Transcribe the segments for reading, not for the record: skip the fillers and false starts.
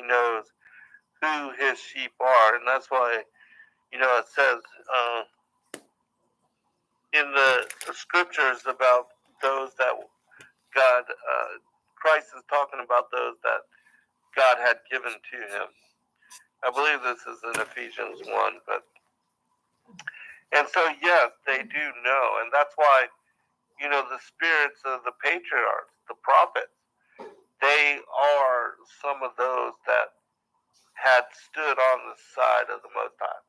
knows who his sheep are. And that's why, it says in the scriptures about those that God, Christ is talking about those that God had given to him. I believe this is in Ephesians 1, and so, yes, they do know, and that's why, the spirits of the patriarchs, the prophets, they are some of those that had stood on the side of the Most High,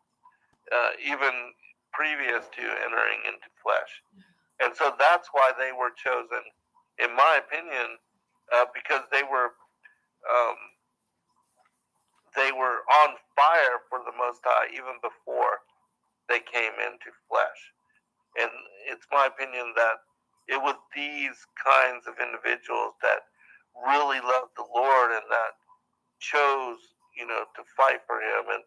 even previous to entering into flesh. And so that's why they were chosen, in my opinion, because they were on fire for the Most High even before they came into flesh. And it's my opinion that it was these kinds of individuals that really loved the Lord and that chose, to fight for him. And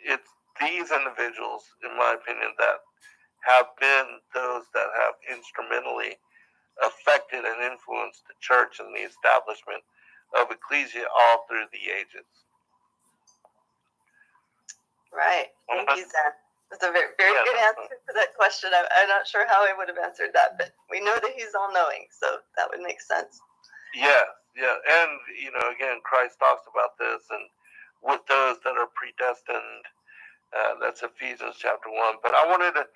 it's these individuals, in my opinion, that have been those that have instrumentally affected and influenced the church and the establishment of ecclesia all through the ages. Right. Thank you, Zan. That's a very, very good answer to that question. I'm not sure how I would have answered that, but we know that he's all-knowing, so that would make sense. Yeah. And, again, Christ talks about this, and with those that are predestined, that's Ephesians chapter 1. But I want to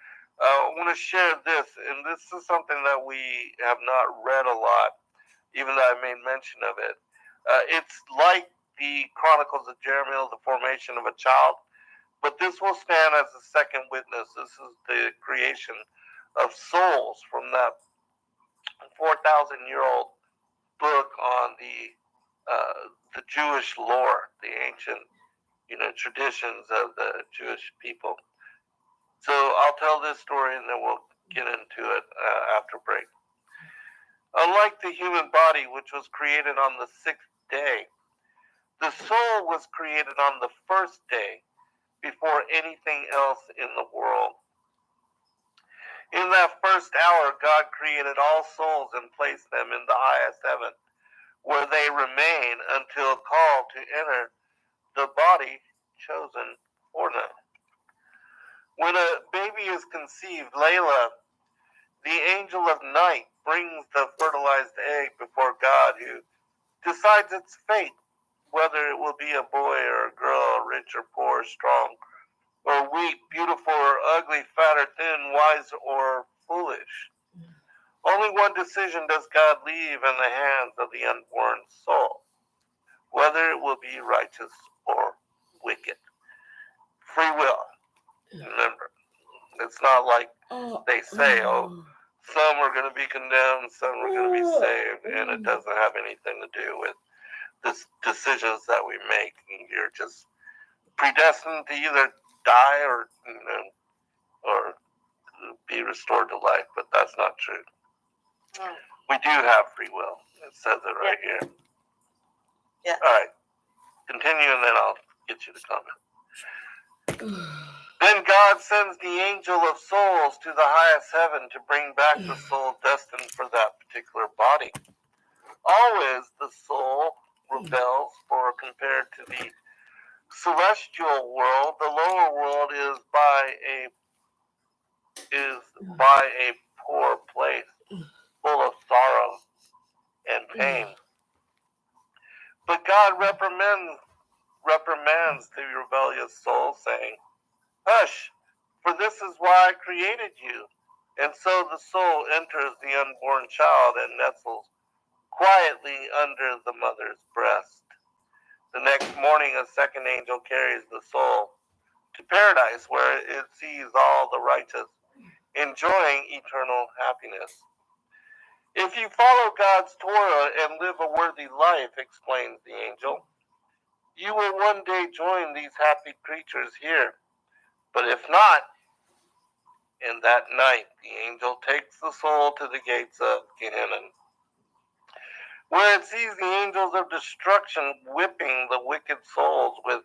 share this, and this is something that we have not read a lot, even though I made mention of it. It's like the Chronicles of Jeremiah, the formation of a child, but this will stand as a second witness. This is the creation of souls from that 4,000-year-old book on the Jewish lore, the ancient, traditions of the Jewish people. So I'll tell this story and then we'll get into it after break. Unlike the human body, which was created on the sixth day, the soul was created on the first day before anything else in the world. In that first hour, God created all souls and placed them in the highest heaven, where they remain until called to enter the body chosen for them. When a baby is conceived, Layla, the angel of night, brings the fertilized egg before God, who decides its fate, whether it will be a boy or a girl, rich or poor, strong or weak, beautiful or ugly, fat or thin, wise or foolish. Only one decision does God leave in the hands of the unborn soul, whether it will be righteous or wicked. Free will. Remember, it's not like they say, some are going to be condemned, some are going to be saved, and it doesn't have anything to do with the decisions that we make. You're just predestined to either die or be restored to life, but that's not true. We do have free will. It says it right here. Yeah. All right. Continue, and then I'll get you to comment. Then God sends the angel of souls to the highest heaven to bring back the soul destined for that particular body. Always the soul rebels, for compared to the celestial world, the lower world is by a poor place, full of sorrow and pain. But God reprimands the rebellious soul, saying, "Hush, for this is why I created you." And so the soul enters the unborn child and nestles quietly under the mother's breast. The next morning, a second angel carries the soul to paradise, where it sees all the righteous enjoying eternal happiness. If you follow God's Torah and live a worthy life, explains the angel, you will one day join these happy creatures here. But if not, in that night the angel takes the soul to the gates of Gehenna, where it sees the angels of destruction whipping the wicked souls with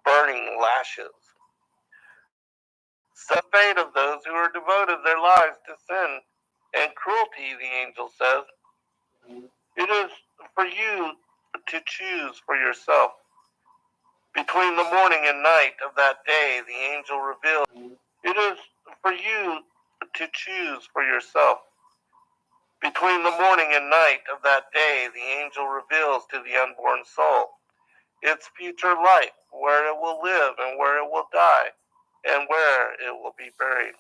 burning lashes. The fate of those who are devoted their lives to sin and cruelty, the angel says. It is for you to choose for yourself. Between the morning and night of that day, the angel revealed, it is for you to choose for yourself. Between the morning and night of that day, the angel reveals to the unborn soul its future life, where it will live and where it will die, and where it will be buried.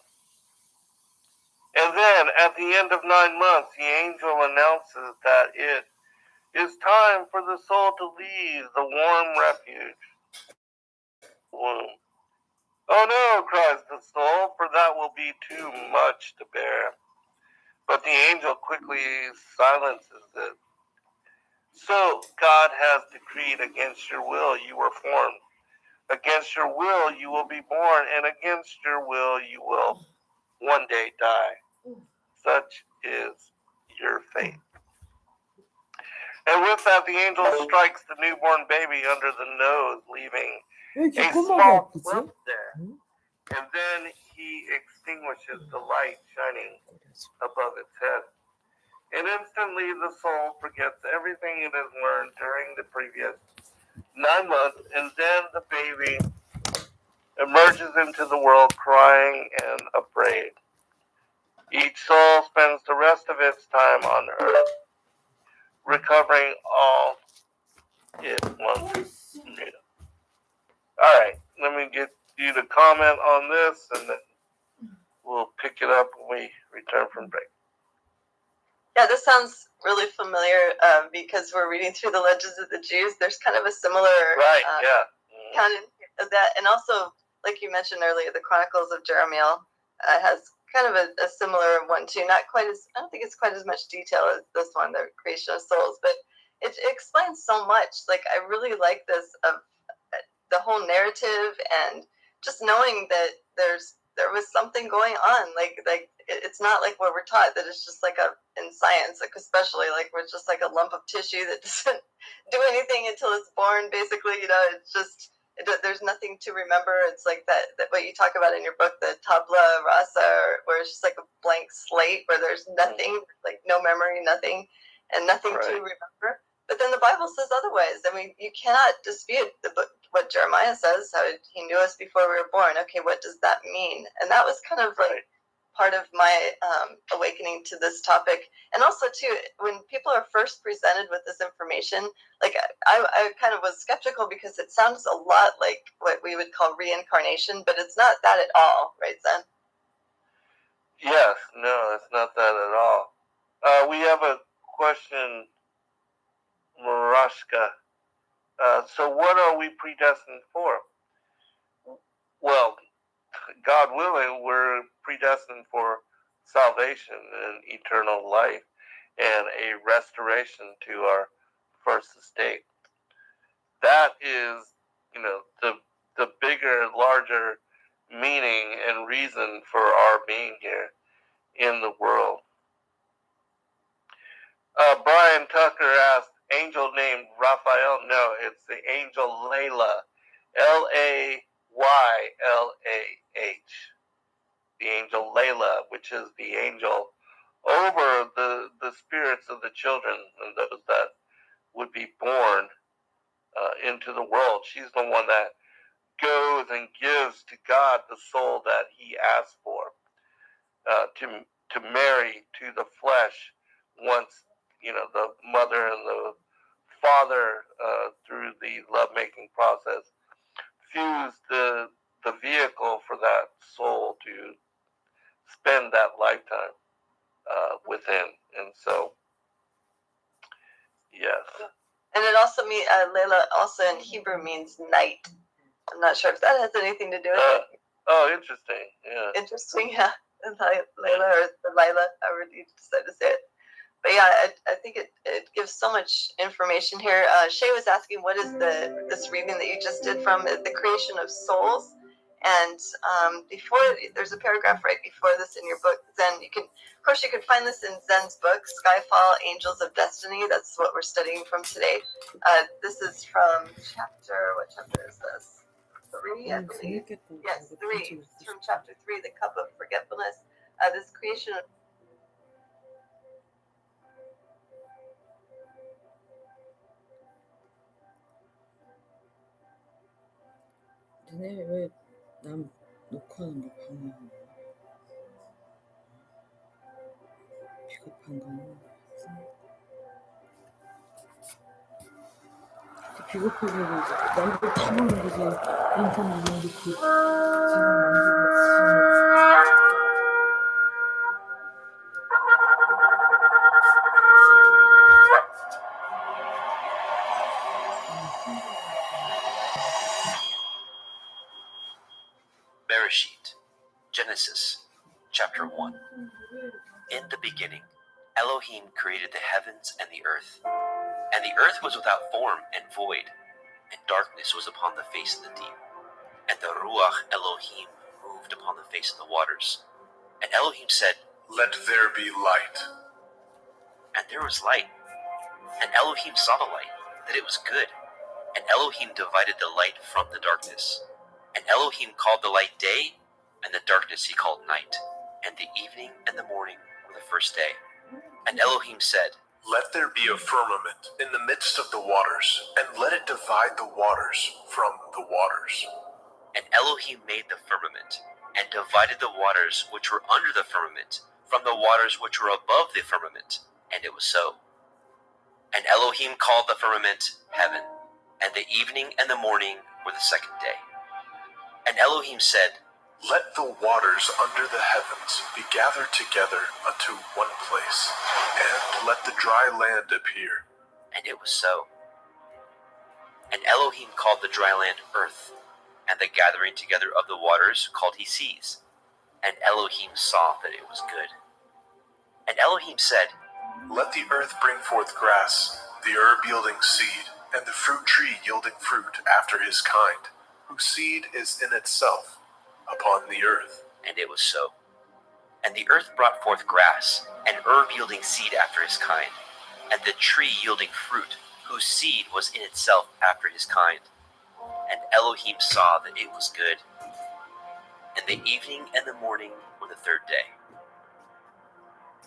And then, at the end of 9 months, the angel announces that it is time for the soul to leave the warm refuge womb. Oh no, cries the soul, for that will be too much to bear. But the angel quickly silences it. So God has decreed, against your will you were formed. Against your will you will be born, and against your will you will one day die. Such is your fate. And with that, the angel strikes the newborn baby under the nose, leaving a small lump there. And then he extinguishes the light shining above its head. And instantly the soul forgets everything it has learned during the previous 9 months, and then the baby emerges into the world crying and afraid. Each soul spends the rest of its time on earth, recovering all it once knew. All right, let me get you to comment on this, and then we'll pick it up when we return from break. Yeah, this sounds really familiar because we're reading through the Legends of the Jews. There's kind of a similar canon of that. And also, like you mentioned earlier, the Chronicles of Jeremiel has kind of a similar one too. Not quite as, I don't think it's quite as much detail as this one, the creation of souls, but it explains so much. Like, I really like this of the whole narrative, and just knowing that there was something going on. Like it's not like what we're taught, that it's just like in science, like especially like we're just like a lump of tissue that doesn't do anything until it's born. Basically, it's just there's nothing to remember. It's like that what you talk about in your book, the tabla rasa, where it's just like a blank slate where there's nothing, like no memory, nothing, and nothing to remember. But then the Bible says otherwise. I mean, you cannot dispute what Jeremiah says, how he knew us before we were born. Okay, what does that mean? And that was kind of like part of my awakening to this topic. And also, too, when people are first presented with this information, like I kind of was skeptical because it sounds a lot like what we would call reincarnation, but it's not that at all, right, Zen? Yes, no, it's not that at all. We have a question, Marashka. So what are we predestined for? Well, God willing, we're predestined for salvation and eternal life and a restoration to our first estate. That is, the bigger, larger meaning and reason for our being here in the world. Brian Tucker asked, angel named Raphael? No, it's the angel Layla. Laylah. The angel Layla, which is the angel over the spirits of the children and those that would be born into the world. She's the one that goes and gives to God the soul that he asked for to marry to the flesh once, the mother and the father, through the lovemaking process, fuse the vehicle for that soul to spend that lifetime within. And so, yes. And it also means, Layla also in Hebrew means night. I'm not sure if that has anything to do with it. Oh, interesting. Yeah. Interesting, yeah. Layla or Lila, however you decide to say it. But yeah, I think it gives so much information here. Shay was asking, what is this reading that you just did from the creation of souls? And before, there's a paragraph right before this in your book, Zen. You can find this in Zen's book, Skyfall, Angels of Destiny. That's what we're studying from today. This is from what chapter is this? 3, I believe. Yes, 3. It's from chapter 3, the Cup of Forgetfulness. This creation of 너네 왜 남 녹화하는 거 방해하는 거야? 비겁한 거는 비겁하게 남들 다 보는 거지. 인턴 올려놓고 자기 만들고 Bereshit, Genesis, chapter 1. In the beginning, Elohim created the heavens and the earth. And the earth was without form and void, and darkness was upon the face of the deep. And the Ruach Elohim moved upon the face of the waters. And Elohim said, "Let there be light." And there was light. And Elohim saw the light, that it was good. And Elohim divided the light from the darkness. And Elohim called the light day, and the darkness he called night. And the evening and the morning were the first day. And Elohim said, "Let there be a firmament in the midst of the waters, and let it divide the waters from the waters." And Elohim made the firmament, and divided the waters which were under the firmament from the waters which were above the firmament. And it was so. And Elohim called the firmament heaven, and the evening and the morning were the second day. And Elohim said, "Let the waters under the heavens be gathered together unto one place, and let the dry land appear." And it was so. And Elohim called the dry land earth, and the gathering together of the waters called he seas. And Elohim saw that it was good. And Elohim said, "Let the earth bring forth grass, the herb yielding seed, and the fruit tree yielding fruit after his kind, whose seed is in itself upon the earth." And it was so. And the earth brought forth grass, and herb yielding seed after his kind, and the tree yielding fruit, whose seed was in itself after his kind. And Elohim saw that it was good. And the evening and the morning were the third day.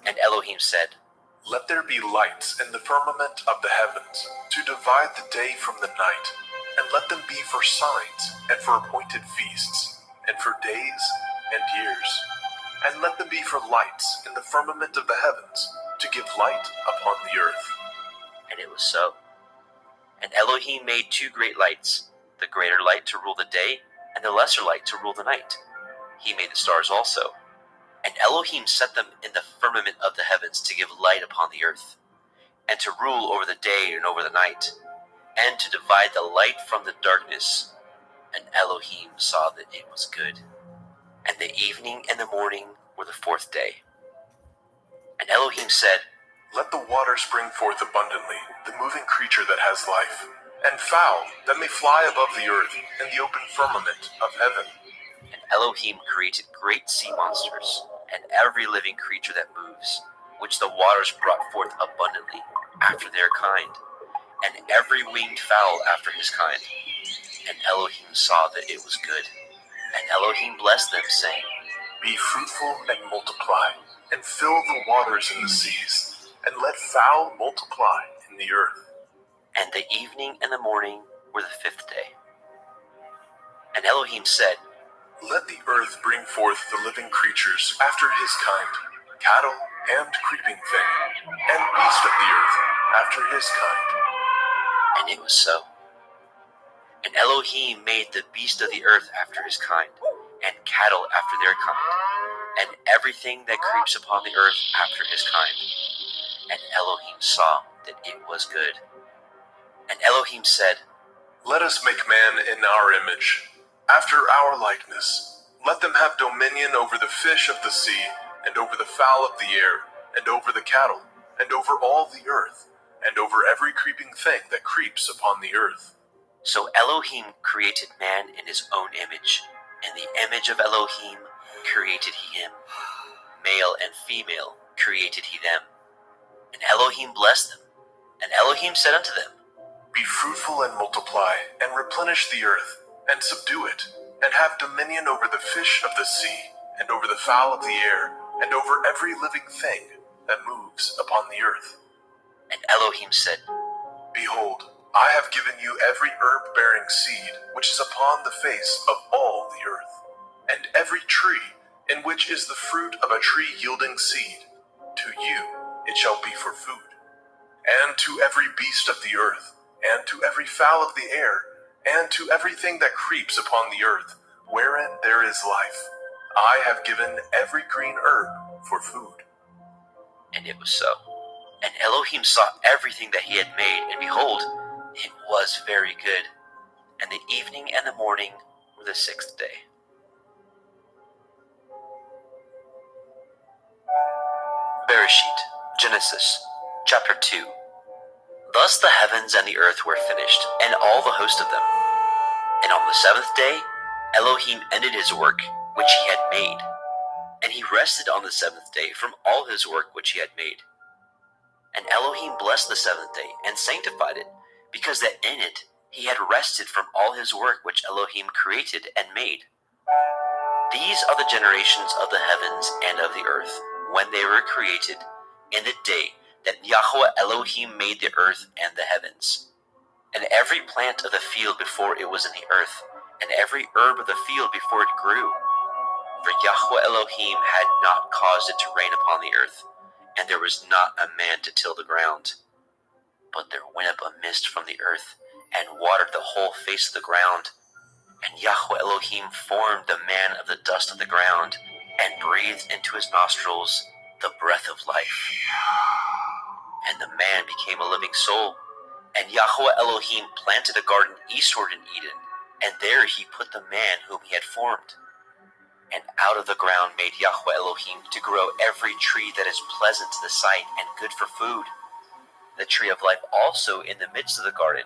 And Elohim said, "Let there be lights in the firmament of the heavens, to divide the day from the night, and let them be for signs, and for appointed feasts, and for days and years. And let them be for lights in the firmament of the heavens, to give light upon the earth." And it was so. And Elohim made two great lights, the greater light to rule the day, and the lesser light to rule the night. He made the stars also. And Elohim set them in the firmament of the heavens to give light upon the earth, and to rule over the day and over the night, and to divide the light from the darkness. And Elohim saw that it was good. And the evening and the morning were the fourth day. And Elohim said, "Let the waters bring forth abundantly the moving creature that has life, and fowl that may fly above the earth in the open firmament of heaven." And Elohim created great sea monsters, and every living creature that moves, which the waters brought forth abundantly after their kind, and every winged fowl after his kind. And Elohim saw that it was good. And Elohim blessed them, saying, "Be fruitful and multiply, and fill the waters in the seas, and let fowl multiply in the earth." And the evening and the morning were the fifth day. And Elohim said, "Let the earth bring forth the living creatures after his kind, cattle and creeping thing, and beast of the earth after his kind." And it was so. And Elohim made the beast of the earth after his kind, and cattle after their kind, and everything that creeps upon the earth after his kind. And Elohim saw that it was good. And Elohim said, "Let us make man in our image, after our likeness. Let them have dominion over the fish of the sea, and over the fowl of the air, and over the cattle, and over all the earth, and over every creeping thing that creeps upon the earth." So Elohim created man in his own image. In the image of Elohim created he him. Male and female created he them. And Elohim blessed them. And Elohim said unto them, "Be fruitful and multiply, and replenish the earth, and subdue it, and have dominion over the fish of the sea, and over the fowl of the air, and over every living thing that moves upon the earth." And Elohim said, "Behold, I have given you every herb-bearing seed which is upon the face of all the earth, and every tree in which is the fruit of a tree yielding seed. To you it shall be for food. And to every beast of the earth, and to every fowl of the air, and to everything that creeps upon the earth, wherein there is life, I have given every green herb for food. And it was so. And Elohim saw everything that he had made, and behold, it was very good. And the evening and the morning were the sixth day. Bereshit, Genesis, chapter 2. Thus the heavens and the earth were finished, and all the host of them. And on the seventh day, Elohim ended his work which he had made. And he rested on the seventh day from all his work which he had made. And Elohim blessed the seventh day and sanctified it, because that in it he had rested from all his work which Elohim created and made. These are the generations of the heavens and of the earth, when they were created, in the day that Yahweh Elohim made the earth and the heavens. And every plant of the field before it was in the earth, and every herb of the field before it grew. For Yahweh Elohim had not caused it to rain upon the earth, and there was not a man to till the ground. But there went up a mist from the earth, and watered the whole face of the ground. And Yahweh Elohim formed the man of the dust of the ground, and breathed into his nostrils the breath of life. And the man became a living soul. And Yahweh Elohim planted a garden eastward in Eden, and there he put the man whom he had formed. And out of the ground made Yahweh Elohim to grow every tree that is pleasant to the sight and good for food, the tree of life also in the midst of the garden,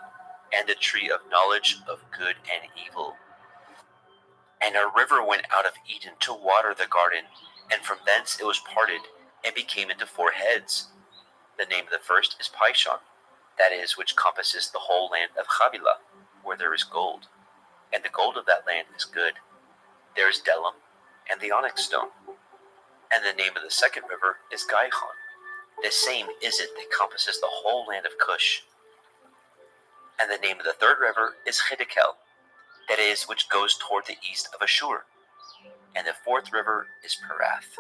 and the tree of knowledge of good and evil. And a river went out of Eden to water the garden, and from thence it was parted, and became into 4 heads. The name of the first is Pishon, that is, which compasses the whole land of Havilah, where there is gold. And the gold of that land is good. There is Delam, and the onyx stone. And the name of the second river is Gihon. The same is it that compasses the whole land of Cush. And the name of the third river is Hiddekel, that is, which goes toward the east of Ashur. And the fourth river is Perath.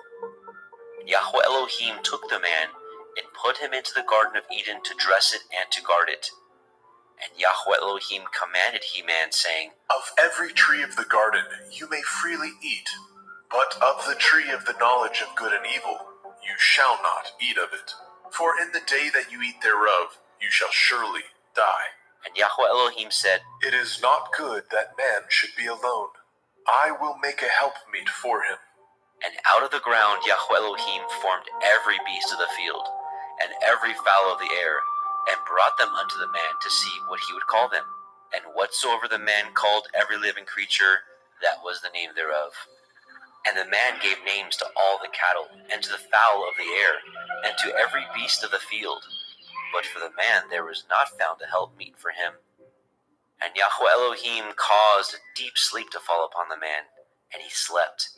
Yahweh Elohim took the man, and put him into the Garden of Eden to dress it and to guard it. And Yahweh Elohim commanded he man, saying, Of every tree of the garden you may freely eat, but of the tree of the knowledge of good and evil you shall not eat of it. For in the day that you eat thereof you shall surely die. And Yahweh Elohim said, It is not good that man should be alone. I will make a helpmeet for him. And out of the ground Yahweh Elohim formed every beast of the field, and every fowl of the air, and brought them unto the man to see what he would call them. And whatsoever the man called every living creature, that was the name thereof. And the man gave names to all the cattle, and to the fowl of the air, and to every beast of the field. But for the man there was not found a helpmeet for him. And Yahweh Elohim caused a deep sleep to fall upon the man, and he slept.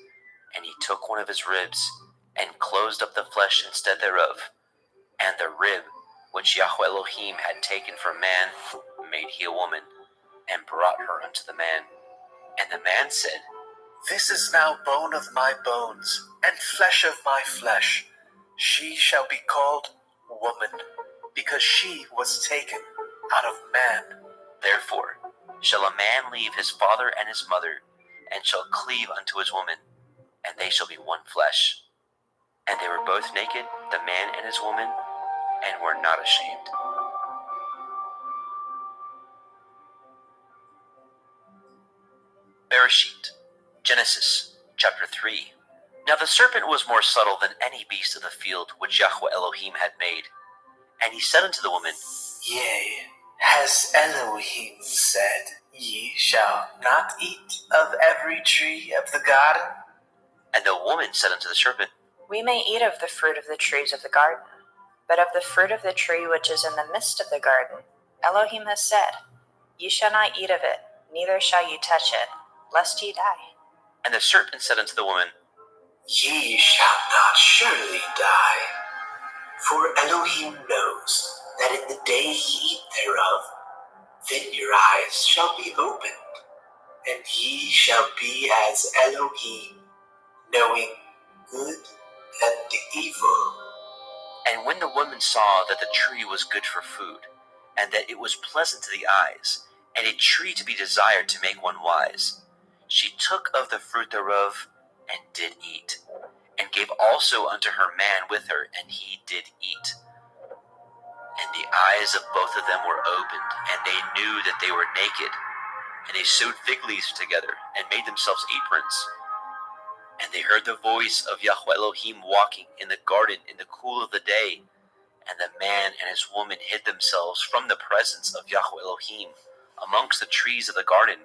And he took one of his ribs, and closed up the flesh instead thereof. And the rib which Yahweh Elohim had taken from man made he a woman, and brought her unto the man. And the man said, This is now bone of my bones, and flesh of my flesh. She shall be called woman, because she was taken out of man. Therefore shall a man leave his father and his mother, and shall cleave unto his woman, and they shall be one flesh. And they were both naked, the man and his woman, and were not ashamed. Bereshit, Genesis, chapter 3. Now the serpent was more subtle than any beast of the field which Yahweh Elohim had made. And he said unto the woman, Yea, has Elohim said, Ye shall not eat of every tree of the garden? And the woman said unto the serpent, We may eat of the fruit of the trees of the garden, but of the fruit of the tree which is in the midst of the garden, Elohim has said, Ye shall not eat of it, neither shall ye touch it, lest ye die. And the serpent said unto the woman, Ye shall not surely die, for Elohim knows that in the day ye eat thereof, Then your eyes shall be opened, and ye shall be as Elohim, knowing good and evil. And when the woman saw that the tree was good for food, and that it was pleasant to the eyes, and a tree to be desired to make one wise, she took of the fruit thereof, and did eat, and gave also unto her man with her, and he did eat. And the eyes of both of them were opened, and they knew that they were naked. And they sewed fig leaves together, and made themselves aprons. And they heard the voice of Yahweh Elohim walking in the garden in the cool of the day. And the man and his woman hid themselves from the presence of Yahweh Elohim amongst the trees of the garden.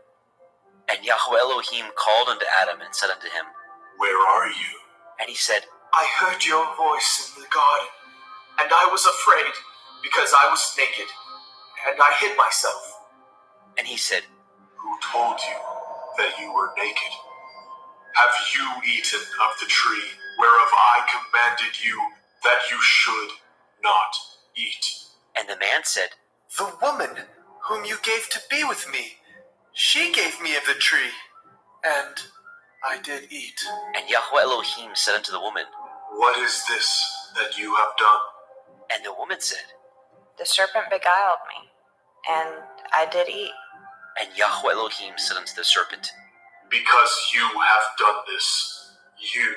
And Yahweh Elohim called unto Adam and said unto him, Where are you? And he said, I heard your voice in the garden, and I was afraid, because I was naked, and I hid myself. And he said, Who told you that you were naked? Have you eaten of the tree whereof I commanded you that you should not eat? And the man said, The woman whom you gave to be with me, she gave me of the tree, and I did eat. And Yahweh Elohim said unto the woman, What is this that you have done? And the woman said, The serpent beguiled me, and I did eat. And Yahweh Elohim said unto the serpent, Because you have done this, you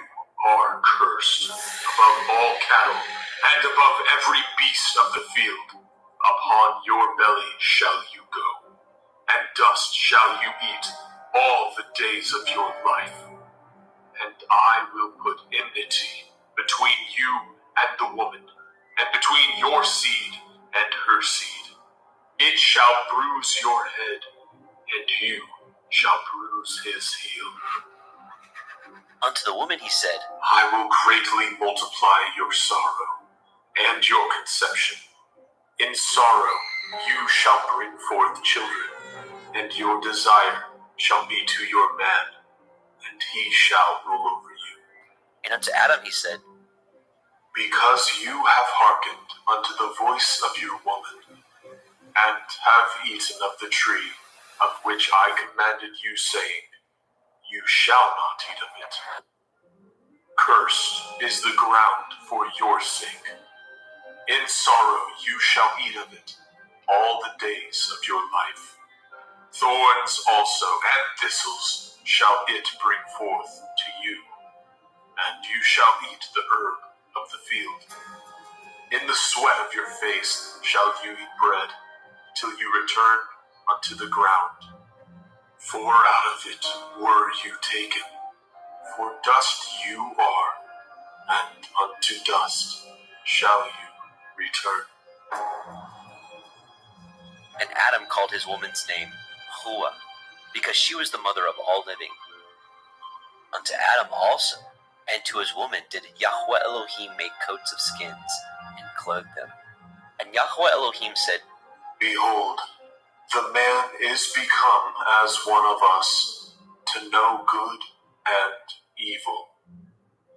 are cursed above all cattle and above every beast of the field. Upon your belly shall you go, and dust shall you eat all the days of your life. And I will put enmity between you and the woman, and between your seed and her seed. It shall bruise your head, and you shall bruise his heel. Unto the woman he said, I will greatly multiply your sorrow and your conception. In sorrow you shall bring forth children, and your desire shall be to your man, and he shall rule over you. And unto Adam he said, Because you have hearkened unto the voice of your woman, and have eaten of the tree of which I commanded you, saying, You shall not eat of it. Cursed is the ground for your sake. In sorrow you shall eat of it all the days of your life. Thorns also and thistles shall it bring forth to you, and you shall eat the herb of the field. In the sweat of your face shall you eat bread, till you return unto the ground. For out of it were you taken, for dust you are, and unto dust shall you return. And Adam called his woman's name Hua, because she was the mother of all living. Unto Adam also, and to his woman did Yahweh Elohim make coats of skins, and clothed them. And Yahweh Elohim said, Behold, the man is become as one of us, to know good and evil.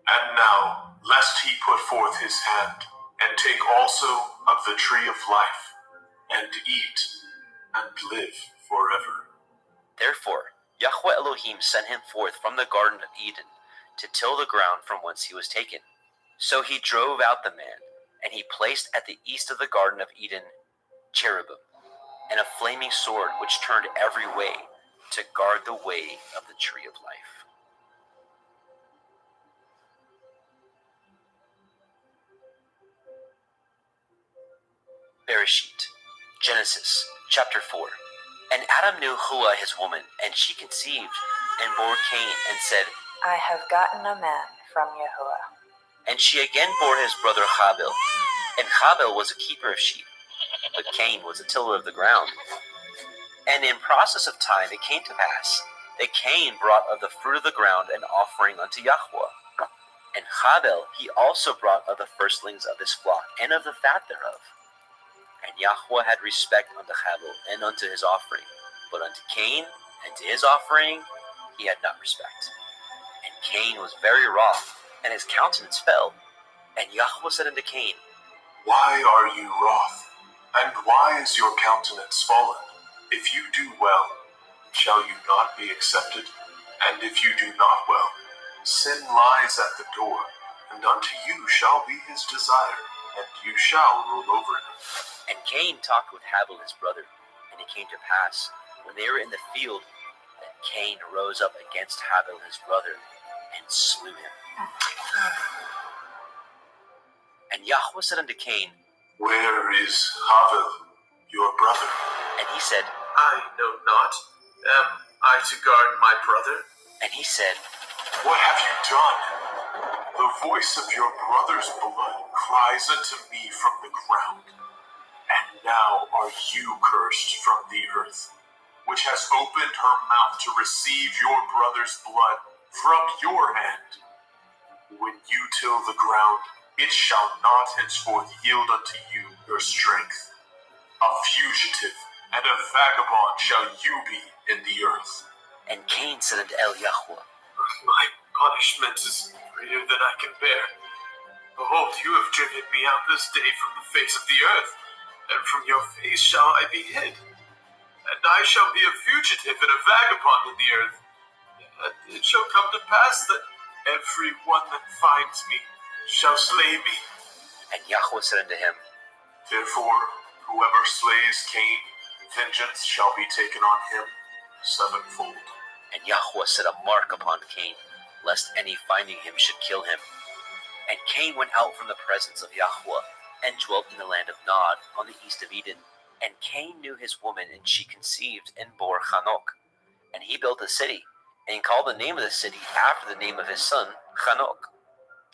And now, lest he put forth his hand, and take also of the tree of life, and eat, and live forever. Therefore Yahweh Elohim sent him forth from the Garden of Eden, to till the ground from whence he was taken. So he drove out the man, and he placed at the east of the Garden of Eden cherubim, and a flaming sword which turned every way, to guard the way of the tree of life. Bereshit, Genesis, chapter 4. And Adam knew Hua his woman, and she conceived, and bore Cain, and said, I have gotten a man from Yahuwah. And she again bore his brother Habil. And Habil was a keeper of sheep, but Cain was a tiller of the ground. And in process of time it came to pass that Cain brought of the fruit of the ground an offering unto Yahweh. And Habil he also brought of the firstlings of his flock, and of the fat thereof. And Yahweh had respect unto Habil and unto his offering, but unto Cain and to his offering he had not respect. And Cain was very wroth, and his countenance fell. And Yahweh said unto Cain, Why are you wroth, and why is your countenance fallen? If you do well, shall you not be accepted? And if you do not well, sin lies at the door, and unto you shall be his desire, and you shall rule over him. And Cain talked with Habel his brother, and it came to pass, when they were in the field, that Cain rose up against Habel his brother, and slew him. And Yahweh said unto Cain, Where is Habel, your brother? And he said, I know not. Am I to guard my brother? And he said, What have you done? The voice of your brother's blood cries unto me from the ground. And now are you cursed from the earth, which has opened her mouth to receive your brother's blood from your hand. When you till the ground, it shall not henceforth yield unto you your strength. A fugitive and a vagabond shall you be in the earth. And Cain said unto Yahweh, My punishment is greater than I can bear. Behold, you have driven me out this day from the face of the earth, and from your face shall I be hid. And I shall be a fugitive and a vagabond in the earth. And it shall come to pass that every one that finds me shall slay me. And Yahweh said unto him, Therefore, whoever slays Cain, vengeance shall be taken on him sevenfold. And Yahweh set a mark upon Cain, lest any finding him should kill him. And Cain went out from the presence of Yahweh, and dwelt in the land of Nod, on the east of Eden. And Cain knew his woman, and she conceived, and bore Hanok. And he built a city, and called the name of the city after the name of his son, Hanok.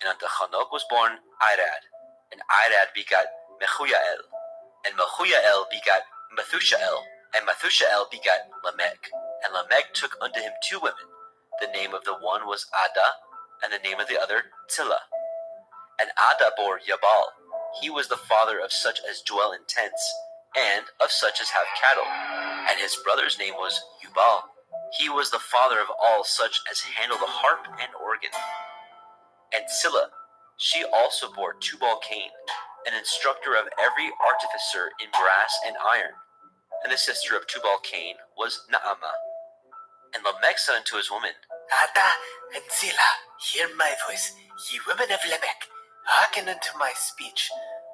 And unto Hanok was born Irad, and Irad begat Mehujael, and Mehujael begat Methushael, and Methushael begat Lamech. And Lamech took unto him two women. The name of the one was Ada, and the name of the other Zillah. And Ada bore Jabal. He was the father of such as dwell in tents, and of such as have cattle. And his brother's name was Jubal. He was the father of all such as handle the harp and organ. And Zillah, she also bore Tubal-Cain, an instructor of every artificer in brass and iron. And the sister of Tubal-Cain was Naamah. And Lamech said unto his woman, Ada and Zillah, hear my voice, ye women of Lamech, hearken unto my speech.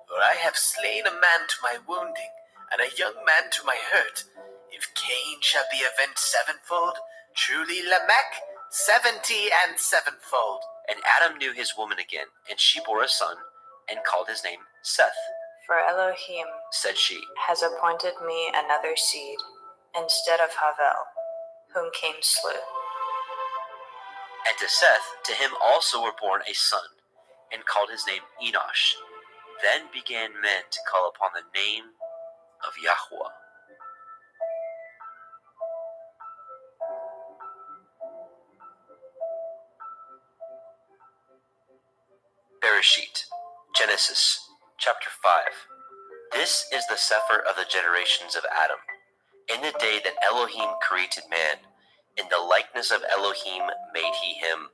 For I have slain a man to my wounding, and a young man to my hurt. If Cain shall be avenged sevenfold, truly Lamech 70 and sevenfold. And Adam knew his woman again, and she bore a son, and called his name Seth. For Elohim, Said she, has appointed me another seed, instead of Havel, whom Cain slew. And to Seth, to him also were born a son, and called his name Enosh. Then began men to call upon the name of Yahweh. Bereshit, Genesis, chapter 5. This is the sefer of the generations of Adam. In the day that Elohim created man, in the likeness of Elohim made he him.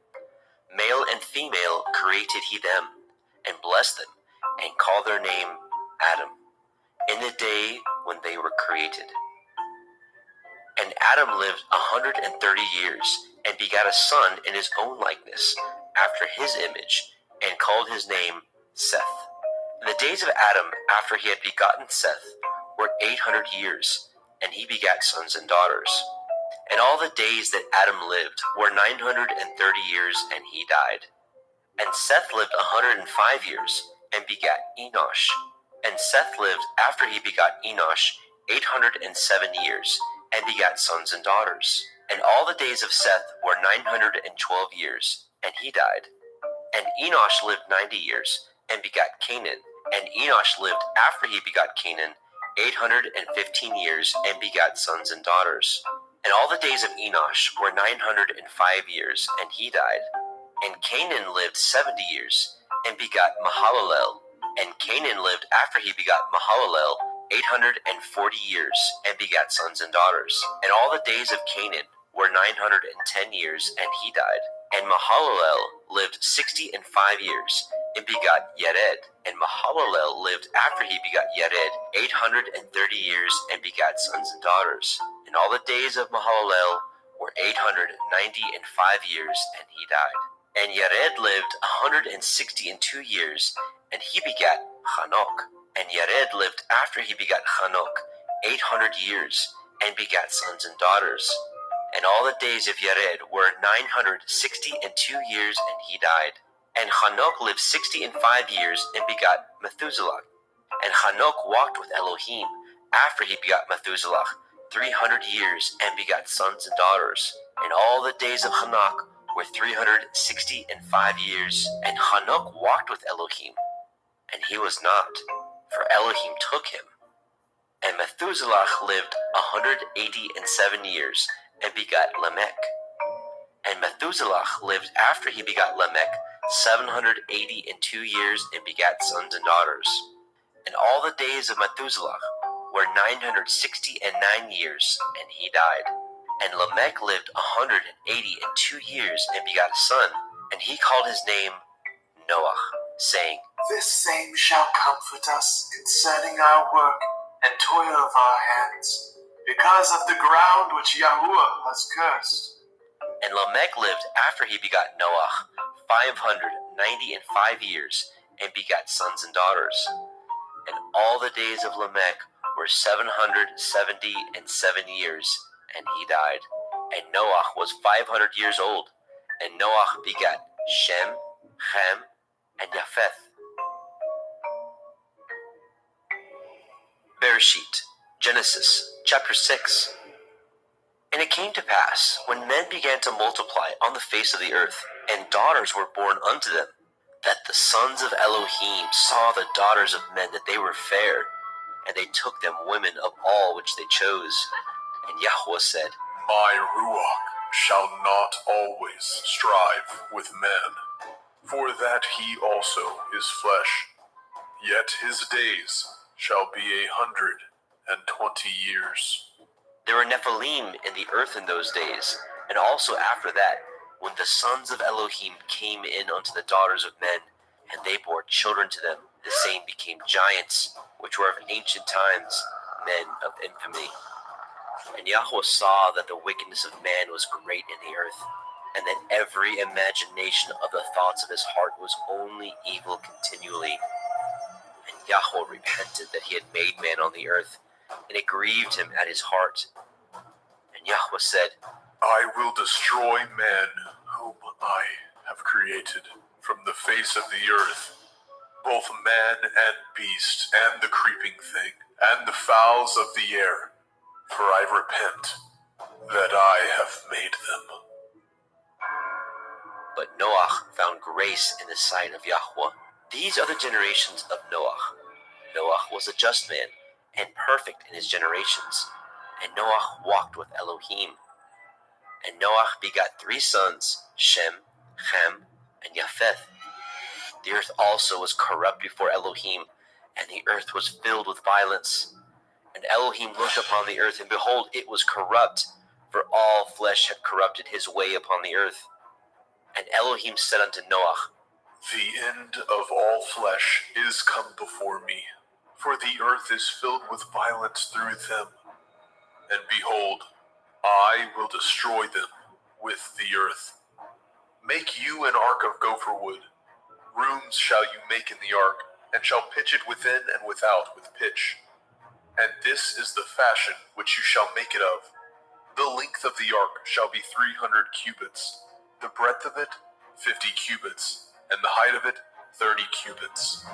Male and female created he them, and blessed them, and called their name Adam, in the day when they were created. And Adam lived 130 years, and begat a son in his own likeness, after his image, and called his name Seth. And the days of Adam, after he had begotten Seth, were 800 years, and he begat sons and daughters. And all the days that Adam lived were 930 years, and he died. And Seth lived 105 years, and begat Enosh. And Seth lived, after he begot Enosh, 807 years, and begat sons and daughters. And all the days of Seth were 912 years, and he died. And Enosh lived 90 years, and begat Canaan. And Enosh lived, after he begot Canaan, 815 years, and begat sons and daughters. And all the days of Enosh were 905 years, and he died. And Canaan lived 70 years, and begat Mahalalel. And Canaan lived, after he begot Mahalalel, 840 years, and begat sons and daughters. And all the days of Canaan were 910 years, and he died. And Mahalalel lived 65 years and begot Yared. And Mahalalel lived after he begot Yared 830 years and begat sons and daughters. And all the days of Mahalalel were 895 years, and he died. And Yared lived 162 years, and he begat Hanok. And Yared lived after he begat Hanok 800 years, and begat sons and daughters. And all the days of Yared were 962 years, and he died. And Hanok lived 65 years, and begot Methuselah. And Hanok walked with Elohim after he begot Methuselah 300 years, and begat sons and daughters. And all the days of Hanok were 365 years. And Hanok walked with Elohim, and he was not, for Elohim took him. And Methuselah lived 187 years, and begat Lamech. And Methuselah lived after he begot Lamech 782 years, and begat sons and daughters. And all the days of Methuselah were 969 years, and he died. And Lamech lived 182 years, and begat a son, and he called his name Noah, saying, This same shall comfort us concerning our work and toil of our hands, because of the ground which Yahuwah has cursed. And Lamech lived after he begot Noah 595 years, and begat sons and daughters. And all the days of Lamech were 777 years, and he died. And Noah was 500 years old, and Noah begat Shem, Ham, and Japheth. Bereshit, Genesis, chapter 6. And it came to pass, when men began to multiply on the face of the earth, and daughters were born unto them, that the sons of Elohim saw the daughters of men that they were fair, and they took them women of all which they chose. And Yahweh said, My Ruach shall not always strive with man, for that he also is flesh. Yet his days shall be 120 years. There were Nephilim in the earth in those days, and also after that, when the sons of Elohim came in unto the daughters of men, and they bore children to them, the same became giants, which were of ancient times, men of infamy. And Yahweh saw that the wickedness of man was great in the earth, and that every imagination of the thoughts of his heart was only evil continually. And Yahweh repented that he had made man on the earth, and it grieved him at his heart. And Yahweh said, I will destroy man whom I have created from the face of the earth, both man and beast, and the creeping thing, and the fowls of the air, for I repent that I have made them. But Noah found grace in the sight of Yahweh. These are the generations of Noah. Noah was a just man, and perfect in his generations. And Noah walked with Elohim. And Noah begot 3 sons, Shem, Ham, and Japheth. The earth also was corrupt before Elohim, and the earth was filled with violence. And Elohim looked upon the earth, and behold, it was corrupt, for all flesh had corrupted his way upon the earth. And Elohim said unto Noah, The end of all flesh is come before me, for the earth is filled with violence through them. And behold, I will destroy them with the earth. Make you an ark of gopher wood. Rooms shall you make in the ark, and shall pitch it within and without with pitch. And this is the fashion which you shall make it of. The length of the ark shall be 300 cubits, the breadth of it 50 cubits, and the height of it 30 cubits.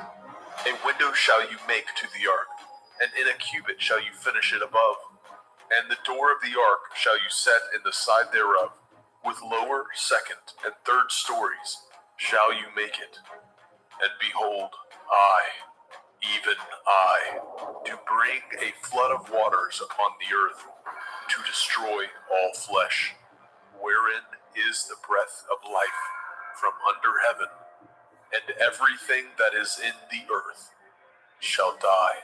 A window shall you make to the ark, and in a cubit shall you finish it above. And the door of the ark shall you set in the side thereof, with lower, second, and third stories shall you make it. And behold, I, even I, do bring a flood of waters upon the earth, to destroy all flesh, wherein is the breath of life from under heaven, and everything that is in the earth shall die.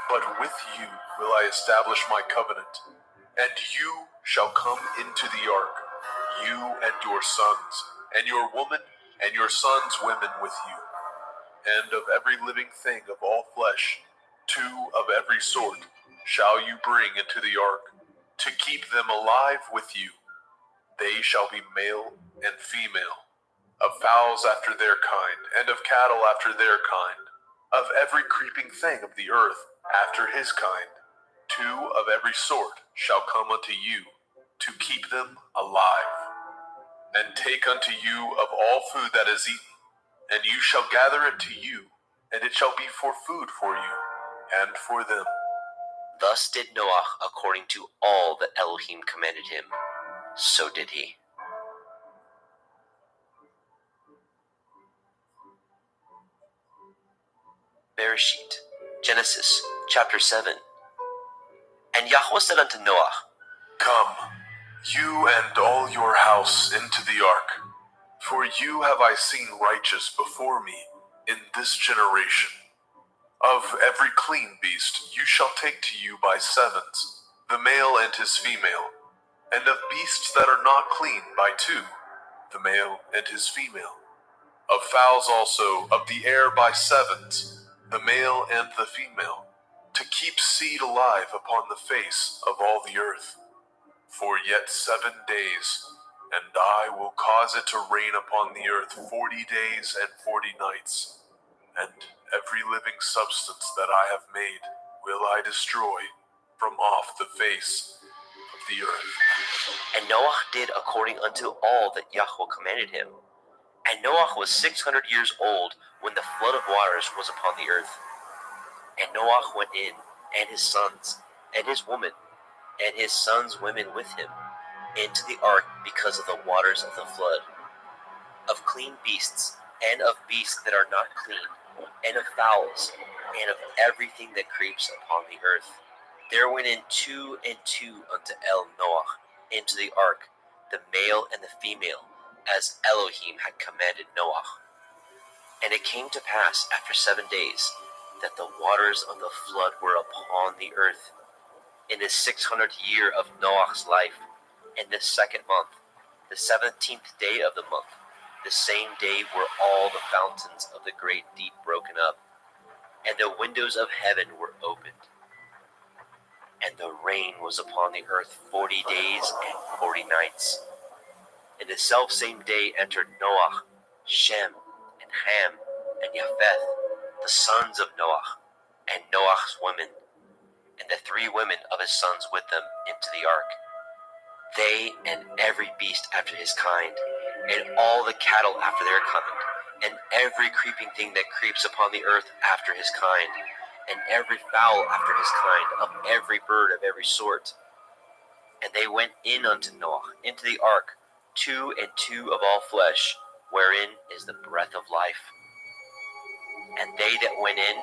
But with you will I establish my covenant, and you shall come into the ark, you and your sons, and your woman and your sons' women with you, and of every living thing of all flesh, 2 of every sort shall you bring into the ark, to keep them alive with you. They shall be male and female, of fowls after their kind, and of cattle after their kind, of every creeping thing of the earth after his kind. 2 of every sort shall come unto you, to keep them alive. And take unto you of all food that is eaten, and you shall gather it to you, and it shall be for food for you, and for them. Thus did Noah according to all that Elohim commanded him. So did he. Bereshit, Genesis, chapter 7. And Yahweh said unto Noah, Come, you and all your house into the ark, for you have I seen righteous before me in this generation. Of every clean beast you shall take to you by 7s, the male and his female, and of beasts that are not clean by 2, the male and his female. Of fowls also of the air by 7s, the male and the female, to keep seed alive upon the face of all the earth. For yet 7 days, and I will cause it to rain upon the earth 40 days and 40 nights, and every living substance that I have made will I destroy from off the face of the earth. And Noah did according unto all that Yahweh commanded him. And Noah was 600 years old when the flood of waters was upon the earth. And Noah went in, and his sons, and his woman, and his sons' women with him, into the ark because of the waters of the flood, of clean beasts, and of beasts that are not clean, and of fowls, and of everything that creeps upon the earth. There went in 2 and 2 unto Noah into the ark, the male and the female, as Elohim had commanded Noah. And it came to pass after 7 days that the waters of the flood were upon the earth. In the 600th year of Noah's life, in the 2nd month, the 17th day of the month, the same day were all the fountains of the great deep broken up, and the windows of heaven were opened. And the rain was upon the earth 40 days and 40 nights. In the selfsame day entered Noah, Shem, and Ham, and Japheth, the sons of Noah, and Noah's women, and the 3 women of his sons with them into the ark. They and every beast after his kind, and all the cattle after their kind, and every creeping thing that creeps upon the earth after his kind, and every fowl after his kind, of every bird of every sort. And they went in unto Noah into the ark, 2 and 2 of all flesh, wherein is the breath of life. And they that went in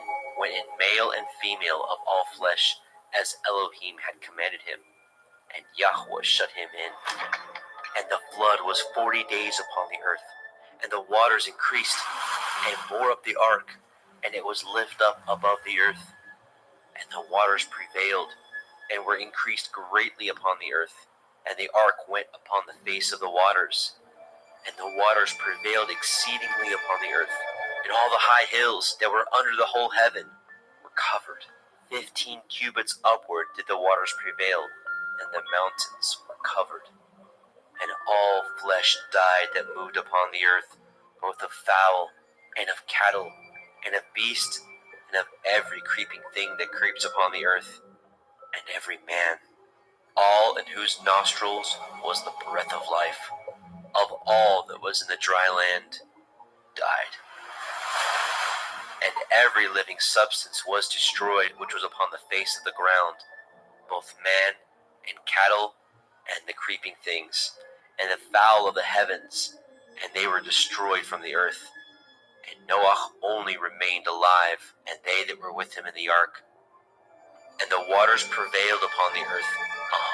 male and female of all flesh, as Elohim had commanded him. And Yahweh shut him in. And the flood was 40 days upon the earth, and the waters increased, and bore up the ark, and it was lifted up above the earth. And the waters prevailed, and were increased greatly upon the earth, and the ark went upon the face of the waters. And the waters prevailed exceedingly upon the earth, and all the high hills that were under the whole heaven were covered. 15 cubits upward did the waters prevail, and the mountains were covered. And all flesh died that moved upon the earth, both of fowl, and of cattle, and of beast, and of every creeping thing that creeps upon the earth, and every man, all in whose nostrils was the breath of life, of all that was in the dry land, died. And every living substance was destroyed which was upon the face of the ground, both man and cattle, and the creeping things, and the fowl of the heavens, and they were destroyed from the earth. And Noah only remained alive, and they that were with him in the ark. And the waters prevailed upon the earth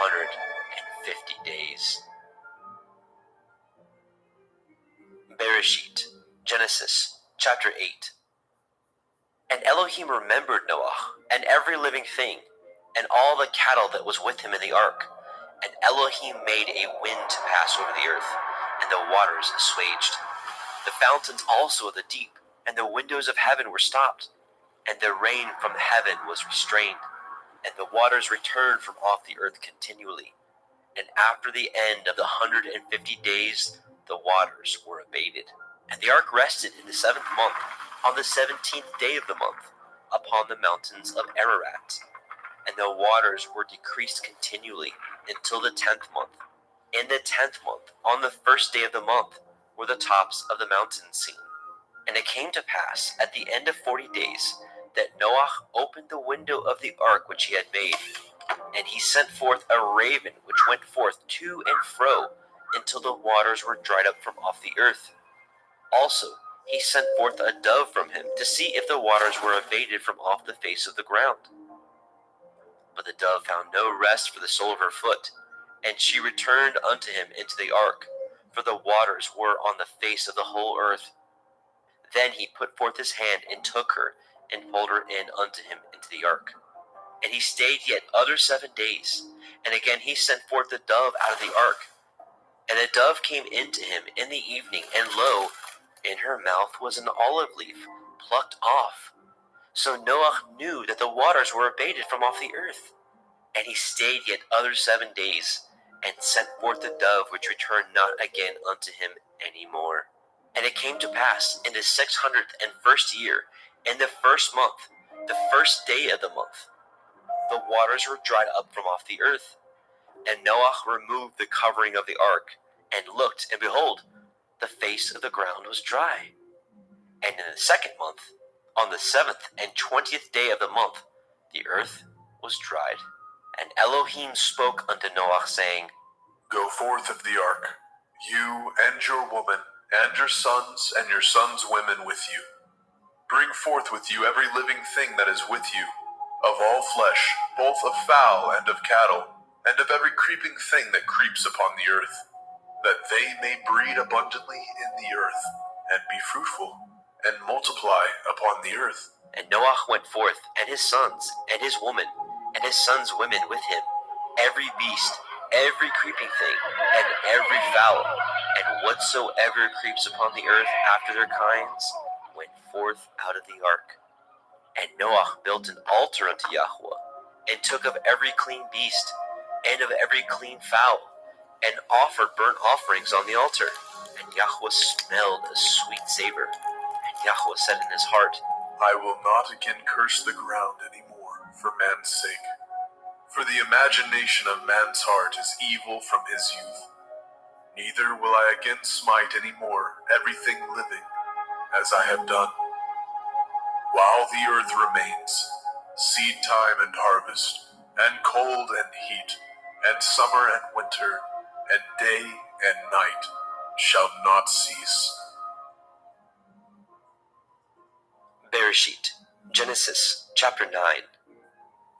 150 days. Bereshit, Genesis, chapter 8. And Elohim remembered Noah, and every living thing, and all the cattle that was with him in the ark, And Elohim made a wind to pass over the earth, and the waters assuaged. The fountains also of the deep and the windows of heaven were stopped, and the rain from heaven was restrained, and the waters returned from off the earth continually. And after the end of the 150 days, the waters were abated. And the ark rested in the 7th month, on the 17th day of the month, upon the mountains of Ararat. And the waters were decreased continually until the 10th month. In the 10th month, on the 1st day of the month, were the tops of the mountains seen. And it came to pass at the end of 40 days that Noah opened the window of the ark which he had made, and he sent forth a raven which went forth to and fro until the waters were dried up from off the earth. Also he sent forth a dove from him to see if the waters were abated from off the face of the ground. But the dove found no rest for the sole of her foot, and she returned unto him into the ark, for the waters were on the face of the whole earth. Then he put forth his hand and took her, and pulled her in unto him into the ark. And he stayed yet other 7 days, and again he sent forth the dove out of the ark. And the dove came into him in the evening, and lo, in her mouth was an olive leaf plucked off. So Noah knew that the waters were abated from off the earth. And he stayed yet other 7 days, and sent forth the dove, which returned not again unto him any more. And it came to pass in the 601st year, in the 1st month, the 1st day of the month, the waters were dried up from off the earth. And Noah removed the covering of the ark, and looked, and behold, the face of the ground was dry. And in the 2nd month, on the 7th and 20th day of the month, the earth was dried. And Elohim spoke unto Noah, saying, Go forth of the ark, you and your woman, and your sons women with you. Bring forth with you every living thing that is with you, of all flesh, both of fowl and of cattle, and of every creeping thing that creeps upon the earth, that they may breed abundantly in the earth, and be fruitful, and multiply upon the earth. And Noah went forth, and his sons, and his woman, and his sons' women with him, every beast, every creeping thing, and every fowl, and whatsoever creeps upon the earth after their kinds, went forth out of the ark. And Noah built an altar unto Yahweh, and took of every clean beast, and of every clean fowl, and offered burnt offerings on the altar. And Yahweh smelled a sweet savor. And Yahweh said in his heart, I will not again curse the ground any more for man's sake. For the imagination of man's heart is evil from his youth. Neither will I again smite any more everything living, as I have done. While the earth remains, seed time and harvest, and cold and heat, and summer and winter, and day and night shall not cease. Bereshit, Genesis, chapter 9.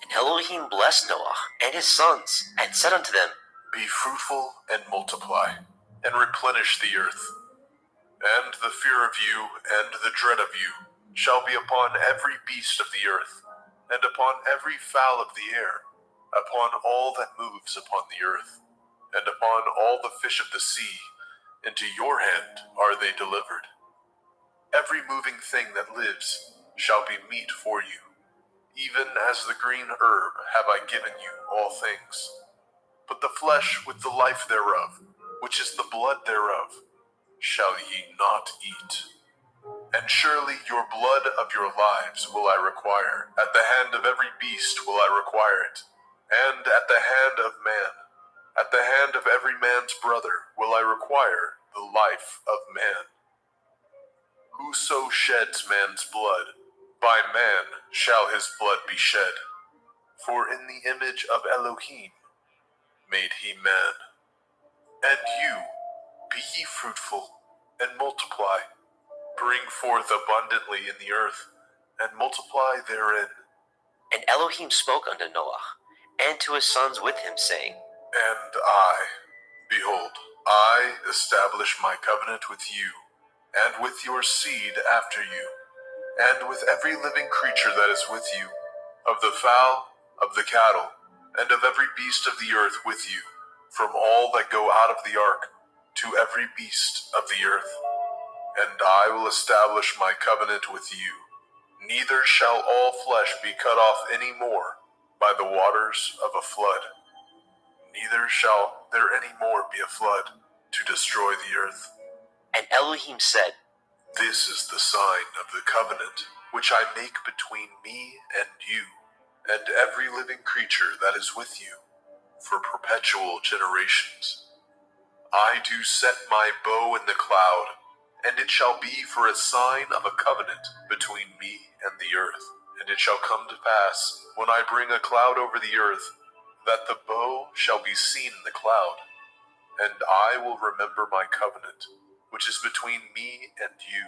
And Elohim blessed Noah and his sons, and said unto them, Be fruitful and multiply, and replenish the earth. And the fear of you and the dread of you shall be upon every beast of the earth, and upon every fowl of the air, upon all that moves upon the earth, and upon all the fish of the sea. Into your hand are they delivered. Every moving thing that lives shall be meat for you. Even as the green herb have I given you all things. But the flesh with the life thereof, which is the blood thereof, shall ye not eat. And surely your blood of your lives will I require. At the hand of every beast will I require it. And at the hand of man, at the hand of every man's brother will I require the life of man. Whoso sheds man's blood, by man shall his blood be shed. For in the image of Elohim made he man. And you, be ye fruitful, and multiply. Bring forth abundantly in the earth, and multiply therein. And Elohim spoke unto Noah, and to his sons with him, saying, And I, behold, I establish my covenant with you, and with your seed after you, and with every living creature that is with you, of the fowl, of the cattle, and of every beast of the earth with you, from all that go out of the ark to every beast of the earth. And I will establish my covenant with you. Neither shall all flesh be cut off any more by the waters of a flood. Neither shall there any more be a flood to destroy the earth. And Elohim said, This is the sign of the covenant which I make between me and you, and every living creature that is with you, for perpetual generations. I do set my bow in the cloud, and it shall be for a sign of a covenant between me and the earth. And it shall come to pass, when I bring a cloud over the earth, that the bow shall be seen in the cloud. And I will remember my covenant, which is between me and you,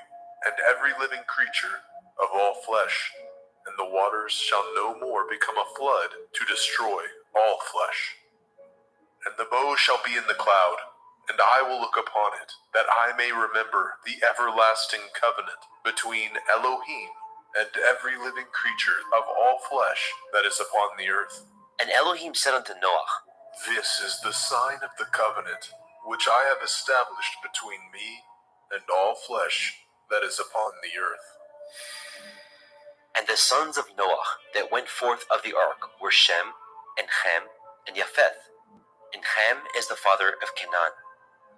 and every living creature of all flesh, and the waters shall no more become a flood to destroy all flesh. And the bow shall be in the cloud, and I will look upon it, that I may remember the everlasting covenant between Elohim and every living creature of all flesh that is upon the earth. And Elohim said unto Noah, This is the sign of the covenant which I have established between me and all flesh that is upon the earth. And the sons of Noah that went forth of the ark were Shem, and Ham, and Japheth. And Ham is the father of Canaan.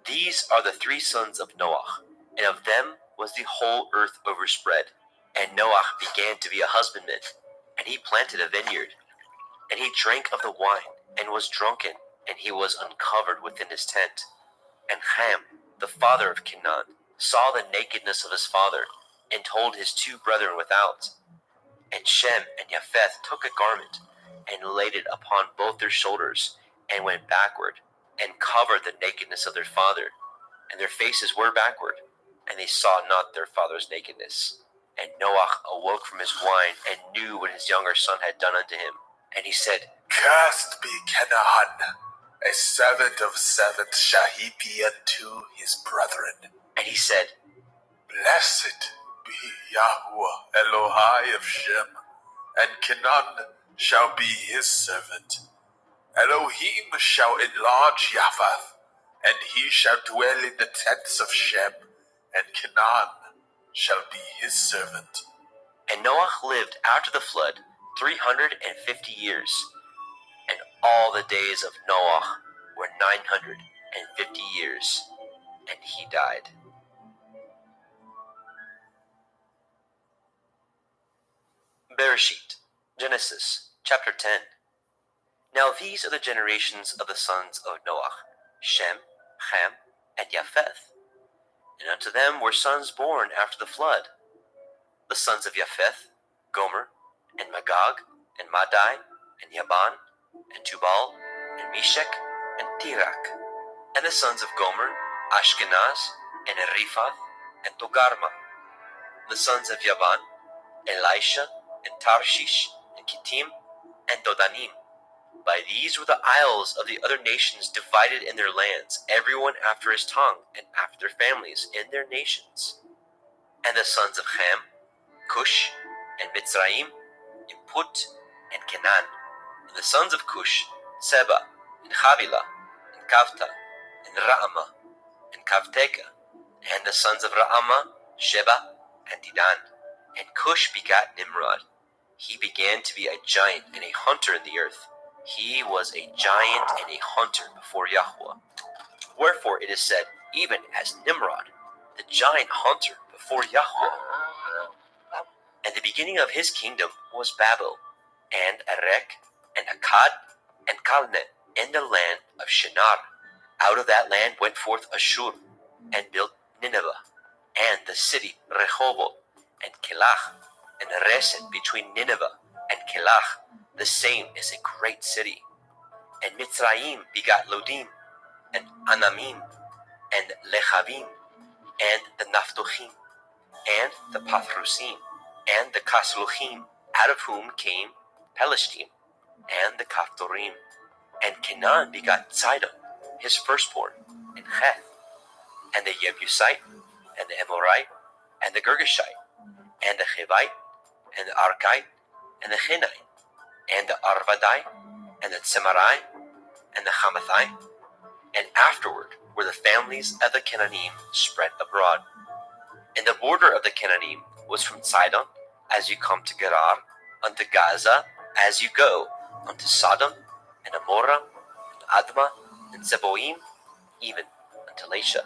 These are the three sons of Noah, and of them was the whole earth overspread. And Noah began to be a husbandman, and he planted a vineyard. And he drank of the wine, and was drunken, and he was uncovered within his tent. And Ham, the father of Canaan, saw the nakedness of his father, and told his two brethren without. And Shem and Japheth took a garment, and laid it upon both their shoulders, and went backward, and covered the nakedness of their father. And their faces were backward, and they saw not their father's nakedness. And Noah awoke from his wine, and knew what his younger son had done unto him. And he said, Cursed be Canaan, a servant of servants shall he be unto his brethren. And he said, Blessed be Yahweh Elohai of Shem, and Canaan shall be his servant. Elohim shall enlarge Japheth, and he shall dwell in the tents of Shem, and Canaan shall be his servant. And Noah lived after the flood 350 years, and all the days of Noah were 950 years, and he died. Bereshit, Genesis, chapter 10. Now these are the generations of the sons of Noah, Shem, Ham, and Japheth. And unto them were sons born after the flood. The sons of Japheth, Gomer, and Magog, and Madai, and Yaban, and Tubal, and Meshech, and Tirak. And the sons of Gomer, Ashkenaz, and Riphath, and Togarma. The sons of Yaban, Elisha, and Tarshish, and Kittim, and Dodanim. By these were the isles of the other nations divided in their lands, everyone after his tongue, and after their families, in their nations. And the sons of Ham, Cush, and Mitzrayim, and Put, and Canaan. And the sons of Cush, Seba, and Havilah, and Kavta, and Raamah, and Kavteka. And the sons of Raamah, Sheba, and Dedan. And Cush begat Nimrod. He began to be a giant and a hunter in the earth. He was a giant and a hunter before Yahweh. Wherefore it is said, even as Nimrod, the giant hunter before Yahweh. And the beginning of his kingdom was Babel, and Erech, and Akkad, and Calneh, in the land of Shinar. Out of that land went forth Ashur, and built Nineveh, and the city Rehoboth, and Kelach, and Resen between Nineveh and Kelach. The same is a great city. And Mitzrayim begat Lodim, and Anamim, and Lechavim, and the Naphtuchim, and the Pathrusim, and the Kasluchim, out of whom came Pelishtim, and the Kaphtorim. And Canaan begat Sidon, his firstborn, and Heth, and the Jebusite, and the Amorite, and the Girgashite, and the Hivite, and the Arkite, and the Hinite, and the Arvadite, and the Tsemarai, and the Hamathite, where the families of the Canaanim spread abroad. And the border of the Canaanim was from Sidon, as you come to Gerar, unto Gaza, as you go unto Sodom, and Amorah, and Admah, and Zeboim, even unto Lasha.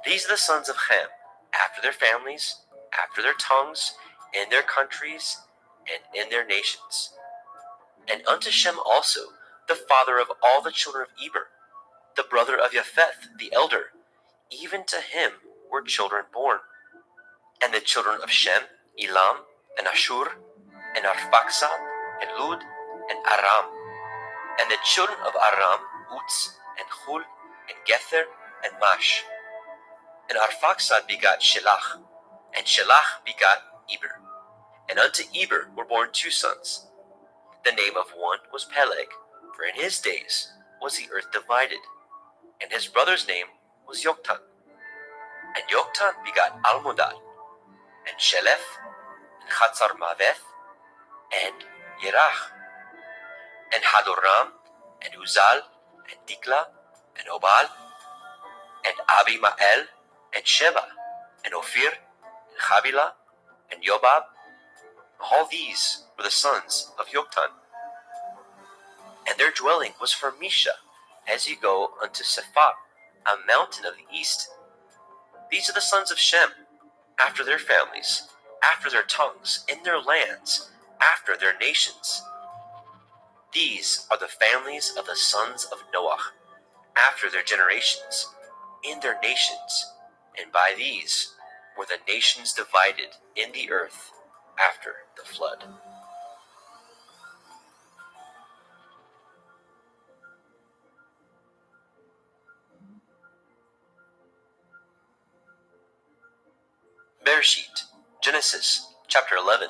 These are the sons of Ham, after their families, after their tongues, in their countries, and in their nations. And unto Shem also, the father of all the children of Eber, the brother of Japheth, the elder, even to him were children born. And the children of Shem, Elam, and Ashur, and Arphaxad, and Lud, and Aram. And the children of Aram, Uz, and Hul, and Gether, and Mash. And Arphaxad begot Shelach, and Shelach begot Eber. And unto Eber were born two sons. The name of one was Peleg, for in his days was the earth divided. And his brother's name was Yoktan. And Yoktan begot Almodad, and Sheleth, and Chatzar-Maveth, and Yerach, and Hadoram, and Uzal, and Dikla, and Obal, and Abimael, and Sheba, and Ophir, and Havilah, and Yobab. All these were the sons of Yoktan. And their dwelling was from Misha, as you go unto Sephar, a mountain of the east. These are the sons of Shem, after their families, after their tongues, in their lands, after their nations. These are the families of the sons of Noah, after their generations, in their nations, and by these were the nations divided in the earth after the flood. Bereshit, Genesis, chapter 11.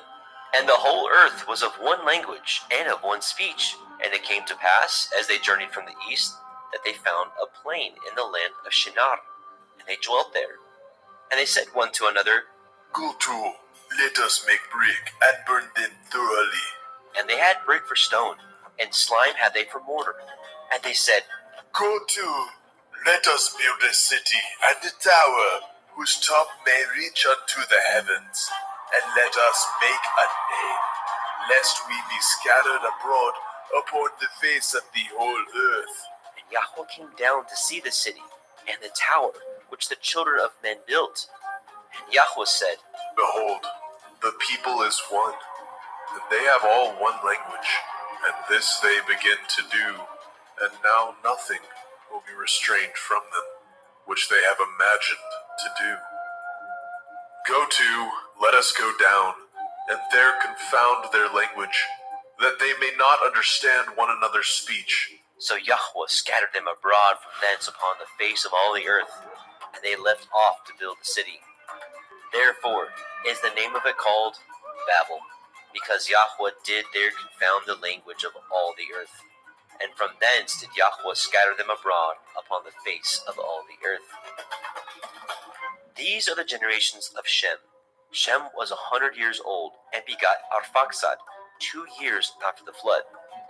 And the whole earth was of one language and of one speech. And it came to pass, as they journeyed from the east, that they found a plain in the land of Shinar, and they dwelt there. And they said one to another, Go to, let us make brick and burn them thoroughly. And they had brick for stone, and slime had they for mortar. And they said, Go to, let us build a city and a tower, whose top may reach unto the heavens, and let us make a name, lest we be scattered abroad upon the face of the whole earth. And Yahweh came down to see the city, and the tower which the children of men built. And Yahweh said, Behold, the people is one, and they have all one language, and this they begin to do, and now nothing will be restrained from them, which they have imagined to do. Go to, let us go down, and there confound their language, that they may not understand one another's speech. So Yahweh scattered them abroad from thence upon the face of all the earth, and they left off to build the city. Therefore is the name of it called Babel, because Yahweh did there confound the language of all the earth. And from thence did Yahweh scatter them abroad upon the face of all the earth. These are the generations of Shem. Shem was 100 years old, and begot Arphaxad 2 years after the flood.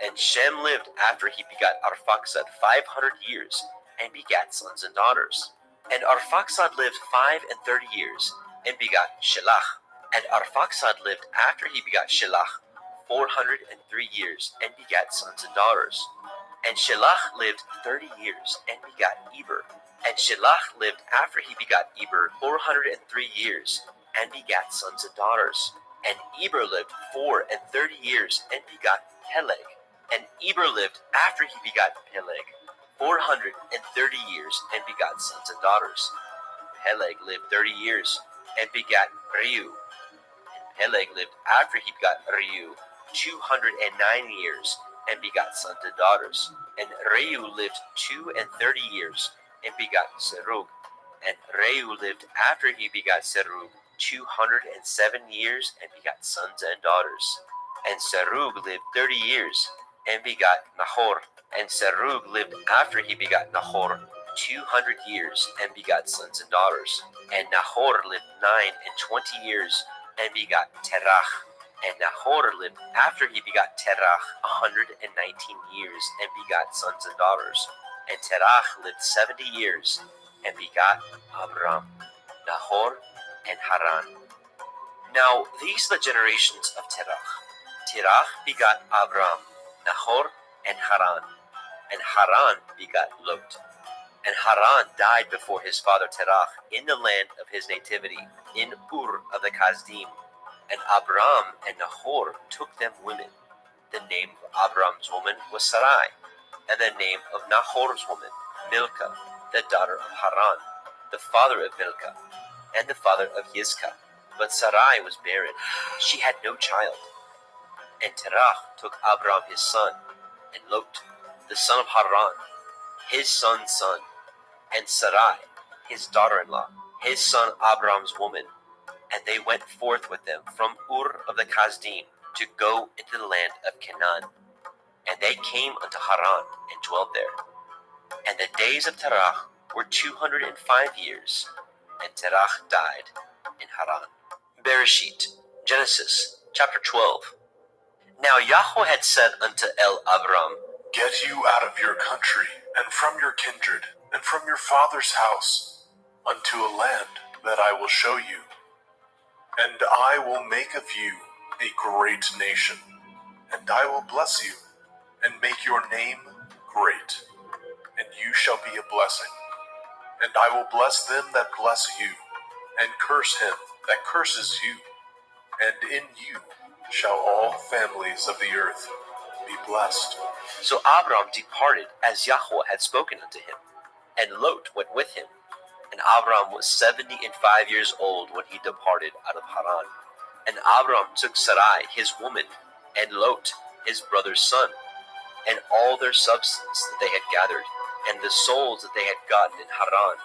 And Shem lived after he begot Arphaxad 500 years, and begat sons and daughters. And Arphaxad lived 35 years, and begot Shelach. And Arphaxad lived after he begot Shelach 403 years, and begat sons and daughters. And Shelach lived 30 years, and begot Eber. And Shelach lived after he begot Eber 403 years, and begat sons and daughters. And Eber lived 34 years, and begot Peleg. And Eber lived after he begot Peleg 430 years, and begot sons and daughters. Peleg lived 30 years, and begat Reu. And Peleg lived after he begot Reu 209 years, and begot sons and daughters. And Reu lived 32 years, and begot Serug. And Reu lived after he begot Serug 207 years, and begot sons and daughters. And Serug lived 30 years, and begot Nahor. And Serug lived after he begot Nahor 200 years, and begot sons and daughters. And Nahor lived 29 years, and begot Terach. And Nahor lived after he begot Terach 119 years, and begot sons and daughters. And Terach lived 70 years and begot Abram, Nahor, and Haran. Now these are the generations of Terach. Terach begot Abram, Nahor, and Haran. And Haran begot Lot. And Haran died before his father Terach in the land of his nativity, in Ur of the Kasdim. And Abram and Nahor took them women. The name of Abram's woman was Sarai, and the name of Nahor's woman, Milcah, the daughter of Haran, the father of Milcah, and the father of Yizkah. But Sarai was barren, she had no child. And Terach took Abram his son, and Lot, the son of Haran, his son's son, and Sarai, his daughter-in-law, his son Abram's woman, and they went forth with them from Ur of the Kasdim to go into the land of Canaan. And they came unto Haran and dwelt there. And the days of Terach were 205 years, and Terach died in Haran. Bereshit, Genesis, chapter 12. Now Yahweh had said unto Abram, Get you out of your country, and from your kindred, and from your father's house, unto a land that I will show you. And I will make of you a great nation, and I will bless you, and make your name great, and you shall be a blessing. And I will bless them that bless you, and curse him that curses you. And in you shall all families of the earth be blessed. So Abram departed as Yahweh had spoken unto him, and Lot went with him. And Abram was 75 years old when he departed out of Haran. And Abram took Sarai his woman, and Lot his brother's son, and all their substance that they had gathered, and the souls that they had gotten in Haran.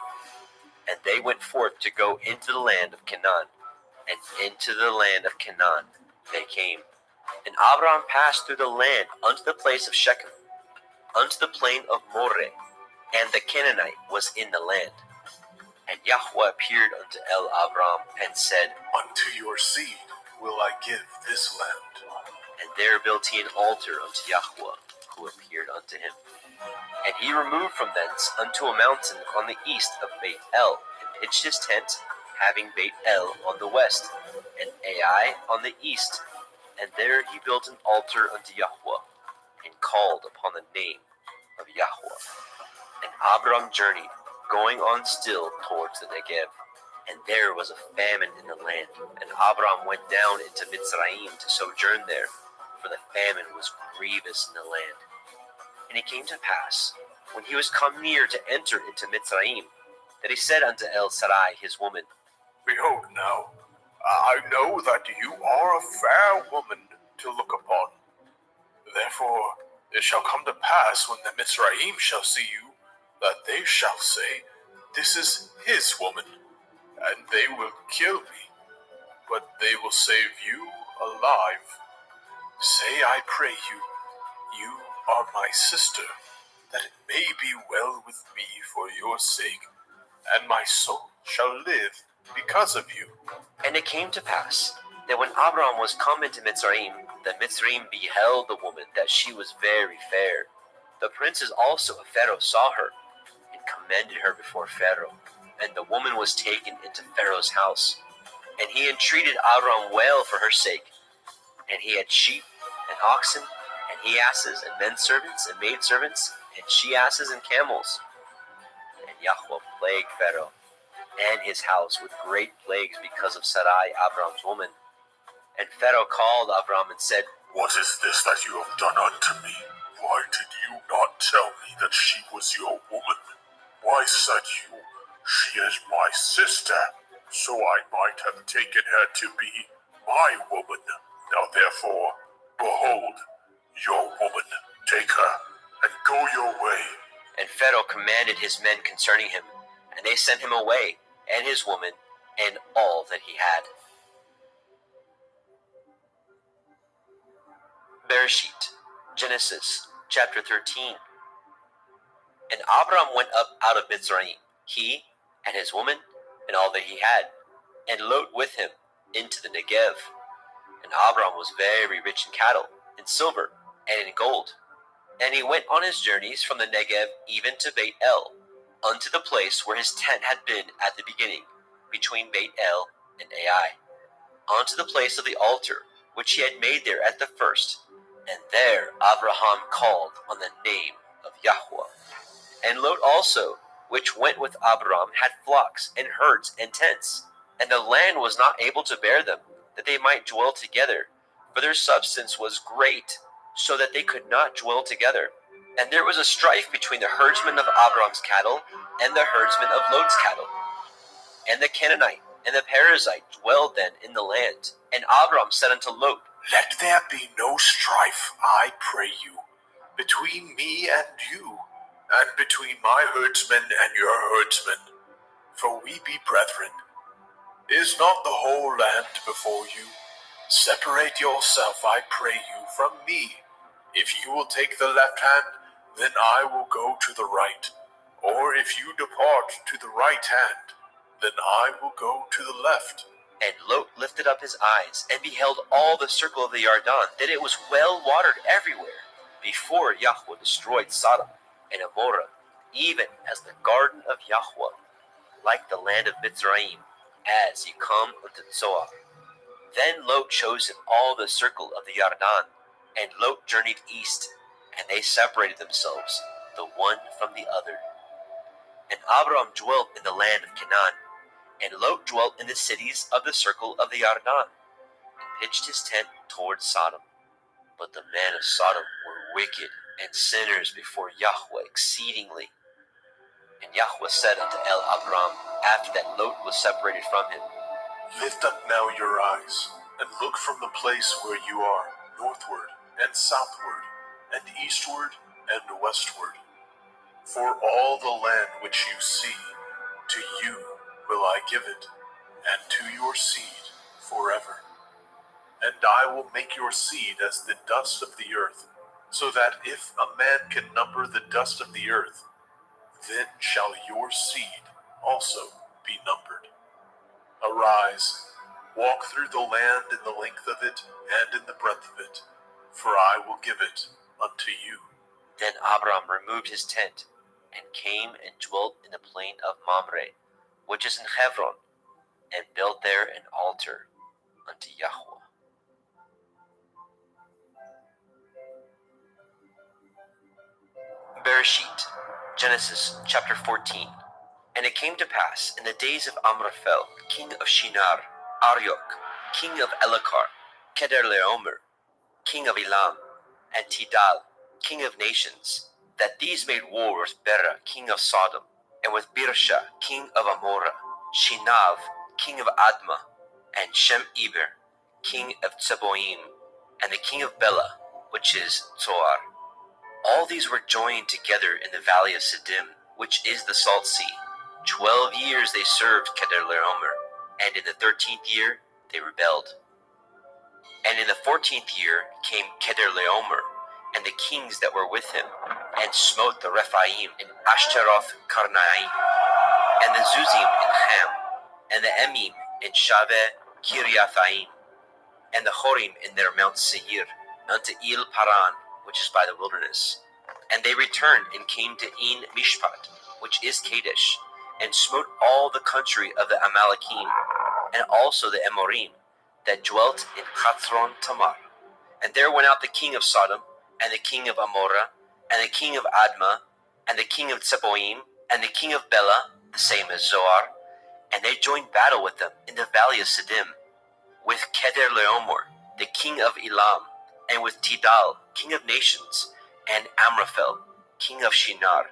And they went forth to go into the land of Canaan, and into the land of Canaan they came. And Abram passed through the land unto the place of Shechem, unto the plain of Moreh, and the Canaanite was in the land. And Yahweh appeared unto Abram and said, Unto your seed will I give this land. And there built he an altar unto Yahweh, who appeared unto him. And he removed from thence unto a mountain on the east of Beit El, and pitched his tent, having Beit El on the west, and Ai on the east. And there he built an altar unto Yahweh, and called upon the name of Yahweh. And Abram journeyed, going on still towards the Negev. And there was a famine in the land, and Abram went down into Mitzrayim to sojourn there, for the famine was grievous in the land. And it came to pass, when he was come near to enter into Mitzrayim, that he said unto Sarai his woman, Behold now, I know that you are a fair woman to look upon. Therefore it shall come to pass, when the Mitzrayim shall see you, that they shall say, This is his woman, and they will kill me, but they will save you alive. Say, I pray you, you are my sister, that it may be well with me for your sake, and my soul shall live because of you. And it came to pass, that when Abram was come into Mitzrayim, the Mitzrayim beheld the woman, that she was very fair. The princes also of Pharaoh saw her, and commended her before Pharaoh. And the woman was taken into Pharaoh's house. And he entreated Abram well for her sake. And he had sheep, and oxen, and he asses, and men servants, and maid servants, and she asses, and camels. And Yahweh plagued Pharaoh and his house with great plagues because of Sarai, Abram's woman. And Pharaoh called Abram and said, What is this that you have done unto me? Why did you not tell me that she was your woman? Why said you, She is my sister, so I might have taken her to be my woman? Now therefore, behold, your woman, take her, and go your way. And Pharaoh commanded his men concerning him, and they sent him away, and his woman, and all that he had. Bereshit, Genesis, chapter 13. And Abram went up out of Mitzrayim, he, and his woman, and all that he had, and Lot with him, into the Negev. And Abram was very rich in cattle, in silver, and in gold. And he went on his journeys from the Negev even to Beit El, unto the place where his tent had been at the beginning, between Beit El and Ai, unto the place of the altar which he had made there at the first. And there Abraham called on the name of Yahweh. And Lot also, which went with Abram, had flocks and herds and tents, and the land was not able to bear them, that they might dwell together, for their substance was great, so that they could not dwell together. And there was a strife between the herdsmen of Abram's cattle and the herdsmen of Lot's cattle. And the Canaanite and the Perizzite dwelled then in the land. And Abram said unto Lot, Let there be no strife, I pray you, between me and you, and between my herdsmen and your herdsmen, for we be brethren. Is not the whole land before you? Separate yourself, I pray you, from me. If you will take the left hand, then I will go to the right. Or if you depart to the right hand, then I will go to the left. And Lot lifted up his eyes, and beheld all the circle of the Yarden, that it was well watered everywhere, before Yahweh destroyed Sodom and Amorah, even as the garden of Yahweh, like the land of Mitzrayim, as ye come unto Zoar. Then Lot chose him all the circle of the Yarden, and Lot journeyed east, and they separated themselves, the one from the other. And Abram dwelt in the land of Canaan, and Lot dwelt in the cities of the circle of the Yarden, and pitched his tent toward Sodom. But the men of Sodom were wicked and sinners before Yahweh exceedingly. And Yahweh said unto Abram, after that Lot was separated from him, Lift up now your eyes, and look from the place where you are, northward and southward, and eastward and westward. For all the land which you see, to you will I give it, and to your seed forever. And I will make your seed as the dust of the earth, so that if a man can number the dust of the earth, then shall your seed also be numbered. Arise, walk through the land in the length of it and in the breadth of it, for I will give it unto you. Then Abram removed his tent, and came and dwelt in the plain of Mamre, which is in Hebron, and built there an altar unto Yahweh. Bereshit, Genesis chapter 14. And it came to pass in the days of Amraphel, king of Shinar, Arioch, king of Elakar, Kedorlaomer, king of Elam, and Tidal, king of nations, that these made war with Bera, king of Sodom, and with Birsha, king of Amorah, Shinav, king of Admah, and Shem-Eber, king of Tseboim, and the king of Bela, which is Zoar. All these were joined together in the valley of Siddim, which is the Salt Sea. 12 years they served Kedorlaomer, and in the 13th year they rebelled. And in the 14th year came Kedorlaomer, and the kings that were with him, and smote the Rephaim in Ashtaroth Karnaim, and the Zuzim in Ham, and the Emim in Shaveh Kiriathaim, and the Horim in their Mount Seir, unto El Paran, which is by the wilderness. And they returned and came to En Mishpat, which is Kadesh, and smote all the country of the Amalekim, and also the Amorim, that dwelt in Chathron Tamar. And there went out the king of Sodom, and the king of Amorah, and the king of Admah, and the king of Tseboim, and the king of Bela, the same as Zoar, and they joined battle with them in the valley of Siddim, with Kedorlaomer, the king of Elam, and with Tidal, king of nations, and Amraphel, king of Shinar,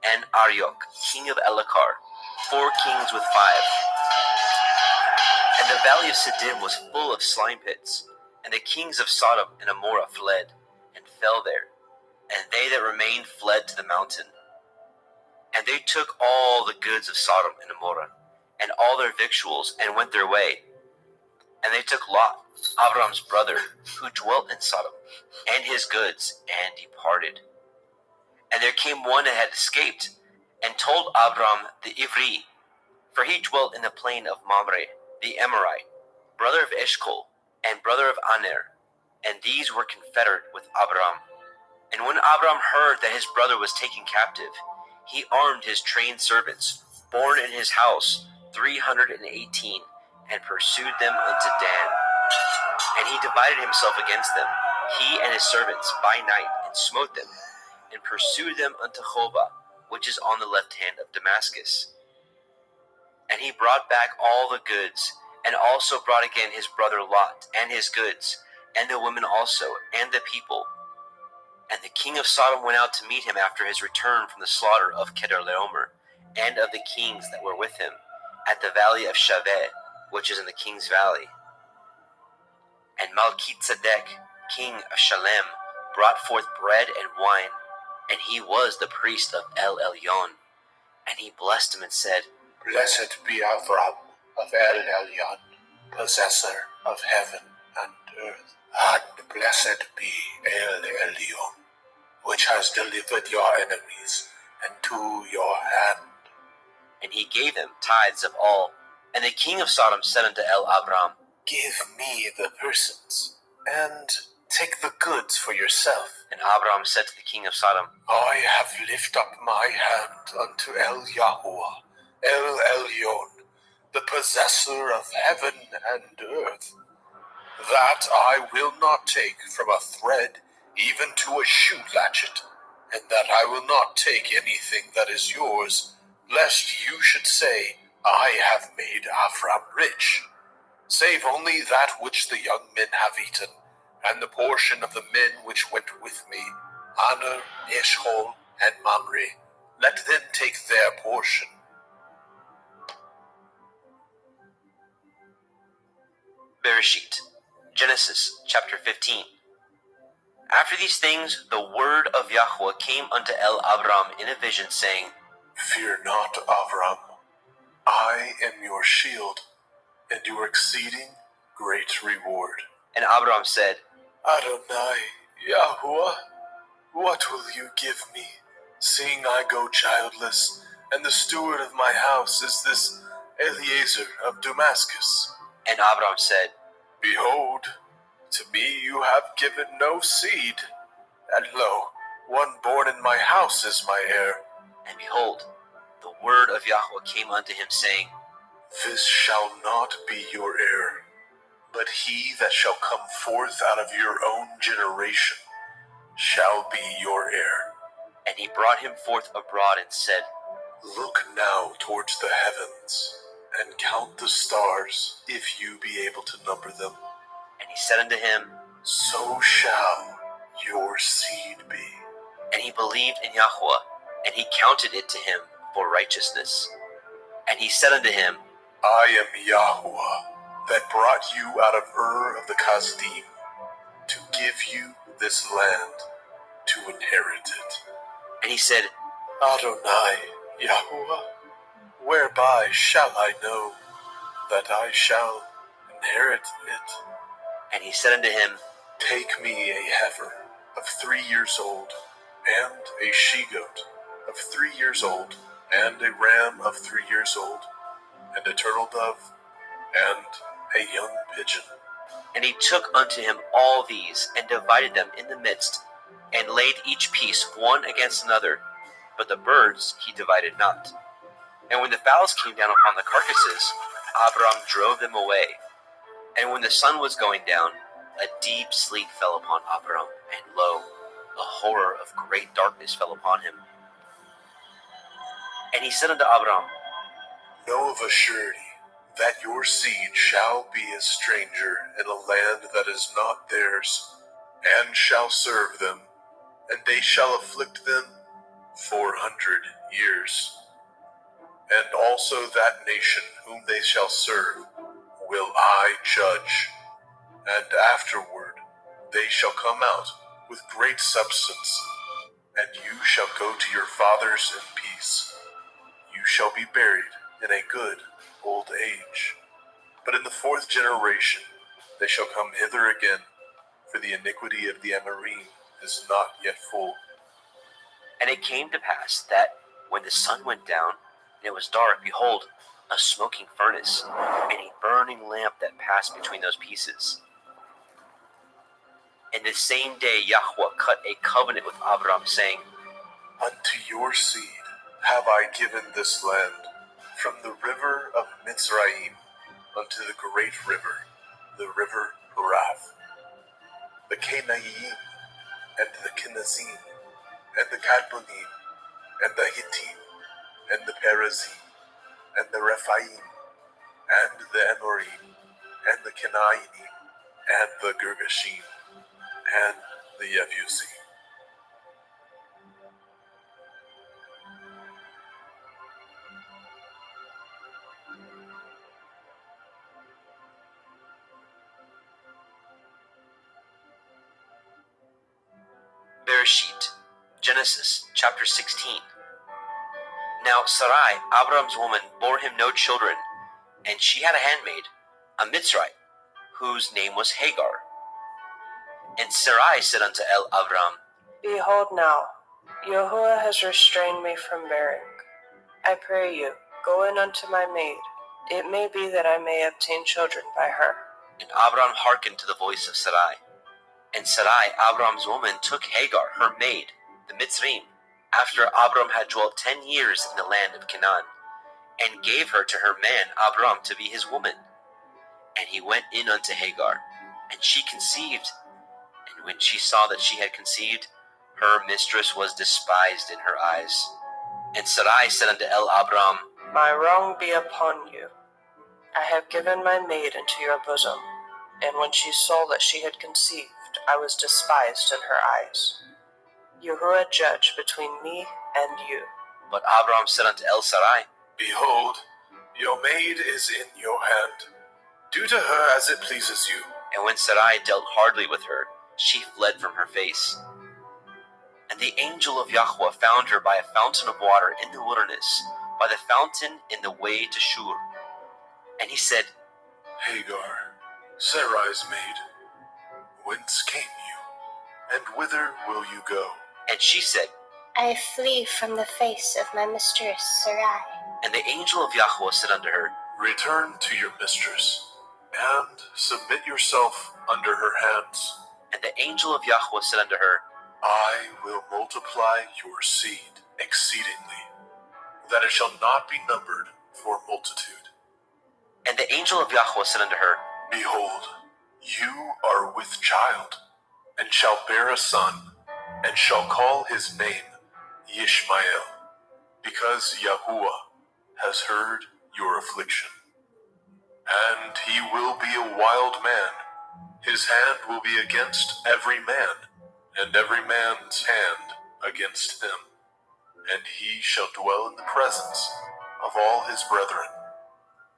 and Arioch, king of Elakar, 4 kings with 5. And the valley of Siddim was full of slime pits, and the kings of Sodom and Amorah fled, and fell there, and they that remained fled to the mountain. And they took all the goods of Sodom and Amorah, and all their victuals, and went their way. And they took Lot, Abram's brother, who dwelt in Sodom, and his goods, and departed. And there came one that had escaped, and told Abram the Ivri, for he dwelt in the plain of Mamre, the Amorite, brother of Eshcol, and brother of Aner, and these were confederate with Abram. And when Abram heard that his brother was taken captive, he armed his trained servants, born in his house, 318, and pursued them unto Dan. And he divided himself against them, he and his servants, by night, and smote them, and pursued them unto Hobah, which is on the left hand of Damascus. And he brought back all the goods, and also brought again his brother Lot, and his goods, and the women also, and the people. And the king of Sodom went out to meet him after his return from the slaughter of Kedorlaomer, and of the kings that were with him, at the valley of Shaveh, which is in the king's valley. And Malchizedek, king of Shalem, brought forth bread and wine, and he was the priest of El Elyon. And he blessed him and said, Blessed be Avram of El Elyon, possessor of heaven and earth. And blessed be El Elyon, which has delivered your enemies into your hand. And he gave them tithes of all. And the king of Sodom said unto El Abram, Give me the persons, and take the goods for yourself. And Abram said to the king of Sodom, I have lifted up my hand unto El Yahuwah, El Elyon, the possessor of heaven and earth, that I will not take from a thread even to a shoe latchet, and that I will not take anything that is yours, lest you should say, I have made Avram rich, save only that which the young men have eaten, and the portion of the men which went with me, Aner, Eshcol, and Mamre. Let them take their portion. Bereshit, Genesis chapter 15. After these things, the word of Yahweh came unto El Abram in a vision, saying, Fear not, Avram. I am your shield, and your exceeding great reward. And Abram said, Adonai, Yahuwah, what will you give me, seeing I go childless, and the steward of my house is this Eliezer of Damascus? And Abram said, Behold, to me you have given no seed, and lo, one born in my house is my heir. And behold, the word of Yahweh came unto him, saying, This shall not be your heir, but he that shall come forth out of your own generation shall be your heir. And he brought him forth abroad and said, Look now towards the heavens, and count the stars, if you be able to number them. And he said unto him, So shall your seed be. And he believed in Yahweh, and he counted it to him for righteousness. And he said unto him, I am Yahweh, that brought you out of Ur of the Kasdim, to give you this land, to inherit it. And he said, Adonai, Yahuwah, whereby shall I know that I shall inherit it? And he said unto him, Take me a heifer of 3 years old, and a she-goat of 3 years old, and a ram of 3 years old, and a turtle dove, and a young pigeon. And he took unto him all these, and divided them in the midst, and laid each piece one against another, but the birds he divided not. And when the fowls came down upon the carcasses, Abram drove them away. And when the sun was going down, a deep sleep fell upon Abram, and lo, a horror of great darkness fell upon him. And he said unto Abram, Know of a surety that your seed shall be a stranger in a land that is not theirs, and shall serve them, and they shall afflict them 400 years. And also that nation whom they shall serve will I judge, and afterward they shall come out with great substance, and you shall go to your fathers in peace. You shall be buried in a good old age. But in the 4th generation they shall come hither again, for the iniquity of the Amorim is not yet full. And it came to pass that, when the sun went down, and it was dark, behold, a smoking furnace, and a burning lamp that passed between those pieces. And the same day Yahweh cut a covenant with Abram, saying, Unto your seed have I given this land, from the river of Mitzrayim unto the great river, the river Harath, the Canaanite, and the Kenizzim, and the Kadmonim, and the Hittim, and the Perizim, and the Rephaim, and the Amorim, and the Canaanite, and the Girgashim, and the Yebusi. Bereshit, Genesis chapter 16. Now Sarai, Abram's woman, bore him no children, and she had a handmaid, a Mitzrite, whose name was Hagar. And Sarai said unto Abram, Behold now, Yahuwah has restrained me from bearing. I pray you, go in unto my maid. It may be that I may obtain children by her. And Abram hearkened to the voice of Sarai. And Sarai, Abram's woman, took Hagar, her maid, the Mitzrayim, after Abram had dwelt 10 years in the land of Canaan, and gave her to her man Abram to be his woman. And he went in unto Hagar, and she conceived. And when she saw that she had conceived, her mistress was despised in her eyes. And Sarai said unto Abram, My wrong be upon you. I have given my maid into your bosom, and when she saw that she had conceived, I was despised in her eyes. Yahuwah judge between me and you. But Abram said unto Sarai, Behold, your maid is in your hand. Do to her as it pleases you. And when Sarai dealt hardly with her, she fled from her face. And the angel of Yahweh found her by a fountain of water in the wilderness, by the fountain in the way to Shur. And he said, Hagar, Sarai's maid, whence came you, and whither will you go? And she said, I flee from the face of my mistress Sarai. And the angel of Yahweh said unto her, Return to your mistress, and submit yourself under her hands. And the angel of Yahweh said unto her, I will multiply your seed exceedingly, that it shall not be numbered for multitude. And the angel of Yahweh said unto her, Behold, you are with child, and shall bear a son, and shall call his name Yishmael, because Yahuwah has heard your affliction. And he will be a wild man. His hand will be against every man, and every man's hand against him. And he shall dwell in the presence of all his brethren.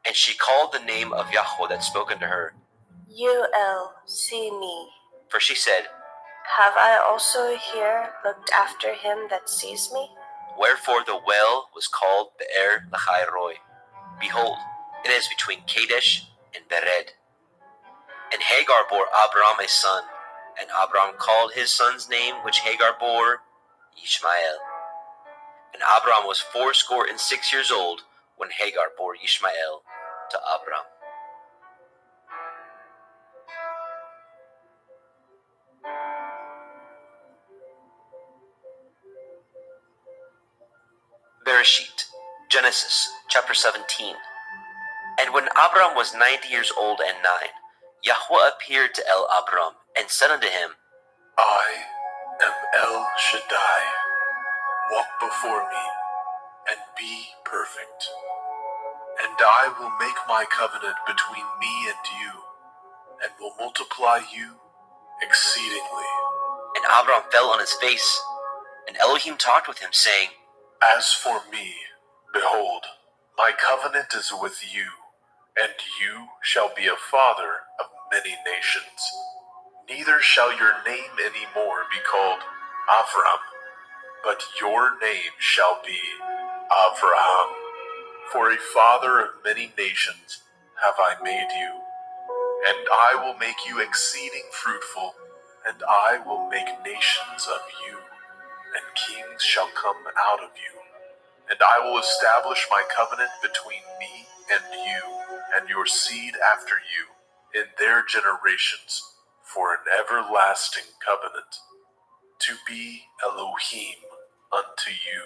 And she called the name of Yahweh that spoke unto her, Uel, see me. For she said, Have I also here looked after him that sees me? Wherefore the well was called Be'er Lahai Roi. Behold, it is between Kadesh and Bered. And Hagar bore Abram a son, and Abram called his son's name which Hagar bore Ishmael. And Abram was 86 years old when Hagar bore Ishmael to Abram. Bereshit, Genesis chapter 17. And when Abram was 90 years old and 9, Yahweh appeared to Abram and said unto him, I am El Shaddai. Walk before me and be perfect. And I will make my covenant between me and you, and will multiply you exceedingly. And Abram fell on his face, and Elohim talked with him, saying, As for me, behold, my covenant is with you, and you shall be a father of many nations. Neither shall your name any more be called Avram, but your name shall be Avraham. For a father of many nations have I made you. And I will make you exceeding fruitful, and I will make nations of you, and kings shall come out of you. And I will establish my covenant between me and you, and your seed after you, in their generations, for an everlasting covenant, to be Elohim unto you,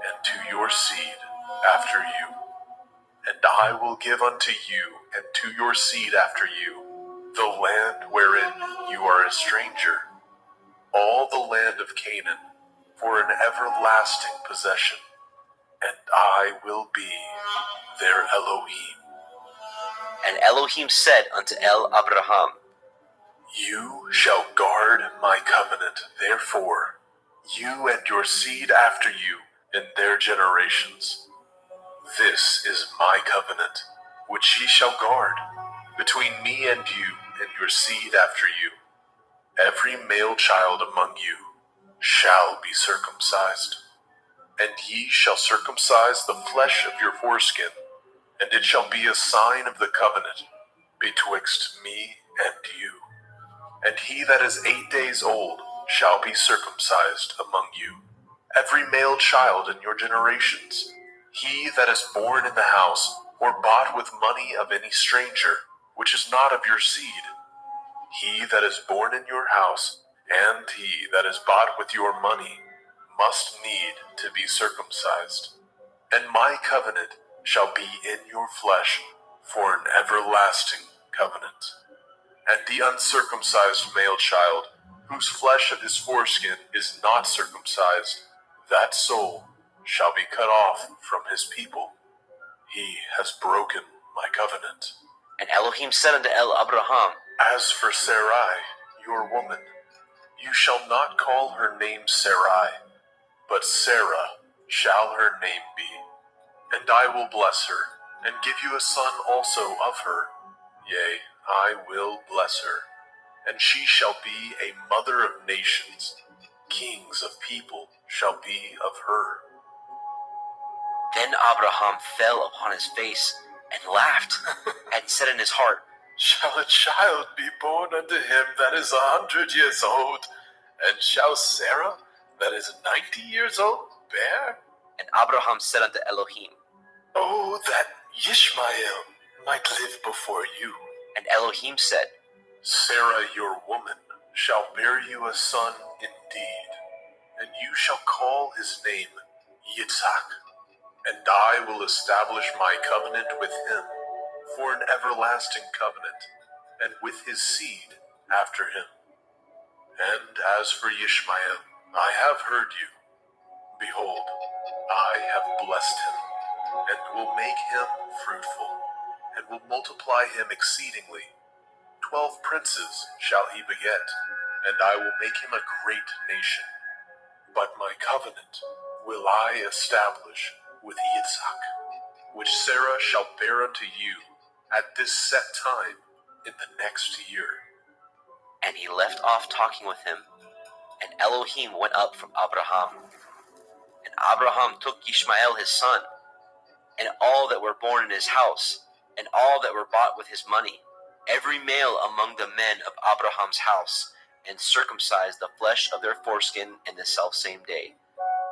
and to your seed after you. And I will give unto you and to your seed after you the land wherein you are a stranger, all the land of Canaan, for an everlasting possession, and I will be their Elohim. And Elohim said unto Abraham, You shall guard my covenant, therefore, you and your seed after you in their generations. This is my covenant, which ye shall guard, between me and you and your seed after you. Every male child among you shall be circumcised, and ye shall circumcise the flesh of your foreskin, and it shall be a sign of the covenant betwixt me and you. And he that is 8 days old shall be circumcised among you, every male child in your generations, he that is born in the house or bought with money of any stranger, which is not of your seed. He that is born in your house, and he that is bought with your money, must need to be circumcised. And my covenant shall be in your flesh for an everlasting covenant. And the uncircumcised male child, whose flesh of his foreskin is not circumcised, that soul shall be cut off from his people. He has broken my covenant. And Elohim said unto Abraham, As for Sarai, your woman, you shall not call her name Sarai, but Sarah shall her name be. And I will bless her, and give you a son also of her. Yea, I will bless her, and she shall be a mother of nations. Kings of people shall be of her. Then Abraham fell upon his face and laughed, and said in his heart, Shall a child be born unto him that is 100 years old? And shall Sarah, that is 90 years old, bear? And Abraham said unto Elohim, Oh, that Ishmael might live before you. And Elohim said, Sarah your woman shall bear you a son indeed, and you shall call his name Yitzhak. And I will establish my covenant with him for an everlasting covenant, and with his seed after him. And as for Ishmael, I have heard you. Behold, I have blessed him, and will make him fruitful, and will multiply him exceedingly. 12 princes shall he beget, and I will make him a great nation. But my covenant will I establish with Yitzhak, which Sarah shall bear unto you at this set time in the next year. And he left off talking with him, and Elohim went up from Abraham. And Abraham took Ishmael his son, and all that were born in his house, and all that were bought with his money, every male among the men of Abraham's house, and circumcised the flesh of their foreskin in the selfsame day,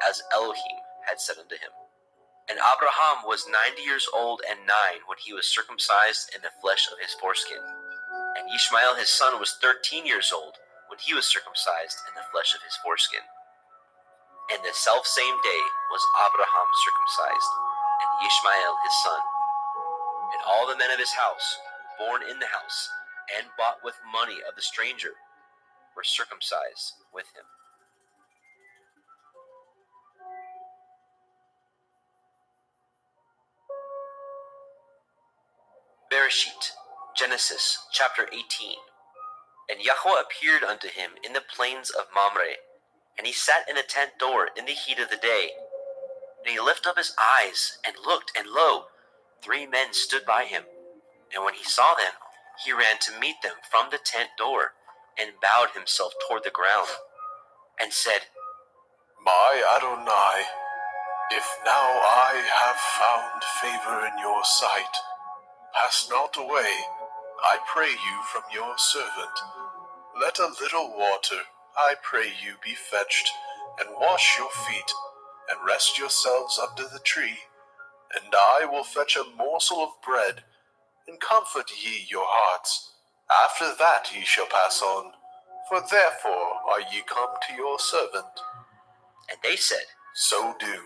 as Elohim had said unto him. And Abraham was 90 years old and 9 when he was circumcised in the flesh of his foreskin. And Ishmael his son was 13 years old when he was circumcised in the flesh of his foreskin. And the selfsame day was Abraham circumcised, and Ishmael his son. And all the men of his house, born in the house, and bought with money of the stranger, were circumcised with him. Bereshit, Genesis chapter 18. And Yahweh appeared unto him in the plains of Mamre, and he sat in a tent door in the heat of the day. And he lifted up his eyes and looked, and lo, 3 men stood by him. And when he saw them, he ran to meet them from the tent door, and bowed himself toward the ground, and said, My Adonai, if now I have found favor in your sight, pass not away, I pray you, from your servant. Let a little water, I pray you, be fetched, and wash your feet, and rest yourselves under the tree. And I will fetch a morsel of bread, and comfort ye your hearts, After that ye shall pass on, for therefore are ye come to your servant. And they said, So do,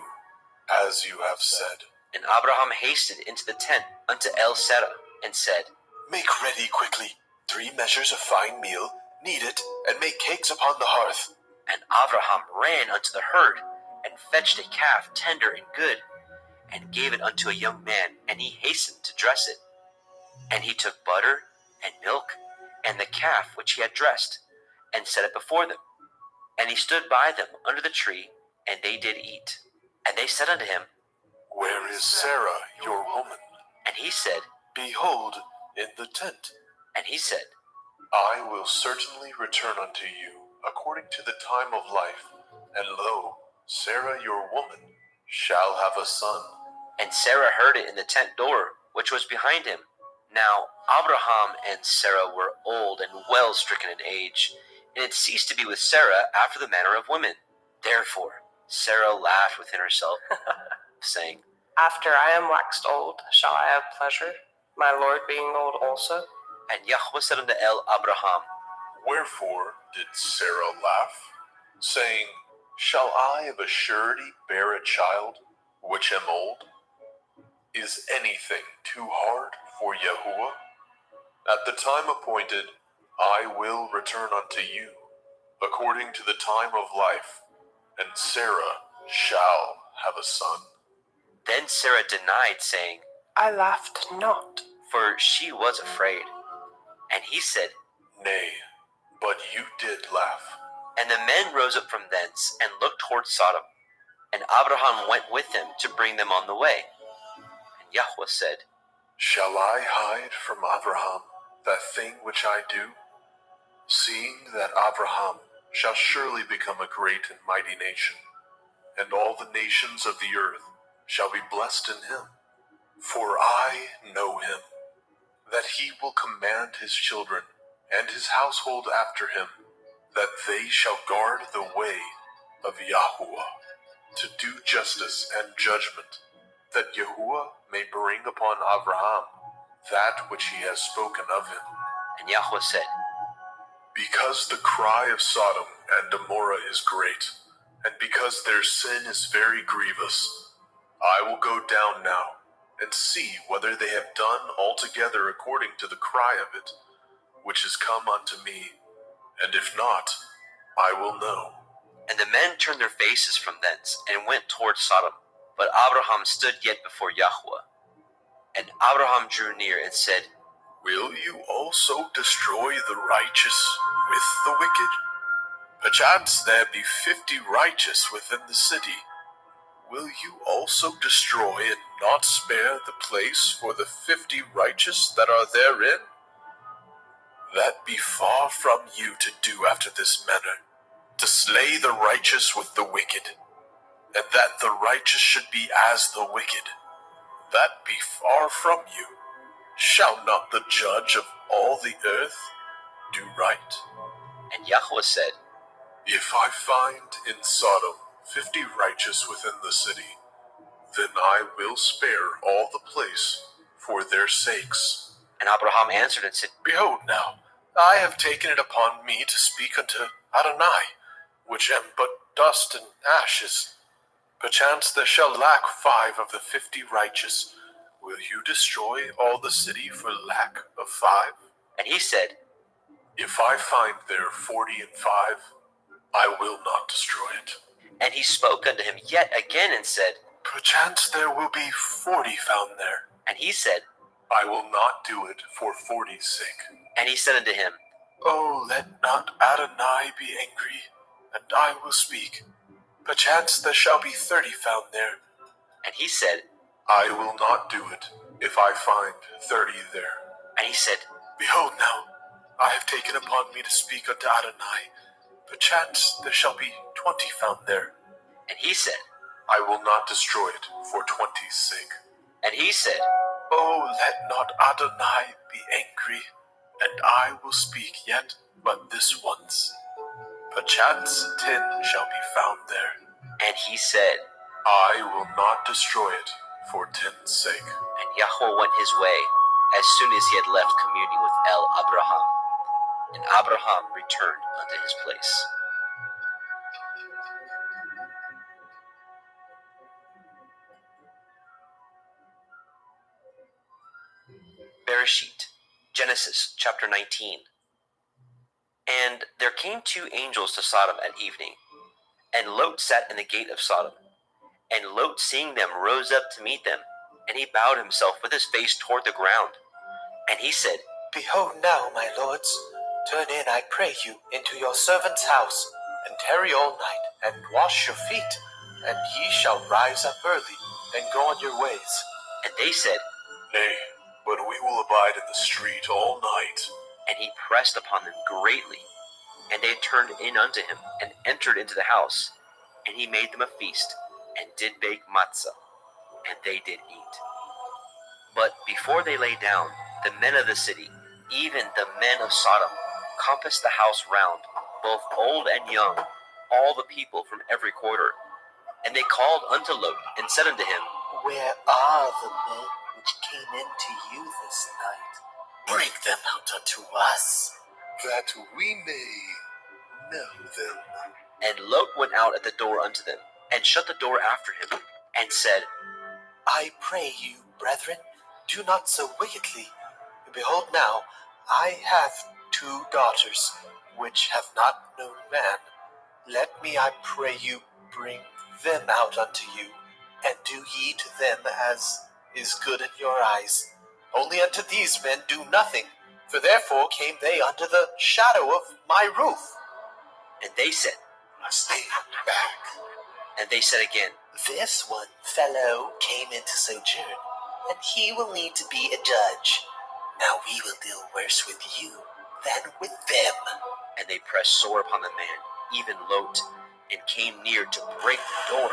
as you have said. And Abraham hasted into the tent unto El Sarah, and said, Make ready quickly 3 measures of fine meal, knead it, and make cakes upon the hearth. And Abraham ran unto the herd, and fetched a calf tender and good, and gave it unto a young man, and he hastened to dress it. And he took butter and milk, and the calf which he had dressed, and set it before them. And he stood by them under the tree, and they did eat. And they said unto him, Where is Sarah, your woman? And he said, Behold, in the tent. And he said, I will certainly return unto you according to the time of life, and lo, Sarah your woman shall have a son. And Sarah heard it in the tent door, which was behind him. Now Abraham and Sarah were old and well stricken in age, and had ceased to be with Sarah after the manner of women. Therefore Sarah laughed within herself, saying, After I am waxed old, shall I have pleasure, my Lord being old also? And Yahweh said unto El Abraham, Wherefore did Sarah laugh, saying, Shall I of a surety bear a child, which am old? Is anything too hard for Yahuwah? At the time appointed, I will return unto you, according to the time of life, and Sarah shall have a son. Then Sarah denied, saying, I laughed not. For she was afraid. And he said, Nay, but you did laugh. And the men rose up from thence, and looked toward Sodom. And Abraham went with them to bring them on the way. And Yahweh said, Shall I hide from Abraham that thing which I do? Seeing that Abraham shall surely become a great and mighty nation, and all the nations of the earth shall be blessed in him. For I know him, that he will command his children and his household after him, that they shall guard the way of Yahuwah, to do justice and judgment, that Yahuwah may bring upon Abraham that which he has spoken of him. And Yahweh said, Because the cry of Sodom and Gomorrah is great, and because their sin is very grievous, I will go down now and see whether they have done altogether according to the cry of it, which is come unto me, and if not, I will know. And the men turned their faces from thence, and went toward Sodom. But Abraham stood yet before Yahweh. And Abraham drew near and said, Will you also destroy the righteous with the wicked? Perchance there be 50 righteous within the city. Will you also destroy and not spare the place for the 50 righteous that are therein? That be far from you to do after this manner, to slay the righteous with the wicked, and that the righteous should be as the wicked. That be far from you. Shall not the judge of all the earth do right? And Yahweh said, If I find in Sodom 50 righteous within the city, then I will spare all the place for their sakes. And Abraham answered and said, Behold now, I have taken it upon me to speak unto Adonai, which am but dust and ashes. Perchance there shall lack 5 of the 50 righteous. Will you destroy all the city for lack of 5? And he said, If I find there 40 and 5, I will not destroy it. And he spoke unto him yet again and said, Perchance there will be 40 found there. And he said, I will not do it for 40's sake. And he said unto him, Oh, let not Adonai be angry, and I will speak. Perchance there shall be 30 found there. And he said, I will not do it if I find 30 there. And he said, Behold now, I have taken upon me to speak unto Adonai. Perchance there shall be 20 found there. And he said, I will not destroy it for 20's sake. And he said, Oh, let not Adonai be angry, and I will speak yet but this once. Perchance 10 shall be found there. And he said, I will not destroy it for 10's sake. And Yahweh went his way, as soon as he had left communing with El Abraham. And Abraham returned unto his place. Bereshit, Genesis chapter 19. And there came 2 angels to Sodom at evening, and Lot sat in the gate of Sodom. And Lot, seeing them, rose up to meet them, and he bowed himself with his face toward the ground. And he said, Behold now, my lords, turn in, I pray you, into your servant's house, and tarry all night, and wash your feet, and ye shall rise up early, and go on your ways. And they said, Nay, but we will abide in the street all night. And he pressed upon them greatly. And they turned in unto him, and entered into the house. And he made them a feast, and did bake matzah, and they did eat. But before they lay down, the men of the city, even the men of Sodom, compassed the house round, both old and young, all the people from every quarter. And they called unto Lot, and said unto him, Where are the men which came into you this night? Bring them out unto us, that we may know them. And Lot went out at the door unto them, and shut the door after him, and said, I pray you, brethren, do not so wickedly. Behold now, I have 2 daughters, which have not known man. Let me, I pray you, bring them out unto you, and do ye to them as is good in your eyes. Only unto these men do nothing, for therefore came they under the shadow of my roof. And they said, Stay back. And they said again, This one fellow came in to sojourn, and he will need to be a judge. Now we will deal worse with you than with them. And they pressed sore upon the man, even Lot, and came near to break the door.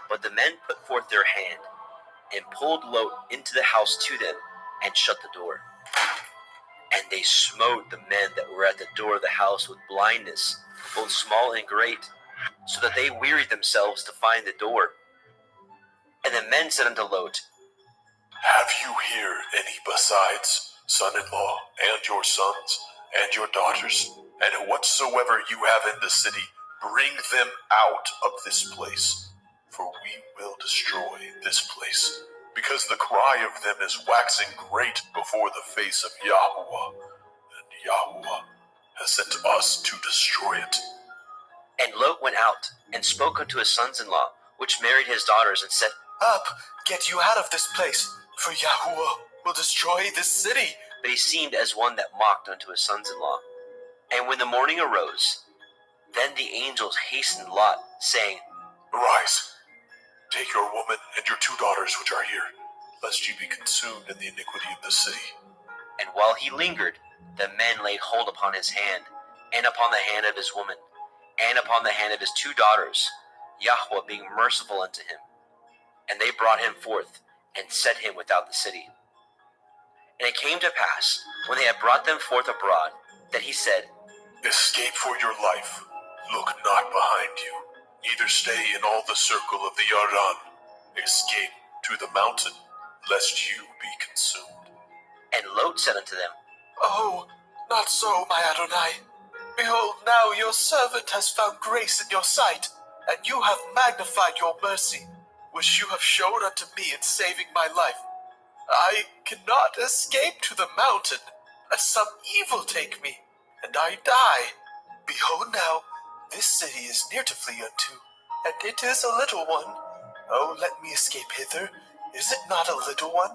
But the men put forth their hand, and pulled Lot into the house to them, and shut the door. And they smote the men that were at the door of the house with blindness, both small and great, so that they wearied themselves to find the door. And the men said unto Lot, Have you here any besides son-in-law, and your sons, and your daughters, and whatsoever you have in the city, bring them out of this place, for we will destroy this place, because the cry of them is waxing great before the face of Yahuwah, and Yahuwah has sent us to destroy it. And Lot went out, and spoke unto his sons-in-law, which married his daughters, and said, Up, get you out of this place, for Yahuwah will destroy this city. But he seemed as one that mocked unto his sons-in-law. And when the morning arose, then the angels hastened Lot, saying, Arise, take your woman and your 2 daughters which are here, lest ye be consumed in the iniquity of the city. And while he lingered, the men laid hold upon his hand, and upon the hand of his woman, and upon the hand of his 2 daughters, Yahweh being merciful unto him. And they brought him forth, and set him without the city. And it came to pass, when they had brought them forth abroad, that he said, Escape for your life, look not behind you, neither stay in all the circle of the Yarden. Escape to the mountain, lest you be consumed. And Lot said unto them, Oh, not so, my Adonai. Behold, now your servant has found grace in your sight, and you have magnified your mercy, which you have shown unto me in saving my life. I cannot escape to the mountain, lest some evil take me, and I die. Behold now, this city is near to flee unto, and it is a little one. Oh, let me escape hither. Is it not a little one?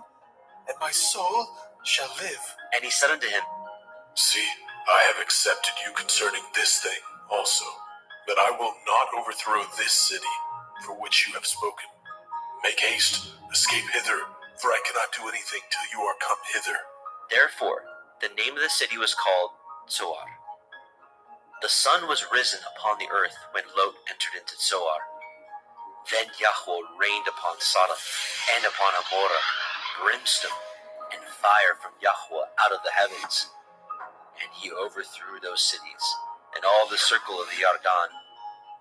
And my soul shall live. And he said unto him, See, I have accepted you concerning this thing also, that I will not overthrow this city for which you have spoken. Make haste, escape hither, for I cannot do anything till you are come hither. Therefore, the name of the city was called Zoar. The sun was risen upon the earth when Lot entered into Zoar. Then Yahweh rained upon Sodom and upon Amorah brimstone and fire from Yahweh out of the heavens. And he overthrew those cities, and all the circle of the Yarden,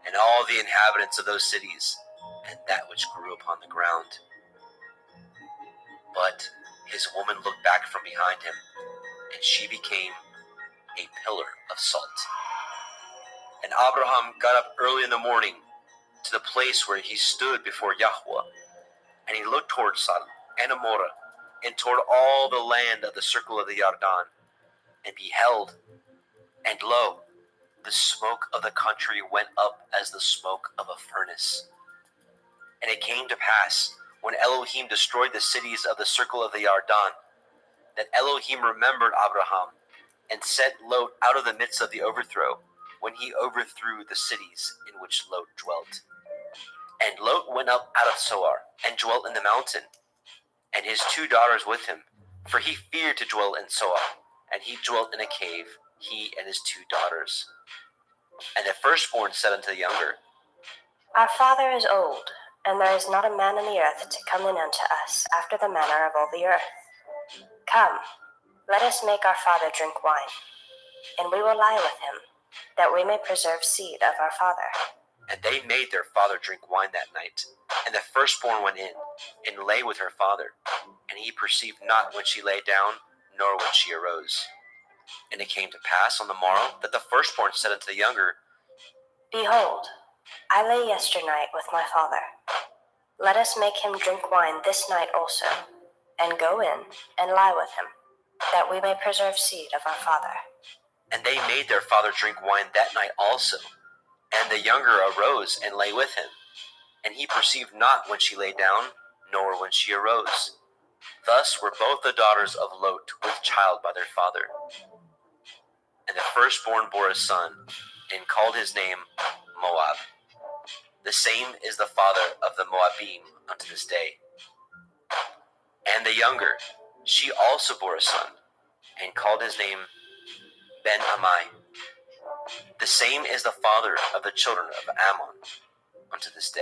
and all the inhabitants of those cities, and that which grew upon the ground. But his his woman looked back from behind him, and she became a pillar of salt. And Abraham got up early in the morning to the place where he stood before Yahweh, and he looked toward Sodom and Amorah, and toward all the land of the circle of the Yarden, and beheld, and lo, the smoke of the country went up as the smoke of a furnace. And it came to pass, when Elohim destroyed the cities of the circle of the Yarden, that Elohim remembered Abraham, and sent Lot out of the midst of the overthrow, when he overthrew the cities in which Lot dwelt. And Lot went up out of Zoar, and dwelt in the mountain, and his 2 daughters with him, for he feared to dwell in Zoar, and he dwelt in a cave, he and his 2 daughters. And the firstborn said unto the younger, Our father is old, and there is not a man in the earth to come in unto us after the manner of all the earth. Come, let us make our father drink wine, and we will lie with him, that we may preserve seed of our father. And they made their father drink wine that night. And the firstborn went in, and lay with her father. And he perceived not when she lay down, nor when she arose. And it came to pass on the morrow, that the firstborn said unto the younger, Behold, I lay yesternight with my father. Let us make him drink wine this night also, and go in, and lie with him, that we may preserve seed of our father. And they made their father drink wine that night also. And the younger arose and lay with him. And he perceived not when she lay down, nor when she arose. Thus were both the daughters of Lot with child by their father. And the firstborn bore a son, and called his name Moab. The same is the father of the Moabim unto this day. And the younger, she also bore a son, and called his name Ben-Ammi. The same is the father of the children of Ammon unto this day.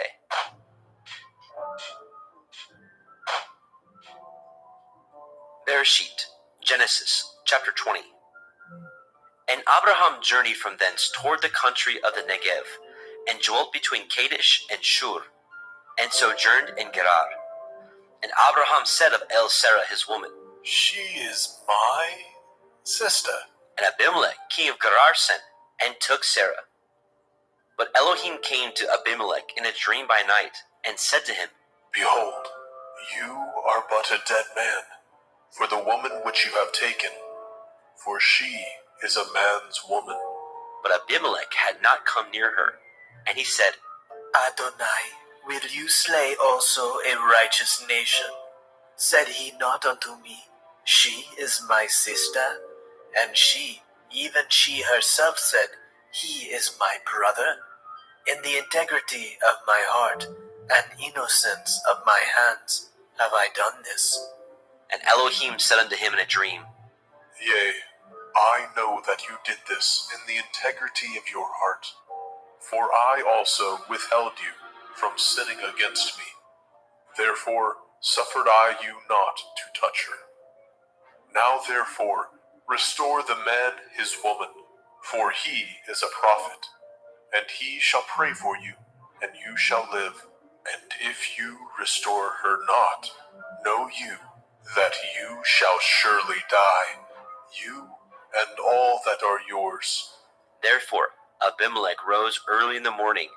Bereshit, Genesis, chapter 20. And Abraham journeyed from thence toward the country of the Negev, and dwelt between Kadesh and Shur, and sojourned in Gerar. And Abraham said of El-Sarah his woman, She is my sister. And Abimelech king of Gerar sent, and took Sarah. But Elohim came to Abimelech in a dream by night, and said to him, Behold, you are but a dead man, for the woman which you have taken, for she is a man's woman. But Abimelech had not come near her. And he said, Adonai, will you slay also a righteous nation? Said he not unto me, She is my sister? And she, even she herself said, He is my brother? In the integrity of my heart and innocence of my hands have I done this. And Elohim said unto him in a dream, Yea, I know that you did this in the integrity of your heart. For I also withheld you from sinning against me. Therefore suffered I you not to touch her. Now therefore restore the man his woman, for he is a prophet, and he shall pray for you, and you shall live. And if you restore her not, know you that you shall surely die, you and all that are yours. Therefore Abimelech rose early in the morning,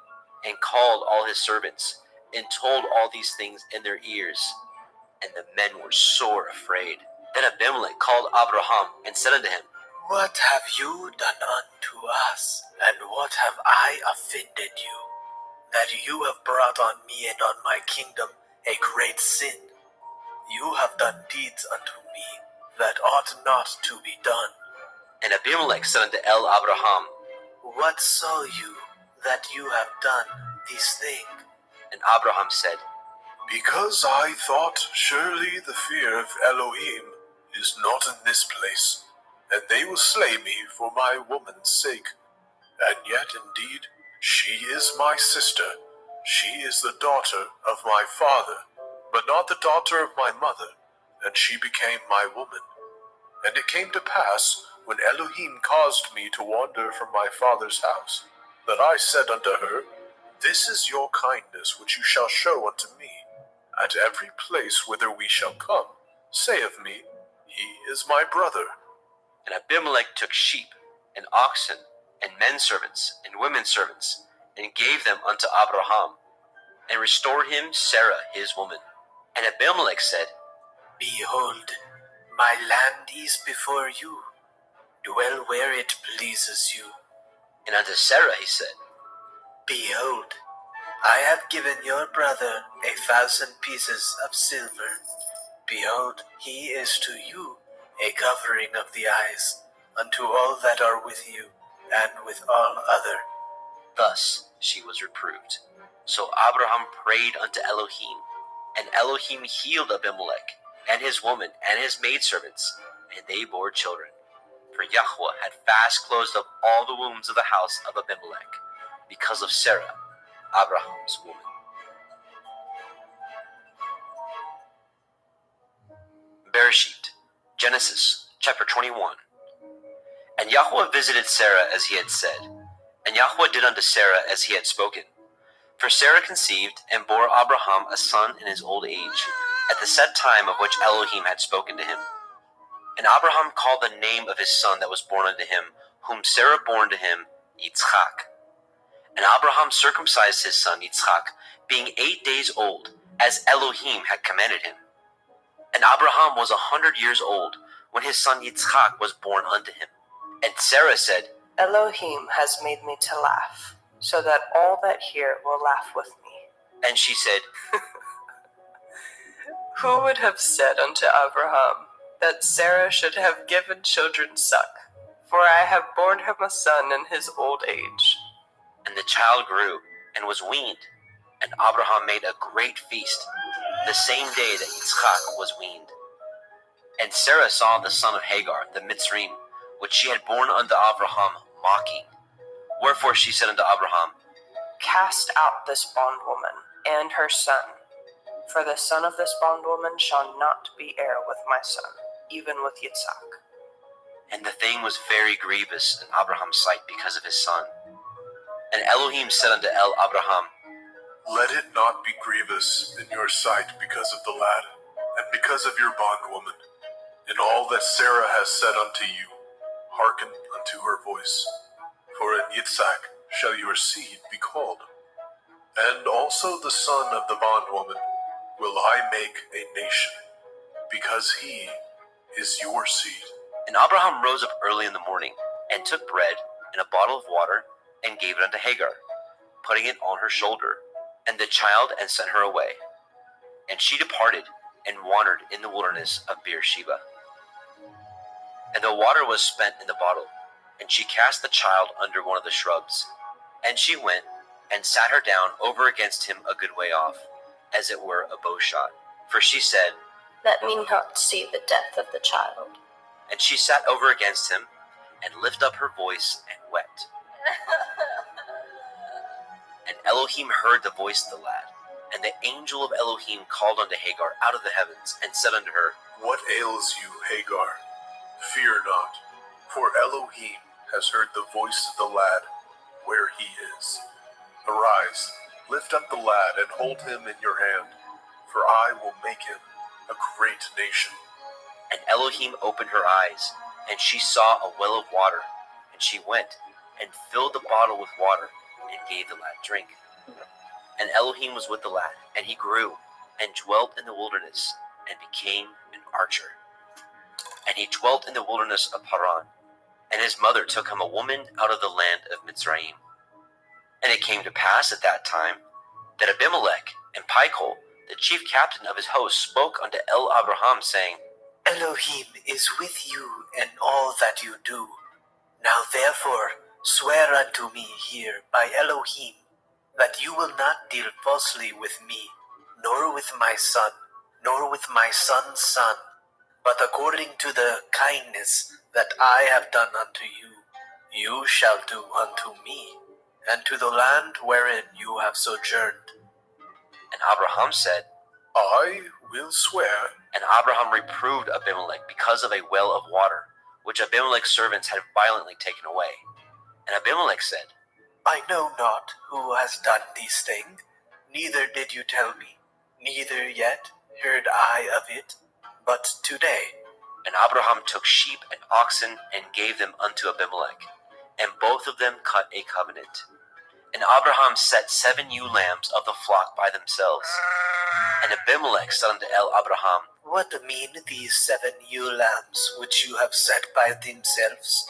and called all his servants, and told all these things in their ears. And the men were sore afraid. Then Abimelech called Abraham, and said unto him, What have you done unto us, and what have I offended you, that you have brought on me and on my kingdom a great sin? You have done deeds unto me that ought not to be done. And Abimelech said unto Abraham, What saw you that you have done this thing? And Abraham said, Because I thought surely the fear of Elohim is not in this place, and they will slay me for my woman's sake. And yet indeed she is my sister. She is the daughter of my father, but not the daughter of my mother, and she became my woman. And it came to pass, when Elohim caused me to wander from my father's house, that I said unto her, This is your kindness which you shall show unto me. At every place whither we shall come, Say of me, he is my brother. And Abimelech took sheep, and oxen, and men servants, and women servants, and gave them unto Abraham, and restored him Sarah his woman. And Abimelech said, Behold, my land is before you. Dwell where it pleases you. And unto Sarah he said, Behold, I have given your brother 1,000 pieces of silver. Behold, he is to you a covering of the eyes, unto all that are with you, and with all other. Thus she was reproved. So Abraham prayed unto Elohim, and Elohim healed Abimelech, and his woman, and his maidservants, and they bore children. For Yahweh had fast closed up all the wombs of the house of Abimelech, because of Sarah, Abraham's woman. Bereshit, Genesis, chapter 21. And Yahweh visited Sarah as he had said, and Yahweh did unto Sarah as he had spoken. For Sarah conceived, and bore Abraham a son in his old age, at the set time of which Elohim had spoken to him. And Abraham called the name of his son that was born unto him, whom Sarah bore to him, Yitzchak. And Abraham circumcised his son Yitzchak, being 8 days old, as Elohim had commanded him. And Abraham was 100 years old, when his son Yitzchak was born unto him. And Sarah said, Elohim has made me to laugh, so that all that hear will laugh with me. And she said, Who would have said unto Abraham that Sarah should have given children suck? For I have borne him a son in his old age. And the child grew, and was weaned. And Abraham made a great feast, the same day that Yitzchak was weaned. And Sarah saw the son of Hagar, the Mitzrayim, which she had borne unto Abraham, mocking. Wherefore she said unto Abraham, Cast out this bondwoman and her son, for the son of this bondwoman shall not be heir with my son, even with Yitzhak. And the thing was very grievous in Abraham's sight because of his son. And Elohim said unto Abraham, Let it not be grievous in your sight because of the lad, and because of your bondwoman. In all that Sarah has said unto you, hearken unto her voice. For in Yitzhak shall your seed be called. And also the son of the bondwoman will I make a nation, because he is your seed. And Abraham rose up early in the morning, and took bread and a bottle of water, and gave it unto Hagar, putting it on her shoulder, and the child, and sent her away. And she departed, and wandered in the wilderness of Beersheba. And the water was spent in the bottle, and she cast the child under one of the shrubs. And she went, and sat her down over against him a good way off, as it were a bow shot. For she said, Let me not see the death of the child. And she sat over against him, and lifted up her voice, and wept. And Elohim heard the voice of the lad. And the angel of Elohim called unto Hagar out of the heavens, and said unto her, What ails you, Hagar? Fear not, for Elohim has heard the voice of the lad where he is. Arise, lift up the lad, and hold him in your hand, for I will make him a great nation. And Elohim opened her eyes, and she saw a well of water. And she went, and filled the bottle with water, and gave the lad drink. And Elohim was with the lad, and he grew, and dwelt in the wilderness, and became an archer. And he dwelt in the wilderness of Paran, and his mother took him a woman out of the land of Mitzrayim. And it came to pass at that time, that Abimelech and Pichol, the chief captain of his host, spoke unto Abraham, saying, Elohim is with you in all that you do. Now therefore swear unto me here by Elohim, that you will not deal falsely with me, nor with my son, nor with my son's son, but according to the kindness that I have done unto you, you shall do unto me, and to the land wherein you have sojourned. And Abraham said, I will swear. And Abraham reproved Abimelech because of a well of water, which Abimelech's servants had violently taken away. And Abimelech said, I know not who has done these things, neither did you tell me, neither yet heard I of it. but today. And Abraham took sheep and oxen and gave them unto Abimelech, and both of them cut a covenant. And Abraham set 7 ewe lambs of the flock by themselves. And Abimelech said unto Abraham, What mean these 7 ewe lambs which you have set by themselves?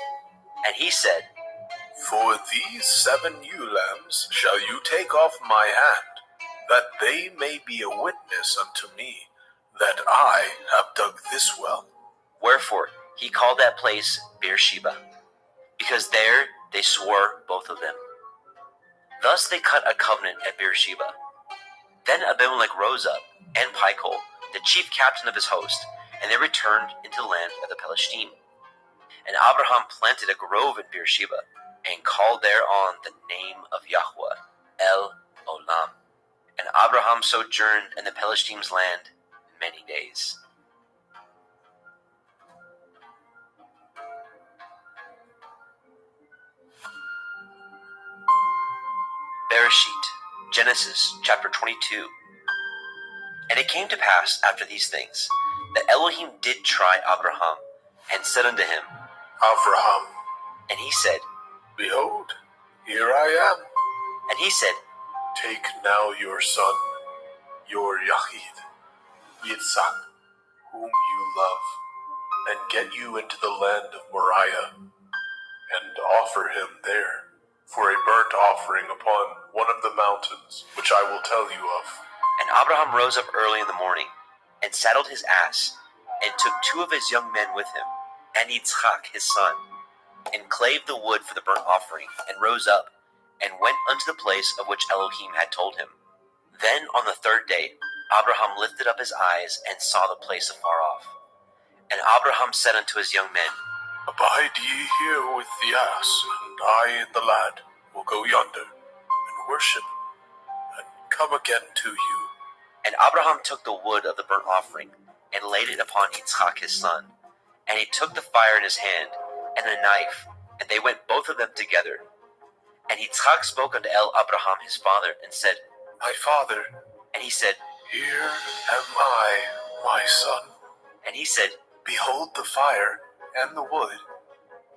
And he said, For these 7 ewe lambs shall you take off my hand, that they may be a witness unto me, that I have dug this well. Wherefore he called that place Beersheba, because there they swore both of them. Thus they cut a covenant at Beersheba. Then Abimelech rose up, and Phicol, the chief captain of his host, and they returned into the land of the Pelishtim. And Abraham planted a grove in Beersheba, and called thereon the name of Yahweh, El Olam. And Abraham sojourned in the Pelishtim's land many days. Bereshit, Genesis chapter 22. And it came to pass after these things, that Elohim did try Abraham, and said unto him, Avraham, and he said, Behold, here I am. And he said, Take now your son, your Yachid, Yitzhak, whom you love, and get you into the land of Moriah, and offer him there for a burnt offering upon one of the mountains, which I will tell you of. And Abraham rose up early in the morning, and saddled his ass, and took 2 of his young men with him, and Yitzchak his son, and clave the wood for the burnt offering, and rose up, and went unto the place of which Elohim had told him. Then on the 3rd day Abraham lifted up his eyes, and saw the place afar off. And Abraham said unto his young men, Abide ye here with the ass, and I and the lad will go yonder, and worship, and come again to you. And Abraham took the wood of the burnt offering, and laid it upon Yitzchak his son. And he took the fire in his hand, and a knife, and they went both of them together. And Yitzchak spoke unto Abraham his father, and said, My father. And he said, Here am I, my son. And he said, Behold the fire and the wood,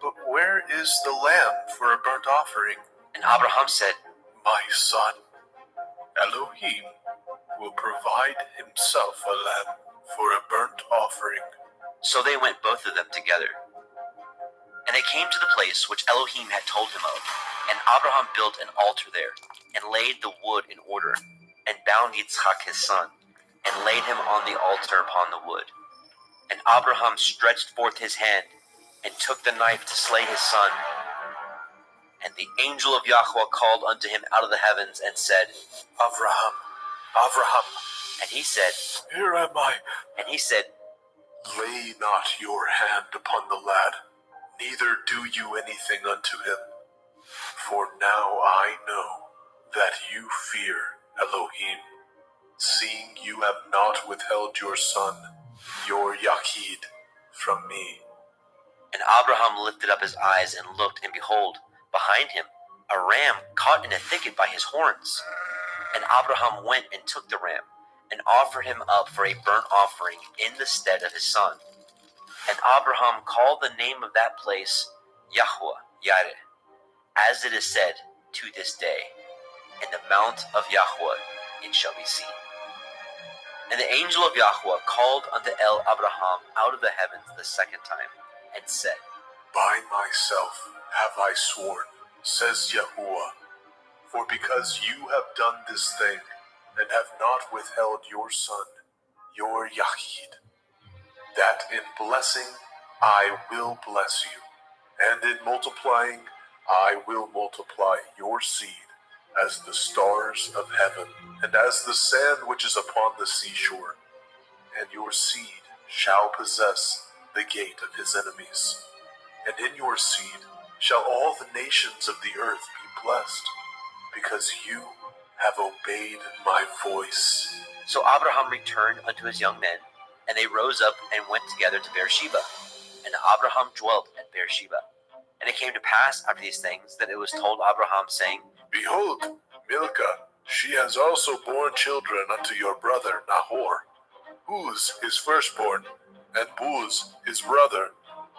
but where is the lamb for a burnt offering? And Abraham said, My son, Elohim will provide himself a lamb for a burnt offering. So they went both of them together. And they came to the place which Elohim had told him of, and Abraham built an altar there, and laid the wood in order, and bound Yitzchak his son, and laid him on the altar upon the wood. And Abraham stretched forth his hand, and took the knife to slay his son. And the angel of Yahweh called unto him out of the heavens, and said, Avraham, Avraham. And he said, Here am I. And he said, Lay not your hand upon the lad, neither do you anything unto him. For now I know that you fear Elohim, seeing you have not withheld your son, your Yachid, from me. And Abraham lifted up his eyes and looked, and behold, behind him a ram caught in a thicket by his horns. And Abraham went and took the ram, and offered him up for a burnt offering in the stead of his son. And Abraham called the name of that place Yahweh Yireh, as it is said to this day, In the mount of Yahweh it shall be seen. And the angel of Yahweh called unto Abraham out of the heavens the 2nd time, and said, By myself have I sworn, says Yahuwah, for because you have done this thing, and have not withheld your son, your Yachid, that in blessing I will bless you, and in multiplying I will multiply your seed as the stars of heaven, and as the sand which is upon the seashore, and your seed shall possess the gate of his enemies. And in your seed shall all the nations of the earth be blessed, because you have obeyed my voice. So Abraham returned unto his young men, and they rose up and went together to Beersheba. And Abraham dwelt at Beersheba. And it came to pass after these things that it was told Abraham, saying, Behold, Milcah, she has also borne children unto your brother Nahor, whose his firstborn, and Buz his brother,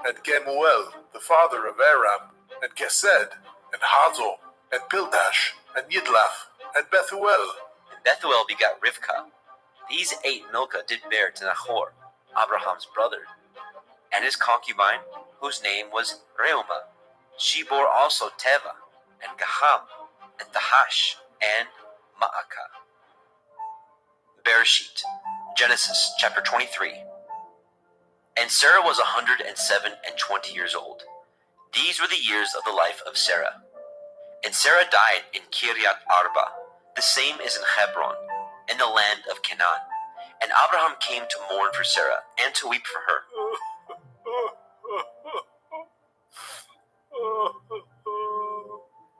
and Gemuel the father of Aram, and Gesed, and Hazor, and Pildash, and Yidlaf, and Bethuel. And Bethuel begat Rivkah. These 8 Milcah did bear to Nahor, Abraham's brother, and his concubine, whose name was Reumah. She bore also Teva, and Gaham, and Tahash, and Ma'akah. Bereshit, Genesis chapter 23. And Sarah was 107 and 20 years old. These were the years of the life of Sarah. And Sarah died in Kiryat Arba, the same is in Hebron, in the land of Canaan. And Abraham came to mourn for Sarah, and to weep for her.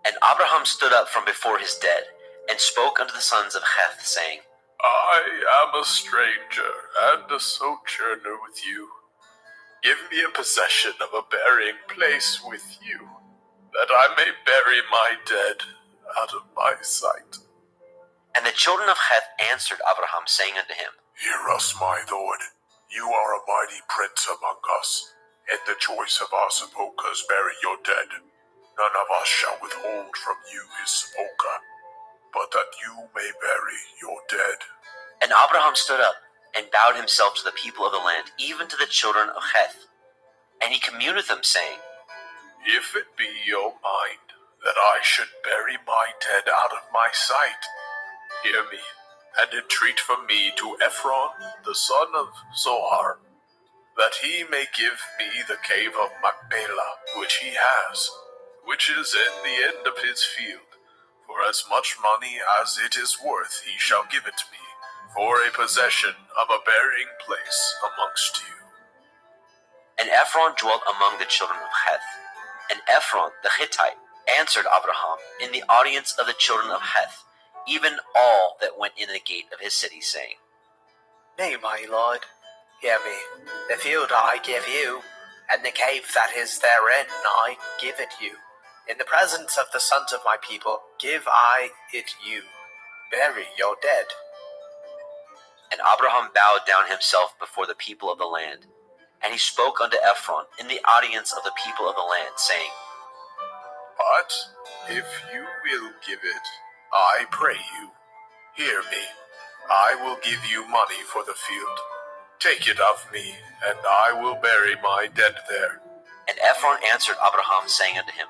And Abraham stood up from before his dead, and spoke unto the sons of Heth, saying, I am a stranger and a sojourner with you. Give me a possession of a burying place with you, that I may bury my dead out of my sight. And the children of Heth answered Abraham, saying unto him, Hear us, my lord. You are a mighty prince among us. In the choice of our sepulchres bury your dead. None of us shall withhold from you his sepulchre, but that you may bury your dead. And Abraham stood up, and bowed himself to the people of the land, even to the children of Heth. And he communed with them, saying, If it be your mind that I should bury my dead out of my sight, hear me, and entreat from me to Ephron, the son of Zohar, that he may give me the cave of Machpelah, which he has, which is in the end of his field. For as much money as it is worth he shall give it me, for a possession of a burying place amongst you. And Ephron dwelt among the children of Heth. And Ephron the Hittite answered Abraham in the audience of the children of Heth, even all that went in the gate of his city, saying, Nay, my lord, hear me. The field I give you, and the cave that is therein I give it you. In the presence of the sons of my people give I it you. Bury your dead. And Abraham bowed down himself before the people of the land. And he spoke unto Ephron in the audience of the people of the land, saying, But if you will give it, I pray you, hear me. I will give you money for the field. Take it of me, and I will bury my dead there. And Ephron answered Abraham, saying unto him,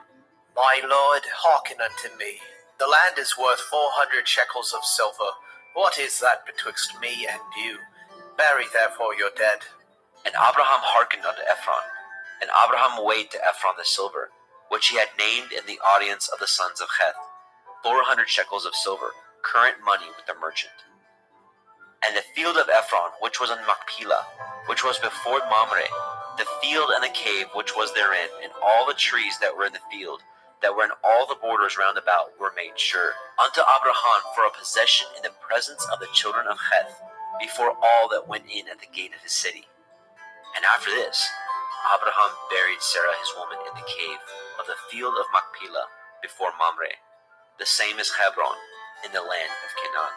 My lord, hearken unto me. The land is worth 400 shekels of silver. What is that betwixt me and you? Bury therefore your dead. And Abraham hearkened unto Ephron. And Abraham weighed to Ephron the silver, which he had named in the audience of the sons of Heth, 400 shekels of silver, current money with the merchant. And the field of Ephron, which was in Machpelah, which was before Mamre, the field and the cave which was therein, and all the trees that were in the field, that were in all the borders round about, were made sure unto Abraham for a possession in the presence of the children of Heth, before all that went in at the gate of his city. And after this, Abraham buried Sarah his woman in the cave of the field of Machpelah before Mamre, the same as Hebron, in the land of Canaan.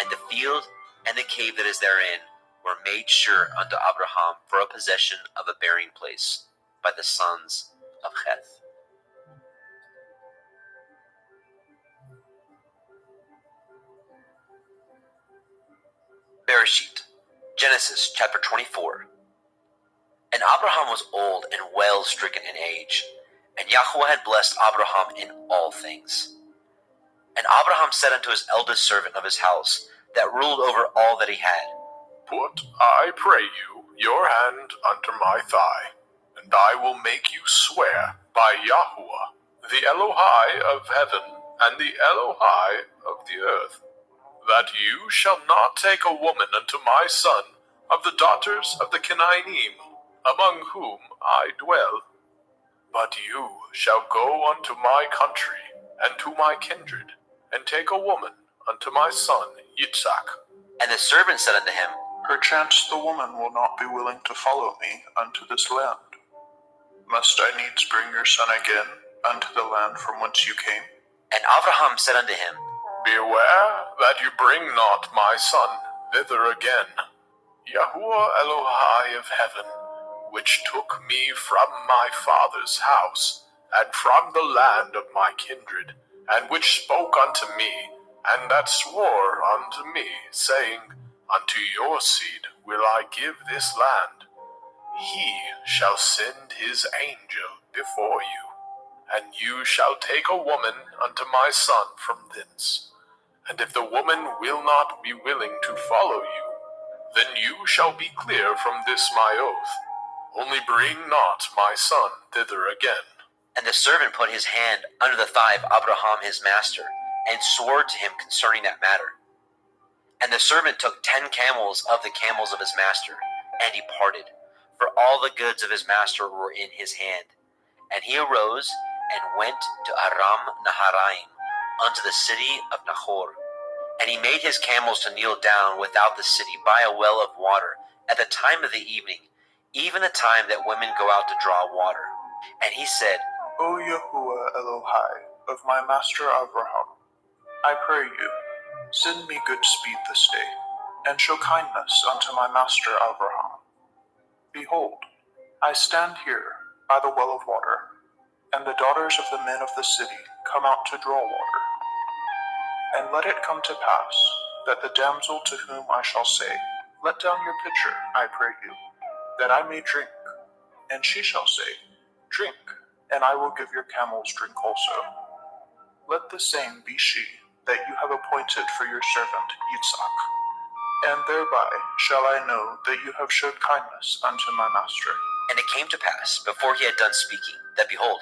And the field and the cave that is therein were made sure unto Abraham for a possession of a burying place by the sons of Heth. Bereshit, Genesis chapter 24. And Abraham was old and well stricken in age, and Yahweh had blessed Abraham in all things. And Abraham said unto his eldest servant of his house, that ruled over all that he had, Put, I pray you, your hand under my thigh, and I will make you swear by Yahweh, the Elohai of heaven and the Elohai of the earth, that you shall not take a woman unto my son of the daughters of the Canaanim, among whom I dwell. But you shall go unto my country and to my kindred, and take a woman unto my son Yitzhak. And the servant said unto him, Perchance the woman will not be willing to follow me unto this land. Must I needs bring your son again unto the land from whence you came? And Abraham said unto him, Beware that you bring not my son thither again. Yahuwah Elohai of heaven, which took me from my father's house, and from the land of my kindred, and which spoke unto me, and that swore unto me, saying, Unto your seed will I give this land. He shall send his angel before you, and you shall take a woman unto my son from thence. And if the woman will not be willing to follow you, then you shall be clear from this my oath. Only bring not my son thither again. And the servant put his hand under the thigh of Abraham his master, and swore to him concerning that matter. And the servant took 10 camels of the camels of his master, and departed, for all the goods of his master were in his hand. And he arose, and went to Aram Naharaim, unto the city of Nahor. And he made his camels to kneel down without the city by a well of water, at the time of the evening, even the time that women go out to draw water. And he said, O Yahuwah Elohai of my master Abraham, I pray you, send me good speed this day, and show kindness unto my master Abraham. Behold, I stand here by the well of water, and the daughters of the men of the city come out to draw water. And let it come to pass, that the damsel to whom I shall say, Let down your pitcher, I pray you, that I may drink. And she shall say, Drink, and I will give your camels drink also. Let the same be she that you have appointed for your servant Yitzhak, and thereby shall I know that you have showed kindness unto my master. And it came to pass, before he had done speaking, that behold,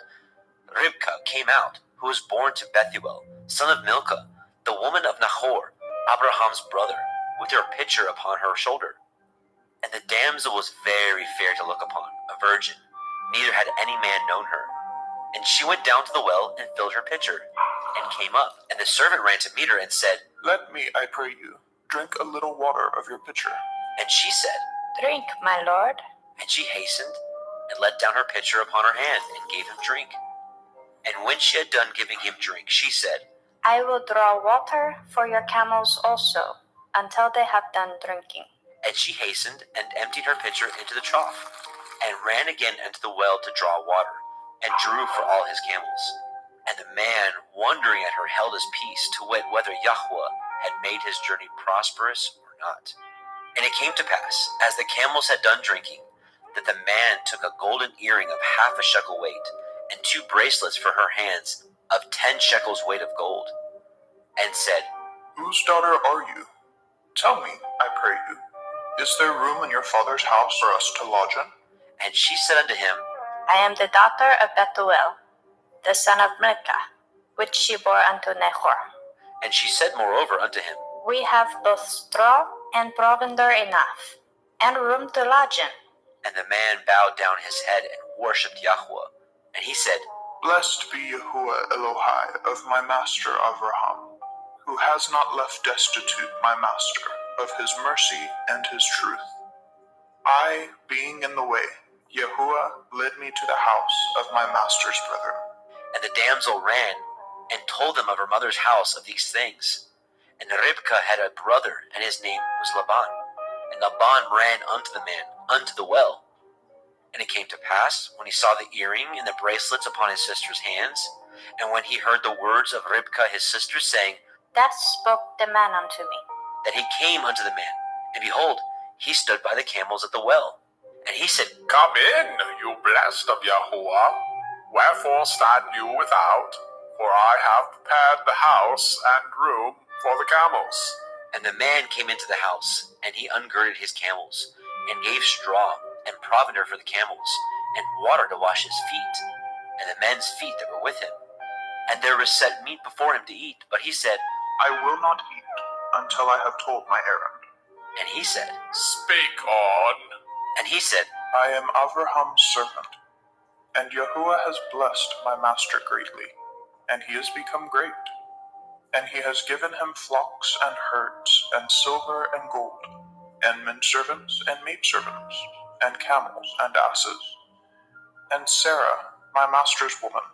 Ribkah came out, who was born to Bethuel, son of Milcah, the woman of Nahor, Abraham's brother, with her pitcher upon her shoulder. And the damsel was very fair to look upon, a virgin, neither had any man known her. And she went down to the well and filled her pitcher, and came up. And the servant ran to meet her and said, Let me, I pray you, drink a little water of your pitcher. And she said, Drink, my lord. And she hastened, and let down her pitcher upon her hand, and gave him drink. And when she had done giving him drink, she said, I will draw water for your camels also, until they have done drinking. And she hastened, and emptied her pitcher into the trough, and ran again into the well to draw water, and drew for all his camels. And the man, wondering at her, held his peace, to wit whether Yahweh had made his journey prosperous or not. And it came to pass, as the camels had done drinking, that the man took a golden earring of 1/2 shekel weight, and 2 bracelets for her hands of 10 shekels weight of gold, and said, Whose daughter are you? Tell me, I pray you, is there room in your father's house for us to lodge in? And she said unto him, I am the daughter of Bethuel, the son of Milcah, which she bore unto Nahor. And she said moreover unto him, We have both straw and provender enough, and room to lodge in. And the man bowed down his head and worshipped Yahweh. And he said, Blessed be Yahuwah Elohai of my master Abraham, who has not left destitute my master of his mercy and his truth. I, being in the way, Yahuwah led me to the house of my master's brethren. And the damsel ran, and told them of her mother's house of these things. And Ribkah had a brother, and his name was Laban. And Laban ran unto the man, unto the well. And it came to pass, when he saw the earring and the bracelets upon his sister's hands, and when he heard the words of Ribkah his sister, saying, Thus spoke the man unto me. that he came unto the man, and behold, he stood by the camels at the well. And he said, Come in, you blessed of Yahuwah. Wherefore stand you without? For I have prepared the house and room for the camels. And the man came into the house, and he ungirded his camels, and gave straw and provender for the camels, and water to wash his feet, and the men's feet that were with him. And there was set meat before him to eat, but he said, I will not eat until I have told my errand. And he said, Speak on. And he said, I am Abraham's servant, and Yahuwah has blessed my master greatly, and he has become great. And he has given him flocks and herds, and silver and gold, and men servants and maidservants, and camels and asses. And Sarah, my master's woman,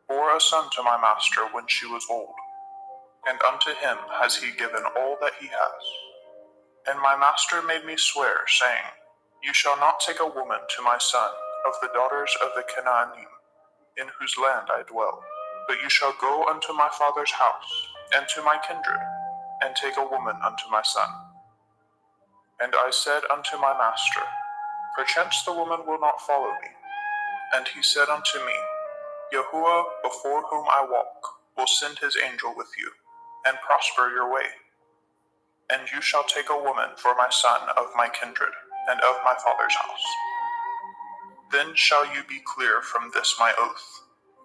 bore a son to my master when she was old, and unto him has he given all that he has. And my master made me swear, saying, You shall not take a woman to my son of the daughters of the Canaanim, in whose land I dwell, but you shall go unto my father's house, and to my kindred, and take a woman unto my son. And I said unto my master, Perchance the woman will not follow me. And he said unto me, Yahuwah, before whom I walk, will send his angel with you, and prosper your way. And you shall take a woman for my son of my kindred, and of my father's house. Then shall you be clear from this my oath,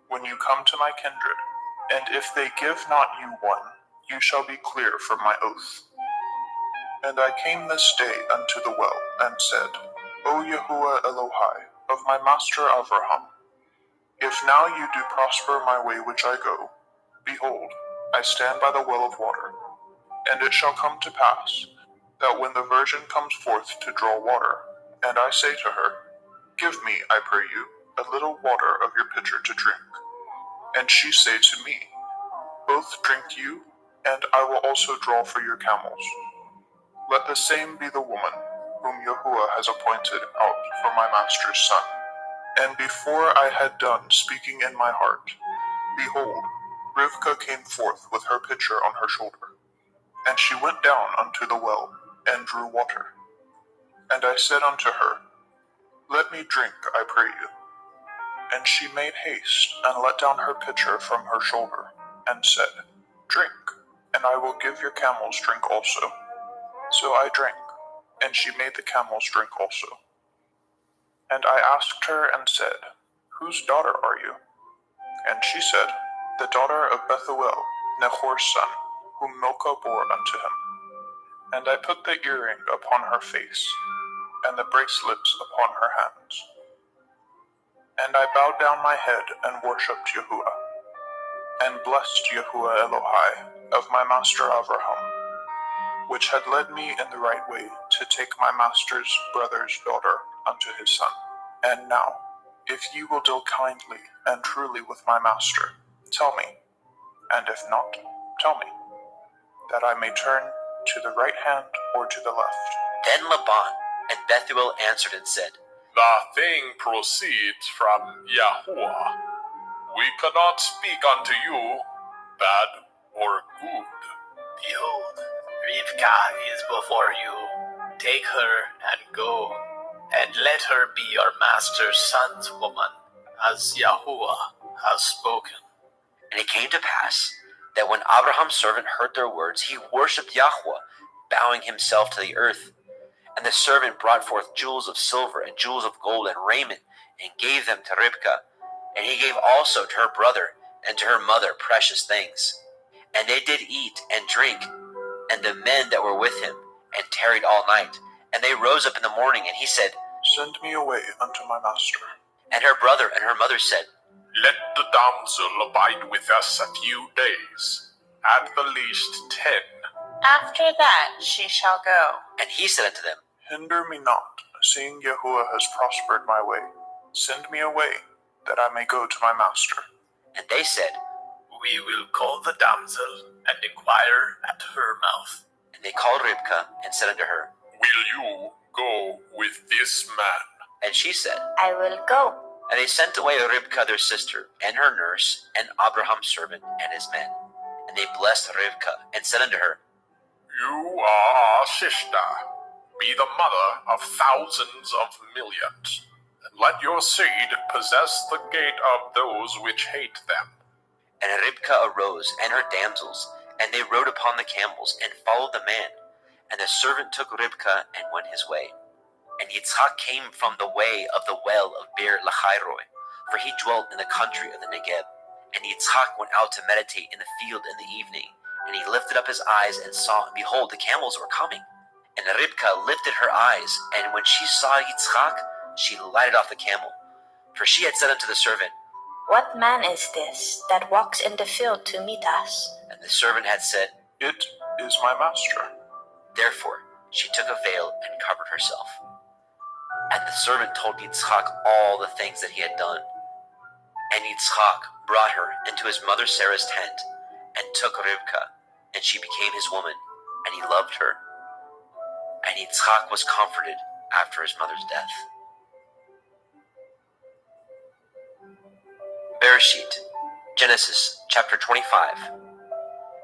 when you come to my kindred, and if they give not you one, you shall be clear from my oath. And I came this day unto the well, and said, O Yahuwah Elohai, of my master Avraham, if now you do prosper my way which I go, behold, I stand by the well of water. And it shall come to pass, that when the virgin comes forth to draw water, and I say to her, Give me, I pray you, a little water of your pitcher to drink. And she say to me, Both drink you, and I will also draw for your camels. Let the same be the woman whom Yahuwah has appointed out for my master's son. And before I had done speaking in my heart, behold, Rivkah came forth with her pitcher on her shoulder. And she went down unto the well, and drew water. And I said unto her, Let me drink, I pray you. And she made haste, and let down her pitcher from her shoulder, and said, Drink, and I will give your camels drink also. So I drank, and she made the camels drink also. And I asked her and said, Whose daughter are you? And she said, The daughter of Bethuel, Nahor's son, whom Milcah bore unto him. And I put the earring upon her face, and the bracelets upon her hands. And I bowed down my head and worshipped Yahuwah, and blessed Yahuwah Elohai of my master Avraham, which had led me in the right way to take my master's brother's daughter unto his son. And now, if ye will deal kindly and truly with my master, tell me, and if not, tell me, that I may turn to the right hand or to the left. Then Laban and Bethuel answered and said, The thing proceeds from Yahuwah. We cannot speak unto you bad or good. Behold, Rivkah is before you. Take her and go, and let her be your master's son's woman, as Yahuwah has spoken. And it came to pass that when Abraham's servant heard their words, he worshipped Yahweh, bowing himself to the earth. And the servant brought forth jewels of silver and jewels of gold and raiment, and gave them to Ribkah. And he gave also to her brother and to her mother precious things. And they did eat and drink, and the men that were with him, and tarried all night. And they rose up in the morning, and he said, Send me away unto my master. And her brother and her mother said, Let the damsel abide with us a few days, at the least 10. After that she shall go. And he said unto them, Hinder me not, seeing Yahuwah has prospered my way. Send me away, that I may go to my master. And they said, We will call the damsel, and inquire at her mouth. And they called Ribkah, and said unto her, Will you go with this man? And she said, I will go. And they sent away Ribkah their sister, and her nurse, and Abraham's servant, and his men. And they blessed Ribkah, and said unto her, You are our sister. Be the mother of thousands of millions, and let your seed possess the gate of those which hate them. And Ribkah arose, and her damsels, and they rode upon the camels, and followed the man. And the servant took Ribkah, and went his way. And Yitzhak came from the way of the well of Beer Lachairoi, for he dwelt in the country of the Negeb. And Yitzhak went out to meditate in the field in the evening, and he lifted up his eyes and saw, and behold, the camels were coming. And Ribkah lifted her eyes, and when she saw Yitzhak, she lighted off the camel. For she had said unto the servant, What man is this that walks in the field to meet us? And the servant had said, It is my master. Therefore she took a veil and covered herself. And the servant told Yitzhak all the things that he had done. And Yitzhak brought her into his mother Sarah's tent, and took Ribkah, and she became his woman, and he loved her. and Yitzchak was comforted after his mother's death. Bereshit, Genesis chapter 25.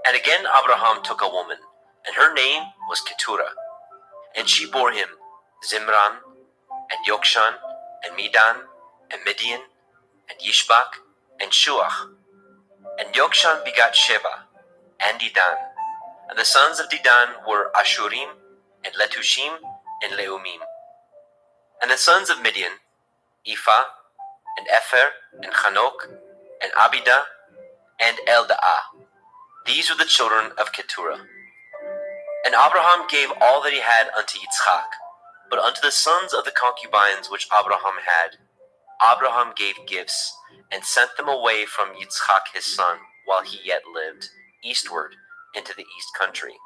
And again Abraham took a woman, and her name was Keturah. And she bore him Zimran, and Yokshan, and Medan, and Midian, and Yishbak, and Shuach. And Yokshan begat Sheba, and Dedan. And the sons of Dedan were Ashurim, and Letushim, and Leumim. And the sons of Midian, Ephah, and Epher, and Chanok, and Abidah, and Eldaah. These were the children of Keturah. And Abraham gave all that he had unto Yitzchak, but unto the sons of the concubines which Abraham had, Abraham gave gifts, and sent them away from Yitzchak his son, while he yet lived, eastward into the east country.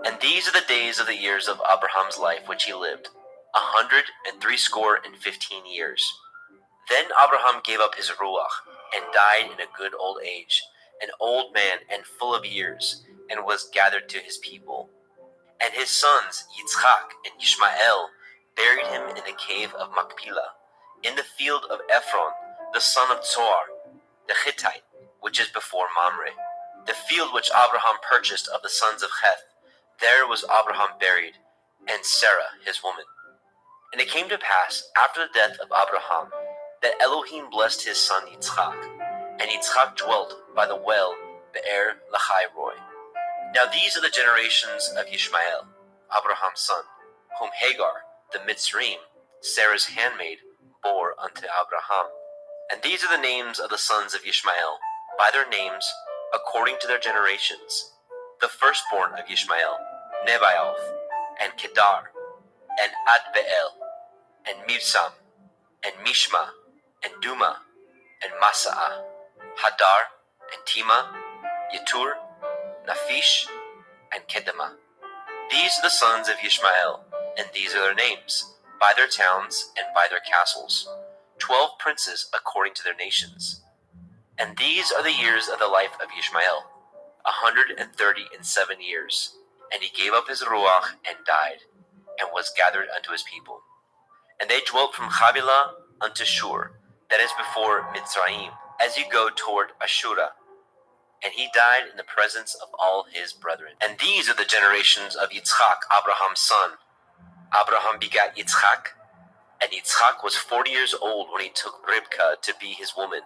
And these are the days of the years of Abraham's life which he lived, 160 years. Then Abraham gave up his ruach, and died in a good old age, an old man and full of years, and was gathered to his people. And his sons, Yitzchak and Ishmael, buried him in the cave of Machpelah, in the field of Ephron, the son of Zohar, the Hittite, which is before Mamre, the field which Abraham purchased of the sons of Heth. There was Abraham buried, and Sarah his woman. And it came to pass, after the death of Abraham, that Elohim blessed his son Yitzchak, and Yitzchak dwelt by the well Be'er Lahai-roi. Now these are the generations of Ishmael, Abraham's son, whom Hagar, the Mitzrayim, Sarah's handmaid, bore unto Abraham. And these are the names of the sons of Ishmael, by their names, according to their generations. The firstborn of Ishmael, Nebaioth, and Kedar, and Adbeel, and Mibsam, and Mishma, and Duma, and Masaah, Hadar, and Tima, Yetur, Naphish, and Kedema. These are the sons of Ishmael, and these are their names, by their towns and by their castles, 12 princes according to their nations. And these are the years of the life of Ishmael, 137 years. And he gave up his ruach and died, and was gathered unto his people. And they dwelt from Havilah unto Shur, that is before Mitzrayim, as you go toward Ashura. And he died in the presence of all his brethren. And these are the generations of Yitzchak, Abraham's son. Abraham begat Yitzchak, and Yitzchak was 40 years old when he took Ribkah to be his woman,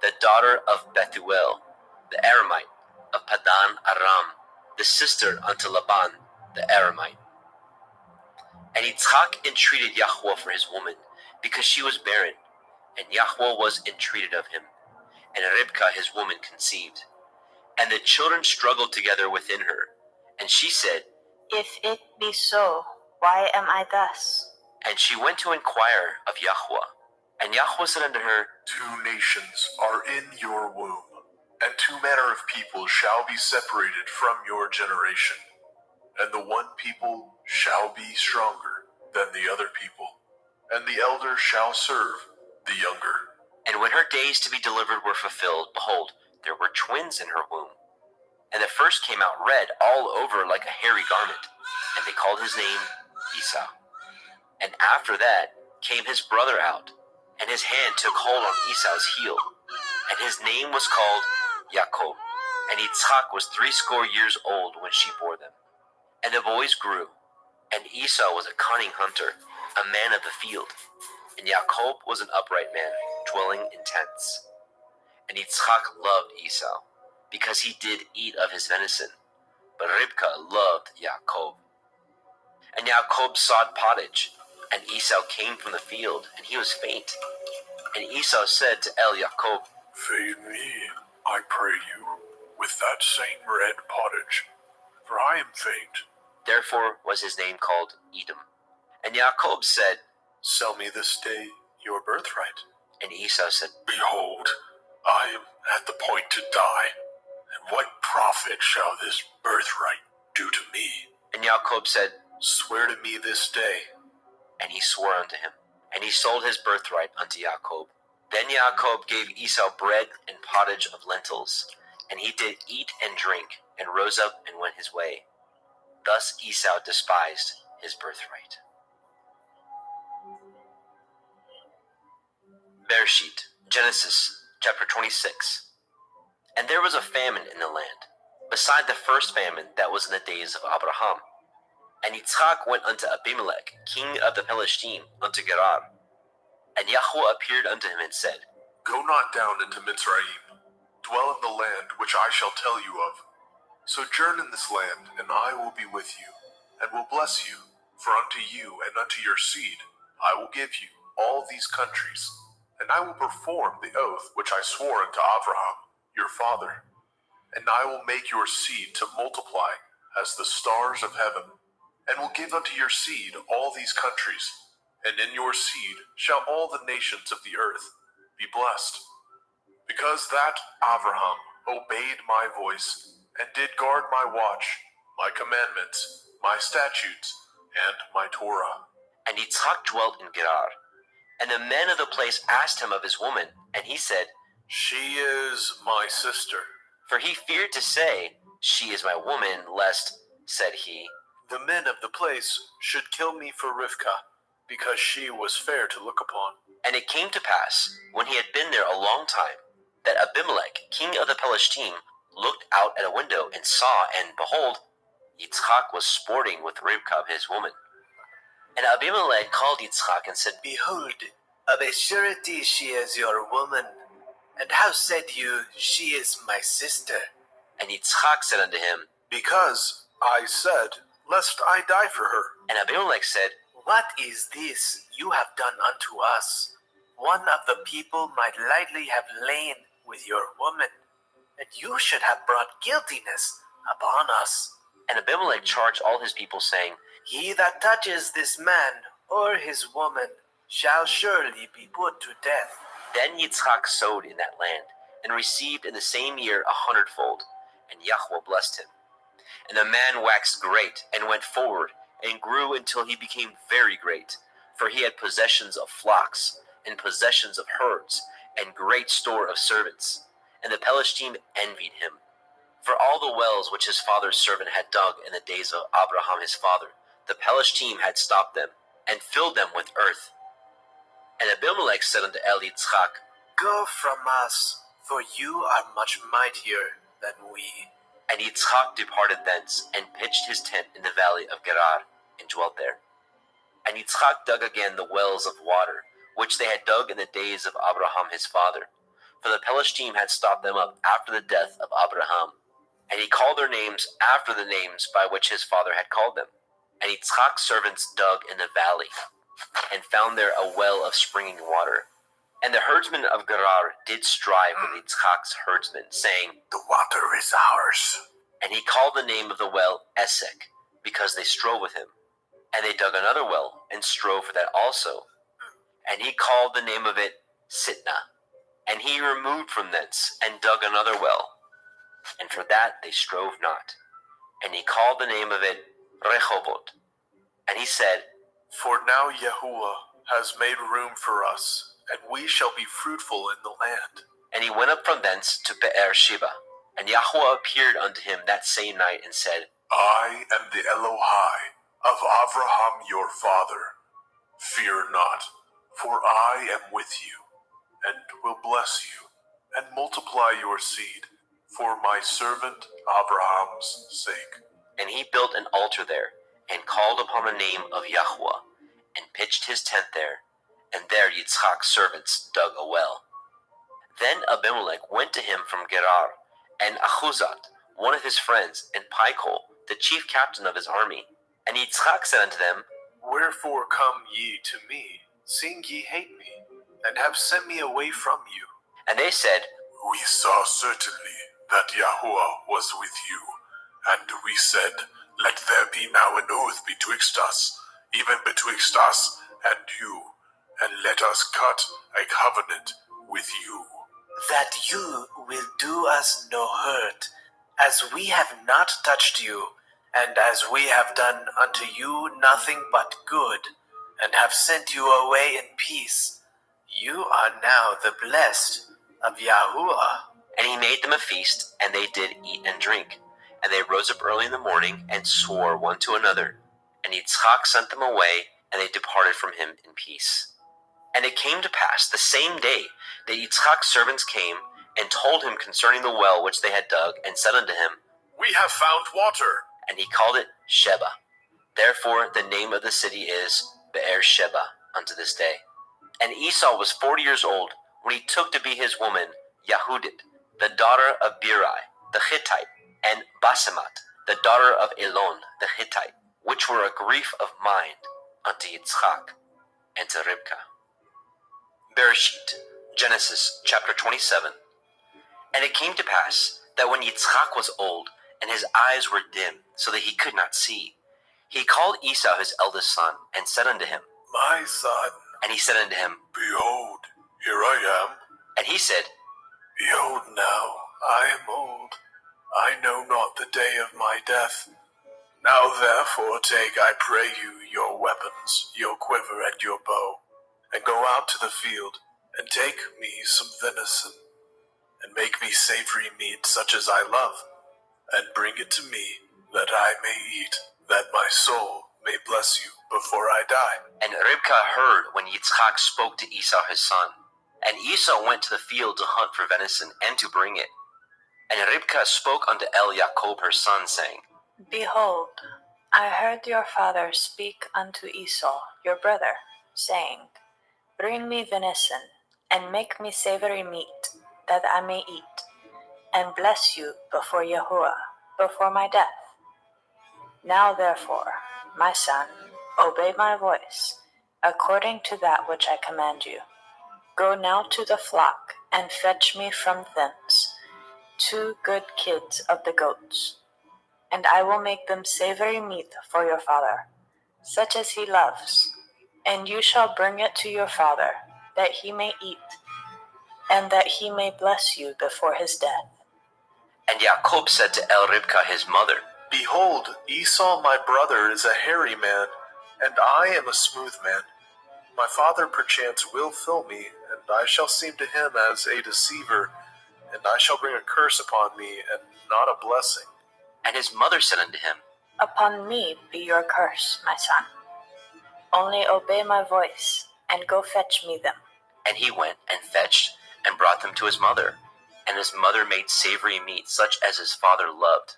the daughter of Bethuel, the Aramite, of Padan Aram, the sister unto Laban, the Aramite. And Yitzchak entreated Yahweh for his woman, because she was barren, and Yahweh was entreated of him. And Ribkah his woman conceived. And the children struggled together within her. And she said, If it be so, why am I thus? And she went to inquire of Yahweh. And Yahweh said unto her, 2 nations are in your womb, and 2 manner of people shall be separated from your generation. And the one people shall be stronger than the other people, and the elder shall serve the younger. And when her days to be delivered were fulfilled, behold, there were twins in her womb. And the first came out red all over like a hairy garment, and they called his name Esau. And after that came his brother out, and his hand took hold on Esau's heel, and his name was called Jacob. And Yitzchak was 80 years old when she bore them. And the boys grew, and Esau was a cunning hunter, a man of the field, and Jacob was an upright man, dwelling in tents. And Yitzchak loved Esau, because he did eat of his venison, but Ribkah loved Jacob. And Jacob sought pottage, and Esau came from the field, and he was faint. And Esau said to Jacob, Feed me, I pray you, with that same red pottage, for I am faint. Therefore was his name called Edom. And Jacob said, Sell me this day your birthright. And Esau said, Behold, I am at the point to die, and what profit shall this birthright do to me? And Jacob said, Swear to me this day. And he swore unto him, and he sold his birthright unto Jacob. Then Jacob gave Esau bread and pottage of lentils, and he did eat and drink, and rose up and went his way. Thus Esau despised his birthright. Bereshit, Genesis, chapter 26. And there was a famine in the land, beside the first famine that was in the days of Abraham. And Yitzchak went unto Abimelech, king of the Pelishtim, unto Gerar. And Yahweh appeared unto him and said, Go not down into Mitzrayim. Dwell in the land which I shall tell you of. Sojourn in this land, and I will be with you, and will bless you. For unto you and unto your seed I will give you all these countries, and I will perform the oath which I swore unto Abraham, your father. And I will make your seed to multiply as the stars of heaven, and will give unto your seed all these countries, and in your seed shall all the nations of the earth be blessed. Because that Abraham obeyed my voice, and did guard my watch, my commandments, my statutes, and my Torah. And Yitzchak dwelt in Gerar. And the men of the place asked him of his woman, and he said, She is my sister. For he feared to say, She is my woman, lest, said he, the men of the place should kill me for Rivkah, because she was fair to look upon. And it came to pass, when he had been there a long time, that Abimelech, king of the Pelishtim, looked out at a window and saw, and behold, Yitzchak was sporting with Rivkah his woman. And Abimelech called Yitzchak and said, Behold, of a surety she is your woman. And how said you, She is my sister? And Yitzchak said unto him, Because I said, lest I die for her. And Abimelech said, What is this you have done unto us? One of the people might lightly have lain with your woman, and you should have brought guiltiness upon us. And Abimelech charged all his people, saying, He that touches this man or his woman shall surely be put to death. Then Yitzchak sowed in that land, and received in the same year 100-fold, and Yahweh blessed him. And the man waxed great, and went forward, and grew until he became very great, for he had possessions of flocks, and possessions of herds, and great store of servants. And the Pelishtim envied him. For all the wells which his father's servant had dug in the days of Abraham his father, the Pelishtim had stopped them, and filled them with earth. And Abimelech said unto Yitzchak, Go from us, for you are much mightier than we. And Yitzchak departed thence, and pitched his tent in the valley of Gerar, and dwelt there. And Yitzchak dug again the wells of water, which they had dug in the days of Abraham his father. For the Pelishtim had stopped them up after the death of Abraham. And he called their names after the names by which his father had called them. And Yitzchak's servants dug in the valley, and found there a well of springing water. And the herdsmen of Gerar did strive with Yitzchak's herdsmen, saying, The water is ours. And he called the name of the well Esek, because they strove with him. And they dug another well, and strove for that also. And he called the name of it Sitnah. And he removed from thence, and dug another well. And for that they strove not. And he called the name of it Rehoboth. And he said, For now Yahuwah has made room for us, and we shall be fruitful in the land. And he went up from thence to Beer-sheba. And Yahweh appeared unto him that same night, and said, I am the Elohai of Abraham your father. Fear not, for I am with you, and will bless you, and multiply your seed, for my servant Abraham's sake. And he built an altar there, and called upon the name of Yahweh, and pitched his tent there, and there Yitzchak's servants dug a well. Then Abimelech went to him from Gerar, and Achuzat, one of his friends, and Pichol, the chief captain of his army. And Yitzchak said unto them, Wherefore come ye to me, seeing ye hate me, and have sent me away from you? And they said, We saw certainly that Yahuwah was with you, and we said, Let there be now an oath betwixt us, even betwixt us and you, and let us cut a covenant with you. That you will do us no hurt, as we have not touched you, and as we have done unto you nothing but good, and have sent you away in peace. You are now the blessed of Yahuwah. And he made them a feast, and they did eat and drink. And they rose up early in the morning and swore one to another. And Yitzchak sent them away, and they departed from him in peace. And it came to pass the same day that Yitzchak's servants came and told him concerning the well which they had dug, and said unto him, We have found water. And he called it Sheba. Therefore the name of the city is Be'er Sheba unto this day. And Esau was 40 years old when he took to be his woman Yehudit, the daughter of Beeri the Hittite, and Basemat, the daughter of Elon the Hittite, which were a grief of mind unto Yitzchak and to Rivkah. Bereshit, Genesis chapter 27. And it came to pass that when Yitzchak was old, and his eyes were dim, so that he could not see, he called Esau his eldest son, and said unto him, My son. And he said unto him, Behold, here I am. And he said, Behold now, I am old. I know not the day of my death. Now therefore take, I pray you, your weapons, your quiver and your bow, and go out to the field, and take me some venison, and make me savory meat such as I love, and bring it to me, that I may eat, that my soul may bless you before I die. And Rivkah heard when Yitzchak spoke to Esau his son. And Esau went to the field to hunt for venison, and to bring it. And Rivkah spoke unto Jacob her son, saying, Behold, I heard your father speak unto Esau your brother, saying, Bring me venison, and make me savory meat, that I may eat, and bless you before Yahuwah, before my death. Now therefore, my son, obey my voice, according to that which I command you. Go now to the flock, and fetch me from thence 2 good kids of the goats, and I will make them savory meat for your father, such as he loves, and you shall bring it to your father, that he may eat, and that he may bless you before his death. And Jacob said to Rivkah his mother, Behold, Esau my brother is a hairy man, and I am a smooth man. My father perchance will fill me, and I shall seem to him as a deceiver, and I shall bring a curse upon me, and not a blessing. And his mother said unto him, Upon me be your curse, my son. Only obey my voice, and go fetch me them. And he went and fetched, and brought them to his mother. And his mother made savory meat, such as his father loved.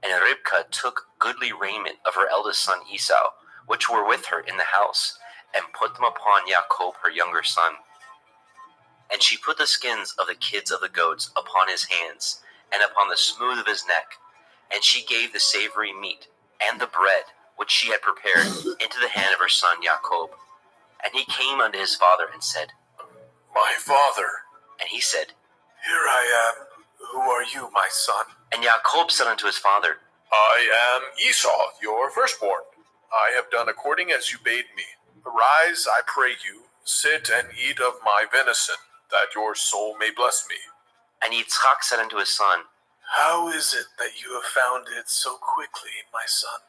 And Rivkah took goodly raiment of her eldest son Esau, which were with her in the house, and put them upon Jacob her younger son. And she put the skins of the kids of the goats upon his hands, and upon the smooth of his neck. And she gave the savory meat, and the bread, which she had prepared, into the hand of her son Jacob. And he came unto his father, and said, My father. And he said, Here I am. Who are you, my son? And Jacob said unto his father, I am Esau, your firstborn. I have done according as you bade me. Arise, I pray you, sit and eat of my venison, that your soul may bless me. And Yitzchak said unto his son, How is it that you have found it so quickly, my son?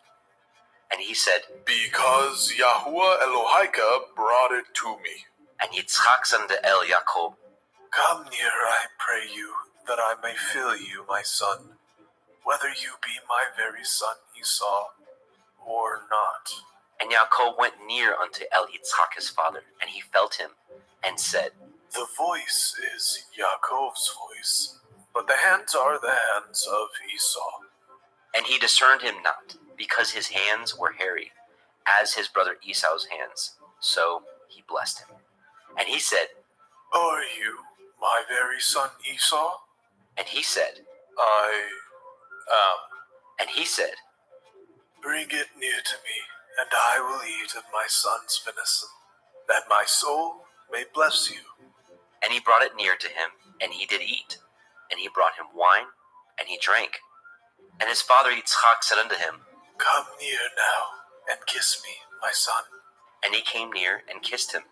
And he said, Because Yahuwah Elohika brought it to me. And Yitzchak said unto Jacob, Come near, I pray you, that I may fill you, my son, whether you be my very son Esau or not. And Jacob went near unto Yitzchak his father, and he felt him, and said, The voice is Yaakov's voice, but the hands are the hands of Esau. And he discerned him not, because his hands were hairy, as his brother Esau's hands. So he blessed him. And he said, Are you my very son Esau? And he said, I am. And he said, Bring it near to me, and I will eat of my son's venison, that my soul may bless you. And he brought it near to him, and he did eat. And he brought him wine, and he drank. And his father Yitzchak said unto him, Come near now, and kiss me, my son. And he came near, and kissed him.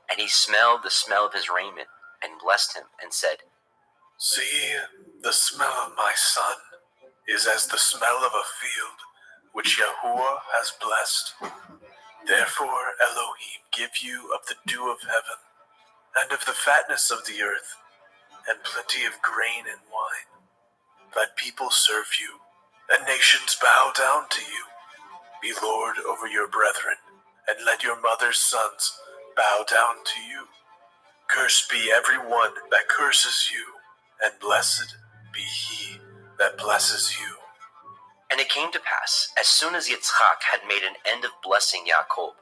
And he smelled the smell of his raiment, and blessed him, and said, See, the smell of my son is as the smell of a field, which Yahuwah has blessed. Therefore Elohim give you of the dew of heaven, and of the fatness of the earth, and plenty of grain and wine. Let people serve you, and nations bow down to you. Be Lord over your brethren, and let your mother's sons bow down to you. Cursed be every one that curses you, and blessed be he that blesses you. And it came to pass, as soon as Yitzchak had made an end of blessing Yaakov,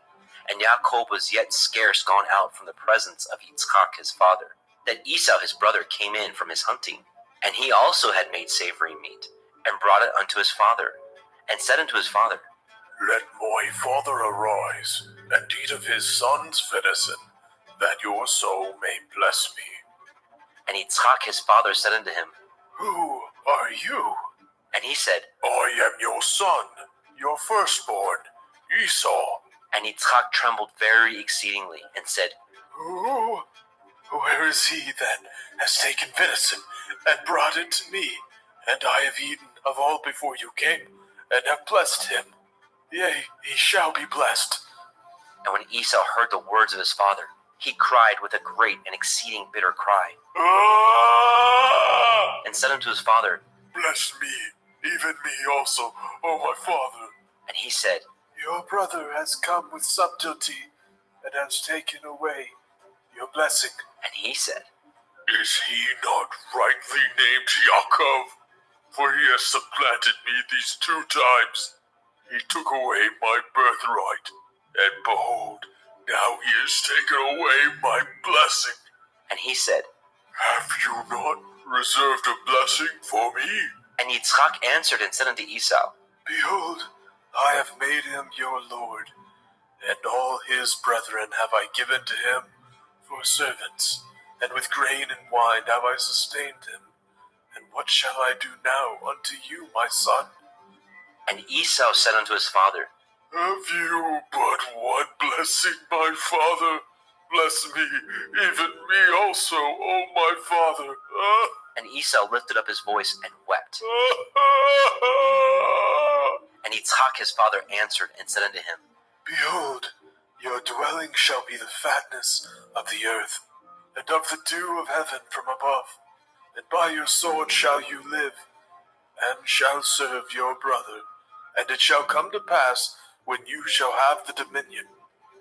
and Yaakov was yet scarce gone out from the presence of Yitzchak his father, that Esau his brother came in from his hunting, and he also had made savory meat, and brought it unto his father, and said unto his father, Let my father arise, and eat of his son's venison, that your soul may bless me. And Yitzchak his father said unto him, Who are you? And he said, I am your son, your firstborn, Esau. And Yitzchak trembled very exceedingly, and said, Where is he that has taken venison and brought it to me? And I have eaten of all before you came, and have blessed him. Yea, he shall be blessed. And when Esau heard the words of his father, he cried with a great and exceeding bitter cry, and said unto his father, Bless me, even me also, O my father. And he said, Your brother has come with subtlety, and has taken away your blessing. And he said, Is he not rightly named Yaakov? For he has supplanted me these 2 times. He took away my birthright, and behold, now he has taken away my blessing. And he said, Have you not reserved a blessing for me? And Yitzchak answered and said unto Esau, Behold, I have made him your lord, and all his brethren have I given to him for servants, and with grain and wine have I sustained him. And what shall I do now unto you, my son? And Esau said unto his father, Have you but one blessing, my father? Bless me, even me also, O my father. And Esau lifted up his voice and wept. And Yitzchak his father answered and said unto him, Behold, your dwelling shall be the fatness of the earth, and of the dew of heaven from above. And by your sword shall you live, and shall serve your brother. And it shall come to pass, when you shall have the dominion,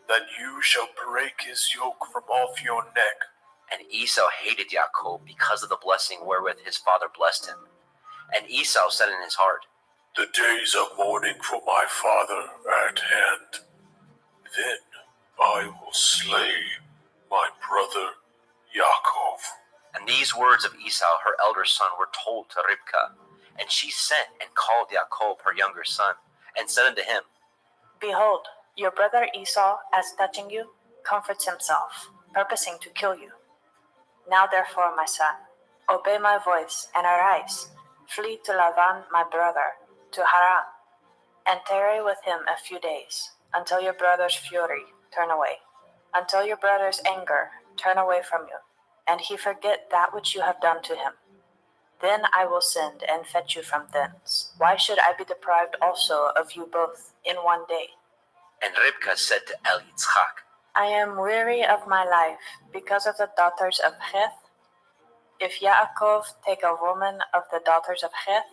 that you shall break his yoke from off your neck. And Esau hated Yaakov because of the blessing wherewith his father blessed him. And Esau said in his heart, The days of mourning for my father are at hand. Then I will slay my brother Yaakov. And these words of Esau, her elder son, were told to Rivkah. And she sent and called Yaakov, her younger son, and said unto him, Behold, your brother Esau, as touching you, comforts himself, purposing to kill you. Now therefore, my son, obey my voice, and arise, flee to Laban my brother, to Haran, and tarry with him a few days, until your brother's fury turn away, until your brother's anger turn away from you, and he forget that which you have done to him. Then I will send and fetch you from thence. Why should I be deprived also of you both in one day? And Rivkah said to Yitzchak, I am weary of my life because of the daughters of Heth. If Yaakov take a woman of the daughters of Heth,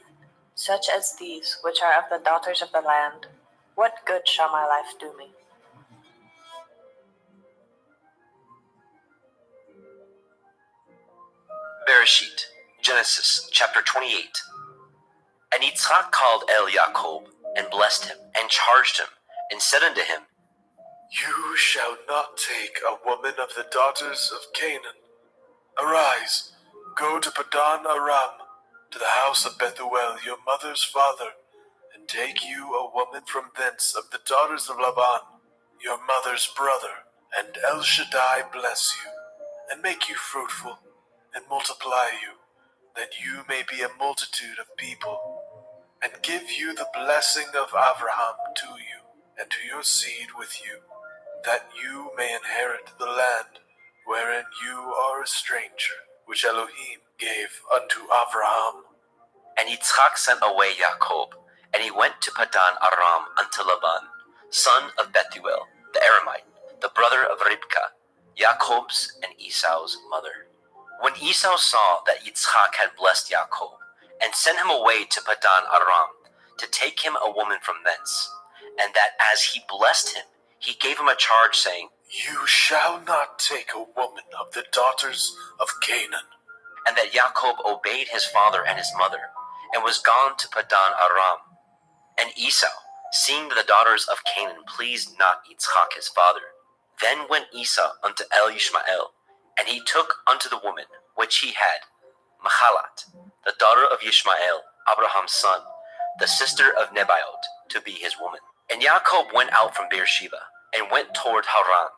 such as these which are of the daughters of the land, what good shall my life do me? Bereshit, Genesis chapter 28. And Yitzchak called Yaakov, and blessed him, and charged him, and said unto him, You shall not take a woman of the daughters of Canaan. Arise, go to Padan Aram, to the house of Bethuel, your mother's father, and take you a woman from thence of the daughters of Laban, your mother's brother, and El Shaddai bless you, and make you fruitful, and multiply you, that you may be a multitude of people, and give you the blessing of Abraham to you, and to your seed with you, that you may inherit the land wherein you are a stranger, which Elohim gave unto Abraham. And Yitzchak sent away Yaakov, and he went to Padan Aram unto Laban, son of Bethuel, the Aramite, the brother of Rivkah, Yaakov's and Esau's mother. When Esau saw that Yitzchak had blessed Yaakov, and sent him away to Padan Aram, to take him a woman from thence, and that as he blessed him, he gave him a charge, saying, You shall not take a woman of the daughters of Canaan. And that Jacob obeyed his father and his mother, and was gone to Padan Aram. And Esau, seeing that the daughters of Canaan pleased not Yitzchak his father, then went Esau unto El Ishmael, and he took unto the woman which he had, Mahalat, the daughter of Ishmael, Abraham's son, the sister of Nebaioth, to be his woman. And Jacob went out from Beersheba, and went toward Haran.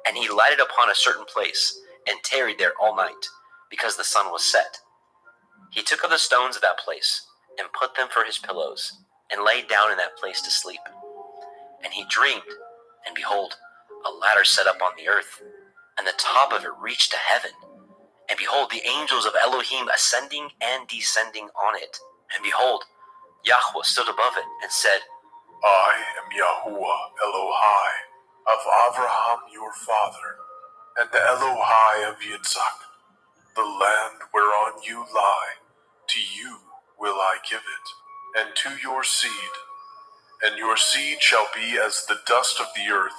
And he lighted upon a certain place, and tarried there all night, because the sun was set. He took of the stones of that place, and put them for his pillows, and lay down in that place to sleep. And he dreamed, and behold, a ladder set up on the earth, and the top of it reached to heaven. And behold, the angels of Elohim ascending and descending on it. And behold, Yahweh stood above it, and said, I am Yahuwah Elohai of Abraham your father, and the Elohai of Yitzhak. The land whereon you lie, to you will I give it, and to your seed. And your seed shall be as the dust of the earth,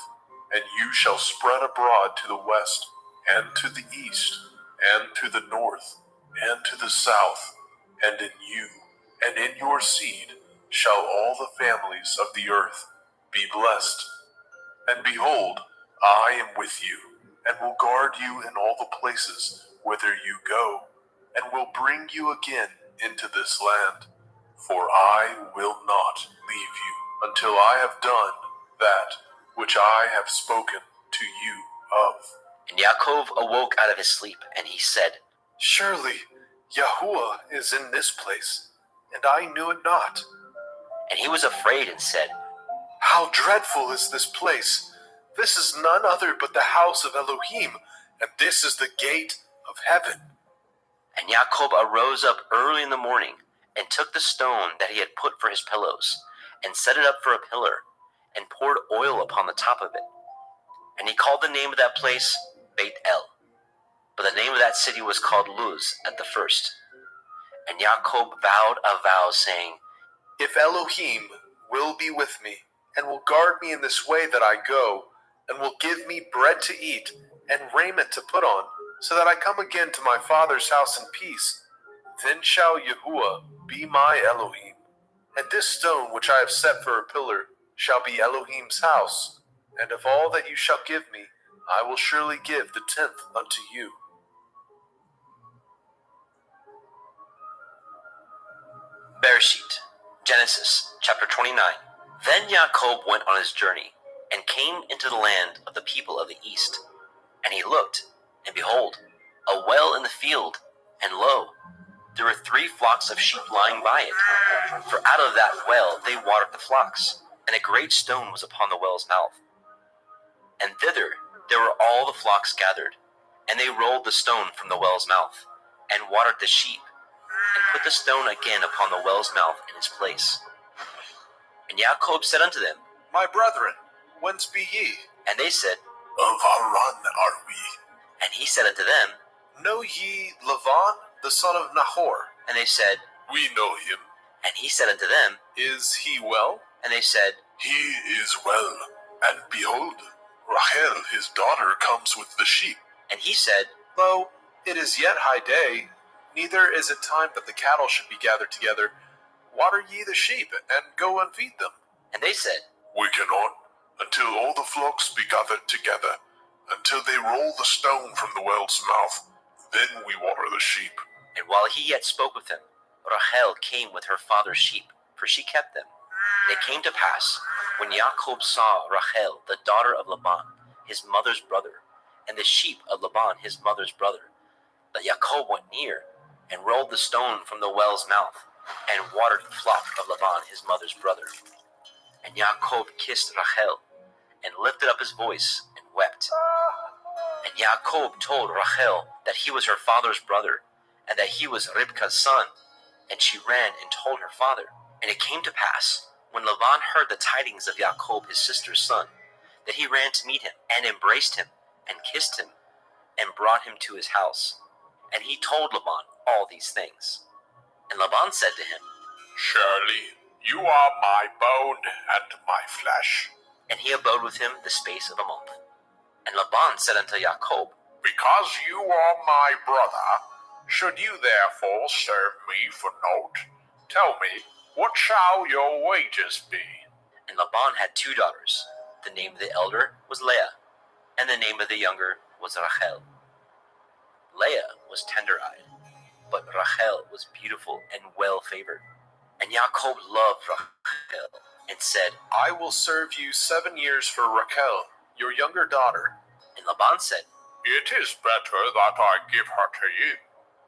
and you shall spread abroad to the west, and to the east, and to the north, and to the south. And in you, and in your seed, shall all the families of the earth be blessed. And behold, I am with you, and will guard you in all the places whither you go, and will bring you again into this land. For I will not leave you until I have done that which I have spoken to you of. And Yaakov awoke out of his sleep, and he said, Surely Yahuwah is in this place, and I knew it not. And he was afraid, and said, How dreadful is this place! This is none other but the house of Elohim, and this is the gate of heaven. And Jacob arose up early in the morning, and took the stone that he had put for his pillows, and set it up for a pillar, and poured oil upon the top of it. And he called the name of that place Beit El, but the name of that city was called Luz at the first. And Jacob vowed a vow, saying, If Elohim will be with me, and will guard me in this way that I go, and will give me bread to eat, and raiment to put on, so that I come again to my father's house in peace, then shall Yahuwah be my Elohim, and this stone which I have set for a pillar shall be Elohim's house, and of all that you shall give me, I will surely give the 10th unto you. Bereshit, Genesis, chapter 29. Then Jacob went on his journey, and came into the land of the people of the east. And he looked, and behold, a well in the field, and lo, there were 3 flocks of sheep lying by it. For out of that well they watered the flocks, and a great stone was upon the well's mouth. And thither there were all the flocks gathered, and they rolled the stone from the well's mouth, and watered the sheep, and put the stone again upon the well's mouth in its place. And Jacob said unto them, My brethren, whence be ye? And they said, Of Haran are we. And he said unto them, Know ye Lavan, the son of Nahor? And they said, We know him. And he said unto them, Is he well? And they said, He is well. And behold, Rachel his daughter comes with the sheep. And he said, Lo, it is yet high day, neither is it time that the cattle should be gathered together. Water ye the sheep, and go and feed them. And they said, We cannot, until all the flocks be gathered together, until they roll the stone from the well's mouth. Then we water the sheep. And while he yet spoke with him, Rachel came with her father's sheep, for she kept them. And it came to pass, when Jacob saw Rachel, the daughter of Laban, his mother's brother, and the sheep of Laban, his mother's brother, that Jacob went near, and rolled the stone from the well's mouth, and watered the flock of Laban, his mother's brother. And Jacob kissed Rachel, and lifted up his voice, and wept. And Jacob told Rachel that he was her father's brother, and that he was Ribka's son. And she ran and told her father. And it came to pass, when Laban heard the tidings of Jacob his sister's son, that he ran to meet him, and embraced him, and kissed him, and brought him to his house. And he told Laban all these things. And Laban said to him, Surely You are my bone and my flesh. And he abode with him the space of a month. And Laban said unto Jacob, Because you are my brother, should you therefore serve me for naught? Tell me, what shall your wages be? And Laban had 2 daughters. The name of the elder was Leah, and the name of the younger was Rachel. Leah was tender-eyed, but Rachel was beautiful and well-favored. And Jacob loved Rachel, and said, I will serve you 7 years for Rachel, your younger daughter. And Laban said, It is better that I give her to you,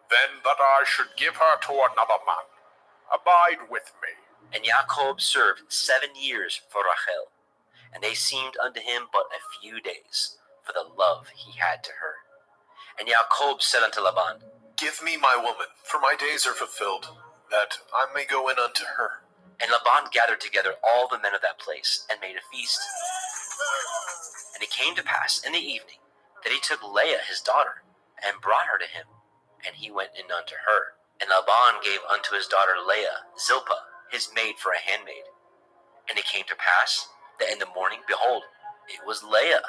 than that I should give her to another man. Abide with me. And Jacob served 7 years for Rachel, and they seemed unto him but a few days, for the love he had to her. And Jacob said unto Laban, Give me my woman, for my days are fulfilled, that I may go in unto her. And Laban gathered together all the men of that place, and made a feast. And it came to pass in the evening, that he took Leah his daughter, and brought her to him, and he went in unto her. And Laban gave unto his daughter Leah Zilpah, his maid, for a handmaid. And it came to pass, that in the morning, behold, it was Leah.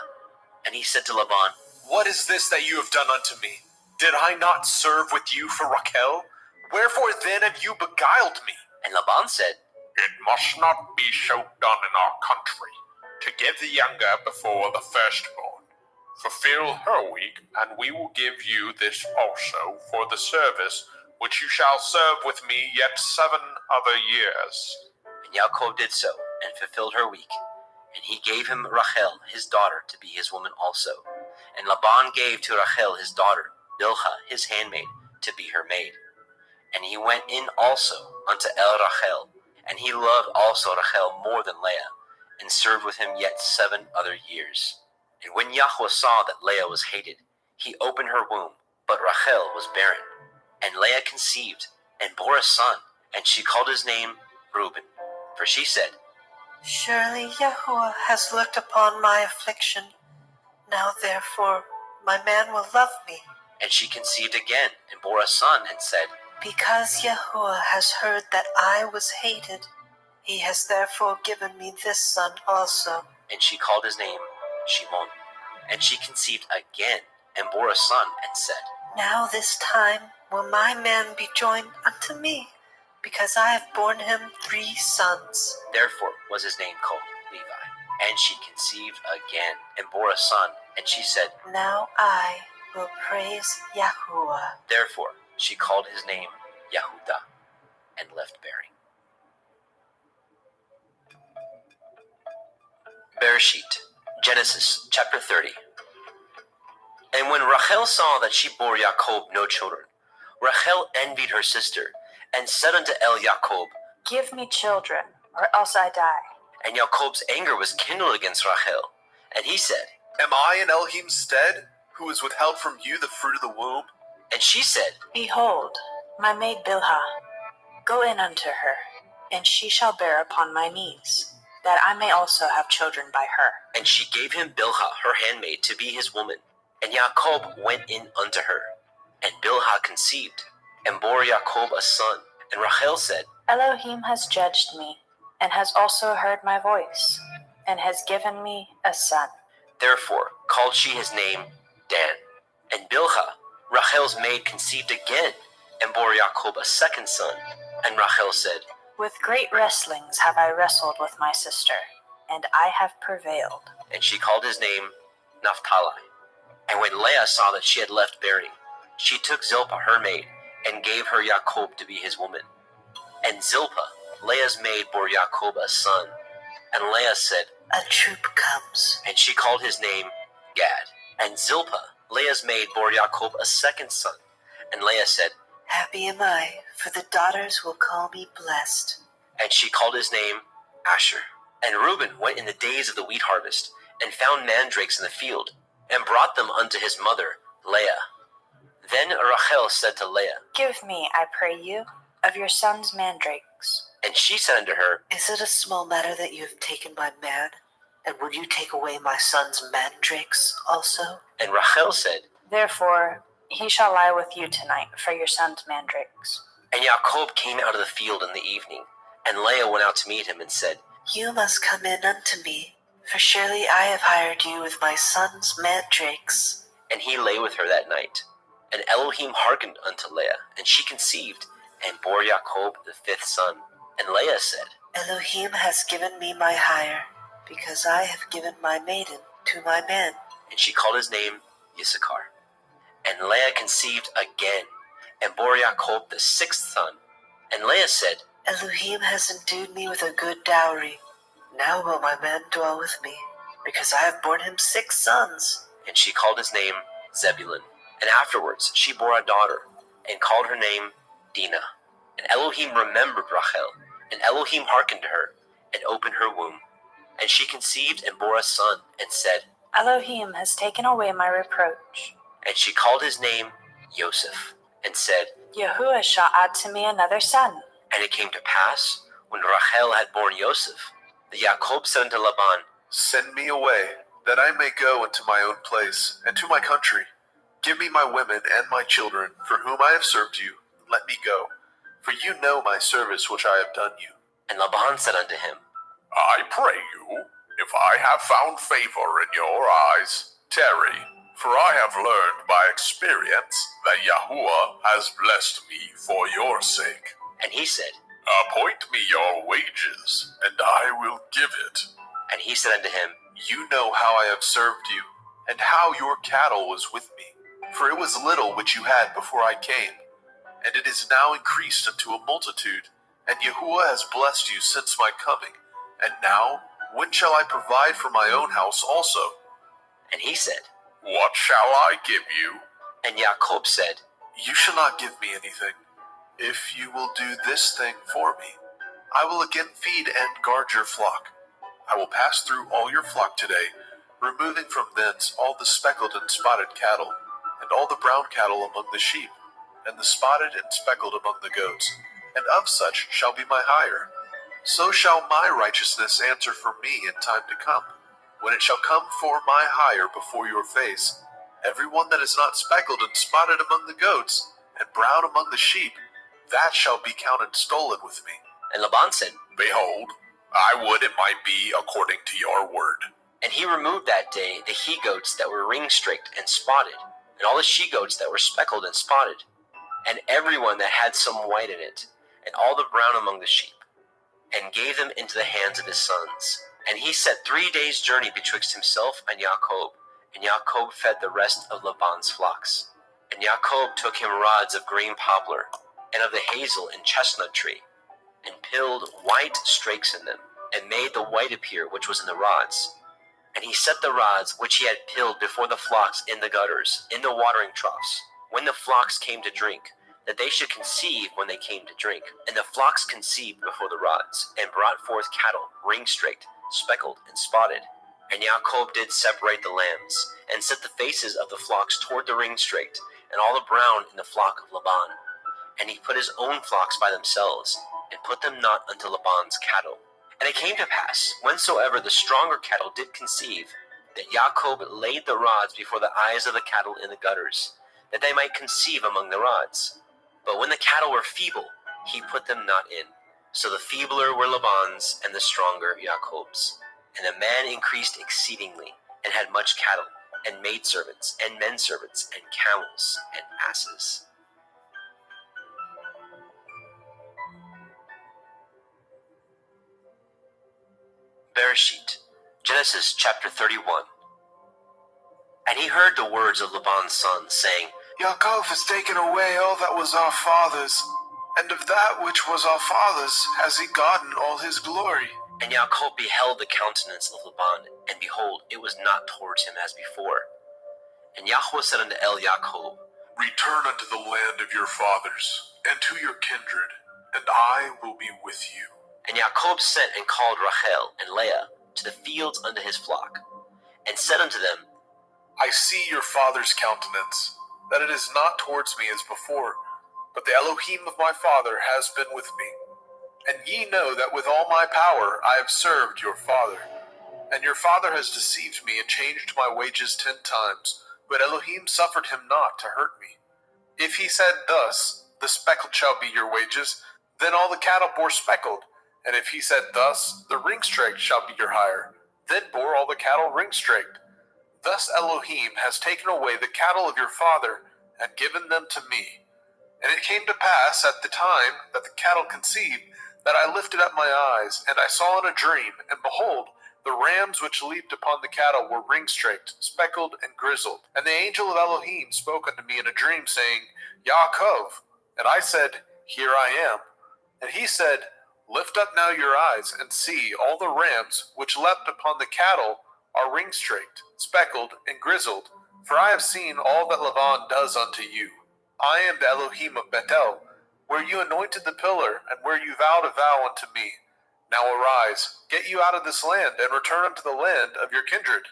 And he said to Laban, What is this that you have done unto me? Did I not serve with you for Rachel? Wherefore then have you beguiled me? And Laban said, It must not be so done in our country, to give the younger before the firstborn. Fulfill her week, and we will give you this also for the service which you shall serve with me yet 7 other years. And Jacob did so, and fulfilled her week. And he gave him Rachel his daughter to be his woman also. And Laban gave to Rachel his daughter Bilhah his handmaid to be her maid. And he went in also unto Rachel, and he loved also Rachel more than Leah, and served with him yet 7 other years. And when Yahweh saw that Leah was hated, he opened her womb, but Rachel was barren. And Leah conceived, and bore a son, and she called his name Reuben. For she said, Surely Yahweh has looked upon my affliction. Now therefore my man will love me. And she conceived again, and bore a son, and said, Because Yahweh has heard that I was hated, he has therefore given me this son also. And she called his name Shimon. And she conceived again, and bore a son, and said, Now this time will my man be joined unto me, because I have borne him 3 sons. Therefore was his name called Levi. And she conceived again, and bore a son, and she said, Now I will praise Yahuwah. Therefore she called his name Yahudah, and left bearing. Bereshit, Genesis chapter 30. And when Rachel saw that she bore Jacob no children, Rachel envied her sister, and said unto Jacob, Give me children, or else I die. And Jacob's anger was kindled against Rachel, and he said, Am I in Elohim's stead, who has withheld from you the fruit of the womb? And she said, Behold, my maid Bilhah, go in unto her, and she shall bear upon my knees, that I may also have children by her. And she gave him Bilhah her handmaid to be his woman. And Jacob went in unto her, and Bilhah conceived, and bore Jacob a son. And Rachel said, Elohim has judged me, and has also heard my voice, and has given me a son. Therefore called she his name Dan. And Bilhah, Rachel's maid, conceived again, and bore Jacob a second son. And Rachel said, With great wrestlings have I wrestled with my sister, and I have prevailed. And she called his name Naphtali. And when Leah saw that she had left bearing, she took Zilpah her maid, and gave her Jacob to be his woman. And Zilpah, Leah's maid, bore Jacob a son. And Leah said, A troop comes. And she called his name Gad. And Zilpah, Leah's maid, bore Jacob a second son. And Leah said, Happy am I, for the daughters will call me blessed. And she called his name Asher. And Reuben went in the days of the wheat harvest, and found mandrakes in the field, and brought them unto his mother, Leah. Then Rachel said to Leah, Give me, I pray you, of your son's mandrakes. And she said unto her, Is it a small matter that you have taken my man? And will you take away my son's mandrakes also? And Rachel said, Therefore he shall lie with you tonight for your son's mandrakes. And Jacob came out of the field in the evening, And Leah went out to meet him and said, You must come in unto me, for surely I have hired you with my son's mandrakes. And he lay with her that night. And Elohim hearkened unto Leah, and she conceived, and bore Jacob the 5th son. And Leah said, Elohim has given me my hire, because I have given my maiden to my man. And she called his name Issachar. And Leah conceived again, and bore Jacob the 6th son. And Leah said, Elohim has endued me with a good dowry. Now will my man dwell with me, because I have borne him 6 sons. And she called his name Zebulun. And afterwards she bore a daughter, and called her name Dinah. And Elohim remembered Rachel, and Elohim hearkened to her, and opened her womb. And she conceived and bore a son, and said, Elohim has taken away my reproach. And she called his name Joseph, and said, Yahuwah shall add to me another son. And it came to pass, when Rachel had borne Joseph, that Jacob said unto Laban, Send me away, that I may go into my own place, and to my country. Give me my women and my children, for whom I have served you. Let me go, for you know my service which I have done you. And Laban said unto him, I pray you, if I have found favor in your eyes, tarry, for I have learned by experience that Yahuwah has blessed me for your sake. And he said, Appoint me your wages, and I will give it. And he said unto him, You know how I have served you, and how your cattle was with me. For it was little which you had before I came, and it is now increased unto a multitude, and Yahuwah has blessed you since my coming. And now, when shall I provide for my own house also? And he said, What shall I give you? And Jacob said, You shall not give me anything. If you will do this thing for me, I will again feed and guard your flock. I will pass through all your flock today, removing from thence all the speckled and spotted cattle, and all the brown cattle among the sheep, and the spotted and speckled among the goats, and of such shall be my hire. So shall my righteousness answer for me in time to come, when it shall come for my hire before your face. Every one that is not speckled and spotted among the goats, and brown among the sheep, that shall be counted stolen with me. And Laban said, Behold, I would it might be according to your word. And he removed that day the he-goats that were ring-streaked and spotted, and all the she-goats that were speckled and spotted, and every one that had some white in it, and all the brown among the sheep, and gave them into the hands of his sons. And he set 3 days' journey betwixt himself and Jacob, and Jacob fed the rest of Laban's flocks. And Jacob took him rods of green poplar, and of the hazel and chestnut tree, and pilled white strakes in them, and made the white appear which was in the rods. And he set the rods which he had pilled before the flocks in the gutters, in the watering troughs, when the flocks came to drink, that they should conceive when they came to drink. And the flocks conceived before the rods, and brought forth cattle, ring-straked, speckled, and spotted. And Jacob did separate the lambs, and set the faces of the flocks toward the ring-straked, and all the brown in the flock of Laban. And he put his own flocks by themselves, and put them not unto Laban's cattle. And it came to pass, whensoever the stronger cattle did conceive, that Jacob laid the rods before the eyes of the cattle in the gutters, that they might conceive among the rods. But when the cattle were feeble, he put them not in. So the feebler were Laban's, and the stronger Jacob's. And the man increased exceedingly, and had much cattle, and maidservants, and menservants, and camels, and asses. Bereshit, Genesis chapter 31. And he heard the words of Laban's son, saying, Yaakov has taken away all that was our father's, and of that which was our father's has he gotten all his glory. And Jacob beheld the countenance of Laban, and behold, it was not towards him as before. And Yahweh said unto Jacob, Return unto the land of your fathers, and to your kindred, and I will be with you. And Jacob sent and called Rachel and Leah to the fields unto his flock, and said unto them, I see your father's countenance, that it is not towards me as before, but the Elohim of my father has been with me. And ye know that with all my power I have served your father. And your father has deceived me and changed my wages 10 times, but Elohim suffered him not to hurt me. If he said thus, the speckled shall be your wages, then all the cattle bore speckled, And if he said thus, the ring-straked shall be your hire, then bore all the cattle ring-straked. Thus Elohim has taken away the cattle of your father, and given them to me. And it came to pass at the time that the cattle conceived, that I lifted up my eyes, and I saw in a dream, and behold, the rams which leaped upon the cattle were ring-straked, speckled, and grizzled. And the angel of Elohim spoke unto me in a dream, saying, Yaakov. And I said, Here I am. And he said, Lift up now your eyes, and see, all the rams which leapt upon the cattle are ring-straked, speckled, and grizzled. For I have seen all that Laban does unto you. I am the Elohim of Bethel, where you anointed the pillar, and where you vowed a vow unto me. Now arise, get you out of this land, and return unto the land of your kindred.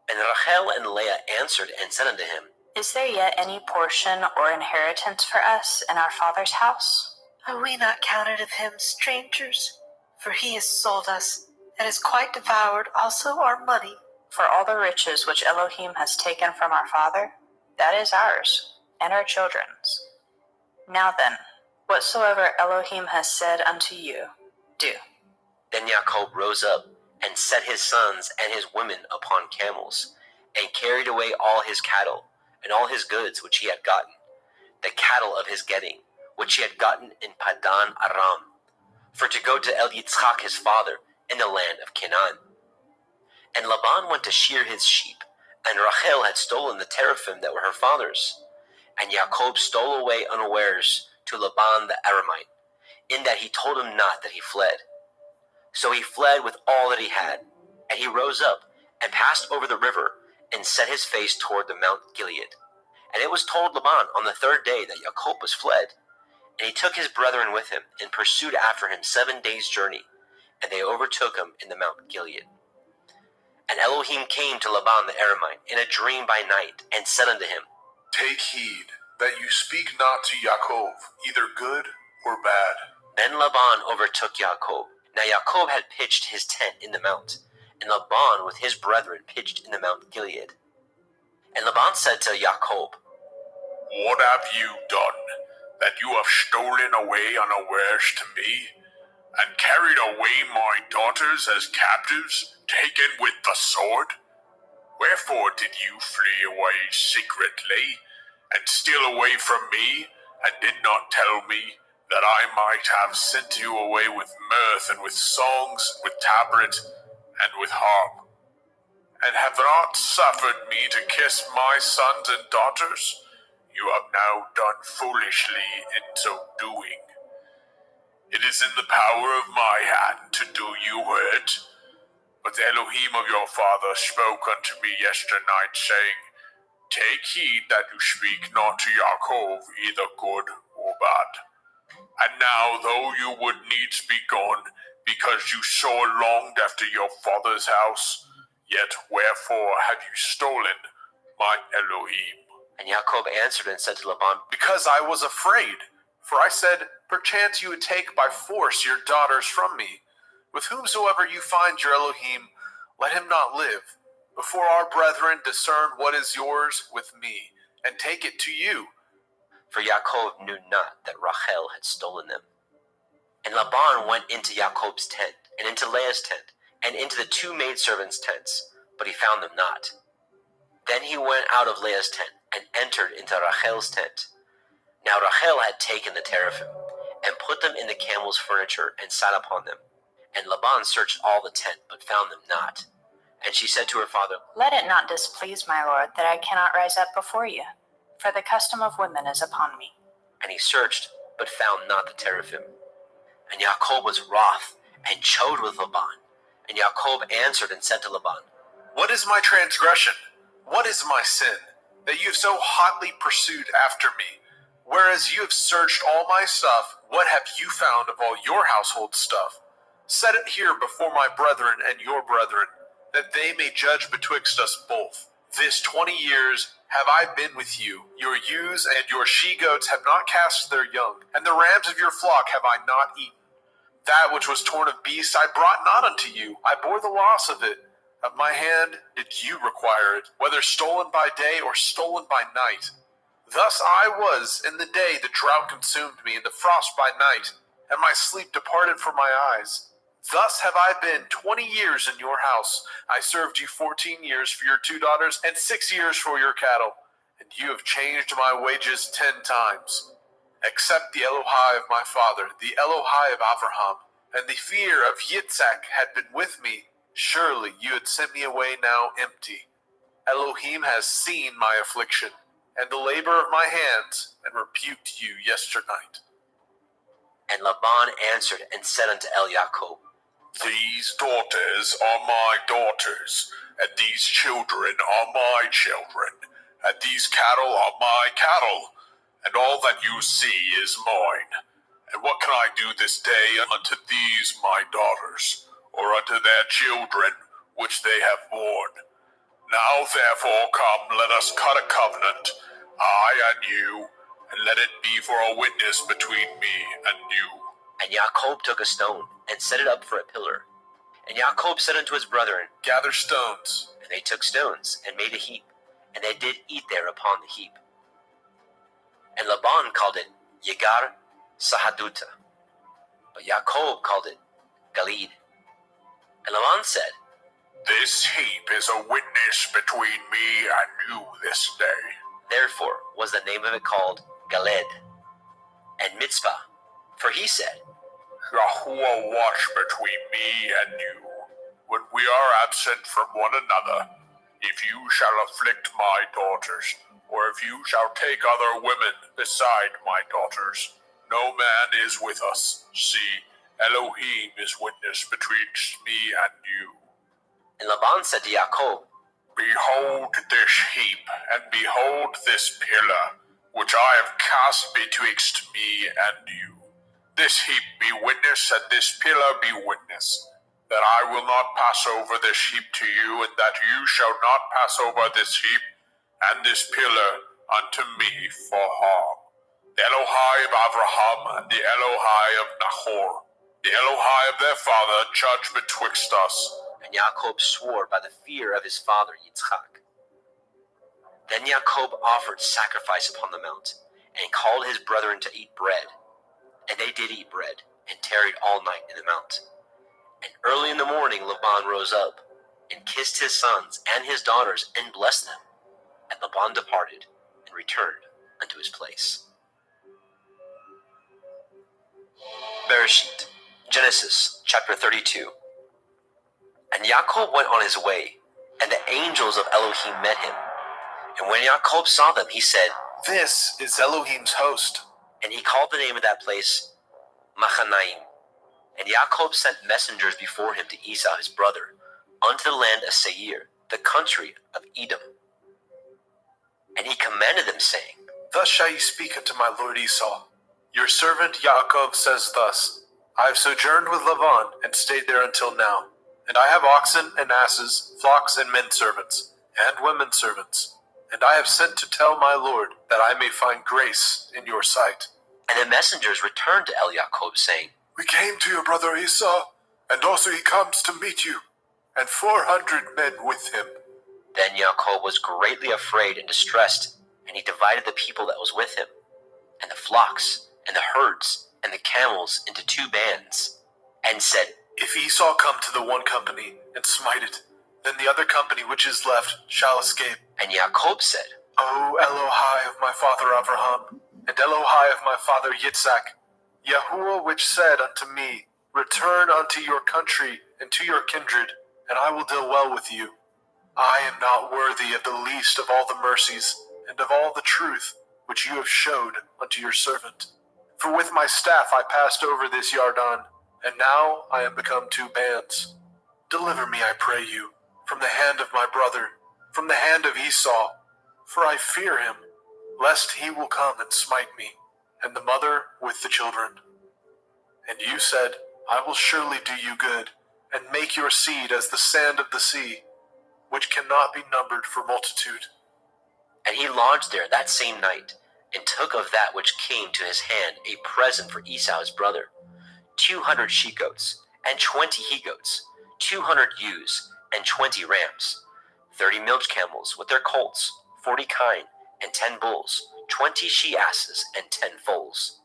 And Rachel and Leah answered and said unto him, Is there yet any portion or inheritance for us in our father's house? Are we not counted of him strangers? For he has sold us, and has quite devoured also our money. For all the riches which Elohim has taken from our father, that is ours, and our children's. Now then, whatsoever Elohim has said unto you, do. Then Jacob rose up, and set his sons and his women upon camels, and carried away all his cattle, and all his goods which he had gotten, the cattle of his getting, which he had gotten in Padan Aram, for to go to El Yitzchak his father in the land of Canaan. And Laban went to shear his sheep, and Rachel had stolen the teraphim that were her father's. And Jacob stole away unawares to Laban the Aramite, in that he told him not that he fled. So he fled with all that he had, and he rose up, and passed over the river, and set his face toward the Mount Gilead. And it was told Laban on the third day that Jacob was fled. And he took his brethren with him, and pursued after him 7 days' journey, and they overtook him in the Mount Gilead. And Elohim came to Laban the Aramite in a dream by night, and said unto him, Take heed that you speak not to Yaakov, either good or bad. Then Laban overtook Jacob. Now Jacob had pitched his tent in the mount, and Laban with his brethren pitched in the Mount Gilead. And Laban said to Jacob, What have you done, that you have stolen away unawares to me, and carried away my daughters as captives, taken with the sword? Wherefore did you flee away secretly, and steal away from me, and did not tell me, that I might have sent you away with mirth, and with songs, with tabret, and with harp? And have not suffered me to kiss my sons and daughters? You have now done foolishly in so doing. It is in the power of my hand to do you hurt. But the Elohim of your father spoke unto me yesternight, saying, Take heed that you speak not to Yaakov, either good or bad. And now, though you would needs be gone, because you sore longed after your father's house, yet wherefore have you stolen my Elohim? And Jacob answered and said to Laban, Because I was afraid, for I said, Perchance you would take by force your daughters from me. With whomsoever you find your Elohim, let him not live, before our brethren discern what is yours with me, and take it to you. For Jacob knew not that Rachel had stolen them. And Laban went into Jacob's tent, and into Leah's tent, and into the 2 maidservants' tents, but he found them not. Then he went out of Leah's tent, and entered into Rachel's tent. Now Rachel had taken the teraphim, and put them in the camel's furniture, and sat upon them. And Laban searched all the tent, but found them not. And she said to her father, Let it not displease my lord that I cannot rise up before you, for the custom of women is upon me. And he searched, but found not the teraphim. And Jacob was wroth, and chode with Laban. And Jacob answered and said to Laban, What is my transgression? What is my sin, that you have so hotly pursued after me? Whereas you have searched all my stuff, what have you found of all your household stuff? Set it here before my brethren and your brethren, that they may judge betwixt us both. This 20 years have I been with you. Your ewes and your she-goats have not cast their young, and the rams of your flock have I not eaten. That which was torn of beasts I brought not unto you. I bore the loss of it. Of my hand did you require it, whether stolen by day or stolen by night. Thus I was in the day the drought consumed me, and the frost by night. and my sleep departed from my eyes. Thus have I been 20 years in your house. I served you 14 years for your 2 daughters and 6 years for your cattle, and you have changed my wages 10 times. Except the Elohai of my father, the Elohai of Avraham, and the fear of Yitzhak had been with me, surely you had sent me away now empty. Elohim has seen my affliction, and the labor of my hands, and rebuked you yesternight. And Laban answered and said unto Yaakov, These daughters are my daughters, and these children are my children, and these cattle are my cattle, and all that you see is mine. And what can I do this day unto these my daughters, or unto their children which they have borne? Now therefore come, let us cut a covenant, I and you, and let it be for a witness between me and you. And Yaakov took a stone, and set it up for a pillar. And Yaakov said unto his brethren, Gather stones. And they took stones, and made a heap, and they did eat there upon the heap. And Laban called it Yegar Sahaduta, but Yaakov called it Galid. And Laban said, This heap is a witness between me and you this day. Therefore was the name of it called Galed. And Mitzpah, for he said, Yahuwah watch between me and you, when we are absent from one another. If you shall afflict my daughters, or if you shall take other women beside my daughters, no man is with us. See, Elohim is witness betwixt me and you. And Laban said to Yaakov, Behold this heap, and behold this pillar, which I have cast betwixt me and you. This heap be witness, and this pillar be witness, that I will not pass over this heap to you, and that you shall not pass over this heap and this pillar unto me for harm. The Elohai of Avraham and the Elohai of Nahor, the Elohai of their father, judge betwixt us. And Yaakov swore by the fear of his father Yitzchak. Then Yaakov offered sacrifice upon the mount, and called his brethren to eat bread. And they did eat bread, and tarried all night in the mount. And early in the morning Laban rose up, and kissed his sons and his daughters, and blessed them. And Laban departed, and returned unto his place. Bereshit, Genesis chapter 32. And Yaakov went on his way, and the angels of Elohim met him. And when Yaakov saw them, he said, This is Elohim's host. And he called the name of that place Machanaim. And Yaakov sent messengers before him to Esau his brother, unto the land of Seir, the country of Edom. And he commanded them, saying, Thus shall you speak unto my lord Esau. Your servant Yaakov says thus, I have sojourned with Laban, and stayed there until now. And I have oxen and asses, flocks and men servants, and women servants. And I have sent to tell my lord, that I may find grace in your sight. And the messengers returned to Yaakov, saying, We came to your brother Esau, and also he comes to meet you, and 400 men with him. Then Yaakov was greatly afraid and distressed, and he divided the people that was with him, and the flocks, and the herds, and the camels into 2 bands, and said, If Esau come to the one company, and smite it, then the other company which is left shall escape. And Yaakov said, O Elohai of my father Avraham, and Elohai of my father Yitzhak, Yahuwah which said unto me, Return unto your country and to your kindred, and I will deal well with you. I am not worthy of the least of all the mercies, and of all the truth which you have showed unto your servant. For with my staff I passed over this Yarden, and now I am become 2 bands. Deliver me, I pray you, from the hand of my brother, from the hand of Esau, for I fear him, lest he will come and smite me, and the mother with the children. And you said, I will surely do you good, and make your seed as the sand of the sea, which cannot be numbered for multitude. And he lodged there that same night, and took of that which came to his hand a present for Esau his brother, 200 she-goats, and 20 he-goats, 200 ewes, and 20 rams, 30 milch camels with their colts, 40 kine, and 10 bulls, 20 she-asses, and 10 foals.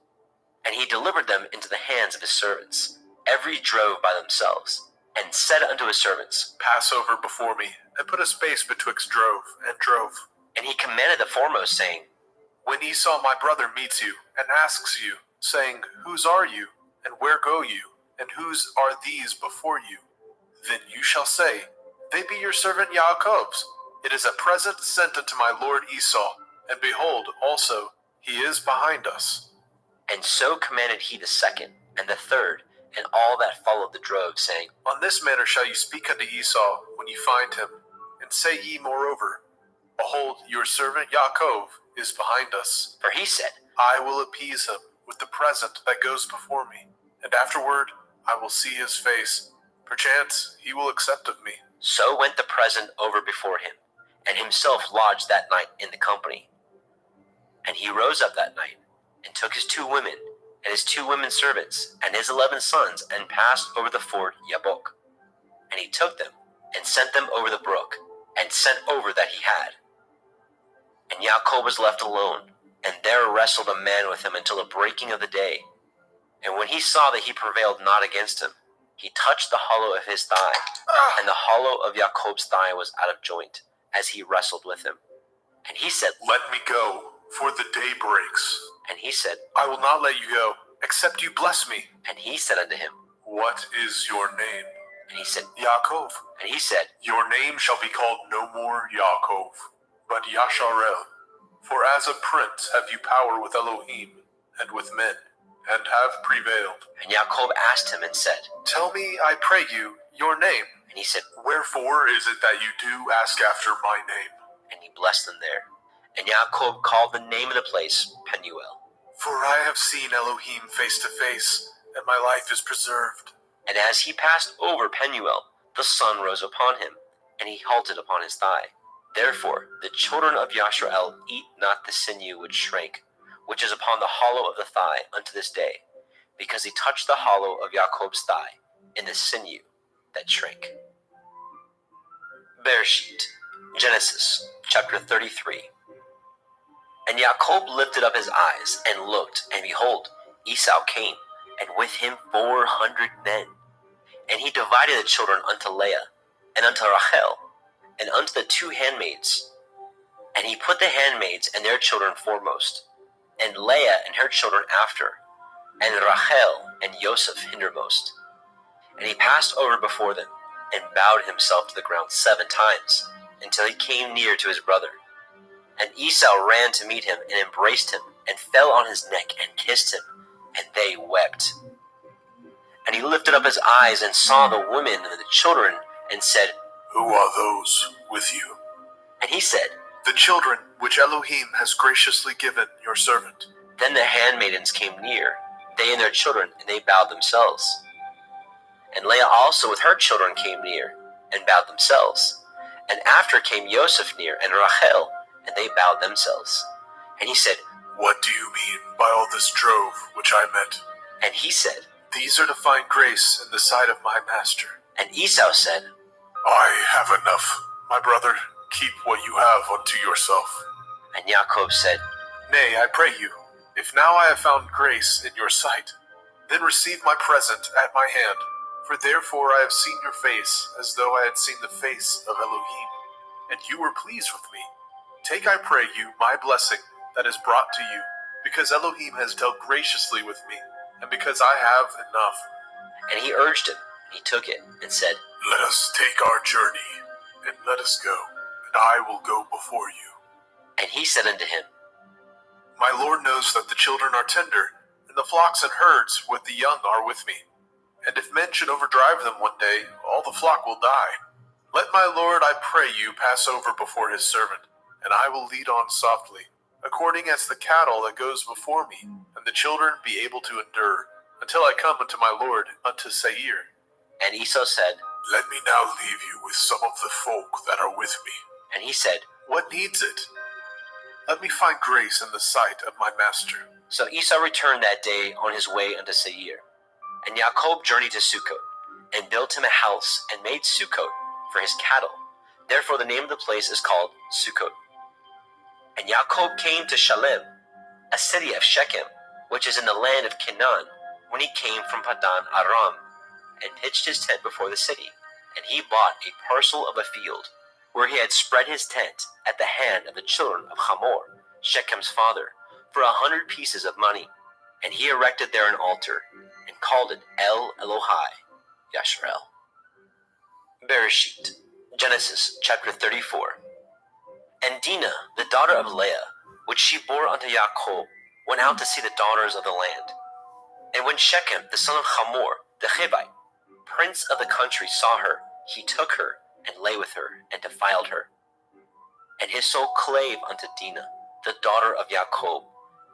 And he delivered them into the hands of his servants, every drove by themselves, and said unto his servants, Pass over before me, and put a space betwixt drove and drove. And he commanded the foremost, saying, When Esau my brother meets you, and asks you, saying, Whose are you, and where go you, and whose are these before you? Then you shall say, They be your servant Jacob's. It is a present sent unto my lord Esau, and behold, also, he is behind us. And so commanded he the second, and the third, and all that followed the drove, saying, On this manner shall you speak unto Esau when you find him, and say ye moreover, Behold, your servant Jacob is behind us. For he said, I will appease him with the present that goes before me, and afterward I will see his face. Perchance he will accept of me. So went the present over before him, and himself lodged that night in the company. And he rose up that night, and took his 2 women, and his 2 women servants, and his 11 sons, and passed over the ford Jabbok. And he took them, and sent them over the brook, and sent over that he had. And Jacob was left alone, and there wrestled a man with him until the breaking of the day. And when he saw that he prevailed not against him, he touched the hollow of his thigh, and the hollow of Jacob's thigh was out of joint, as he wrestled with him. And he said, Let me go, for the day breaks. And he said, I will not let you go, except you bless me. And he said unto him, What is your name? And he said, Jacob. And he said, Your name shall be called no more Jacob, but Yasharel. For as a prince have you power with Elohim and with men, and have prevailed. And Jacob asked him and said, Tell me, I pray you, your name. And he said, Wherefore is it that you do ask after my name? And he blessed them there. And Jacob called the name of the place Penuel. For I have seen Elohim face to face, and my life is preserved. And as he passed over Penuel, the sun rose upon him, and he halted upon his thigh. Therefore the children of Yashrael eat not the sinew which shrank, which is upon the hollow of the thigh unto this day, because he touched the hollow of Jacob's thigh in the sinew that shrank. Bereshit, Genesis, chapter 33. And Jacob lifted up his eyes, and looked, and behold, Esau came, and with him 400 men. And he divided the children unto Leah, and unto Rachel, and unto the 2 handmaids. And he put the handmaids and their children foremost, and Leah and her children after, and Rachel and Joseph hindermost. And he passed over before them, and bowed himself to the ground 7 times, until he came near to his brother. And Esau ran to meet him, and embraced him, and fell on his neck, and kissed him, and they wept. And he lifted up his eyes, and saw the women and the children, and said, Who are those with you? And he said, The children which Elohim has graciously given your servant. Then the handmaidens came near, they and their children, and they bowed themselves. And Leah also with her children came near, and bowed themselves. And after came Joseph near, and Rachel, and they bowed themselves. And he said, What do you mean by all this drove which I met? And he said, These are to find grace in the sight of my master. And Esau said, I have enough. My brother, keep what you have unto yourself. And Jacob said, Nay, I pray you, if now I have found grace in your sight, then receive my present at my hand. For therefore I have seen your face, as though I had seen the face of Elohim, and you were pleased with me. Take, I pray you, my blessing that is brought to you, because Elohim has dealt graciously with me, and because I have enough. And he urged him, and he took it, and said, Let us take our journey, and let us go, and I will go before you. And he said unto him, My Lord knows that the children are tender, and the flocks and herds with the young are with me. And if men should overdrive them one day, all the flock will die. Let my Lord, I pray you, pass over before his servant, and I will lead on softly, according as the cattle that goes before me, and the children be able to endure, until I come unto my Lord, unto Seir. And Esau said, Let me now leave you with some of the folk that are with me. And he said, What needs it? Let me find grace in the sight of my master. So Esau returned that day on his way unto Seir. And Jacob journeyed to Sukkot, and built him a house, and made Sukkot for his cattle. Therefore the name of the place is called Sukkot. And Jacob came to Shalem, a city of Shechem, which is in the land of Canaan, when he came from Padan Aram, and pitched his tent before the city. And he bought a parcel of a field, where he had spread his tent at the hand of the children of Hamor, Shechem's father, for 100 pieces of money. And he erected there an altar, and called it El Elohai Yasharel. Bereshit, Genesis chapter 34. And Dinah, the daughter of Leah, which she bore unto Jacob, went out to see the daughters of the land. And when Shechem, the son of Hamor, the Hivite, prince of the country, saw her, he took her, and lay with her, and defiled her. And his soul clave unto Dinah, the daughter of Jacob,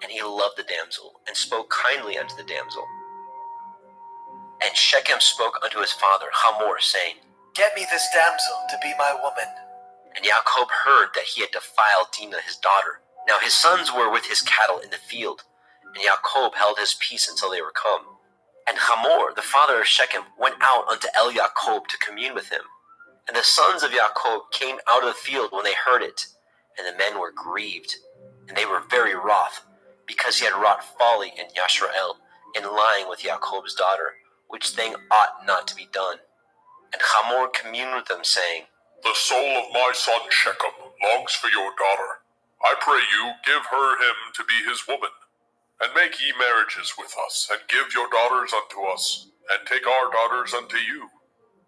and he loved the damsel, and spoke kindly unto the damsel. And Shechem spoke unto his father Hamor, saying, Get me this damsel to be my woman. And Jacob heard that he had defiled Dinah his daughter. Now his sons were with his cattle in the field, and Jacob held his peace until they were come. And Hamor, the father of Shechem, went out unto El Jacob to commune with him. And the sons of Jacob came out of the field when they heard it, and the men were grieved, and they were very wroth, because he had wrought folly in Yashrael, in lying with Jacob's daughter, which thing ought not to be done. And Hamor communed with them, saying, The soul of my son Shechem longs for your daughter. I pray you, give her him to be his woman. And make ye marriages with us, and give your daughters unto us, and take our daughters unto you.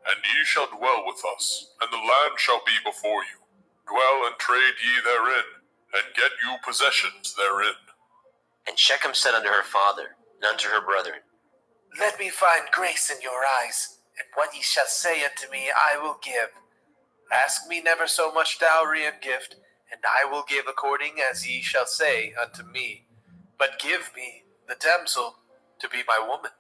And ye shall dwell with us, and the land shall be before you. Dwell and trade ye therein, and get you possessions therein. And Shechem said unto her father, and unto her brethren, Let me find grace in your eyes, and what ye shall say unto me I will give. Ask me never so much dowry and gift, and I will give according as ye shall say unto me. But give me the damsel to be my woman.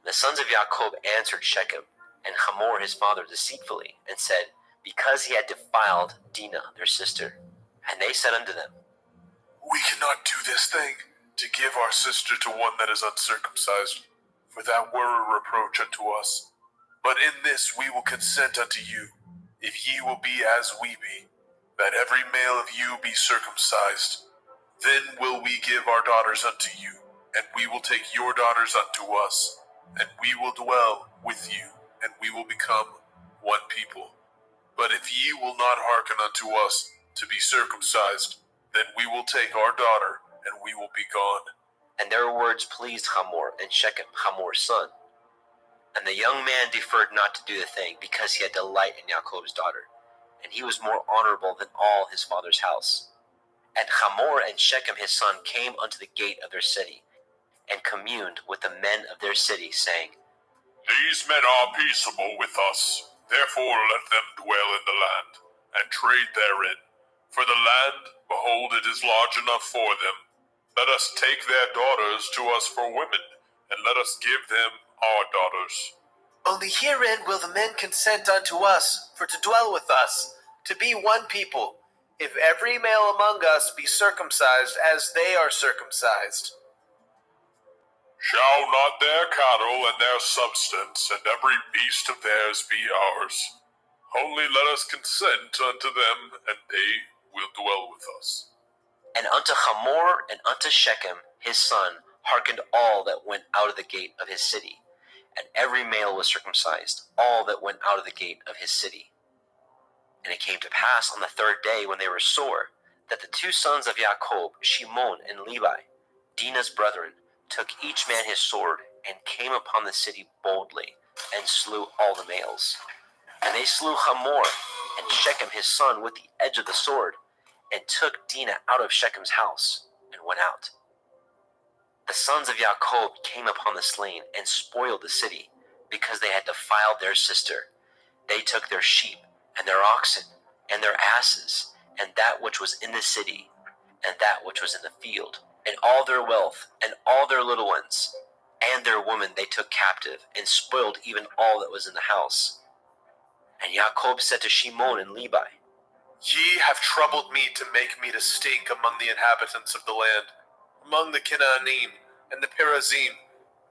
The sons of Jacob answered Shechem and Hamor his father deceitfully, and said, Because he had defiled Dinah their sister. And they said unto them, We cannot do this thing, to give our sister to one that is uncircumcised, for that were a reproach unto us. But in this we will consent unto you, if ye will be as we be, that every male of you be circumcised. Then will we give our daughters unto you, and we will take your daughters unto us, and we will dwell with you, and we will become one people. But if ye will not hearken unto us to be circumcised, then we will take our daughter, and we will be gone. And their words pleased Hamor and Shechem, Hamor's son. And the young man deferred not to do the thing, because he had delight in Jacob's daughter, and he was more honorable than all his father's house. And Hamor and Shechem his son came unto the gate of their city, and communed with the men of their city, saying, These men are peaceable with us, therefore let them dwell in the land, and trade therein. For the land, behold, it is large enough for them. Let us take their daughters to us for women, and let us give them our daughters. Only herein will the men consent unto us, for to dwell with us, to be one people, if every male among us be circumcised as they are circumcised. Shall not their cattle and their substance and every beast of theirs be ours? Only let us consent unto them, and they will dwell with us. And unto Hamor and unto Shechem his son hearkened all that went out of the gate of his city, and every male was circumcised, all that went out of the gate of his city. And it came to pass on the third day, when they were sore, that the two sons of Jacob, Shimon and Levi, Dinah's brethren, took each man his sword, and came upon the city boldly, and slew all the males. And they slew Hamor and Shechem his son with the edge of the sword, and took Dinah out of Shechem's house, and went out. The sons of Jacob came upon the slain, and spoiled the city, because they had defiled their sister. They took their sheep, and their oxen, and their asses, and that which was in the city, and that which was in the field, and all their wealth, and all their little ones, and their women they took captive, and spoiled even all that was in the house. And Jacob said to Shimon and Levi, Ye have troubled me to make me to stink among the inhabitants of the land, among the Canaanim and the Perizim,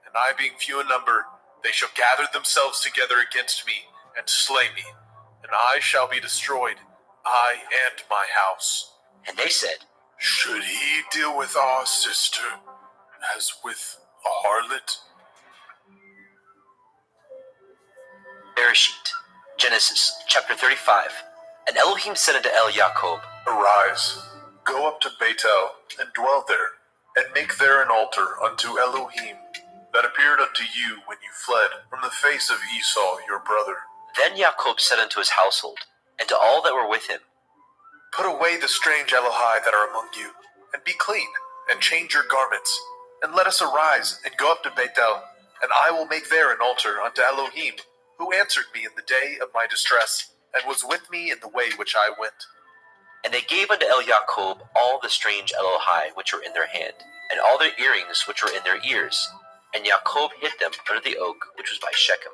and I being few in number, they shall gather themselves together against me, and slay me, and I shall be destroyed, I and my house. And they said, Should he deal with our sister, as with a harlot? Bereshit, Genesis, chapter 35. And Elohim said unto Yaakov, Arise, go up to Bethel, and dwell there, and make there an altar unto Elohim, that appeared unto you when you fled from the face of Esau your brother. Then Yaakov said unto his household, and to all that were with him, Put away the strange Elohai that are among you, and be clean, and change your garments, and let us arise, and go up to Bethel, and I will make there an altar unto Elohim, who answered me in the day of my distress, and was with me in the way which I went. And they gave unto Yaakov all the strange Elohai which were in their hand, and all their earrings which were in their ears. And Yaakov hid them under the oak which was by Shechem.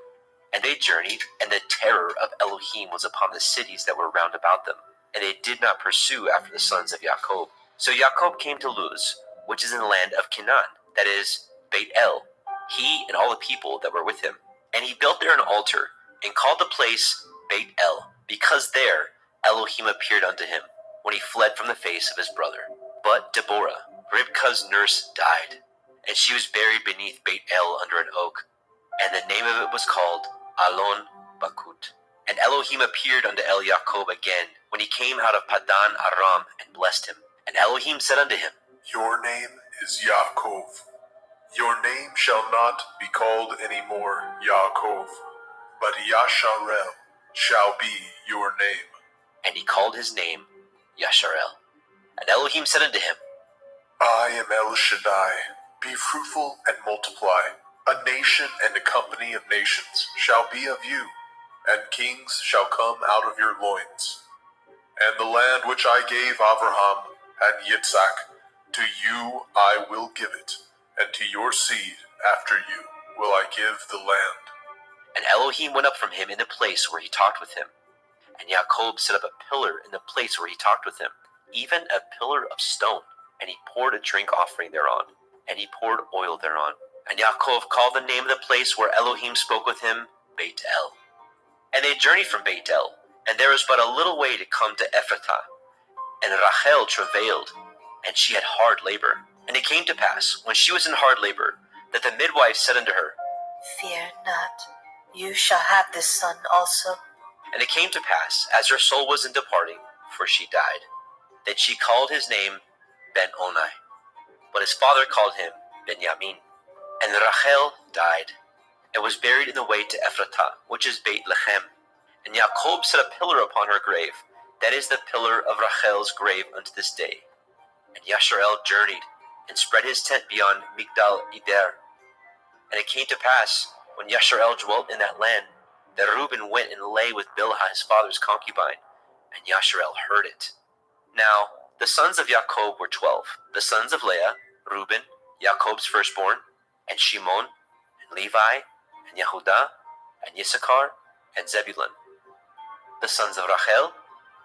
And they journeyed, and the terror of Elohim was upon the cities that were round about them, and they did not pursue after the sons of Yaakov. So Yaakov came to Luz, which is in the land of Canaan, that is, Beit El, he and all the people that were with him. And he built there an altar, and called the place Beit El, because there Elohim appeared unto him, when he fled from the face of his brother. But Deborah, Ribkah's nurse, died, and she was buried beneath Beit El under an oak, and the name of it was called Alon Bakut. And Elohim appeared unto Yaakov again, when he came out of Padan Aram, and blessed him. And Elohim said unto him, Your name is Yaakov. Your name shall not be called any more Yaakov, but Yasharel shall be your name. And he called his name Yasharel. And Elohim said unto him, I am El Shaddai. Be fruitful and multiply. A nation and a company of nations shall be of you, and kings shall come out of your loins. And the land which I gave Abraham and Yitzhak, to you I will give it, and to your seed after you will I give the land. And Elohim went up from him in the place where he talked with him. And Yaakov set up a pillar in the place where he talked with him, even a pillar of stone. And he poured a drink offering thereon, and he poured oil thereon. And Yaakov called the name of the place where Elohim spoke with him, Beit El. And they journeyed from Beit El, and there was but a little way to come to Ephrathah. And Rachel travailed, and she had hard labor. And it came to pass, when she was in hard labor, that the midwife said unto her, Fear not, you shall have this son also. And it came to pass, as her soul was in departing, for she died, that she called his name Ben-Oni, but his father called him Benjamin. And Rachel died, and was buried in the way to Ephrathah, which is Beit Lechem. And Yaakov set a pillar upon her grave, that is the pillar of Rachel's grave unto this day. And Yasharel journeyed, and spread his tent beyond Migdal Eder. And it came to pass, when Yasharel dwelt in that land, that Reuben went and lay with Bilhah his father's concubine, and Yasharel heard it. Now the sons of Yaakov were 12, the sons of Leah, Reuben, Yaakov's firstborn, and Shimon, and Levi, and Yehudah, and Issachar, and Zebulun. The sons of Rachel,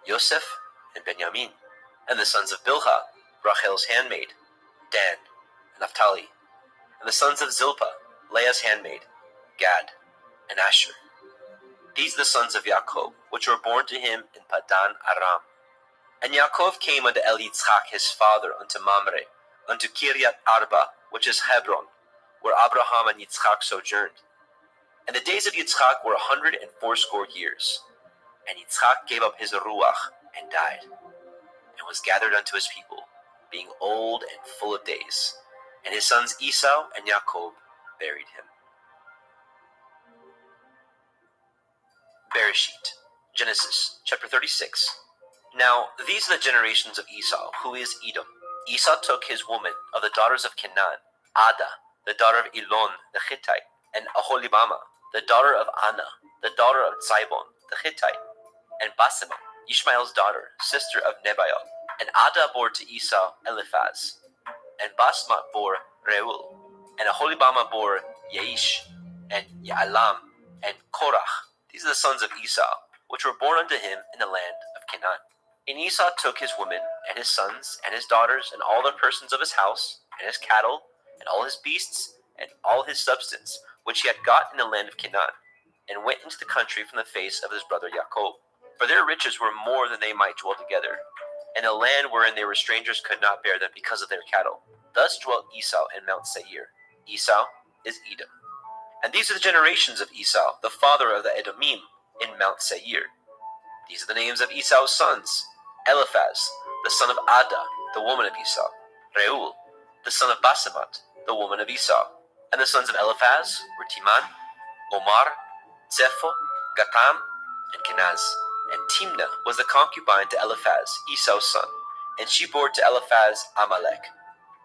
Yosef, and Benjamin. And the sons of Bilhah, Rachel's handmaid, Dan, and Naphtali. And the sons of Zilpah, Leah's handmaid, Gad, and Asher. These are the sons of Yaakov, which were born to him in Padan Aram. And Yaakov came unto Yitzchak his father, unto Mamre, unto Kiryat Arba, which is Hebron, where Abraham and Yitzchak sojourned. And the days of Yitzchak were 180 years. And Yitzchak gave up his ruach, and died, and was gathered unto his people, being old and full of days. And his sons Esau and Jacob buried him. Bereshit, Genesis, chapter 36. Now these are the generations of Esau, who is Edom. Esau took his woman of the daughters of Canaan, Ada, the daughter of Elon the Hittite, and Aholibama, the daughter of Anna, the daughter of Zibon the Hittite, and Basemath, Ishmael's daughter, sister of Nebaioth. And Ada bore to Esau Eliphaz, and Basemath bore Reuel, and Aholibama bore Yaish, and Yaalam, and Korach. These are the sons of Esau, which were born unto him in the land of Canaan. And Esau took his women, and his sons, and his daughters, and all the persons of his house, and his cattle, and all his beasts, and all his substance, which he had got in the land of Canaan, and went into the country from the face of his brother Jacob. For their riches were more than they might dwell together, and the land wherein they were strangers could not bear them because of their cattle. Thus dwelt Esau in Mount Seir. Esau is Edom. And these are the generations of Esau, the father of the Edomim, in Mount Seir. These are the names of Esau's sons: Eliphaz, the son of Ada, the woman of Esau; Reuel, the son of Basemat, the woman of Esau. And the sons of Eliphaz were Timan, Omar, Zepho, Gatam, and Kenaz. And Timnah was the concubine to Eliphaz, Esau's son, and she bore to Eliphaz Amalek.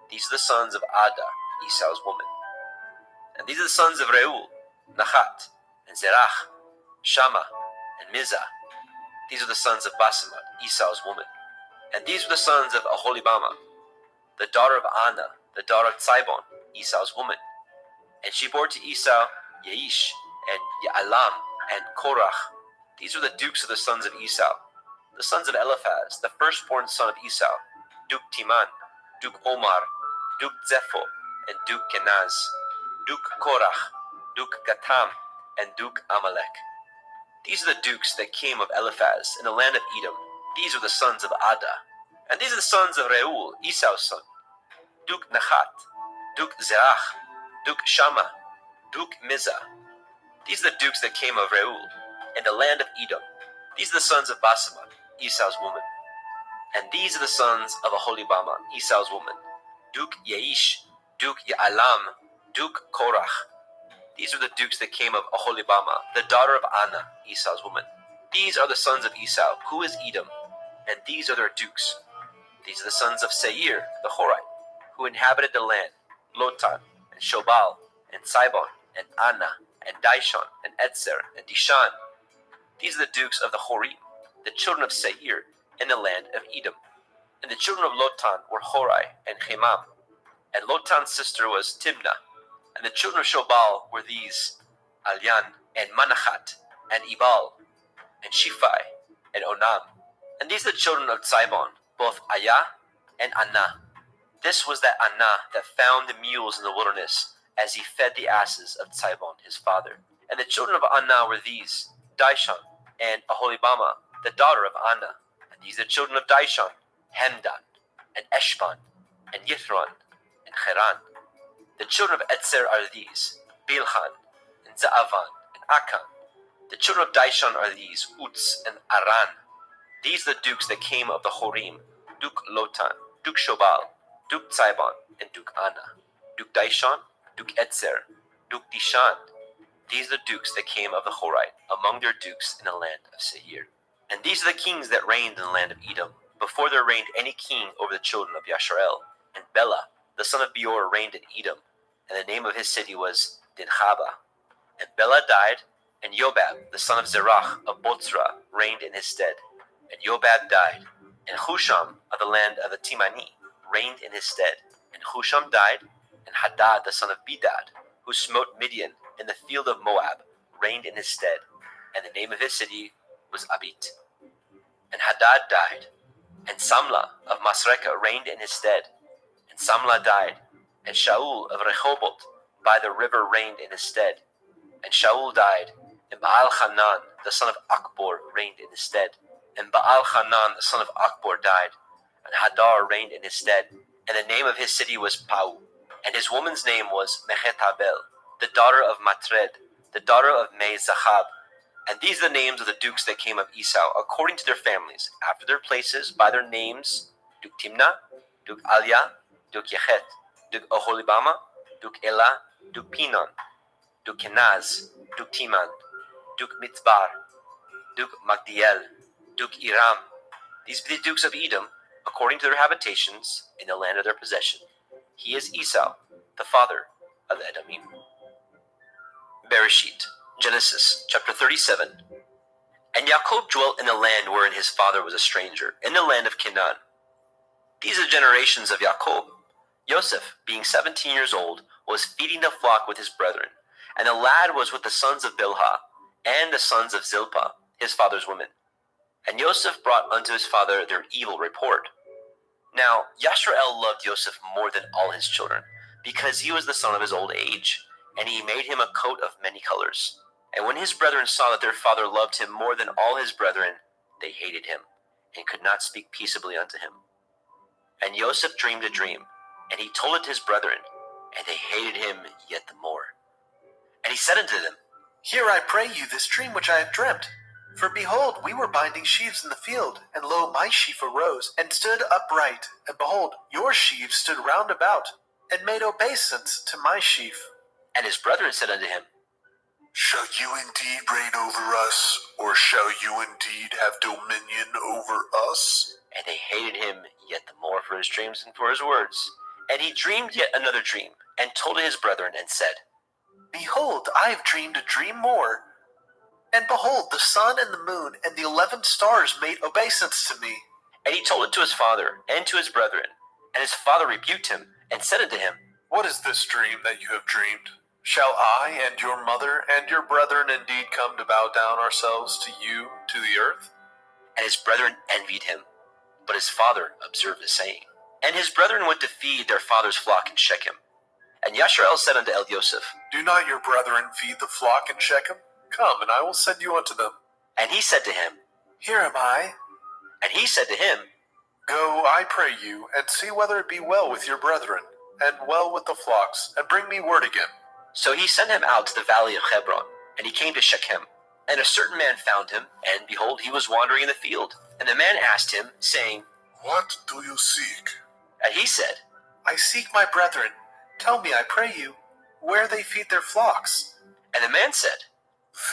These are the sons of Ada, Esau's woman. And these are the sons of Reuel, Nahat, and Zerach, Shammah, and Mizah. These are the sons of Basemat, Esau's woman. And these were the sons of Aholibama, the daughter of Anna, the daughter of Tzibon, Esau's woman. And she bore to Esau Yaish, and Ya'alam, and Korach. These were the dukes of the sons of Esau. The sons of Eliphaz, the firstborn son of Esau: Duke Timan, Duke Omar, Duke Zepho, and Duke Kenaz, Duke Korach, Duke Gatam, and Duke Amalek. These are the dukes that came of Eliphaz in the land of Edom. These are the sons of Ada. And these are the sons of Reuel, Esau's son: Duke Nahat, Duke Zerach, Duke Shammah, Duke Mizah. These are the dukes that came of Reuel in the land of Edom. These are the sons of Basemat, Esau's woman. And these are the sons of Aholibama, Esau's woman: Duke Yaish, Duke Ya'alam, Duke Korach. These are the dukes that came of Aholibama, the daughter of Anna, Esau's woman. These are the sons of Esau, who is Edom, and these are their dukes. These are the sons of Seir, the Horite, who inhabited the land: Lotan, and Shobal, and Sibon, and Anna, and Dishon, and Etzer, and Dishan. These are the dukes of the Horim, the children of Seir, in the land of Edom. And the children of Lotan were Horai and Chemam. And Lotan's sister was Timnah. And the children of Shobal were these: Alyan, and Manachat, and Ebal, and Shiphi, and Onam. And these are the children of Tzibon, both Ayah and Anah. This was that Anah that found the mules in the wilderness, as he fed the asses of Tzibon his father. And the children of Anah were these: Dishon, and Aholibama, the daughter of Anna. And these are the children of Dishon: Hemdan, and Eshban, and Yithron, and Cheran. The children of Etzer are these: Bilhan, and Zaavan, and Akan. The children of Dishon are these: Uts, and Aran. These are the dukes that came of the Horim: Duke Lotan, Duke Shobal, Duke Tzibon, and Duke Anna. Duke Dishon, Duke Etzer, Duke Dishan. These are the dukes that came of the Horite, among their dukes in the land of Seir. And these are the kings that reigned in the land of Edom, before there reigned any king over the children of Yasharel. And Bela, the son of Beor, reigned in Edom, and the name of his city was Dinhaba. And Bela died, and Yobab, the son of Zerach of Botzra, reigned in his stead. And Yobab died, and Husham of the land of the Timani reigned in his stead. And Husham died, and Hadad, the son of Bedad, who smote Midian in the field of Moab, reigned in his stead. And the name of his city was Abit. And Hadad died, and Samlah of Masrekah reigned in his stead. And Samlah died, and Shaul of Rehoboth by the river reigned in his stead. And Shaul died, and Baal-Hanan, the son of Akbor, reigned in his stead. And Baal-Hanan, the son of Akbor, died, and Hadar reigned in his stead. And the name of his city was Pau. And his woman's name was Mehetabel, the daughter of Matred, the daughter of Me-Zahab. And these are the names of the dukes that came of Esau, according to their families, after their places, by their names: Duke Timnah, Duke Alia, Duke Yechet, Duke Aholibama, Duke Elah, Duke Pinon, Duke Kenaz, Duke Timan, Duke Mitzbar, Duke Magdiel, Duke Iram. These be the dukes of Edom, according to their habitations, in the land of their possession. He is Esau, the father of the Edomim. Bereshit, Genesis, chapter 37. And Yaakov dwelt in the land wherein his father was a stranger, in the land of Canaan. These are the generations of Yaakov. Joseph, being 17 years old, was feeding the flock with his brethren, and the lad was with the sons of Bilhah, and the sons of Zilpah, his father's woman. And Joseph brought unto his father their evil report. Now Yashrael loved Joseph more than all his children, because he was the son of his old age, and he made him a coat of many colors. And when his brethren saw that their father loved him more than all his brethren, they hated him, and could not speak peaceably unto him. And Joseph dreamed a dream, And he told it to his brethren, and they hated him yet the more. And he said unto them, Hear, I pray you, this dream which I have dreamt. For behold, we were binding sheaves in the field, and lo, my sheaf arose, and stood upright, and behold, your sheaves stood round about, and made obeisance to my sheaf. And his brethren said unto him, Shall you indeed reign over us, or shall you indeed have dominion over us? And they hated him yet the more for his dreams and for his words. And he dreamed yet another dream, and told it his brethren, and said, Behold, I have dreamed a dream more. And behold, the sun and the moon and the 11 stars made obeisance to me. And he told it to his father and to his brethren. And his father rebuked him, and said unto him, What is this dream that you have dreamed? Shall I and your mother and your brethren indeed come to bow down ourselves to you, to the earth? And his brethren envied him. But his father observed the saying. And his brethren went to feed their father's flock in Shechem. And Yasharel said unto El Yosef, Do not your brethren feed the flock in Shechem? Come, and I will send you unto them. And he said to him, Here am I. And he said to him, Go, I pray you, and see whether it be well with your brethren, and well with the flocks, and bring me word again. So he sent him out to the valley of Hebron, and he came to Shechem. And a certain man found him, and behold, he was wandering in the field. And the man asked him, saying, What do you seek? And he said, I seek my brethren. Tell me, I pray you, where they feed their flocks. And the man said,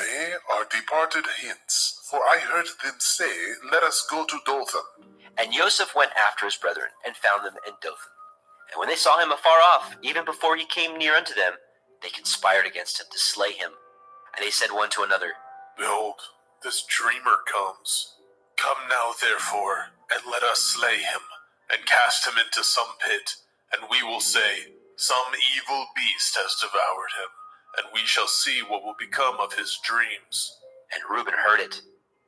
They are departed hence, for I heard them say, Let us go to Dothan. And Joseph went after his brethren, and found them in Dothan. And when they saw him afar off, even before he came near unto them, they conspired against him to slay him. And they said one to another, Behold, this dreamer comes. Come now, therefore, and let us slay him, and cast him into some pit, and we will say, Some evil beast has devoured him, and we shall see what will become of his dreams. And Reuben heard it,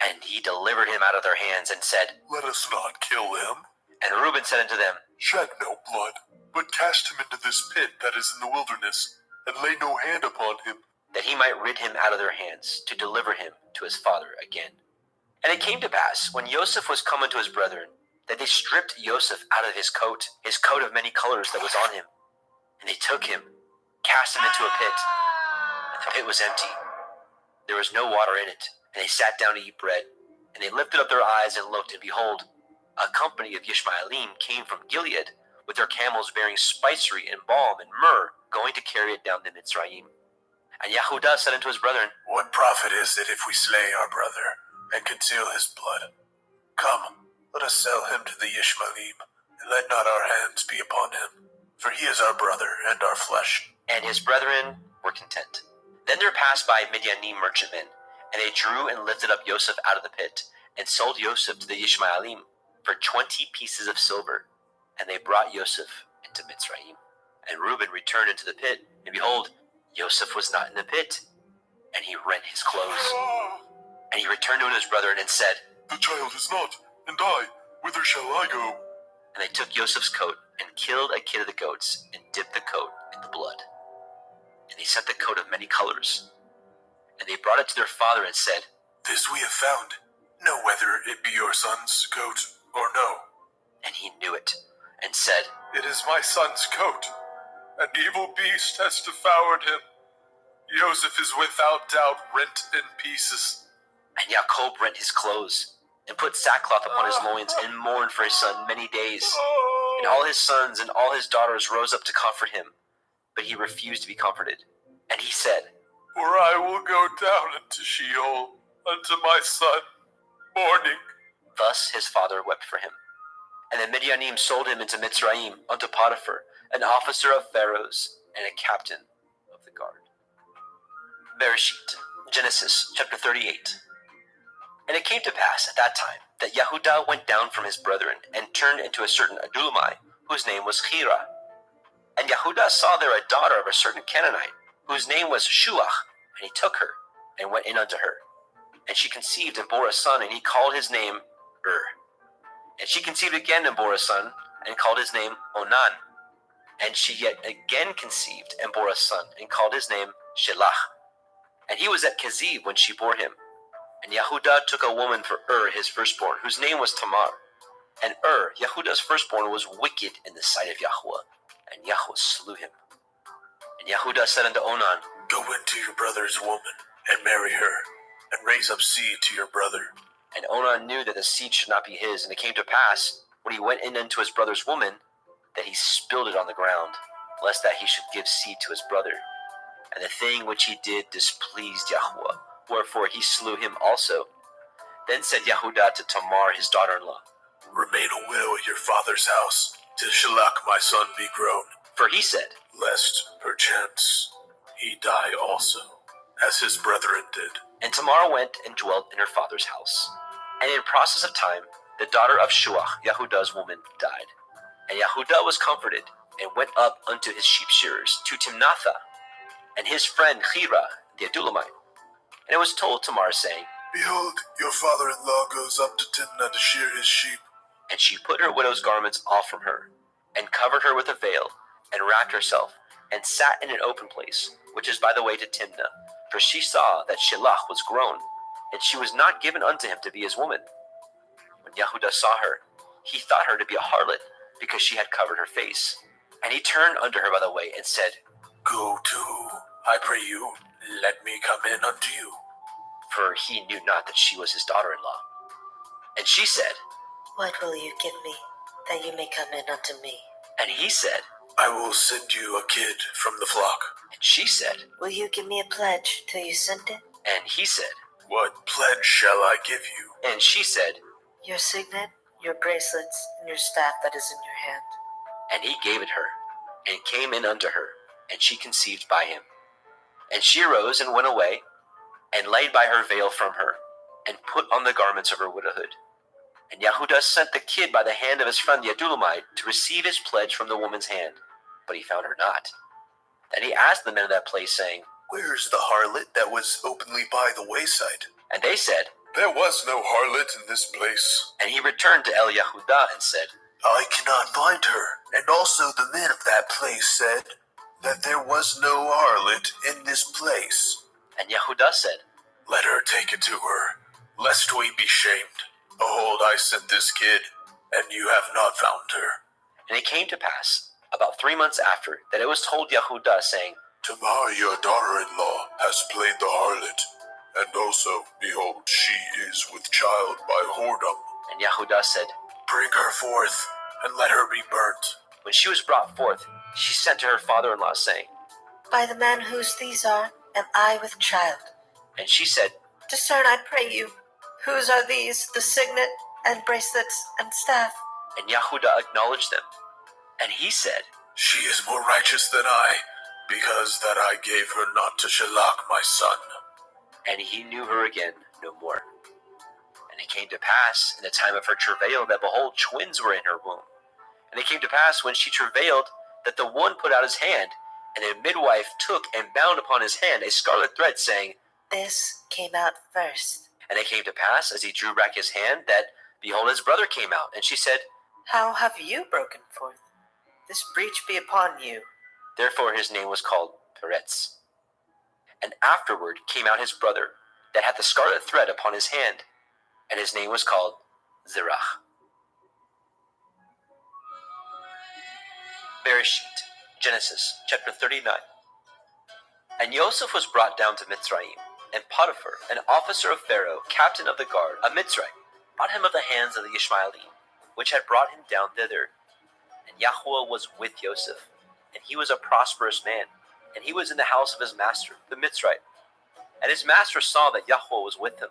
and he delivered him out of their hands, and said, Let us not kill him. And Reuben said unto them, Shed no blood, but cast him into this pit that is in the wilderness, and lay no hand upon him, that he might rid him out of their hands, to deliver him to his father again. And it came to pass, when Joseph was come unto his brethren, that they stripped Joseph out of his coat of many colors that was on him. And they took him, cast him into a pit, and the pit was empty. There was no water in it, and they sat down to eat bread. And they lifted up their eyes and looked, and behold, a company of Ishmaelim came from Gilead, with their camels bearing spicery and balm and myrrh, going to carry it down to Mitzrayim. And Yehudah said unto his brethren, What profit is it if we slay our brother, and conceal his blood? Come, let us sell him to the Ishmaelim, and let not our hands be upon him, for he is our brother and our flesh. And his brethren were content. Then there passed by Midianim merchantmen, and they drew and lifted up Joseph out of the pit, and sold Joseph to the Ishmaelim for 20 pieces of silver. And they brought Joseph into Mitzrayim. And Reuben returned into the pit, and behold, Joseph was not in the pit. And he rent his clothes. And he returned to his brethren and said, The child is not, and I, whither shall I go? And they took Joseph's coat, and killed a kid of the goats, and dipped the coat in the blood. And they set the coat of many colors. And they brought it to their father, and said, This we have found. Know whether it be your son's coat or no. And he knew it, and said, It is my son's coat. An evil beast has devoured him. Joseph is without doubt rent in pieces. And Jacob rent his clothes, and put sackcloth upon his loins, and mourned for his son many days. And all his sons and all his daughters rose up to comfort him, but he refused to be comforted. And he said, For I will go down into Sheol unto my son, mourning. Thus his father wept for him. And the Midianim sold him into Mitzrayim unto Potiphar, an officer of Pharaoh's, and a captain of the guard. Bereshit, Genesis chapter 38. And it came to pass at that time that Yehudah went down from his brethren, and turned into a certain Adullamite, whose name was Hira. And Yehudah saw there a daughter of a certain Canaanite, whose name was Shuach, and he took her, and went in unto her. And she conceived and bore a son, and he called his name And she conceived again and bore a son, and called his name Onan. And she yet again conceived and bore a son, and called his name Shelach. And he was at Keziv when she bore him. And Yehudah took a woman for his firstborn, whose name was Tamar. And Yehudah's firstborn, was wicked in the sight of Yahweh. and Yahuwah slew him. And Yehuda said unto Onan, Go into your brother's woman, and marry her, and raise up seed to your brother. And Onan knew that the seed should not be his, and it came to pass, when he went in unto his brother's woman, that he spilled it on the ground, lest that he should give seed to his brother. And the thing which he did displeased Yahuwah, wherefore he slew him also. Then said Yehuda to Tamar his daughter-in-law, Remain a widow at your father's house, till Shalach my son be grown. For he said, Lest, perchance, he die also, as his brethren did. And Tamar went and dwelt in her father's house. And in process of time, the daughter of Shuach, Yehuda's woman, died. And Yehuda was comforted, and went up unto his sheep shearers, to Timnatha, and his friend Chira, the Adulamite. And it was told Tamar, saying, Behold, your father-in-law goes up to Timnah to shear his sheep. And she put her widow's garments off from her, and covered her with a veil, and wrapped herself, and sat in an open place, which is by the way to Timnah. For she saw that Shelach was grown, and she was not given unto him to be his woman. When Yehuda saw her, he thought her to be a harlot, because she had covered her face. And he turned unto her by the way, and said, Go to, I pray you, let me come in unto you. For he knew not that she was his daughter-in-law. And she said, What will you give me, that you may come in unto me? And he said, I will send you a kid from the flock. And she said, Will you give me a pledge till you send it? And he said, What pledge shall I give you? And she said, Your signet, your bracelets, and your staff that is in your hand. And he gave it her, and came in unto her, and she conceived by him. And she arose and went away, and laid by her veil from her, and put on the garments of her widowhood. And Yehuda sent the kid by the hand of his friend the Adulamite to receive his pledge from the woman's hand, but he found her not. Then he asked the men of that place, saying, Where is the harlot that was openly by the wayside? And they said, There was no harlot in this place. And he returned to El Yehuda and said, I cannot find her. And also the men of that place said that there was no harlot in this place. And Yehuda said, Let her take it to her, lest we be shamed. Behold, I sent this kid, and you have not found her. And it came to pass, about 3 months after, that it was told Yehuda, saying, Tamar, your daughter-in-law, has played the harlot, and also, behold, she is with child by whoredom. And Yehuda said, Bring her forth, and let her be burnt. When she was brought forth, she sent to her father-in-law, saying, By the man whose these are, am I with child. And she said, Discern, I pray you, whose are these, the signet, and bracelets, and staff? And Yehuda acknowledged them. And he said, She is more righteous than I, because that I gave her not to Shalach my son. And he knew her again no more. And it came to pass in the time of her travail that, behold, twins were in her womb. And it came to pass when she travailed that the one put out his hand, and the midwife took and bound upon his hand a scarlet thread, saying, This came out first. And it came to pass, as he drew back his hand, that, behold, his brother came out. And she said, How have you broken forth? This breach be upon you. Therefore his name was called Peretz. And afterward came out his brother, that had the scarlet thread upon his hand, and his name was called Zerach. Bereshit, Genesis, chapter 39. And Joseph was brought down to Mitzrayim, and Potiphar, an officer of Pharaoh, captain of the guard, a Mitzrayim, brought him of the hands of the Ishmaelim, which had brought him down thither. And Yahuwah was with Joseph, and he was a prosperous man, and he was in the house of his master, the Mitzrayim. And his master saw that Yahuwah was with him,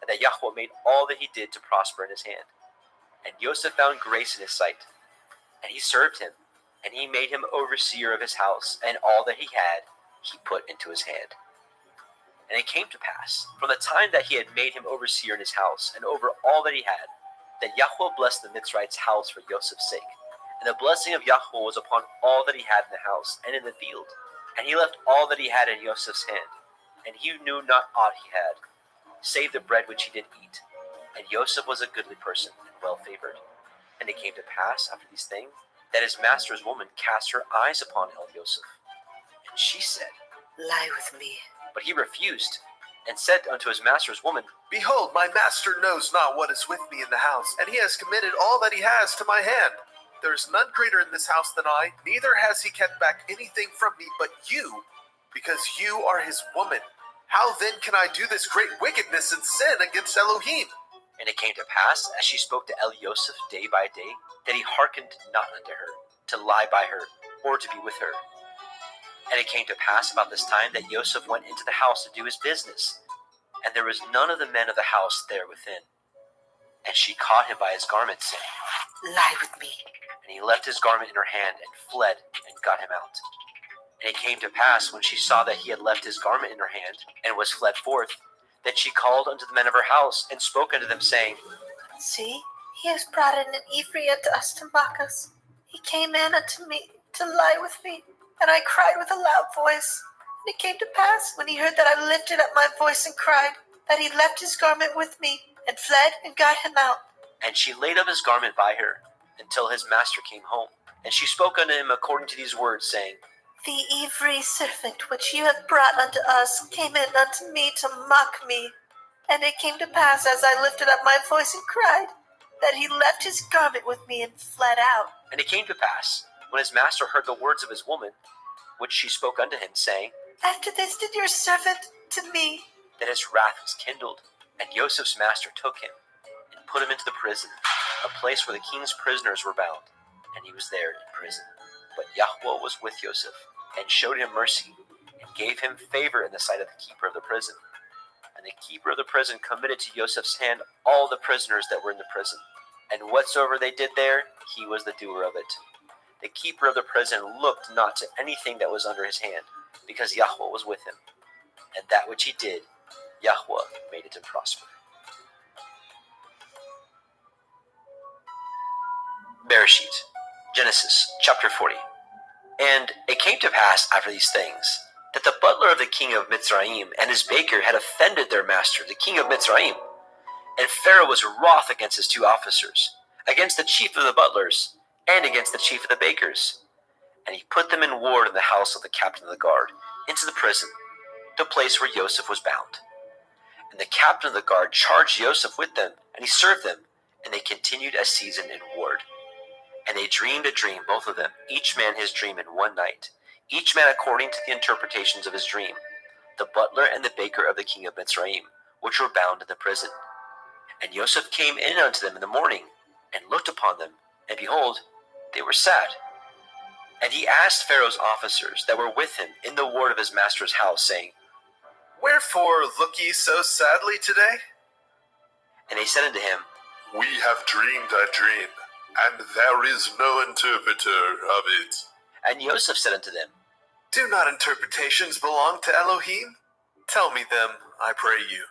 and that Yahuwah made all that he did to prosper in his hand. And Joseph found grace in his sight, and he served him, and he made him overseer of his house, and all that he had he put into his hand. And it came to pass, from the time that he had made him overseer in his house, and over all that he had, that Yahuwah blessed the Mitzrayim's house for Joseph's sake. And the blessing of Yahuwah was upon all that he had in the house and in the field. And he left all that he had in Joseph's hand, and he knew not aught he had, save the bread which he did eat. And Joseph was a goodly person, and well favored. And it came to pass, after these things, that his master's woman cast her eyes upon Joseph. And she said, Lie with me. But he refused, and said unto his master's woman, Behold, my master knows not what is with me in the house, and he has committed all that he has to my hand. there is none greater in this house than I, neither has he kept back anything from me but you, because you are his woman. How then can I do this great wickedness and sin against Elohim? And it came to pass, as she spoke to Elioseph day by day, that he hearkened not unto her, to lie by her, or to be with her. And it came to pass about this time that Joseph went into the house to do his business, and there was none of the men of the house there within. And she caught him by his garment, saying, Lie with me. And he left his garment in her hand, and fled, and got him out. And it came to pass, when she saw that he had left his garment in her hand, and was fled forth, that she called unto the men of her house, and spoke unto them, saying, See, he has brought in an Ephraim unto us to mock us. He came in unto me to lie with me, and I cried with a loud voice. And it came to pass, when he heard that I lifted up my voice and cried, that he left his garment with me, and fled, and got him out. And she laid up his garment by her, until his master came home. And she spoke unto him according to these words, saying, The Ephraim servant which you have brought unto us came in unto me to mock me. And it came to pass, as I lifted up my voice and cried, that he left his garment with me and fled out. And it came to pass, when his master heard the words of his woman, which she spoke unto him, saying, After this did your servant to me, that his wrath was kindled. And Joseph's master took him, and put him into the prison, a place where the king's prisoners were bound. And he was there in prison. But Yahweh was with Joseph, and showed him mercy, and gave him favor in the sight of the keeper of the prison. And the keeper of the prison committed to Joseph's hand all the prisoners that were in the prison. And whatsoever they did there, he was the doer of it. The keeper of the prison looked not to anything that was under his hand, because Yahweh was with him. And that which he did, Yahweh made it to prosper. Bereshit, Genesis chapter 40. And it came to pass after these things, that the butler of the king of Mitzrayim and his baker had offended their master, the king of Mitzrayim. And Pharaoh was wroth against his two officers, against the chief of the butlers, and against the chief of the bakers. And he put them in ward in the house of the captain of the guard, into the prison, the place where Joseph was bound. And the captain of the guard charged Joseph with them, and he served them, and they continued a season in ward. And they dreamed a dream, both of them, each man his dream in one night, each man according to the interpretations of his dream, the butler and the baker of the king of Mitzrayim, which were bound in the prison. And Joseph came in unto them in the morning, and looked upon them, and behold, they were sad. And he asked Pharaoh's officers that were with him in the ward of his master's house, saying, Wherefore look ye so sadly today? And they said unto him, We have dreamed a dream, and there is no interpreter of it. And Joseph said unto them, Do not interpretations belong to Elohim? Tell me them, I pray you.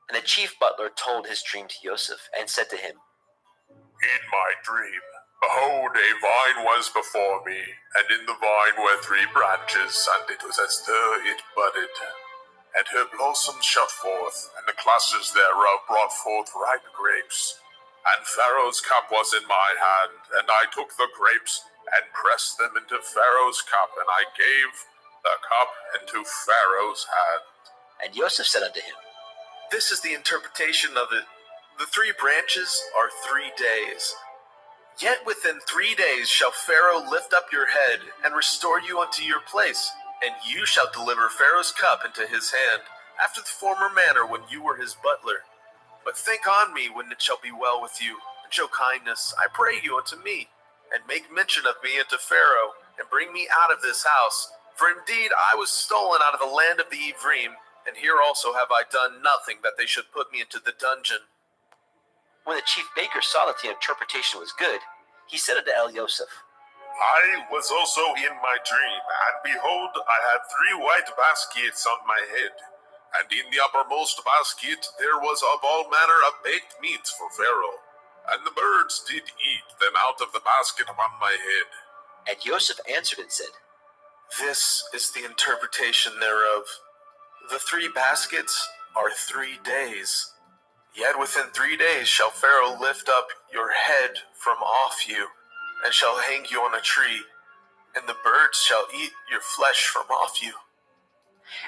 And the chief butler told his dream to Joseph, and said to him, In my dream, behold, a vine was before me, and in the vine were 3 branches, and it was as though it budded. And her blossoms shot forth, and the clusters thereof brought forth ripe grapes. And Pharaoh's cup was in my hand, and I took the grapes, and pressed them into Pharaoh's cup, and I gave the cup into Pharaoh's hand. And Joseph said unto him, This is the interpretation of it. The 3 branches are 3 days. Yet within 3 days shall Pharaoh lift up your head, and restore you unto your place, and you shall deliver Pharaoh's cup into his hand, after the former manner when you were his butler. But think on me when it shall be well with you, and show kindness, I pray you, unto me, and make mention of me unto Pharaoh, and bring me out of this house. For indeed I was stolen out of the land of the Ephraim, and here also have I done nothing that they should put me into the dungeon. When the chief baker saw that the interpretation was good, he said unto Elioseph, I was also in my dream, and behold, I had 3 white baskets on my head. And in the uppermost basket there was of all manner of baked meats for Pharaoh. And the birds did eat them out of the basket upon my head. And Joseph answered and said, This is the interpretation thereof. The 3 baskets are 3 days. Yet within 3 days shall Pharaoh lift up your head from off you, and shall hang you on a tree, and the birds shall eat your flesh from off you.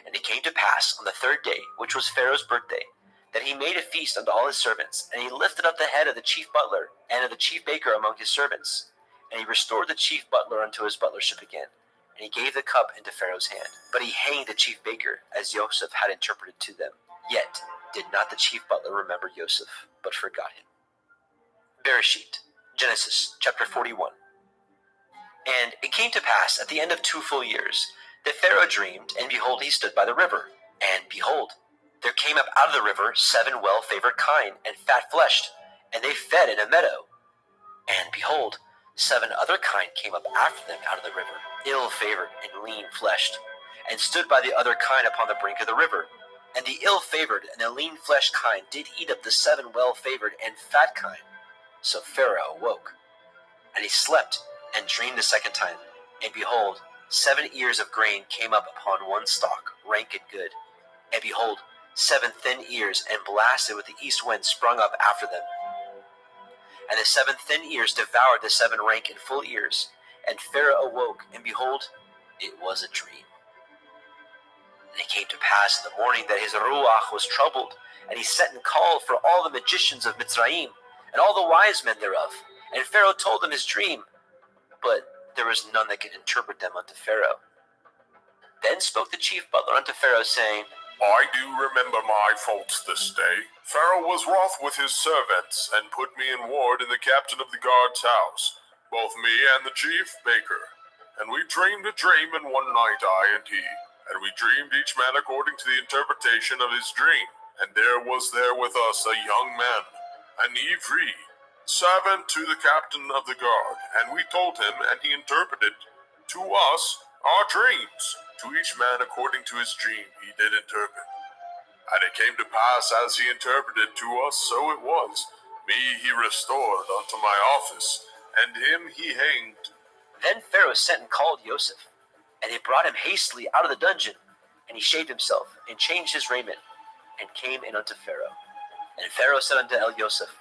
And it came to pass on the 3rd day, which was Pharaoh's birthday, that he made a feast unto all his servants, and he lifted up the head of the chief butler and of the chief baker among his servants. And he restored the chief butler unto his butlership again, and he gave the cup into Pharaoh's hand. But he hanged the chief baker, as Joseph had interpreted to them. Yet did not the chief butler remember Joseph, but forgot him. Bereshit, Genesis chapter 41. And it came to pass at the end of 2 full years, that Pharaoh dreamed, and behold, he stood by the river. And behold, there came up out of the river 7 well-favored kine, and fat-fleshed, and they fed in a meadow. And behold, 7 other kine came up after them out of the river, ill-favored and lean-fleshed, and stood by the other kine upon the brink of the river. And the ill-favored and the lean-fleshed kine did eat up the 7 well-favored and fat kine. So Pharaoh awoke, and he slept, and dreamed the second time. And behold, 7 ears of grain came up upon one stalk, rank and good. And behold, 7 thin ears, and blasted with the east wind, sprung up after them. And the 7 thin ears devoured the 7 rank and full ears. And Pharaoh awoke, and behold, it was a dream. And it came to pass in the morning that his ruach was troubled, and he sent and called for all the magicians of Mitzrayim, and all the wise men thereof. And Pharaoh told them his dream, but there was none that could interpret them unto Pharaoh. Then spoke the chief butler unto Pharaoh, saying, I do remember my faults this day. Pharaoh was wroth with his servants, and put me in ward in the captain of the guard's house, both me and the chief baker. And we dreamed a dream in one night, I and he. And we dreamed each man according to the interpretation of his dream. And there was there with us a young man, an Ivri, servant to the captain of the guard. And we told him, and he interpreted to us our dreams. To each man according to his dream he did interpret. And it came to pass as he interpreted to us, so it was. Me he restored unto my office, and him he hanged. Then Pharaoh sent and called Joseph, and they brought him hastily out of the dungeon. And he shaved himself, and changed his raiment, and came in unto Pharaoh. And Pharaoh said unto Joseph,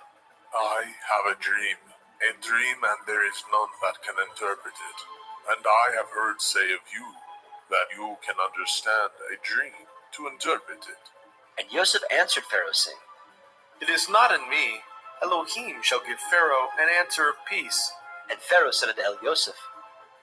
I have a dream, and there is none that can interpret it. And I have heard say of you, that you can understand a dream to interpret it. And Joseph answered Pharaoh, saying, It is not in me. Elohim shall give Pharaoh an answer of peace. And Pharaoh said unto Joseph,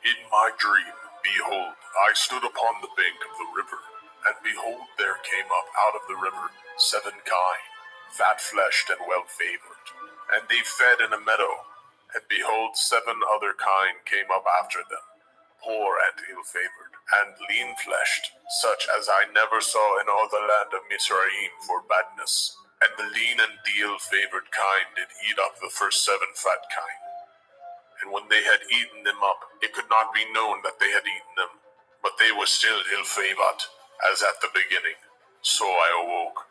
In my dream, behold, I stood upon the bank of the river, and behold, there came up out of the river 7 kine, fat-fleshed and well-favored, and they fed in a meadow. And behold, 7 other kine came up after them, poor and ill-favored, and lean-fleshed, such as I never saw in all the land of Mizraim for badness. And the lean and the ill-favored kine did eat up the first 7 fat kine. And when they had eaten them up, it could not be known that they had eaten them, but they were still ill-favored, as at the beginning. So I awoke.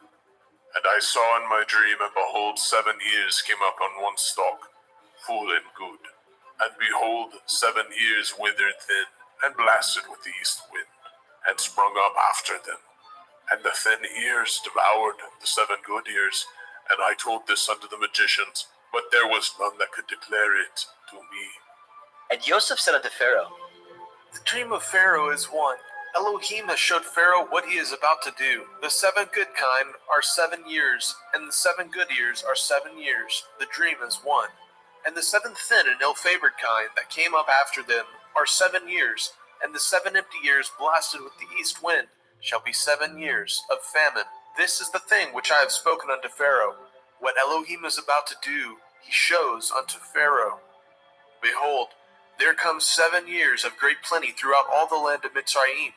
And I saw in my dream, and behold, 7 ears came up on one stalk, full and good. And behold, 7 ears withered thin, and blasted with the east wind, and sprung up after them. And the thin ears devoured the 7 good ears. And I told this unto the magicians, but there was none that could declare it to me. And Joseph said unto Pharaoh, The dream of Pharaoh is one. Elohim has showed Pharaoh what he is about to do. The 7 good kine are 7 years, and the 7 good ears are 7 years. The dream is one. And the 7 thin and ill-favored kine that came up after them are 7 years, and the 7 empty years blasted with the east wind shall be 7 years of famine. This is the thing which I have spoken unto Pharaoh. What Elohim is about to do, he shows unto Pharaoh. Behold, there come 7 years of great plenty throughout all the land of Mitzrayim.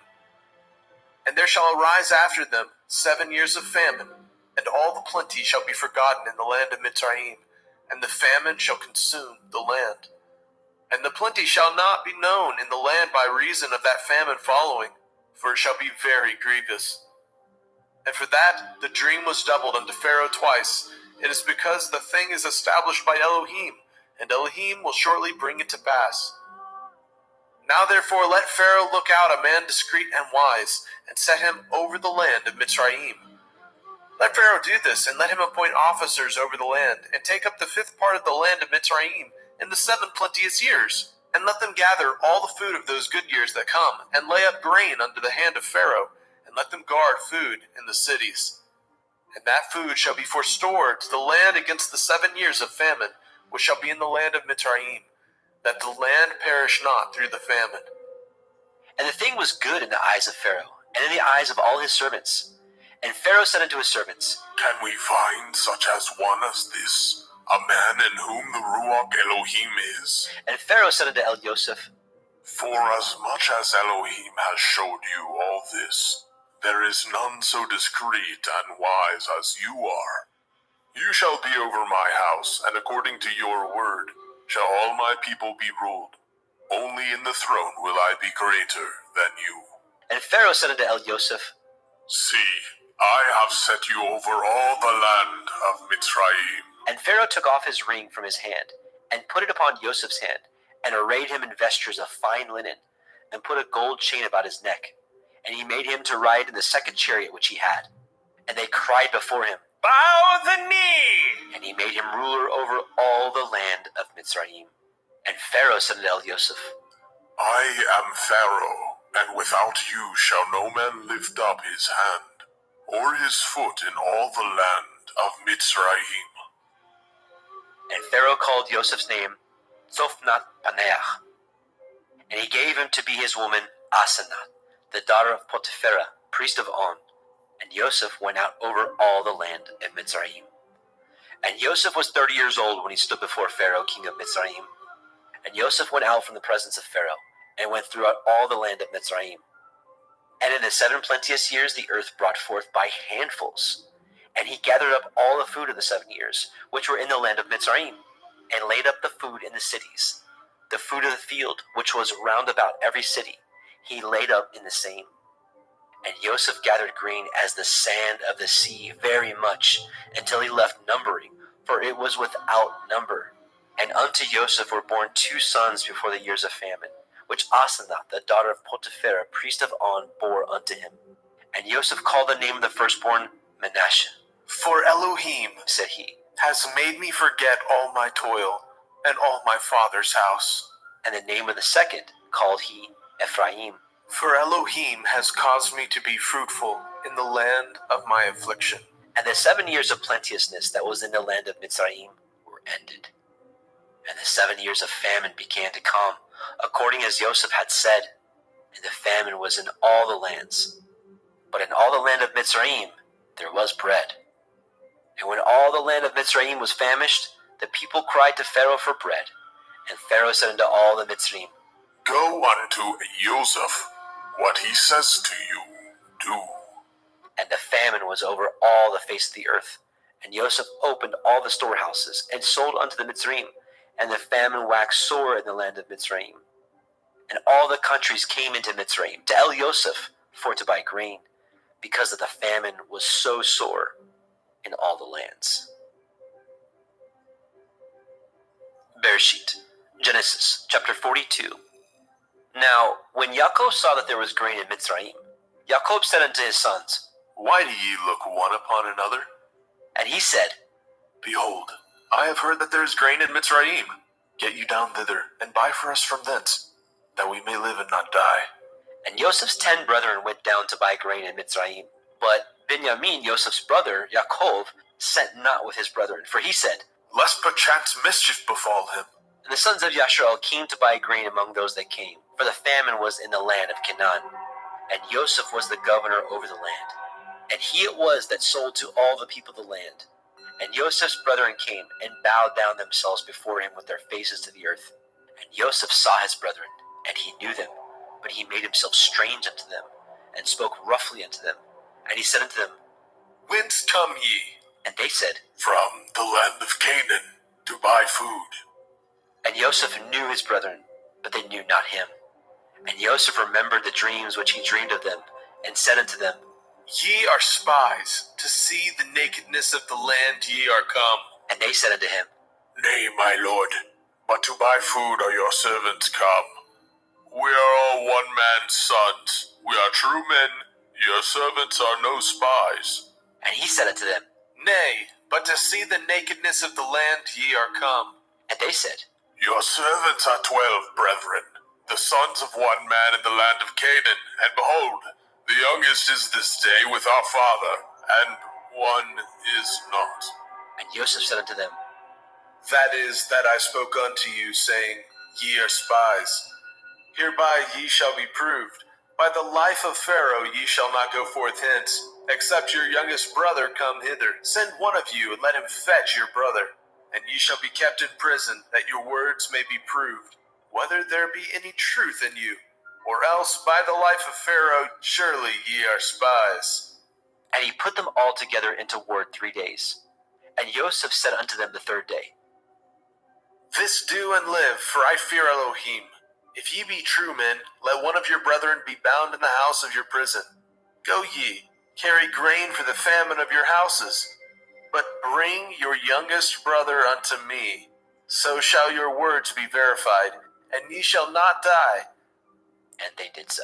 And there shall arise after them 7 years of famine, and all the plenty shall be forgotten in the land of Mitzrayim, and the famine shall consume the land. And the plenty shall not be known in the land by reason of that famine following, for it shall be very grievous. And for that the dream was doubled unto Pharaoh twice. It is because the thing is established by Elohim, and Elohim will shortly bring it to pass. Now therefore let Pharaoh look out a man discreet and wise, and set him over the land of Mitzrayim. Let Pharaoh do this, and let him appoint officers over the land, and take up the 5th part of the land of Mitzrayim in the 7 plenteous years, and let them gather all the food of those good years that come, and lay up grain under the hand of Pharaoh, and let them guard food in the cities. And that food shall be forestored to the land against the 7 years of famine, which shall be in the land of Mitzrayim. that the land perish not through the famine. And the thing was good in the eyes of Pharaoh, and in the eyes of all his servants. And Pharaoh said unto his servants, Can we find such as one as this, a man in whom the Ruach Elohim is? And Pharaoh said unto El-Yosef, Forasmuch as Elohim has showed you all this, there is none so discreet and wise as you are. You shall be over my house, and according to your word shall all my people be ruled. Only in the throne will I be greater than you. And Pharaoh said unto El-Yosef, See, I have set you over all the land of Mitzrayim. And Pharaoh took off his ring from his hand, and put it upon Yosef's hand, and arrayed him in vestures of fine linen, and put a gold chain about his neck. And he made him to ride in the second chariot which he had. And they cried before him, Bow the knee! And he made him ruler over all the land of Mitzrayim. And Pharaoh said to El-Yosef, I am Pharaoh, and without you shall no man lift up his hand, or his foot in all the land of Mitzrayim. And Pharaoh called Joseph's name Zophnath Paneach. And he gave him to be his woman Asenath, the daughter of Potipherah, priest of On. And Joseph went out over all the land of Mitzrayim. And Joseph was 30 years old when he stood before Pharaoh, king of Mitzrayim. And Joseph went out from the presence of Pharaoh, and went throughout all the land of Mitzrayim. And in the 7 plenteous years the earth brought forth by handfuls. And he gathered up all the food of the 7 years, which were in the land of Mitzrayim, and laid up the food in the cities. The food of the field, which was round about every city, he laid up in the same. And Joseph gathered grain as the sand of the sea very much, until he left numbering, for it was without number. And unto Joseph were born 2 sons before the years of famine, which Asenath, the daughter of Potipherah, priest of On, bore unto him. And Joseph called the name of the firstborn Manasseh. For Elohim, said he, has made me forget all my toil, and all my father's house. And the name of the second called he Ephraim. For Elohim has caused me to be fruitful in the land of my affliction. And the 7 years of plenteousness that was in the land of Mitzrayim were ended. And the 7 years of famine began to come, according as Joseph had said, and the famine was in all the lands. But in all the land of Mitzrayim there was bread. And when all the land of Mitzrayim was famished, the people cried to Pharaoh for bread. And Pharaoh said unto all the Mitzrayim, Go unto Joseph, what he says to you, do. And the famine was over all the face of the earth. And Joseph opened all the storehouses, and sold unto the Mitzrayim. And the famine waxed sore in the land of Mitzrayim. And all the countries came into Mitzrayim, to El-Yosef, for to buy grain, because that the famine was so sore in all the lands. Bereshit, Genesis, chapter 42. Now, when Yaakov saw that there was grain in Mitzrayim, Yaakov said unto his sons, Why do ye look one upon another? And he said, Behold, I have heard that there is grain in Mitzrayim. Get you down thither, and buy for us from thence, that we may live and not die. And Joseph's 10 brethren went down to buy grain in Mitzrayim. But Benjamin, Joseph's brother, Yaakov, sent not with his brethren, for he said, Lest perchance mischief befall him. And the sons of Yasharal came to buy grain among those that came, for the famine was in the land of Canaan. And Joseph was the governor over the land. And he it was that sold to all the people of the land. And Joseph's brethren came, and bowed down themselves before him with their faces to the earth. And Joseph saw his brethren, and he knew them, but he made himself strange unto them, and spoke roughly unto them. And he said unto them, Whence come ye? And they said, From the land of Canaan, to buy food. And Joseph knew his brethren, but they knew not him. And Joseph remembered the dreams which he dreamed of them, and said unto them, Ye are spies, to see the nakedness of the land ye are come. And they said unto him, Nay, my lord, but to buy food are your servants come. We are all one man's sons. We are true men. Your servants are no spies. And he said unto them, Nay, but to see the nakedness of the land ye are come. And they said, Your servants are 12 brethren, the sons of one man in the land of Canaan. And behold, the youngest is this day with our father, and one is not. And Joseph said unto them, That is that I spoke unto you, saying, ye are spies. Hereby ye shall be proved. By the life of Pharaoh ye shall not go forth hence, except your youngest brother come hither. Send one of you, and let him fetch your brother. And ye shall be kept in prison, that your words may be proved, whether there be any truth in you. Or else, by the life of Pharaoh, surely ye are spies. And he put them all together into ward 3 days. And Joseph said unto them the 3rd day, This do and live, for I fear Elohim. If ye be true men, let one of your brethren be bound in the house of your prison. Go ye, carry grain for the famine of your houses. But bring your youngest brother unto me. So shall your words be verified, and ye shall not die. And they did so.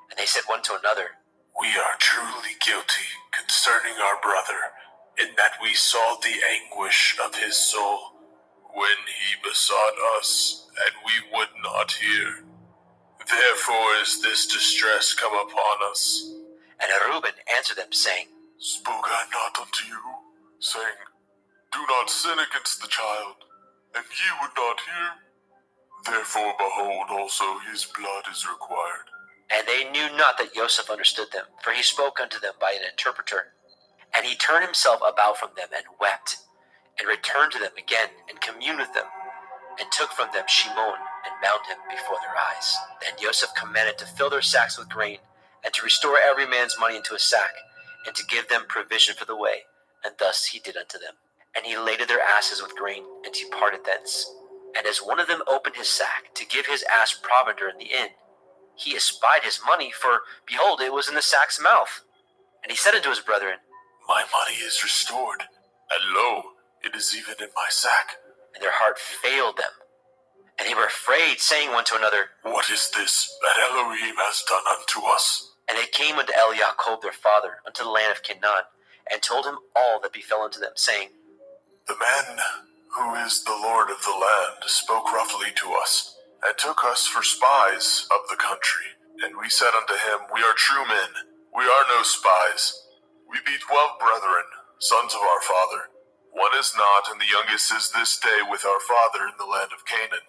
And they said one to another, We are truly guilty concerning our brother, in that we saw the anguish of his soul, when he besought us, and we would not hear. Therefore is this distress come upon us. And Reuben answered them, saying, Spoke I not unto you, saying, Do not sin against the child, and ye would not hear? Therefore, behold, also his blood is required. And they knew not that Joseph understood them, for he spoke unto them by an interpreter. And he turned himself about from them, and wept, and returned to them again, and communed with them, and took from them Shimon, and bound him before their eyes. Then Joseph commanded to fill their sacks with grain, and to restore every man's money into a sack, and to give them provision for the way. And thus he did unto them. And he laded their asses with grain, and departed thence. And as one of them opened his sack, to give his ass provender in the inn, he espied his money, for, behold, it was in the sack's mouth. And he said unto his brethren, My money is restored, and lo, it is even in my sack. And their heart failed them. And they were afraid, saying one to another, What is this that Elohim has done unto us? And they came unto Jacob their father, unto the land of Canaan, and told him all that befell unto them, saying, The man who is the Lord of the land spoke roughly to us, and took us for spies of the country. And we said unto him, We are true men, we are no spies. We be 12 brethren, sons of our father. One is not, and the youngest is this day with our father in the land of Canaan.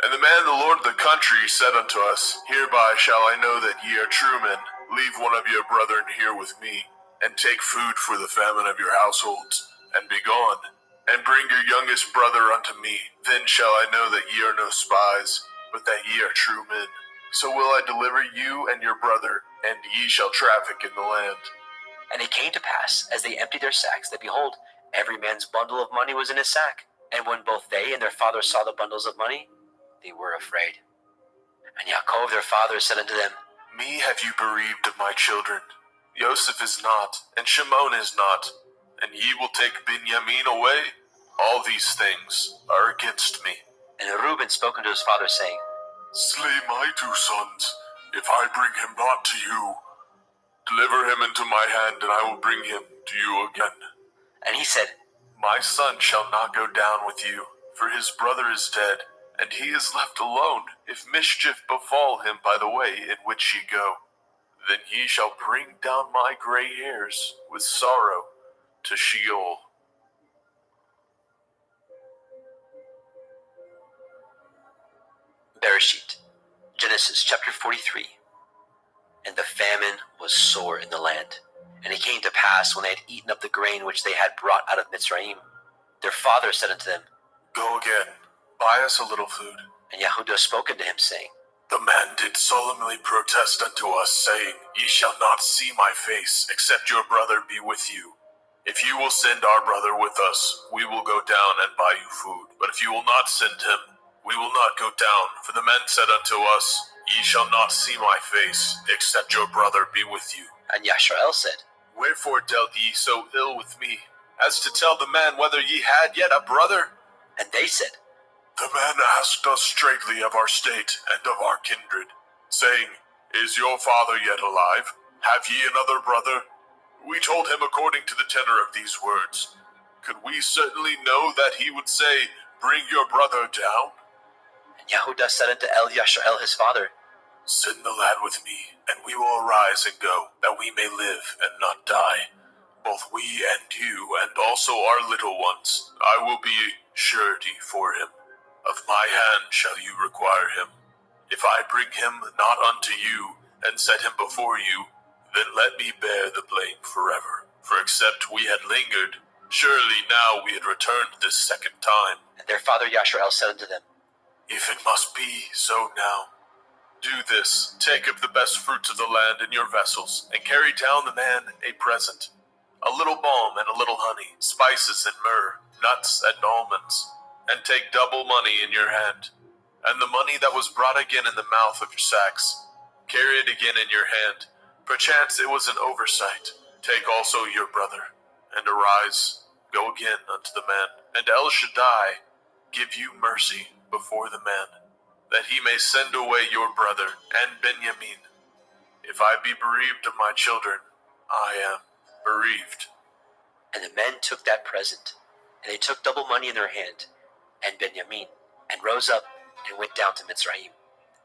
And the man, the Lord of the country, said unto us, Hereby shall I know that ye are true men. Leave one of your brethren here with me, and take food for the famine of your households, and be gone. And bring your youngest brother unto me. Then shall I know that ye are no spies, but that ye are true men. So will I deliver you and your brother, and ye shall traffic in the land. And it came to pass, as they emptied their sacks, that behold, every man's bundle of money was in his sack. And when both they and their father saw the bundles of money, they were afraid. And Yaakov their father said unto them, Me have you bereaved of my children. Joseph is not, and Shimon is not, and ye will take Benjamin away? All these things are against me. And Reuben spoke unto his father, saying, Slay my 2 sons, if I bring him not to you. Deliver him into my hand, and I will bring him to you again. And he said, My son shall not go down with you, for his brother is dead, and he is left alone, if mischief befall him by the way in which ye go. Then ye shall bring down my gray hairs with sorrow to Sheol. Bereshit, Genesis chapter 43. And the famine was sore in the land. And it came to pass, when they had eaten up the grain which they had brought out of Mitzrayim, their father said unto them, Go again, buy us a little food. And Yehudah spoke unto him, saying, The man did solemnly protest unto us, saying, Ye shall not see my face, except your brother be with you. If you will send our brother with us, we will go down and buy you food. But if you will not send him, we will not go down. For the men said unto us, Ye shall not see my face, except your brother be with you. And Yashrael said, Wherefore dealt ye so ill with me, as to tell the man whether ye had yet a brother? And they said, The man asked us straightly of our state and of our kindred, saying, Is your father yet alive? Have ye another brother? We told him according to the tenor of these words. Could we certainly know that he would say, Bring your brother down? And Yehudah said unto Yashrael his father, Send the lad with me, and we will arise and go, that we may live and not die. Both we and you, and also our little ones. I will be surety for him. Of my hand shall you require him. If I bring him not unto you, and set him before you, then let me bear the blame forever. For except we had lingered, surely now we had returned this second time. And their father Yashrael said unto them, If it must be so now, do this, take of the best fruits of the land in your vessels, and carry down the man a present, a little balm and a little honey, spices and myrrh, nuts and almonds, and take double money in your hand, and the money that was brought again in the mouth of your sacks, carry it again in your hand. Perchance it was an oversight. Take also your brother, and arise, go again unto the man, and El Shaddai give you mercy before the man, that he may send away your brother and Benjamin. If I be bereaved of my children, I am bereaved. And the men took that present, and they took double money in their hand, and Benjamin, and rose up, and went down to Mitzrayim,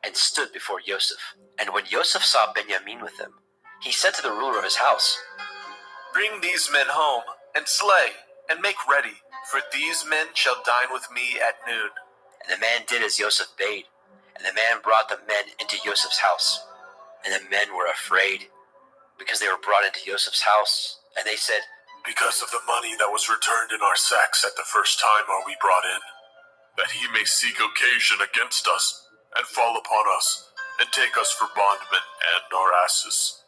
and stood before Yosef. And when Yosef saw Benjamin with them, he said to the ruler of his house, Bring these men home, and slay, and make ready, for these men shall dine with me at noon. And the man did as Yosef bade, and the man brought the men into Yosef's house. And the men were afraid, because they were brought into Yosef's house. And they said, Because of the money that was returned in our sacks at the first time are we brought in, that he may seek occasion against us, and fall upon us, and take us for bondmen and our asses.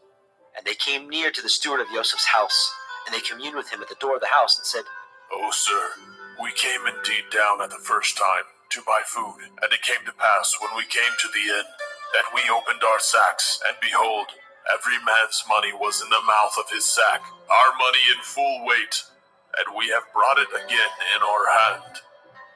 And they came near to the steward of Yosef's house, and they communed with him at the door of the house, and said, O sir, we came indeed down at the first time to buy food, and it came to pass when we came to the inn, that we opened our sacks, and behold, every man's money was in the mouth of his sack, our money in full weight, and we have brought it again in our hand.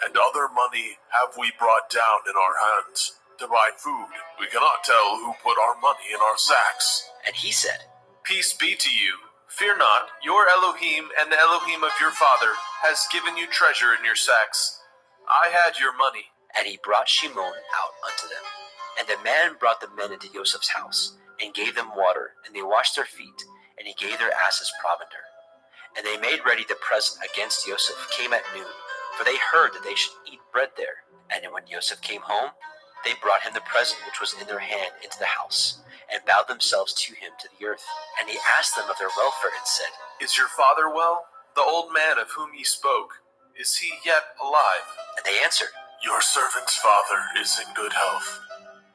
And other money have we brought down in our hands to buy food. We cannot tell who put our money in our sacks. And he said, Peace be to you. Fear not, your Elohim and the Elohim of your father has given you treasure in your sacks. I had your money. And he brought Shimon out unto them. And the man brought the men into Joseph's house, and gave them water, and they washed their feet, and he gave their asses provender. And they made ready the present against Joseph came at noon, for they heard that they should eat bread there. And when Joseph came home, they brought him the present which was in their hand into the house, and bowed themselves to him to the earth. And he asked them of their welfare, and said, Is your father well? The old man of whom ye spoke, is he yet alive? And they answered, Your servant's father is in good health.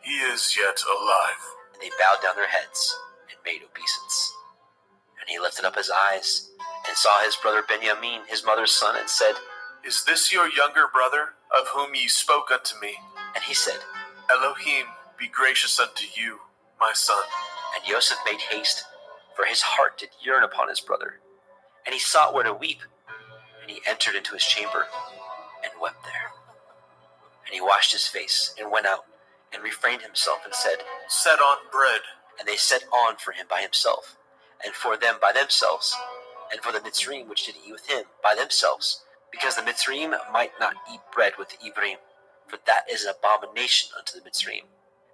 He is yet alive. And they bowed down their heads, and made obeisance. And he lifted up his eyes, and saw his brother Benjamin, his mother's son, and said, Is this your younger brother, of whom ye spoke unto me? And he said, Elohim be gracious unto you, my son. And Joseph made haste, for his heart did yearn upon his brother. And he sought where to weep, and he entered into his chamber, and wept there. And he washed his face, and went out, and refrained himself, and said, Set on bread. And they set on for him by himself, and for them by themselves, and for the Mitzrayim which did eat with him by themselves, because the Mitzrayim might not eat bread with the Ibrim, for that is an abomination unto the Mitzrayim.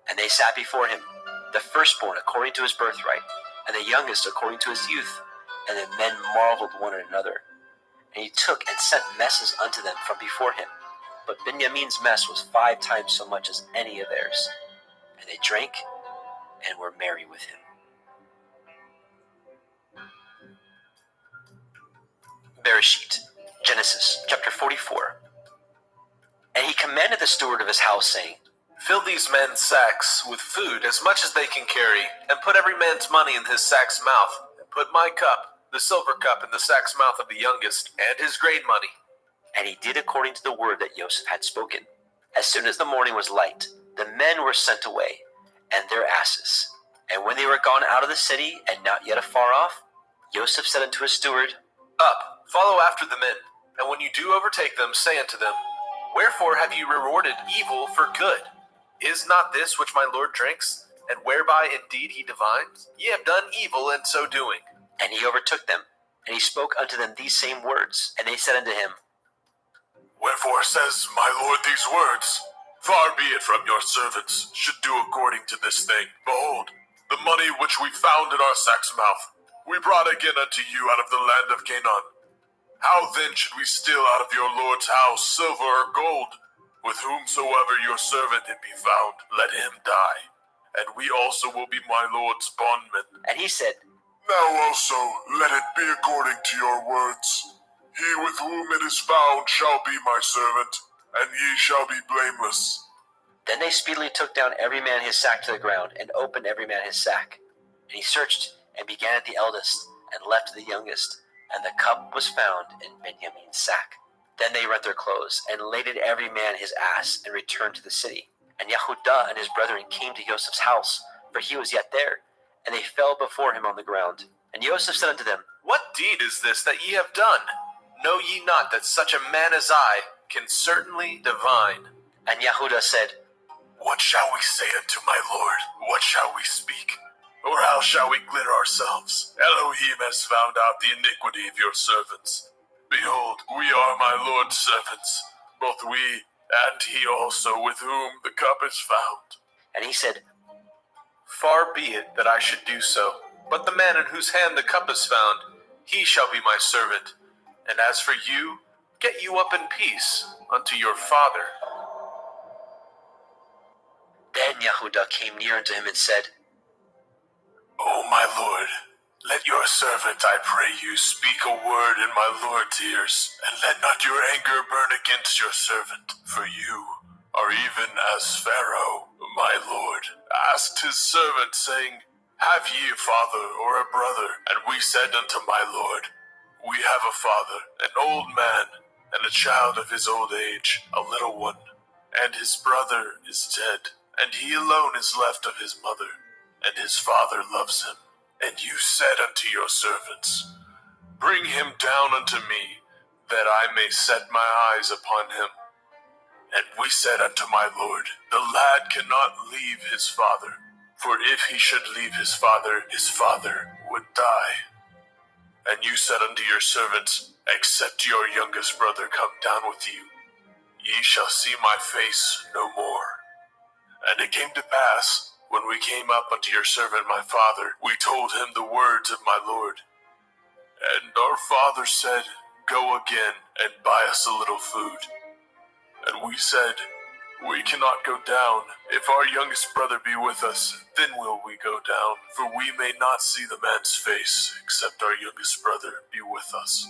And they sat before him, the firstborn according to his birthright, and the youngest according to his youth. And the men marveled one at another. And he took and sent messes unto them from before him. But Benjamin's mess was 5 times so much as any of theirs. And they drank and were merry with him. Bereshit, Genesis, chapter 44. And he commanded the steward of his house, saying, Fill these men's sacks with food as much as they can carry, and put every man's money in his sack's mouth, and put my cup, the silver cup, in the sack's mouth of the youngest, and his grain money. And he did according to the word that Joseph had spoken. As soon as the morning was light, the men were sent away, and their asses. And when they were gone out of the city, and not yet afar off, Joseph said unto his steward, Up, follow after the men, and when you do overtake them, say unto them, Wherefore have you rewarded evil for good? Is not this which my Lord drinks, and whereby indeed he divines? Ye have done evil in so doing. And he overtook them, and he spoke unto them these same words. And they said unto him, Wherefore says my Lord these words? Far be it from your servants should do according to this thing. Behold, the money which we found in our sack's mouth, we brought again unto you out of the land of Canaan. How then should we steal out of your Lord's house silver or gold, With whomsoever your servant it be found, let him die, and we also will be my lord's bondmen. And he said, Now also let it be according to your words. He with whom it is found shall be my servant, and ye shall be blameless. Then they speedily took down every man his sack to the ground, and opened every man his sack. And he searched, and began at the eldest, and left the youngest, and the cup was found in Benjamin's sack. Then they rent their clothes, and laded every man his ass, and returned to the city. And Yehudah and his brethren came to Joseph's house, for he was yet there, and they fell before him on the ground. And Joseph said unto them, What deed is this that ye have done? Know ye not that such a man as I can certainly divine? And Yehudah said, What shall we say unto my lord? What shall we speak? Or how shall we clear ourselves? Elohim has found out the iniquity of your servants. Behold, we are my Lord's servants, both we and he also with whom the cup is found. And he said, Far be it that I should do so, but the man in whose hand the cup is found, he shall be my servant. And as for you, get you up in peace unto your father. Then Yehudah came near unto him and said, O my lord, let your servant, I pray you, speak a word in my lord's ears, and let not your anger burn against your servant. For you are even as Pharaoh, my lord, asked his servant, saying, Have ye a father or a brother? And we said unto my lord, We have a father, an old man, and a child of his old age, a little one. And his brother is dead, and he alone is left of his mother, and his father loves him. And you said unto your servants, Bring him down unto me, that I may set my eyes upon him. And we said unto my lord, The lad cannot leave his father, for if he should leave his father would die. And you said unto your servants, Except your youngest brother come down with you, ye shall see my face no more. And it came to pass, when we came up unto your servant my father, we told him the words of my lord. And our father said, Go again and buy us a little food. And we said, We cannot go down. If our youngest brother be with us, then will we go down. For we may not see the man's face, except our youngest brother be with us.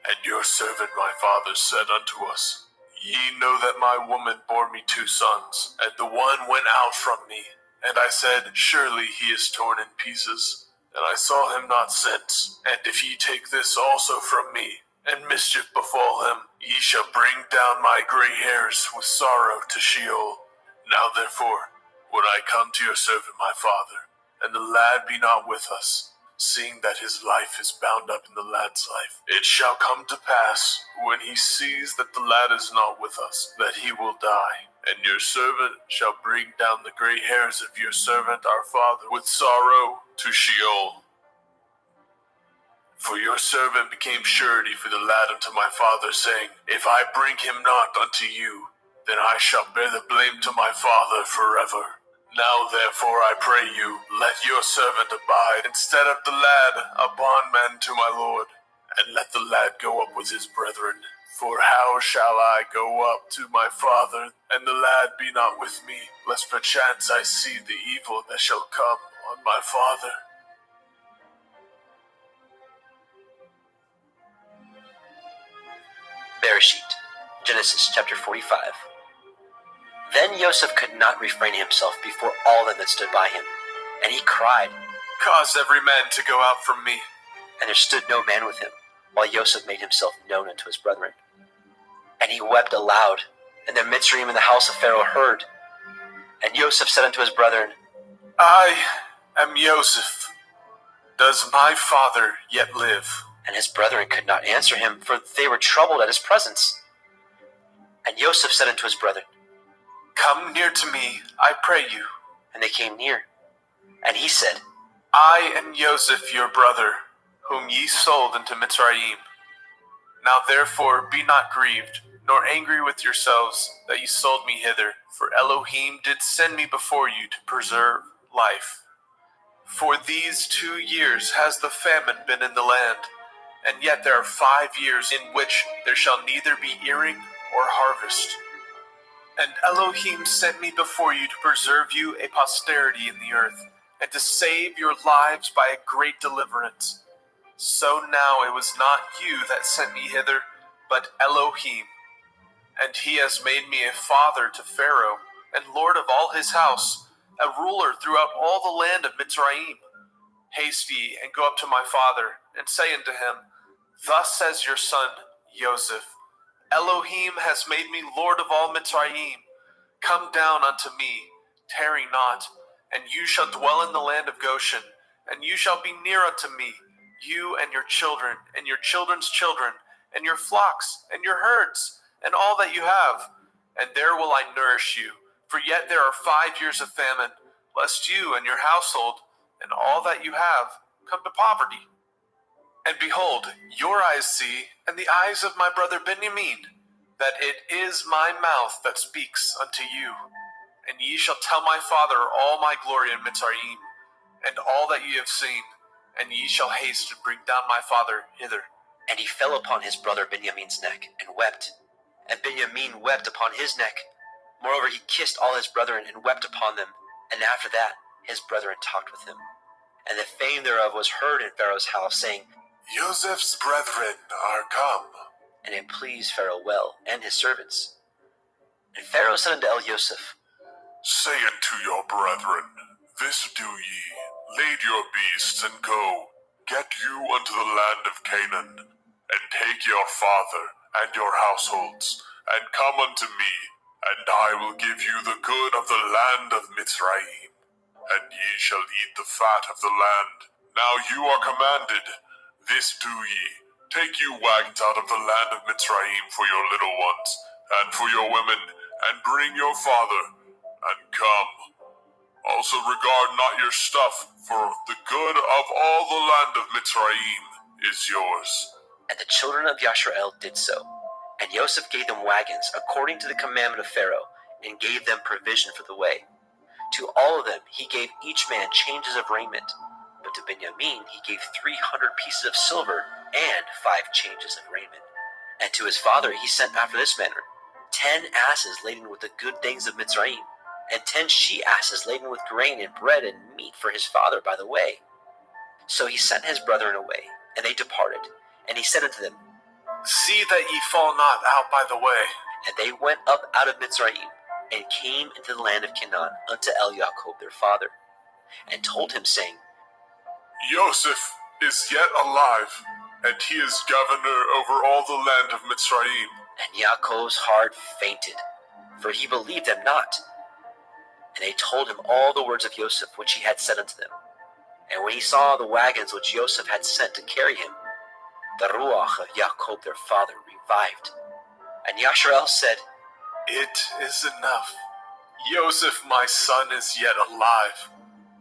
And your servant my father said unto us, Ye know that my woman bore me 2 sons, and the one went out from me. And I said, Surely he is torn in pieces, and I saw him not since. And if ye take this also from me, and mischief befall him, ye shall bring down my gray hairs with sorrow to Sheol. Now therefore, when I come to your servant my father, and the lad be not with us, seeing that his life is bound up in the lad's life, it shall come to pass, when he sees that the lad is not with us, that he will die. And your servant shall bring down the gray hairs of your servant our father with sorrow to Sheol. For your servant became surety for the lad unto my father, saying, If I bring him not unto you, then I shall bear the blame to my father forever. Now therefore I pray you, let your servant abide instead of the lad, a bondman to my lord, and let the lad go up with his brethren. For how shall I go up to my father, and the lad be not with me, lest perchance I see the evil that shall come on my father? Bereshit, Genesis chapter 45. Then Joseph could not refrain himself before all them that stood by him, and he cried, Cause every man to go out from me. And there stood no man with him, while Joseph made himself known unto his brethren. And he wept aloud, and the Mitzrayim in the house of Pharaoh heard. And Joseph said unto his brethren, I am Joseph. Does my father yet live? And his brethren could not answer him, for they were troubled at his presence. And Joseph said unto his brethren, Come near to me, I pray you. And they came near. And he said, I am Joseph your brother, whom ye sold into Mitzrayim. Now therefore be not grieved, nor angry with yourselves that ye sold me hither, for Elohim did send me before you to preserve life. For these 2 years has the famine been in the land, and yet there are 5 years in which there shall neither be earing or harvest. And Elohim sent me before you to preserve you a posterity in the earth, and to save your lives by a great deliverance. So now it was not you that sent me hither, but Elohim. And he has made me a father to Pharaoh, and lord of all his house, a ruler throughout all the land of Mitzrayim. Haste ye, and go up to my father, and say unto him, Thus says your son, Joseph, Elohim has made me lord of all Mitzrayim. Come down unto me, tarry not, and you shall dwell in the land of Goshen, and you shall be near unto me, you and your children, and your children's children, and your flocks, and your herds, and all that you have. And there will I nourish you, for yet there are 5 years of famine, lest you and your household, and all that you have, come to poverty. And behold, your eyes see, and the eyes of my brother Benjamin, that it is my mouth that speaks unto you. And ye shall tell my father all my glory in Mitzrayim, and all that ye have seen, and ye shall haste and bring down my father hither. And he fell upon his brother Benjamin's neck, and wept. And Benjamin wept upon his neck. Moreover, he kissed all his brethren, and wept upon them. And after that, his brethren talked with him. And the fame thereof was heard in Pharaoh's house, saying, Joseph's brethren are come. And it pleased Pharaoh well, and his servants. And Pharaoh said unto El-Yoseph, Say unto your brethren, This do ye, lade your beasts, and go, get you unto the land of Canaan, and take your father and your households, and come unto me, and I will give you the good of the land of Mitzrayim, and ye shall eat the fat of the land. Now you are commanded, this do ye, take you wagons out of the land of Mitzrayim for your little ones, and for your women, and bring your father, and come. Also regard not your stuff, for the good of all the land of Mitzrayim is yours. And the children of Yashrael did so. And Joseph gave them wagons according to the commandment of Pharaoh, and gave them provision for the way. To all of them he gave each man changes of raiment, but to Benjamin he gave 300 pieces of silver and 5 changes of raiment. And to his father he sent after this manner, 10 asses laden with the good things of Mitzrayim, and 10 she-asses laden with grain and bread and meat for his father by the way. So he sent his brethren away, and they departed. And he said unto them, See that ye fall not out by the way. And they went up out of Mitzrayim, and came into the land of Canaan unto El-Jacob their father, and told him, saying, Joseph is yet alive, and he is governor over all the land of Mitzrayim. And Jacob's heart fainted, for he believed them not. And they told him all the words of Joseph which he had said unto them. And when he saw the wagons which Joseph had sent to carry him, the ruach of Jacob their father revived. And Yashrael said, It is enough. Joseph my son is yet alive.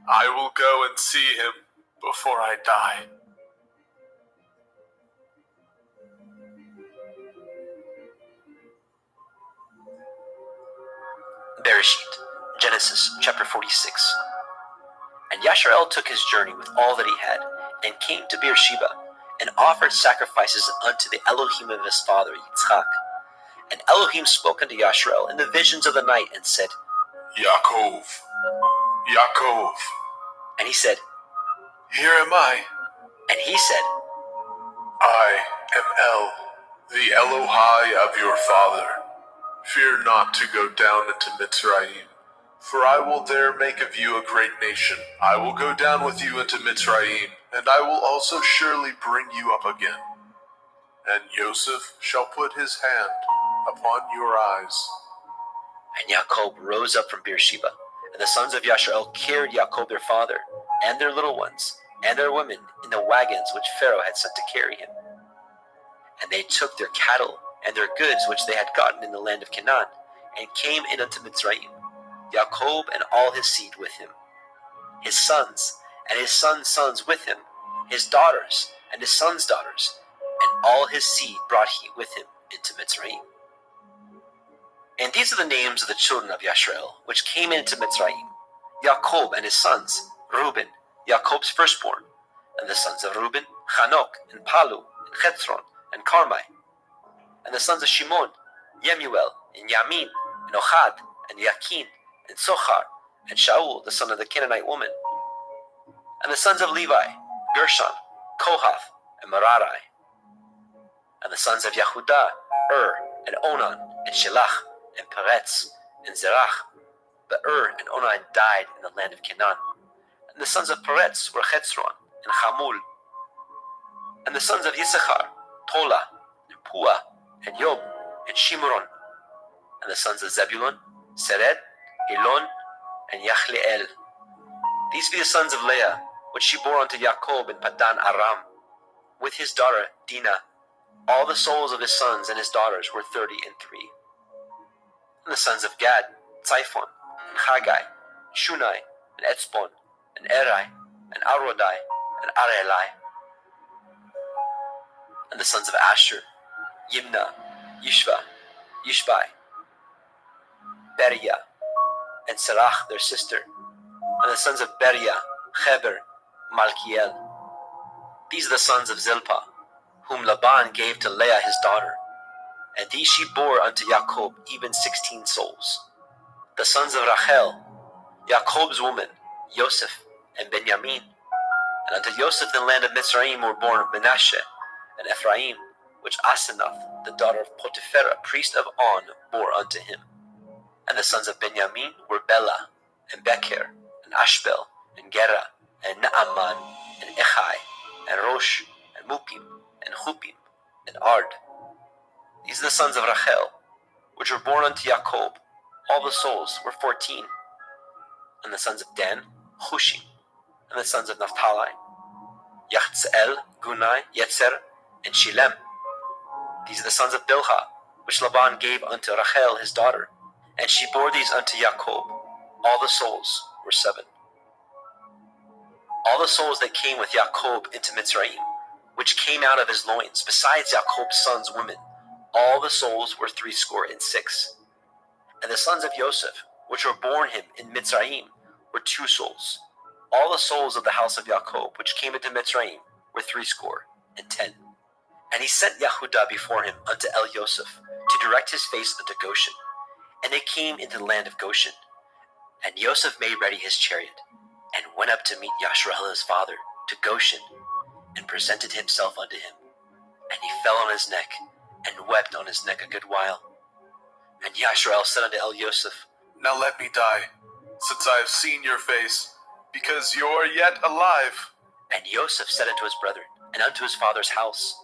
I will go and see him before I die. Bereshit, Genesis chapter 46. And Yashrael took his journey with all that he had, and came to Beersheba, and offered sacrifices unto the Elohim of his father Yitzchak. And Elohim spoke unto Yashrael in the visions of the night, and said, Yaakov, Yaakov. And he said, Here am I. And he said, I am El, the Elohai of your father. Fear not to go down into Mitzrayim, for I will there make of you a great nation. I will go down with you into Mitzrayim, and I will also surely bring you up again. And Joseph shall put his hand upon your eyes. And Jacob rose up from Beersheba, and the sons of Yashrael carried Jacob their father, and their little ones, and their women, in the wagons which Pharaoh had sent to carry him. And they took their cattle and their goods which they had gotten in the land of Canaan, and came in unto Mitzrayim, Jacob and all his seed with him, his sons and his sons' sons with him, his daughters and his sons' daughters, and all his seed brought he with him into Mitzrayim. And these are the names of the children of Yashrael, which came into Mitzrayim, Jacob and his sons, Reuben, Jacob's firstborn, and the sons of Reuben, Hanok, and Palu, and Hethron, and Carmi, and the sons of Shimon, Yemuel, and Yamin, and Ohad, and Yakin, and Sochar, and Shaul, the son of the Canaanite woman. And the sons of Levi, Gershon, Kohath, and Merari. And the sons of Yehudah, and Onan, and Shelach, and Peretz, and Zerach. But and Onan died in the land of Canaan. And the sons of Peretz were Chetzron, and Hamul. And the sons of Yisachar, Tola, and Pua, and Yob, and Shimron. And the sons of Zebulun, Sered, Elon, and Yachleel. These be the sons of Leah, which she bore unto Jacob in Padan Aram, with his daughter Dinah. All the souls of his sons and his daughters were 33. And the sons of Gad, Tzaiphon, and Haggai, Shunai, and Etzbon, and Eri, and Arodai, and Arelai. And the sons of Asher, Yimna, Yishva, Yishbai, Beriah, and Serach their sister. And the sons of Beriah, Heber, Malkiel. These are the sons of Zilpah, whom Laban gave to Leah his daughter. And these she bore unto Jacob, even 16 souls. The sons of Rachel, Jacob's woman, Joseph, and Benjamin. And unto Joseph in the land of Mitzrayim were born Menashe, and Ephraim, which Asenath, the daughter of Potiphera, priest of On, bore unto him. And the sons of Benjamin were Bela, and Becher, and Ashbel, and Gera, and Naaman, and Echai, and Rosh, and Mupim, and Hupim, and Ard. These are the sons of Rachel, which were born unto Jacob. All the souls were 14. And the sons of Dan, Hushim. And the sons of Naphtali, Yachzeel, Gunai, Yetzer, and Shilem. These are the sons of Bilhah, which Laban gave unto Rachel his daughter. And she bore these unto Jacob. All the souls were 7. All the souls that came with Jacob into Mitzrayim, which came out of his loins, besides Jacob's sons' women, all the souls were 66. And the sons of Joseph, which were born him in Mitzrayim, were 2 souls. All the souls of the house of Jacob, which came into Mitzrayim, were 70. And he sent Yehudah before him unto El Yosef, to direct his face unto Goshen. And they came into the land of Goshen. And Yosef made ready his chariot, and went up to meet Yashrahel his father, to Goshen, and presented himself unto him. And he fell on his neck, and wept on his neck a good while. And Yashrahel said unto El Yosef, Now let me die, since I have seen your face, because you are yet alive. And Yosef said unto his brethren, and unto his father's house,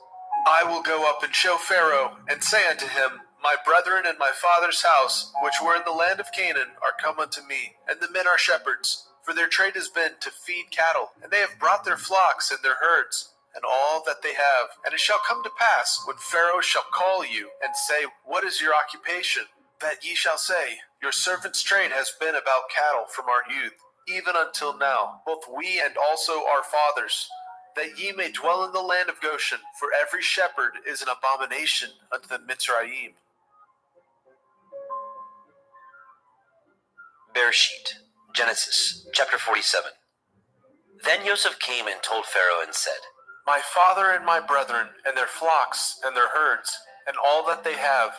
I will go up and show Pharaoh, and say unto him, My brethren and my father's house, which were in the land of Canaan, are come unto me, and the men are shepherds. For their trade has been to feed cattle, and they have brought their flocks and their herds, and all that they have. And it shall come to pass, when Pharaoh shall call you, and say, What is your occupation? That ye shall say, Your servant's trade has been about cattle from our youth, even until now, both we and also our fathers, that ye may dwell in the land of Goshen, for every shepherd is an abomination unto the Mitzrayim. Bereshit, Genesis, chapter 47. Then Joseph came and told Pharaoh and said, My father and my brethren, and their flocks, and their herds, and all that they have,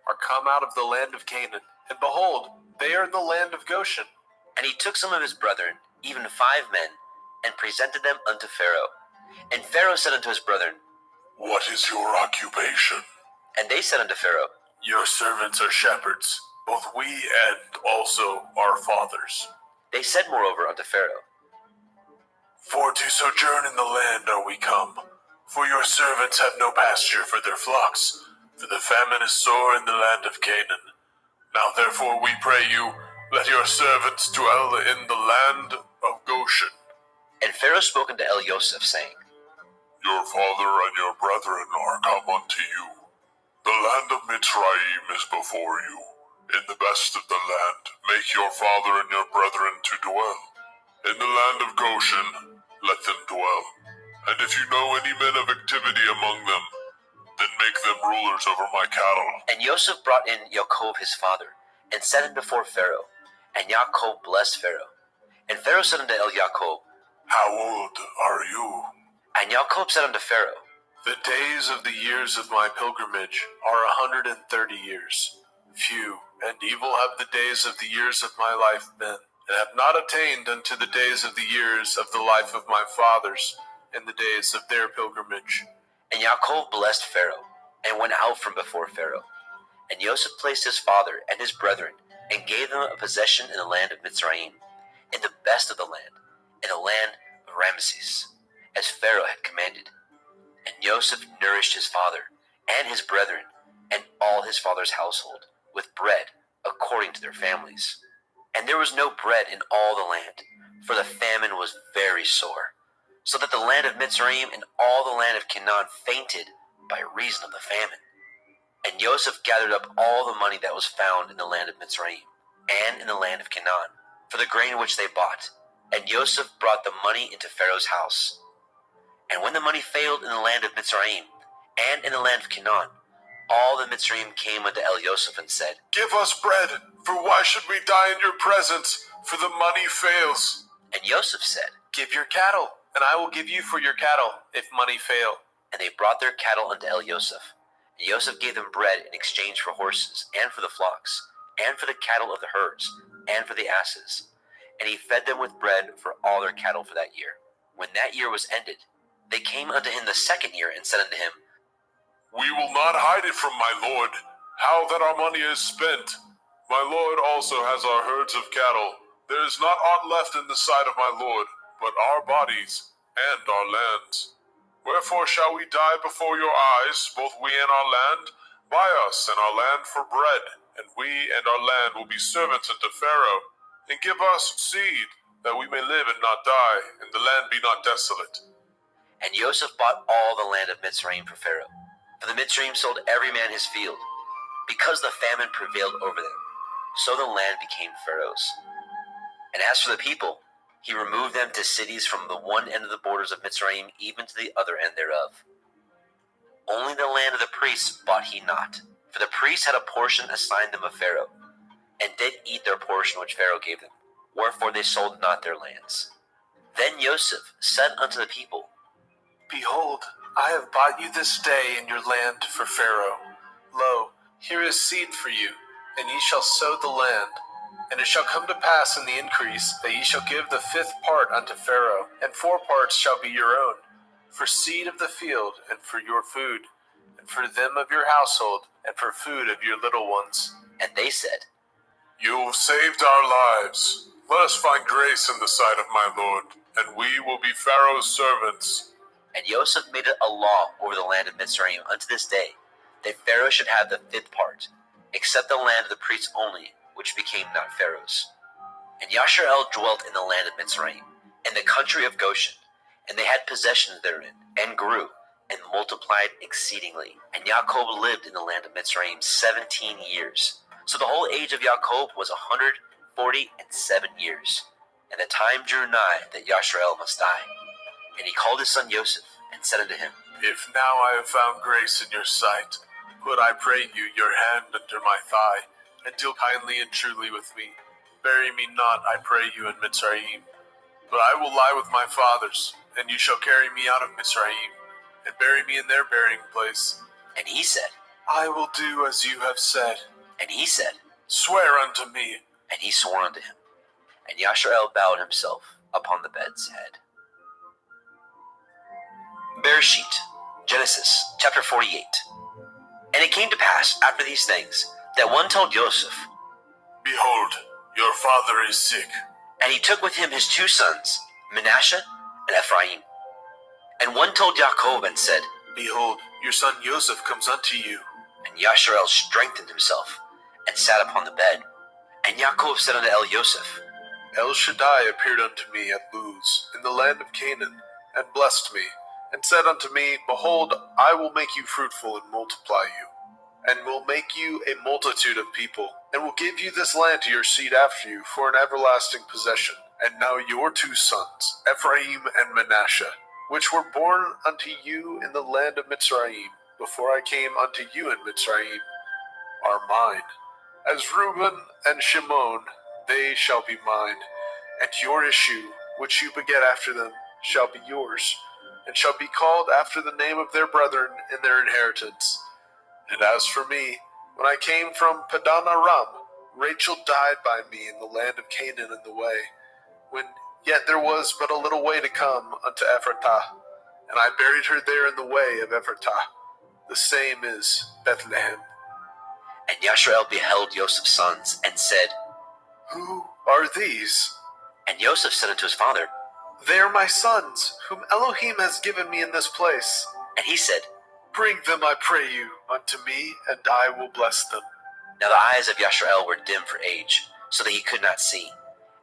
are come out of the land of Canaan. And behold, they are in the land of Goshen. And he took some of his brethren, even 5 men, and presented them unto Pharaoh. And Pharaoh said unto his brethren, What is your occupation? And they said unto Pharaoh, Your servants are shepherds, both we and also our fathers. They said moreover unto Pharaoh, For to sojourn in the land are we come, for your servants have no pasture for their flocks, for the famine is sore in the land of Canaan. Now therefore we pray you, let your servants dwell in the land of Goshen. And Pharaoh spoke unto El Yosef, saying, Your father and your brethren are come unto you. The land of Mitzrayim is before you. In the best of the land make your father and your brethren to dwell. In the land of Goshen let them dwell. And if you know any men of activity among them, then make them rulers over my cattle. And Joseph brought in Jacob his father, and set him before Pharaoh. And Jacob blessed Pharaoh. And Pharaoh said unto El Jacob, How old are you? And Jacob said unto Pharaoh, The days of the years of my pilgrimage are 130 years. Few And evil have the days of the years of my life been, and have not attained unto the days of the years of the life of my fathers, in the days of their pilgrimage. And Yaakov blessed Pharaoh, and went out from before Pharaoh. And Joseph placed his father and his brethren, and gave them a possession in the land of Mitzrayim, in the best of the land, in the land of Ramesses, as Pharaoh had commanded. And Joseph nourished his father and his brethren, and all his father's household, with bread according to their families. And there was no bread in all the land, for the famine was very sore, so that the land of Mitzrayim and all the land of Canaan fainted by reason of the famine. And Joseph gathered up all the money that was found in the land of Mitzrayim and in the land of Canaan, for the grain which they bought. And Joseph brought the money into Pharaoh's house. And when the money failed in the land of Mitzrayim and in the land of Canaan, all the Mitzrayim came unto Joseph and said, Give us bread, for why should we die in your presence? For the money fails. And Joseph said, Give your cattle, and I will give you for your cattle, if money fail. And they brought their cattle unto Joseph. And Joseph gave them bread in exchange for horses, and for the flocks, and for the cattle of the herds, and for the asses. And he fed them with bread for all their cattle for that year. When that year was ended, they came unto him the second year, and said unto him, We will not hide it from my lord, how that our money is spent. My lord also has our herds of cattle. There is not aught left in the sight of my lord, but our bodies and our lands. Wherefore shall we die before your eyes, both we and our land? Buy us and our land for bread, and we and our land will be servants unto Pharaoh. And give us seed, that we may live and not die, and the land be not desolate. And Joseph bought all the land of Mitzrayim for Pharaoh. For the Mitzrayim sold every man his field, because the famine prevailed over them. So the land became Pharaoh's. And as for the people, he removed them to cities from the one end of the borders of Mitzrayim even to the other end thereof. Only the land of the priests bought he not, for the priests had a portion assigned them of Pharaoh, and did eat their portion which Pharaoh gave them, wherefore they sold not their lands. Then Joseph said unto the people, Behold, I have bought you this day in your land for Pharaoh. Lo, here is seed for you, and ye shall sow the land. And it shall come to pass in the increase that ye shall give the 5th part unto Pharaoh, and 4 parts shall be your own, for seed of the field, and for your food, and for them of your household, and for food of your little ones. And they said, You have saved our lives. Let us find grace in the sight of my lord, and we will be Pharaoh's servants. And Joseph made it a law over the land of Mitzrayim unto this day, that Pharaoh should have the 5th part, except the land of the priests only, which became not Pharaoh's. And Yasharel dwelt in the land of Mitzrayim, in the country of Goshen, and they had possessions therein, and grew, and multiplied exceedingly. And Yaakov lived in the land of Mitzrayim 17 years. So the whole age of Yaakov was 147 years. And the time drew nigh that Yasharel must die. And he called his son Joseph, and said unto him, If now I have found grace in your sight, put, I pray you, your hand under my thigh, and deal kindly and truly with me. Bury me not, I pray you, in Mitzrayim. But I will lie with my fathers, and you shall carry me out of Mitzrayim, and bury me in their burying place. And he said, I will do as you have said. And he said, Swear unto me. And he swore unto him. And Yasharel bowed himself upon the bed's head. Bereshit, Genesis, chapter 48. And it came to pass, after these things, that one told Joseph, Behold, your father is sick. And he took with him his 2 sons, Manasseh and Ephraim. And one told Yaakov and said, Behold, your son Joseph comes unto you. And Yasharel strengthened himself, and sat upon the bed. And Yaakov said unto Joseph, El Shaddai appeared unto me at Luz, in the land of Canaan, and blessed me, and said unto me, Behold, I will make you fruitful and multiply you, and will make you a multitude of people, and will give you this land to your seed after you for an everlasting possession. And now your 2 sons, Ephraim and Manasseh, which were born unto you in the land of Mitzrayim, before I came unto you in Mitzrayim, are mine. As Reuben and Shimon, they shall be mine, and your issue, which you beget after them, shall be yours, and shall be called after the name of their brethren in their inheritance. And as for me, when I came from Padan Aram, Rachel died by me in the land of Canaan in the way, when yet there was but a little way to come unto Ephratah, and I buried her there in the way of Ephratah. The same is Bethlehem. And Yashrael beheld Joseph's sons, and said, Who are these? And Joseph said unto his father, They are my sons, whom Elohim has given me in this place. And he said, Bring them, I pray you, unto me, and I will bless them. Now the eyes of Yashrael were dim for age, so that he could not see.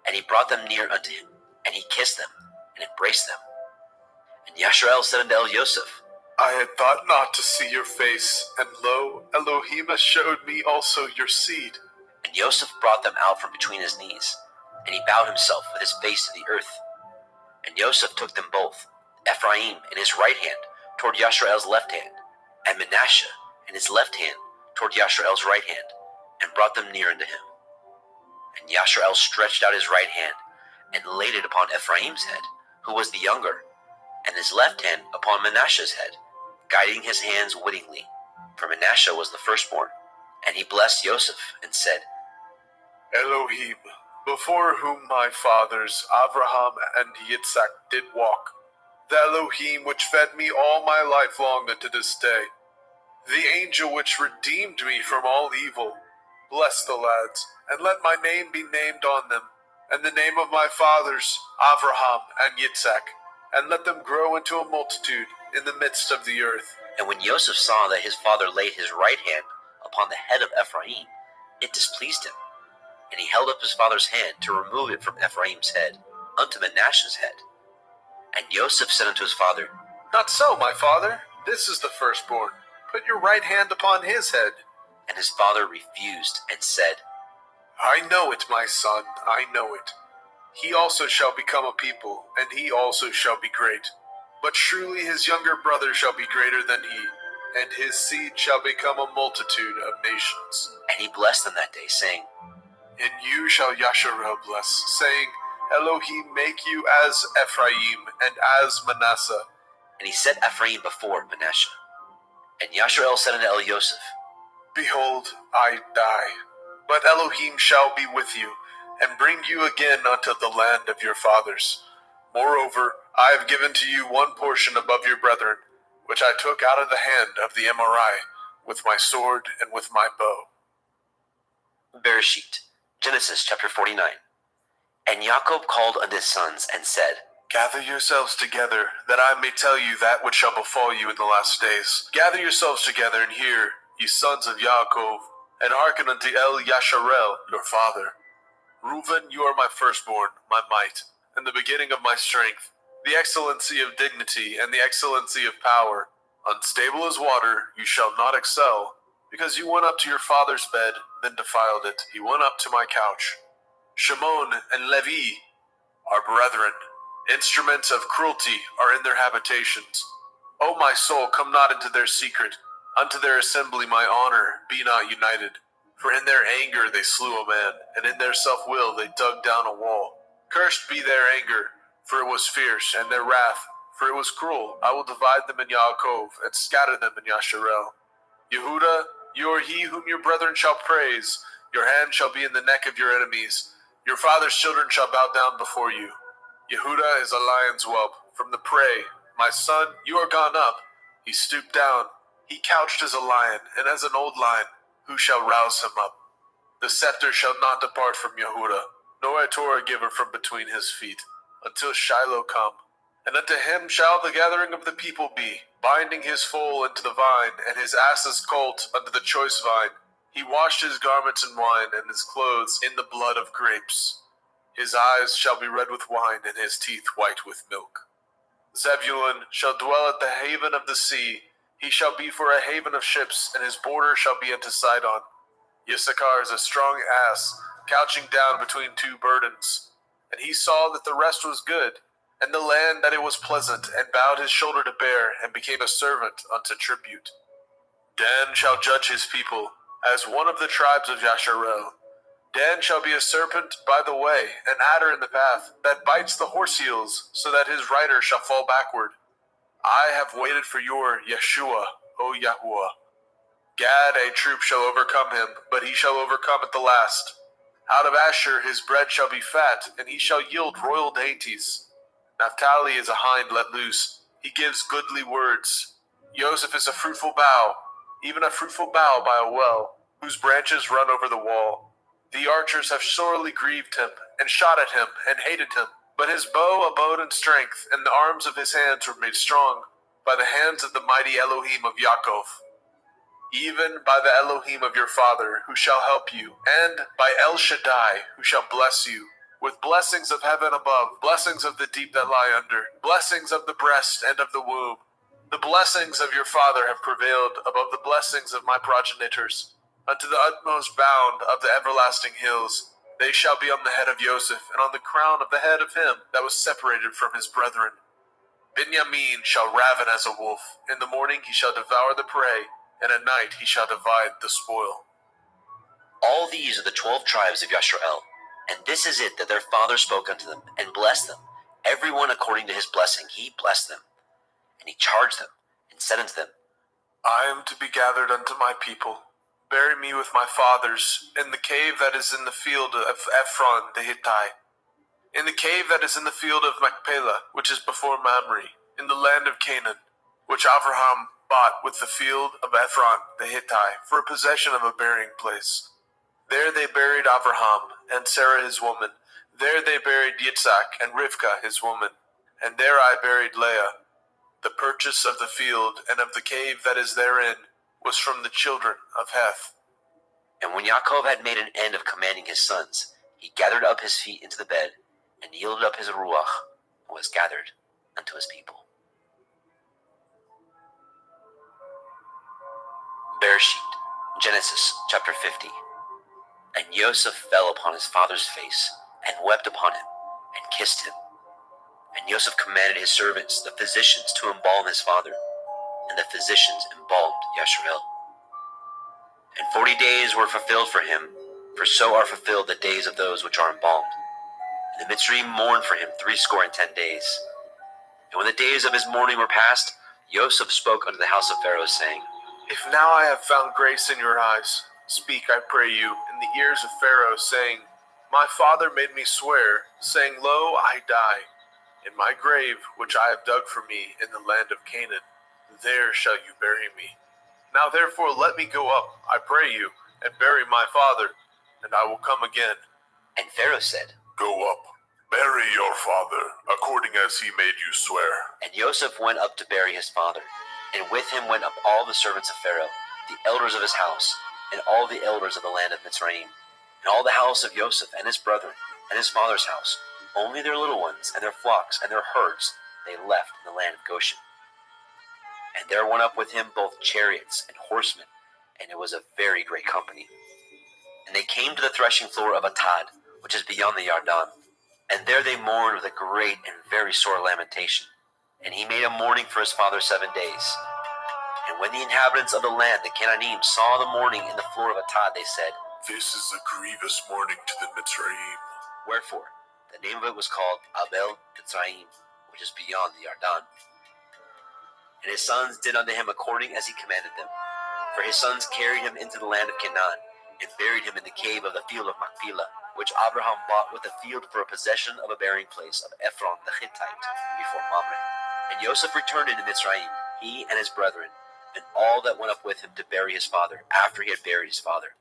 And he brought them near unto him, and he kissed them, and embraced them. And Yashrael said unto Joseph, I had thought not to see your face, and lo, Elohim has showed me also your seed. And Joseph brought them out from between his knees, and he bowed himself with his face to the earth. And Joseph took them both, Ephraim in his right hand toward Yashrael's left hand, and Manasseh in his left hand toward Yashrael's right hand, and brought them near unto him. And Yashrael stretched out his right hand, and laid it upon Ephraim's head, who was the younger, and his left hand upon Manasseh's head, guiding his hands wittingly, for Manasseh was the firstborn. And he blessed Joseph, and said, Elohim, before whom my fathers Abraham and Yitzhak did walk, the Elohim which fed me all my life long unto this day, the angel which redeemed me from all evil, bless the lads, and let my name be named on them, and the name of my fathers Abraham and Yitzhak, and let them grow into a multitude in the midst of the earth. And when Joseph saw that his father laid his right hand upon the head of Ephraim, it displeased him. And he held up his father's hand to remove it from Ephraim's head unto Manasseh's head. And Joseph said unto his father, Not so, my father. This is the firstborn. Put your right hand upon his head. And his father refused, and said, I know it, my son, I know it. He also shall become a people, and he also shall be great. But surely his younger brother shall be greater than he, and his seed shall become a multitude of nations. And he blessed them that day, saying, In you shall Yasharel bless, saying, Elohim make you as Ephraim and as Manasseh. And he set Ephraim before Manasseh. And Yashrael said unto Elioseph, Behold, I die, but Elohim shall be with you, and bring you again unto the land of your fathers. Moreover, I have given to you one portion above your brethren, which I took out of the hand of the Emorai, with my sword and with my bow. Bereshit, Genesis chapter 49. And Jacob called unto his sons, and said, Gather yourselves together, that I may tell you that which shall befall you in the last days. Gather yourselves together, and hear, ye sons of Yaakov, and hearken unto Yasharel, your father. Reuben, you are my firstborn, my might, and the beginning of my strength, the excellency of dignity, and the excellency of power. Unstable as water, you shall not excel, because you went up to your father's bed, then defiled it. He went up to my couch. Shimon and Levi are brethren. Instruments of cruelty are in their habitations. O my soul, come not into their secret. Unto their assembly my honor be not united. For in their anger they slew a man, and in their self-will they dug down a wall. Cursed be their anger, for it was fierce, and their wrath, for it was cruel. I will divide them in Yaakov, and scatter them in Yasharel. Yehuda, you are he whom your brethren shall praise. Your hand shall be in the neck of your enemies. Your father's children shall bow down before you. Yehuda is a lion's whelp from the prey. My son, you are gone up. He stooped down. He couched as a lion, and as an old lion, who shall rouse him up? The scepter shall not depart from Yehuda, nor a Torah giver from between his feet, until Shiloh come. And unto him shall the gathering of the people be, binding his foal into the vine, and his ass's colt unto the choice vine. He washed his garments in wine, and his clothes in the blood of grapes. His eyes shall be red with wine, and his teeth white with milk. Zebulun shall dwell at the haven of the sea. He shall be for a haven of ships, and his border shall be unto Sidon. Issachar is a strong ass, couching down between two burdens. And he saw that the rest was good, and the land that it was pleasant, and bowed his shoulder to bear, and became a servant unto tribute. Dan shall judge his people, as one of the tribes of Yasharel. Dan shall be a serpent by the way, an adder in the path, that bites the horse heels, so that his rider shall fall backward. I have waited for your Yeshua, O Yahuwah. Gad, a troop shall overcome him, but he shall overcome at the last. Out of Asher his bread shall be fat, and he shall yield royal dainties. Naphtali is a hind let loose. He gives goodly words. Joseph is a fruitful bough, even a fruitful bough by a well, whose branches run over the wall. The archers have sorely grieved him, and shot at him, and hated him. But his bow abode in strength, and the arms of his hands were made strong, by the hands of the mighty Elohim of Yaakov. Even by the Elohim of your father, who shall help you, and by El Shaddai, who shall bless you, with blessings of heaven above, blessings of the deep that lie under, blessings of the breast and of the womb. The blessings of your father have prevailed above the blessings of my progenitors, unto the utmost bound of the everlasting hills. They shall be on the head of Joseph, and on the crown of the head of him that was separated from his brethren. Benjamin shall raven as a wolf. In the morning he shall devour the prey, and at night he shall divide the spoil. All these are the 12 tribes of Yashrael, and this is it that their father spoke unto them, and blessed them. Every one according to his blessing he blessed them. And he charged them, and said unto them, I am to be gathered unto my people. Bury me with my fathers in the cave that is in the field of Ephron the Hittite, in the cave that is in the field of Machpelah, which is before Mamre, in the land of Canaan, which Abraham bought with the field of Ephron the Hittite for a possession of a burying place. There they buried Abraham and Sarah his woman. There they buried Yitzhak and Rivkah his woman. And there I buried Leah. The purchase of the field and of the cave that is therein was from the children of Heth. And when Yaakov had made an end of commanding his sons, he gathered up his feet into the bed, and yielded up his ruach, and was gathered unto his people. Bereshit, Genesis chapter 50. And Joseph fell upon his father's face, and wept upon him, and kissed him. And Joseph commanded his servants, the physicians, to embalm his father, and the physicians embalmed Yashrael. And 40 days were fulfilled for him, for so are fulfilled the days of those which are embalmed. And the Mitzrayim mourned for him 70 days. And when the days of his mourning were past, Joseph spoke unto the house of Pharaoh, saying, If now I have found grace in your eyes, speak, I pray you, in the ears of Pharaoh, saying, My father made me swear, saying, Lo, I die. In my grave, which I have dug for me in the land of Canaan, there shall you bury me. Now therefore let me go up, I pray you, and bury my father, and I will come again. And Pharaoh said, Go up, bury your father, according as he made you swear. And Joseph went up to bury his father, and with him went up all the servants of Pharaoh, the elders of his house, and all the elders of the land of Mitzrayim, and all the house of Joseph and his brethren, and his father's house. Only their little ones, and their flocks, and their herds, they left in the land of Goshen. And there went up with him both chariots and horsemen, and it was a very great company. And they came to the threshing floor of Atad, which is beyond the Yarden. And there they mourned with a great and very sore lamentation. And he made a mourning for his father 7 days. And when the inhabitants of the land, the Canaanim, saw the mourning in the floor of Atad, they said, This is a grievous mourning to the Mitzrayim. Wherefore, the name of it was called Abel Mitzrayim, which is beyond the Yarden. And his sons did unto him according as he commanded them. For his sons carried him into the land of Canaan, and buried him in the cave of the field of Machpelah, which Abraham bought with the field for a possession of a burying place of Ephron the Hittite, before Mamre. And Joseph returned into Mitzrayim, he and his brethren, and all that went up with him to bury his father, after he had buried his father.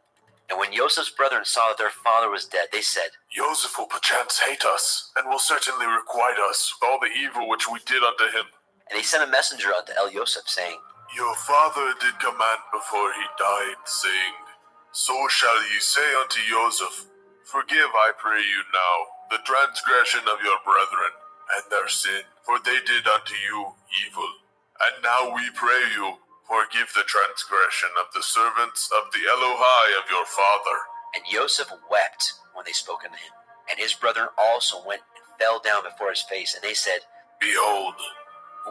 And when Joseph's brethren saw that their father was dead, they said, Joseph will perchance hate us, and will certainly requite us with all the evil which we did unto him. And they sent a messenger unto El-Joseph, saying, Your father did command before he died, saying, So shall ye say unto Joseph, Forgive, I pray you now, the transgression of your brethren, and their sin, for they did unto you evil. And now we pray you, forgive the transgression of the servants of the Elohai of your father. And Joseph wept when they spoke unto him. And his brethren also went and fell down before his face, and they said, Behold,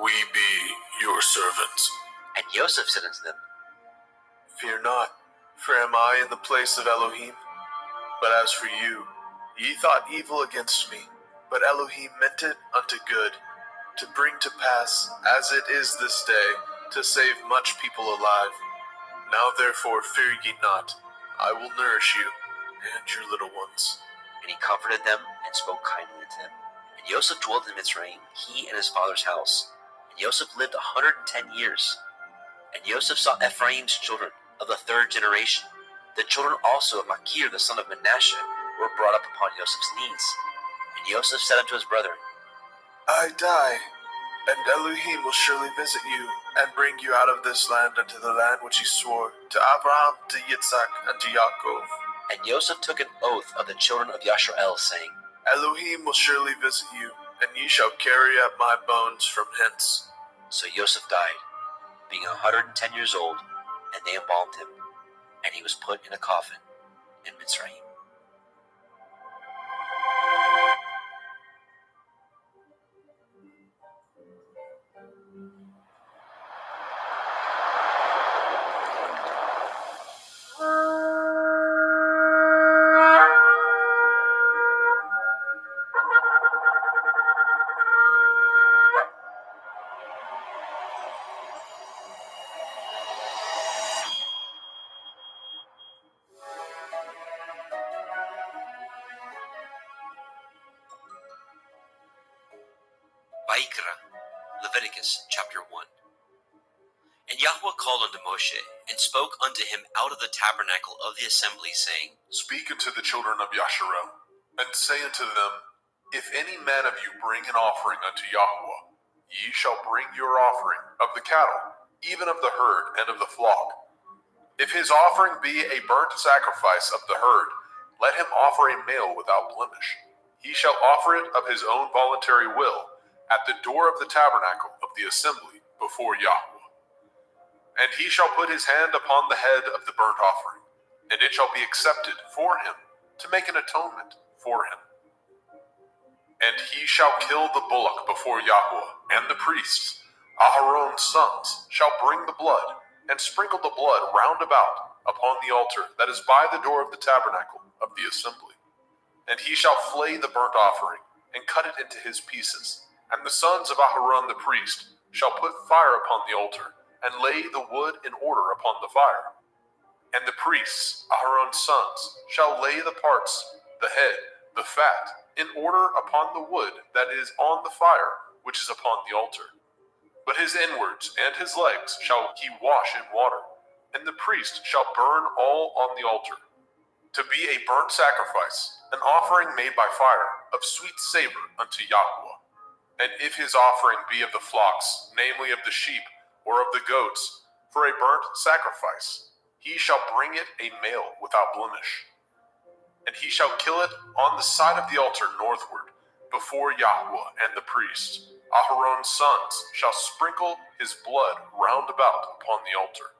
we be your servants. And Joseph said unto them, Fear not, for am I in the place of Elohim? But as for you, ye thought evil against me, but Elohim meant it unto good, to bring to pass, as it is this day, to save much people alive. Now therefore fear ye not, I will nourish you, and your little ones. And he comforted them and spoke kindly to them. And Joseph dwelt in Mitzrayim, he and his father's house. And Joseph lived 110 years. And Joseph saw Ephraim's children of the third generation. The children also of Machir the son of Manasseh were brought up upon Joseph's knees. And Joseph said unto his brethren, I die, and Elohim will surely visit you, and bring you out of this land unto the land which he swore to Abraham, to Yitzhak, and to Yaakov. And Joseph took an oath of the children of Yashrael, saying, Elohim will surely visit you, and ye shall carry up my bones from hence. So Joseph died, being 110 years old, and they embalmed him, and he was put in a coffin in Mitzrayim. Vayikra, Leviticus chapter 1. And Yahweh called unto Moshe, and spoke unto him out of the tabernacle of the assembly, saying, Speak unto the children of Yasharel, and say unto them, If any man of you bring an offering unto Yahweh, ye shall bring your offering of the cattle, even of the herd and of the flock. If his offering be a burnt sacrifice of the herd, let him offer a male without blemish. He shall offer it of his own voluntary will, at the door of the tabernacle of the assembly before Yahweh. And he shall put his hand upon the head of the burnt offering, and it shall be accepted for him to make an atonement for him. And he shall kill the bullock before Yahweh, and the priests, Aharon's sons, shall bring the blood, and sprinkle the blood round about upon the altar that is by the door of the tabernacle of the assembly. And he shall flay the burnt offering, and cut it into his pieces. And the sons of Aharon the priest shall put fire upon the altar, and lay the wood in order upon the fire. And the priests, Aharon's sons, shall lay the parts, the head, the fat, in order upon the wood that is on the fire, which is upon the altar. But his inwards and his legs shall he wash in water, and the priest shall burn all on the altar, to be a burnt sacrifice, an offering made by fire, of sweet savor unto Yahweh. And if his offering be of the flocks, namely of the sheep, or of the goats, for a burnt sacrifice, he shall bring it a male without blemish. And he shall kill it on the side of the altar northward, before Yahweh and the priest. Aharon's sons shall sprinkle his blood round about upon the altar.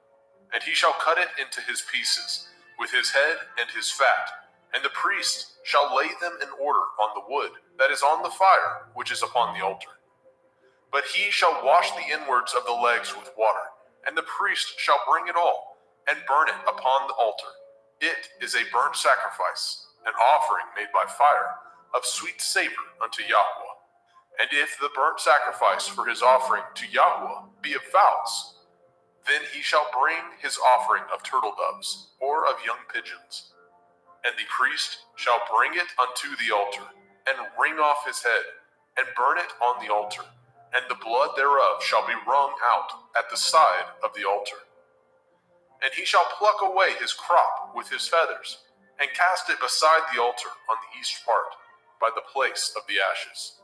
And he shall cut it into his pieces, with his head and his fat, and the priest shall lay them in order on the wood that is on the fire, which is upon the altar. But he shall wash the inwards of the legs with water, and the priest shall bring it all, and burn it upon the altar. It is a burnt sacrifice, an offering made by fire, of sweet savor unto Yahweh. And if the burnt sacrifice for his offering to Yahweh be of fowls, then he shall bring his offering of turtle doves, or of young pigeons. And the priest shall bring it unto the altar, and wring off his head, and burn it on the altar, and the blood thereof shall be wrung out at the side of the altar. And he shall pluck away his crop with his feathers, and cast it beside the altar on the east part, by the place of the ashes.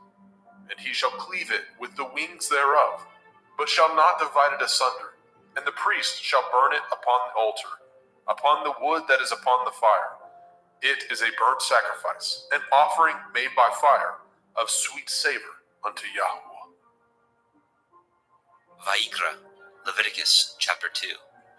And he shall cleave it with the wings thereof, but shall not divide it asunder. And the priest shall burn it upon the altar, upon the wood that is upon the fire. It is a burnt sacrifice, an offering made by fire, of sweet savor unto Yahweh. Vayikra, Leviticus chapter 2.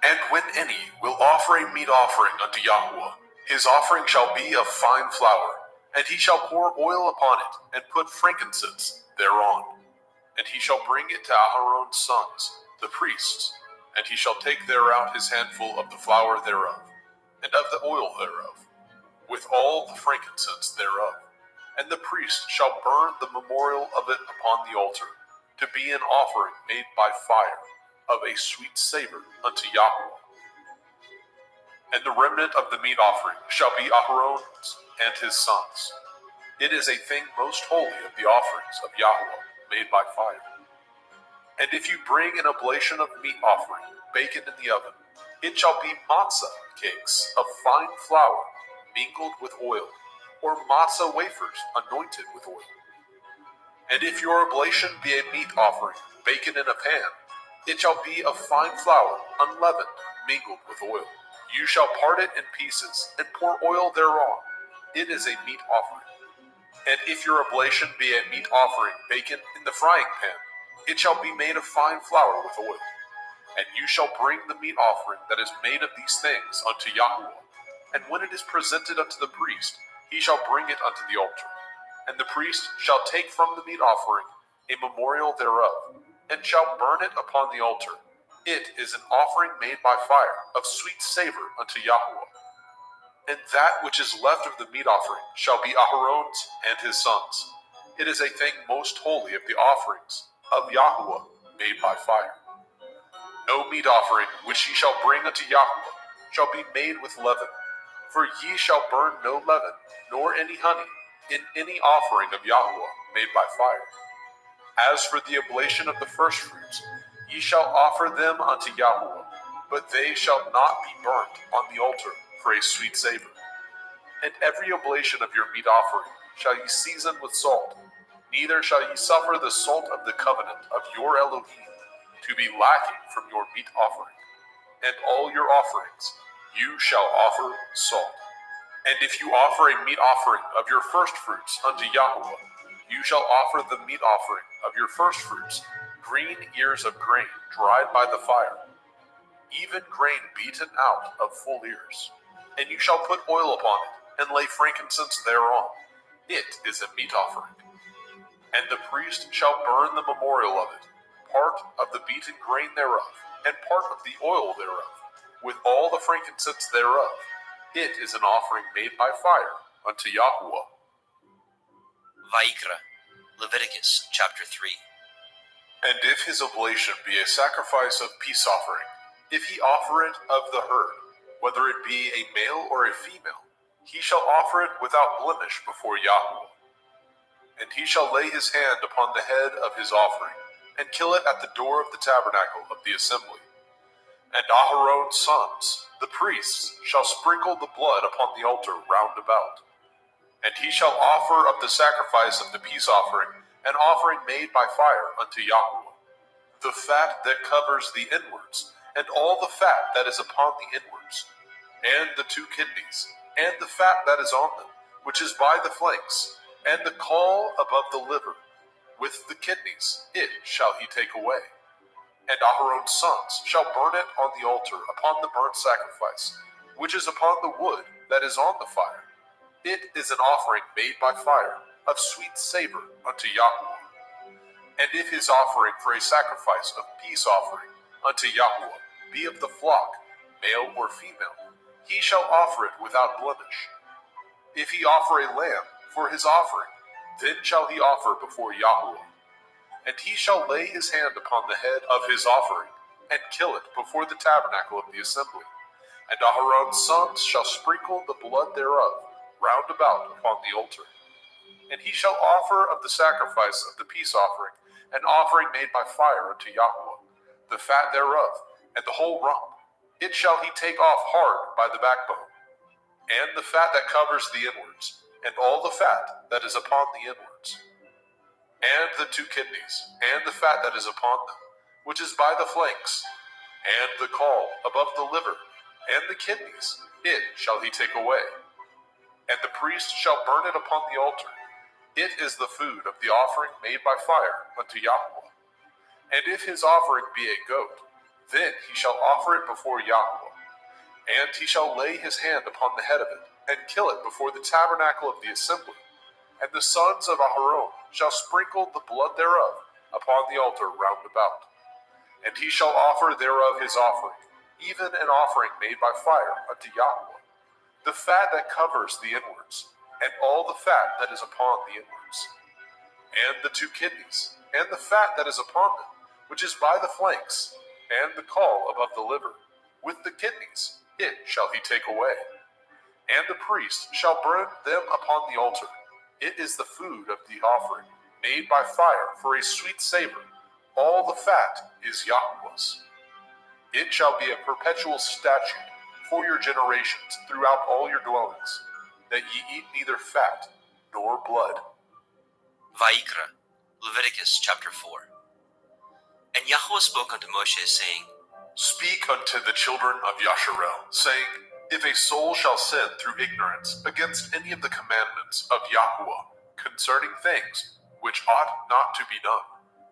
And when any will offer a meat offering unto Yahweh, his offering shall be of fine flour, and he shall pour oil upon it, and put frankincense thereon. And he shall bring it to Aharon's sons, the priests, and he shall take thereout his handful of the flour thereof, and of the oil thereof, with all the frankincense thereof. And the priest shall burn the memorial of it upon the altar, to be an offering made by fire, of a sweet savor unto Yahweh. And the remnant of the meat offering shall be Aharon's and his sons. It is a thing most holy of the offerings of Yahweh, made by fire. And if you bring an oblation of meat offering, baken in the oven, it shall be matzah cakes of fine flour, mingled with oil, or matzah wafers anointed with oil. And if your oblation be a meat offering, baken in a pan, it shall be of fine flour, unleavened, mingled with oil. You shall part it in pieces, and pour oil thereon. It is a meat offering. And if your oblation be a meat offering, baken in the frying pan, it shall be made of fine flour with oil. And you shall bring the meat offering that is made of these things unto Yahweh. And when it is presented unto the priest, he shall bring it unto the altar. And the priest shall take from the meat offering a memorial thereof, and shall burn it upon the altar. It is an offering made by fire, of sweet savor unto Yahweh. And that which is left of the meat offering shall be Aharon's and his sons. It is a thing most holy of the offerings of Yahweh made by fire. No meat offering which ye shall bring unto Yahweh shall be made with leaven, for ye shall burn no leaven, nor any honey, in any offering of Yahweh made by fire. As for the oblation of the firstfruits, ye shall offer them unto Yahweh, but they shall not be burnt on the altar for a sweet savor. And every oblation of your meat offering shall ye season with salt, neither shall ye suffer the salt of the covenant of your Elohim to be lacking from your meat offering. And all your offerings you shall offer salt. And if you offer a meat offering of your firstfruits unto Yahweh, you shall offer the meat offering of your firstfruits, green ears of grain dried by the fire, even grain beaten out of full ears. And you shall put oil upon it, and lay frankincense thereon. It is a meat offering. And the priest shall burn the memorial of it, part of the beaten grain thereof, and part of the oil thereof, with all the frankincense thereof. It is an offering made by fire unto Yahweh. Vayikra, Leviticus chapter 3. And if his oblation be a sacrifice of peace offering, if he offer it of the herd, whether it be a male or a female, he shall offer it without blemish before Yahweh. And he shall lay his hand upon the head of his offering, and kill it at the door of the tabernacle of the assembly. And Aharon's sons, the priests, shall sprinkle the blood upon the altar round about. And he shall offer of the sacrifice of the peace offering an offering made by fire unto Yahweh, the fat that covers the inwards, and all the fat that is upon the inwards, and the 2 kidneys, and the fat that is on them, which is by the flanks, and the caul above the liver, with the kidneys, it shall he take away. And Aharon's sons shall burn it on the altar upon the burnt sacrifice, which is upon the wood that is on the fire. It is an offering made by fire, of sweet savor unto Yahweh. And if his offering for a sacrifice of peace offering unto Yahweh be of the flock, male or female, he shall offer it without blemish. If he offer a lamb for his offering, then shall he offer before Yahweh. And he shall lay his hand upon the head of his offering, and kill it before the tabernacle of the assembly. And Aharon's sons shall sprinkle the blood thereof round about upon the altar. And he shall offer of the sacrifice of the peace offering an offering made by fire unto Yahweh, the fat thereof, and the whole rump. It shall he take off hard by the backbone, and the fat that covers the inwards, and all the fat that is upon the inwards, and the 2 kidneys, and the fat that is upon them, which is by the flanks, and the caul above the liver, and the kidneys, it shall he take away. And the priest shall burn it upon the altar. It is the food of the offering made by fire unto Yahweh. And if his offering be a goat, then he shall offer it before Yahweh. And he shall lay his hand upon the head of it, and kill it before the tabernacle of the assembly. And the sons of Aharon shall sprinkle the blood thereof upon the altar round about. And he shall offer thereof his offering, even an offering made by fire unto Yahweh, the fat that covers the inwards, and all the fat that is upon the inwards, and the 2 kidneys, and the fat that is upon them, which is by the flanks, and the caul above the liver, with the kidneys, it shall he take away. And the priest shall burn them upon the altar. It is the food of the offering, made by fire for a sweet savor. All the fat is Yahweh's. It shall be a perpetual statute for your generations throughout all your dwellings, that ye eat neither fat nor blood. Vayikra, Leviticus chapter 4. And Yahweh spoke unto Moshe, saying, Speak unto the children of Yasharel, saying, If a soul shall sin through ignorance against any of the commandments of Yahweh concerning things which ought not to be done,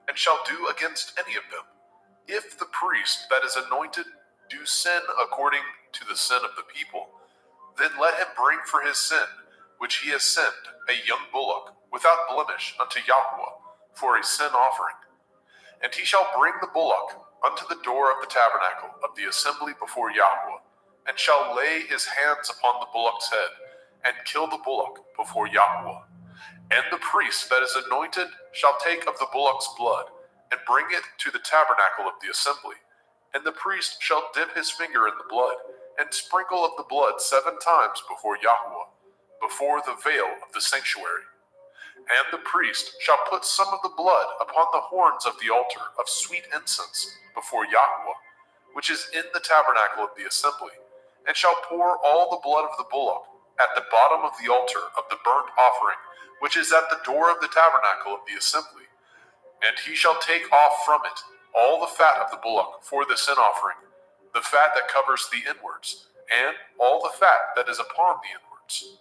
and shall do against any of them, if the priest that is anointed do sin according to the sin of the people, then let him bring for his sin, which he has sinned, a young bullock, without blemish unto Yahweh, for a sin offering. And he shall bring the bullock unto the door of the tabernacle of the assembly before Yahweh, and shall lay his hands upon the bullock's head, and kill the bullock before Yahweh. And the priest that is anointed shall take of the bullock's blood, and bring it to the tabernacle of the assembly. And the priest shall dip his finger in the blood, and sprinkle of the blood 7 times before Yahweh, before the veil of the sanctuary. And the priest shall put some of the blood upon the horns of the altar of sweet incense before Yahweh, which is in the tabernacle of the assembly, and shall pour all the blood of the bullock at the bottom of the altar of the burnt offering, which is at the door of the tabernacle of the assembly. And he shall take off from it all the fat of the bullock for the sin offering, the fat that covers the inwards, and all the fat that is upon the inwards,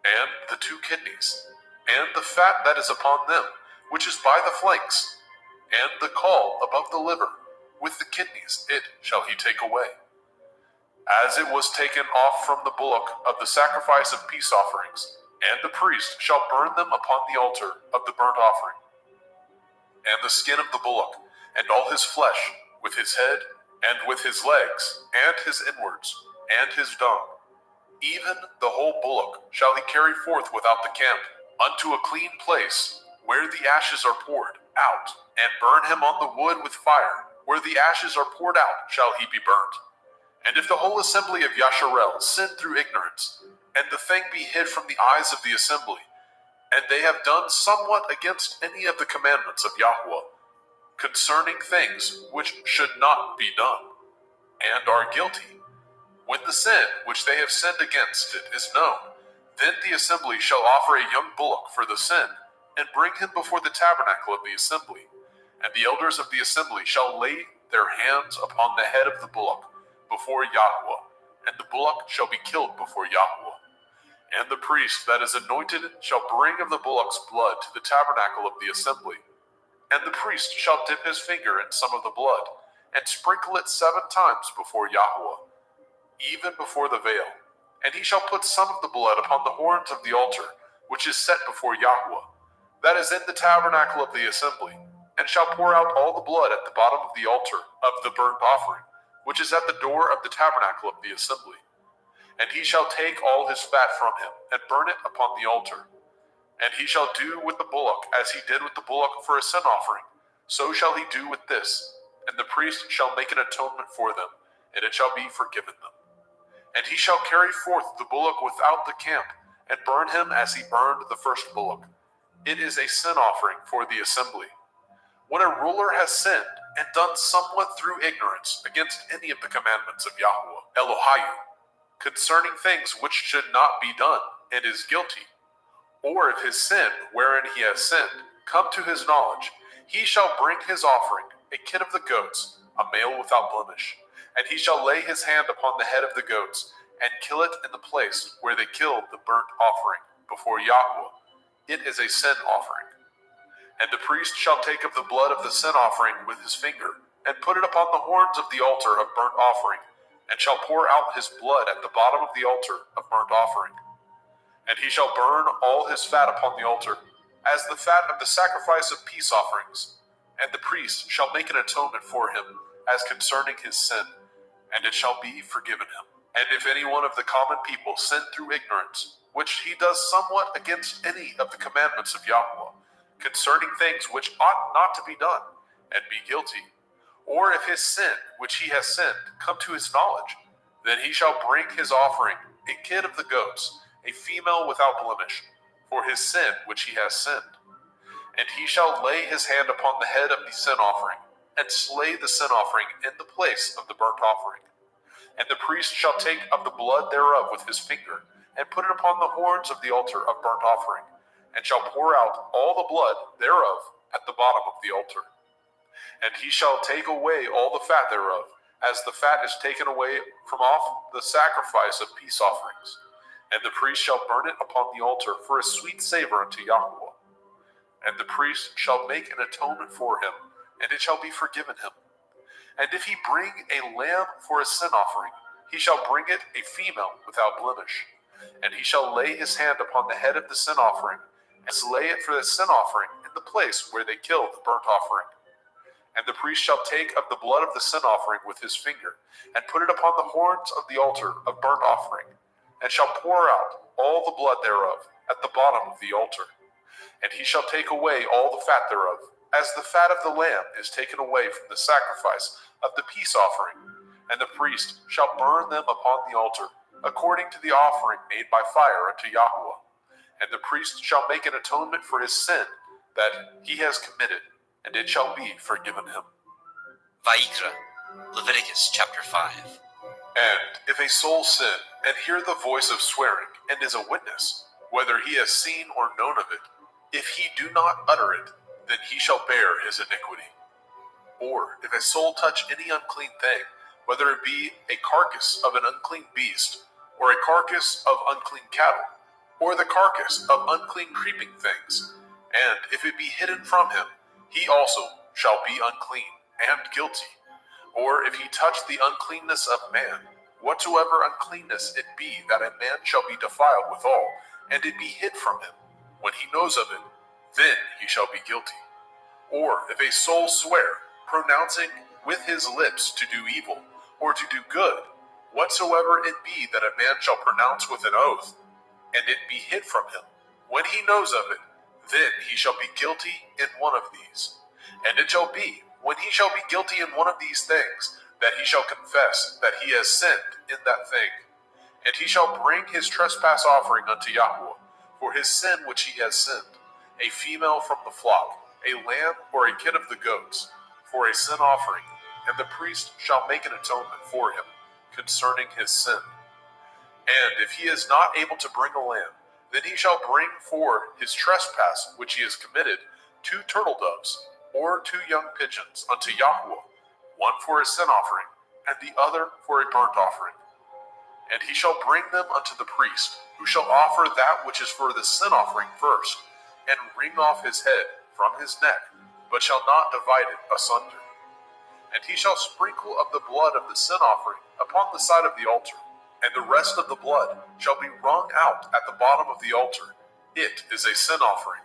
and the 2 kidneys, and the fat that is upon them, which is by the flanks, and the caul above the liver, with the kidneys, it shall he take away. As it was taken off from the bullock of the sacrifice of peace offerings, and the priest shall burn them upon the altar of the burnt offering. And the skin of the bullock, and all his flesh, with his head, and with his legs, and his inwards, and his dung, even the whole bullock shall he carry forth without the camp, unto a clean place, where the ashes are poured out, and burn him on the wood with fire. Where the ashes are poured out shall he be burnt. And if the whole assembly of Yasharel sin through ignorance, and the thing be hid from the eyes of the assembly, and they have done somewhat against any of the commandments of Yahweh, concerning things which should not be done, and are guilty, when the sin which they have sinned against it is known, then the assembly shall offer a young bullock for the sin, and bring him before the tabernacle of the assembly. And the elders of the assembly shall lay their hands upon the head of the bullock before Yahweh, and the bullock shall be killed before Yahweh. And the priest that is anointed shall bring of the bullock's blood to the tabernacle of the assembly. And the priest shall dip his finger in some of the blood, and sprinkle it 7 times before Yahweh, even before the veil. And he shall put some of the blood upon the horns of the altar, which is set before Yahweh, that is in the tabernacle of the assembly, and shall pour out all the blood at the bottom of the altar of the burnt offering, which is at the door of the tabernacle of the assembly. And he shall take all his fat from him, and burn it upon the altar. And he shall do with the bullock as he did with the bullock for a sin offering, so shall he do with this. And the priest shall make an atonement for them, and it shall be forgiven them. And he shall carry forth the bullock without the camp, and burn him as he burned the first bullock. It is a sin offering for the assembly. When a ruler has sinned and done somewhat through ignorance against any of the commandments of Yahweh, Elohiah, concerning things which should not be done, and is guilty, or if his sin, wherein he has sinned, come to his knowledge, he shall bring his offering, a kid of the goats, a male without blemish, and he shall lay his hand upon the head of the goats, and kill it in the place where they killed the burnt offering before Yahweh. It is a sin offering. And the priest shall take of the blood of the sin offering with his finger, and put it upon the horns of the altar of burnt offering, and shall pour out his blood at the bottom of the altar of burnt offering. And he shall burn all his fat upon the altar, as the fat of the sacrifice of peace offerings. And the priest shall make an atonement for him, as concerning his sin, and it shall be forgiven him. And if any one of the common people sin through ignorance, which he does somewhat against any of the commandments of Yahweh, concerning things which ought not to be done, and be guilty, or if his sin, which he has sinned, come to his knowledge, Then he shall bring his offering, a kid of the goats, a female without blemish, for his sin which he has sinned. And he shall lay his hand upon the head of the sin offering, and slay the sin offering in the place of the burnt offering. And the priest shall take of the blood thereof with his finger, and put it upon the horns of the altar of burnt offering, and shall pour out all the blood thereof at the bottom of the altar. And he shall take away all the fat thereof, as the fat is taken away from off the sacrifice of peace offerings. And the priest shall burn it upon the altar for a sweet savor unto Yahweh. And the priest shall make an atonement for him, and it shall be forgiven him. And if he bring a lamb for a sin offering, he shall bring it a female without blemish. And he shall lay his hand upon the head of the sin offering, and slay it for the sin offering in the place where they killed the burnt offering. And the priest shall take of the blood of the sin offering with his finger, and put it upon the horns of the altar of burnt offering, and shall pour out all the blood thereof at the bottom of the altar. And he shall take away all the fat thereof, as the fat of the lamb is taken away from the sacrifice of the peace offering. And the priest shall burn them upon the altar, according to the offering made by fire unto Yahweh. And the priest shall make an atonement for his sin that he has committed, and it shall be forgiven him. Vayikra, Leviticus chapter 5. And if a soul sin, and hear the voice of swearing, and is a witness, whether he has seen or known of it, if he do not utter it, then he shall bear his iniquity. Or if a soul touch any unclean thing, whether it be a carcass of an unclean beast, or a carcass of unclean cattle, or the carcass of unclean creeping things, and if it be hidden from him, he also shall be unclean and guilty. Or if he touch the uncleanness of man, whatsoever uncleanness it be that a man shall be defiled withal, and it be hid from him, when he knows of it, then he shall be guilty. Or if a soul swear, pronouncing with his lips to do evil, or to do good, whatsoever it be that a man shall pronounce with an oath, and it be hid from him, when he knows of it, then he shall be guilty in one of these. And it shall be, when he shall be guilty in one of these things, that he shall confess that he has sinned in that thing. And he shall bring his trespass offering unto Yahweh, for his sin which he has sinned, a female from the flock, a lamb or a kid of the goats, for a sin offering, and the priest shall make an atonement for him concerning his sin. And if he is not able to bring a lamb, then he shall bring for his trespass which he has committed 2 turtle doves, or 2 young pigeons unto Yahweh, one for a sin offering, and the other for a burnt offering. And he shall bring them unto the priest, who shall offer that which is for the sin offering first, and wring off his head from his neck, but shall not divide it asunder. And he shall sprinkle of the blood of the sin offering upon the side of the altar, and the rest of the blood shall be wrung out at the bottom of the altar. It is a sin offering.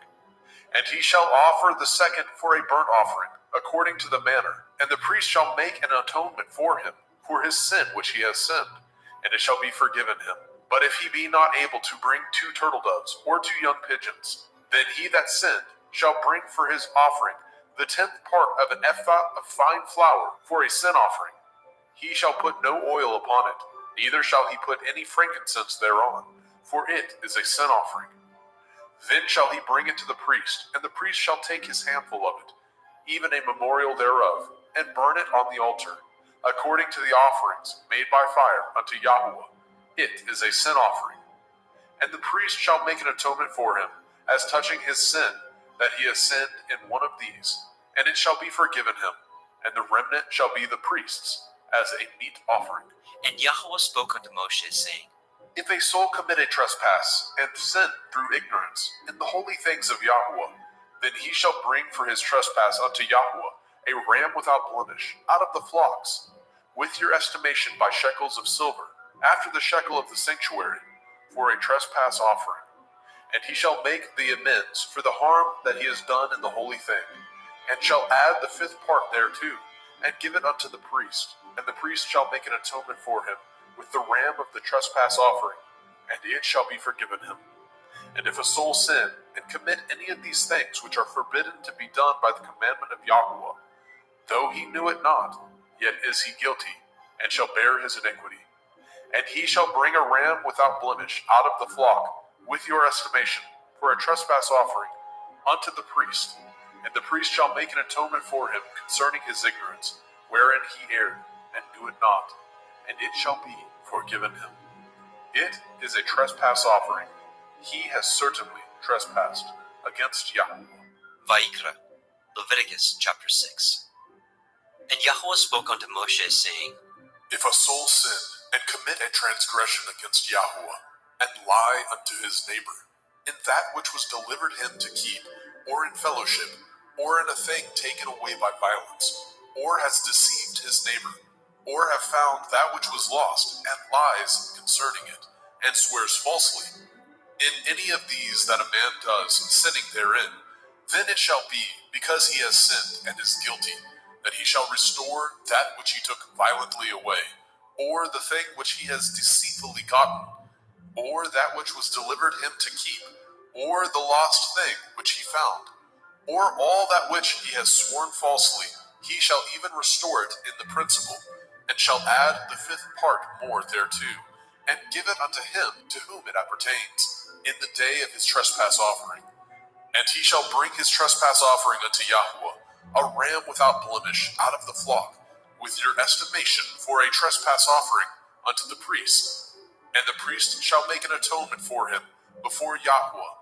And he shall offer the second for a burnt offering, according to the manner, and the priest shall make an atonement for him, for his sin which he has sinned, and it shall be forgiven him. But if he be not able to bring 2 turtle doves, or 2 young pigeons, then he that sinned shall bring for his offering the 10th part of an ephah of fine flour for a sin offering. He shall put no oil upon it, neither shall he put any frankincense thereon, for it is a sin offering. Then shall he bring it to the priest, and the priest shall take his handful of it, even a memorial thereof, and burn it on the altar, according to the offerings made by fire unto Yahweh. It is a sin offering. And the priest shall make an atonement for him, as touching his sin, that he has sinned in one of these, and it shall be forgiven him, and the remnant shall be the priest's, as a meat offering. And Yahweh spoke unto Moshe, saying, If a soul commit a trespass, and sin through ignorance in the holy things of Yahweh, then he shall bring for his trespass unto Yahweh a ram without blemish, out of the flocks, with your estimation by shekels of silver, after the shekel of the sanctuary, for a trespass offering. And he shall make the amends for the harm that he has done in the holy thing, and shall add the 5th part thereto, and give it unto the priest, and the priest shall make an atonement for him with the ram of the trespass offering, and it shall be forgiven him. And if a soul sin, and commit any of these things which are forbidden to be done by the commandment of Yahweh, though he knew it not, yet is he guilty, and shall bear his iniquity. And he shall bring a ram without blemish out of the flock, with your estimation, for a trespass offering, unto the priest. And the priest shall make an atonement for him concerning his ignorance, wherein he erred, and knew it not, and it shall be forgiven him. It is a trespass offering. He has certainly trespassed against Yahweh. Vayikra, Leviticus chapter 6. And Yahweh spoke unto Moshe, saying, If a soul sin and commit a transgression against Yahweh, and lie unto his neighbor, in that which was delivered him to keep, or in fellowship, or in a thing taken away by violence, or has deceived his neighbor, or have found that which was lost, and lies concerning it, and swears falsely, in any of these that a man does, sinning therein, then it shall be, because he has sinned and is guilty, that he shall restore that which he took violently away, or the thing which he has deceitfully gotten, or that which was delivered him to keep, or the lost thing which he found, or all that which he has sworn falsely, he shall even restore it in the principal, and shall add the fifth part more thereto, and give it unto him to whom it appertains, in the day of his trespass offering. And he shall bring his trespass offering unto Yahweh, a ram without blemish out of the flock, with your estimation for a trespass offering unto the priest. And the priest shall make an atonement for him before Yahweh,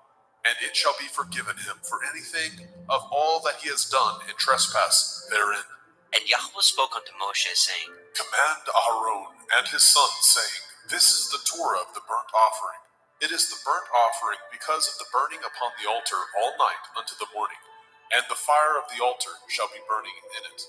and it shall be forgiven him for anything of all that he has done in trespass therein. And Yahweh spoke unto Moshe, saying, Command Aaron and his sons, saying, This is the Torah of the burnt offering. It is the burnt offering because of the burning upon the altar all night unto the morning, and the fire of the altar shall be burning in it.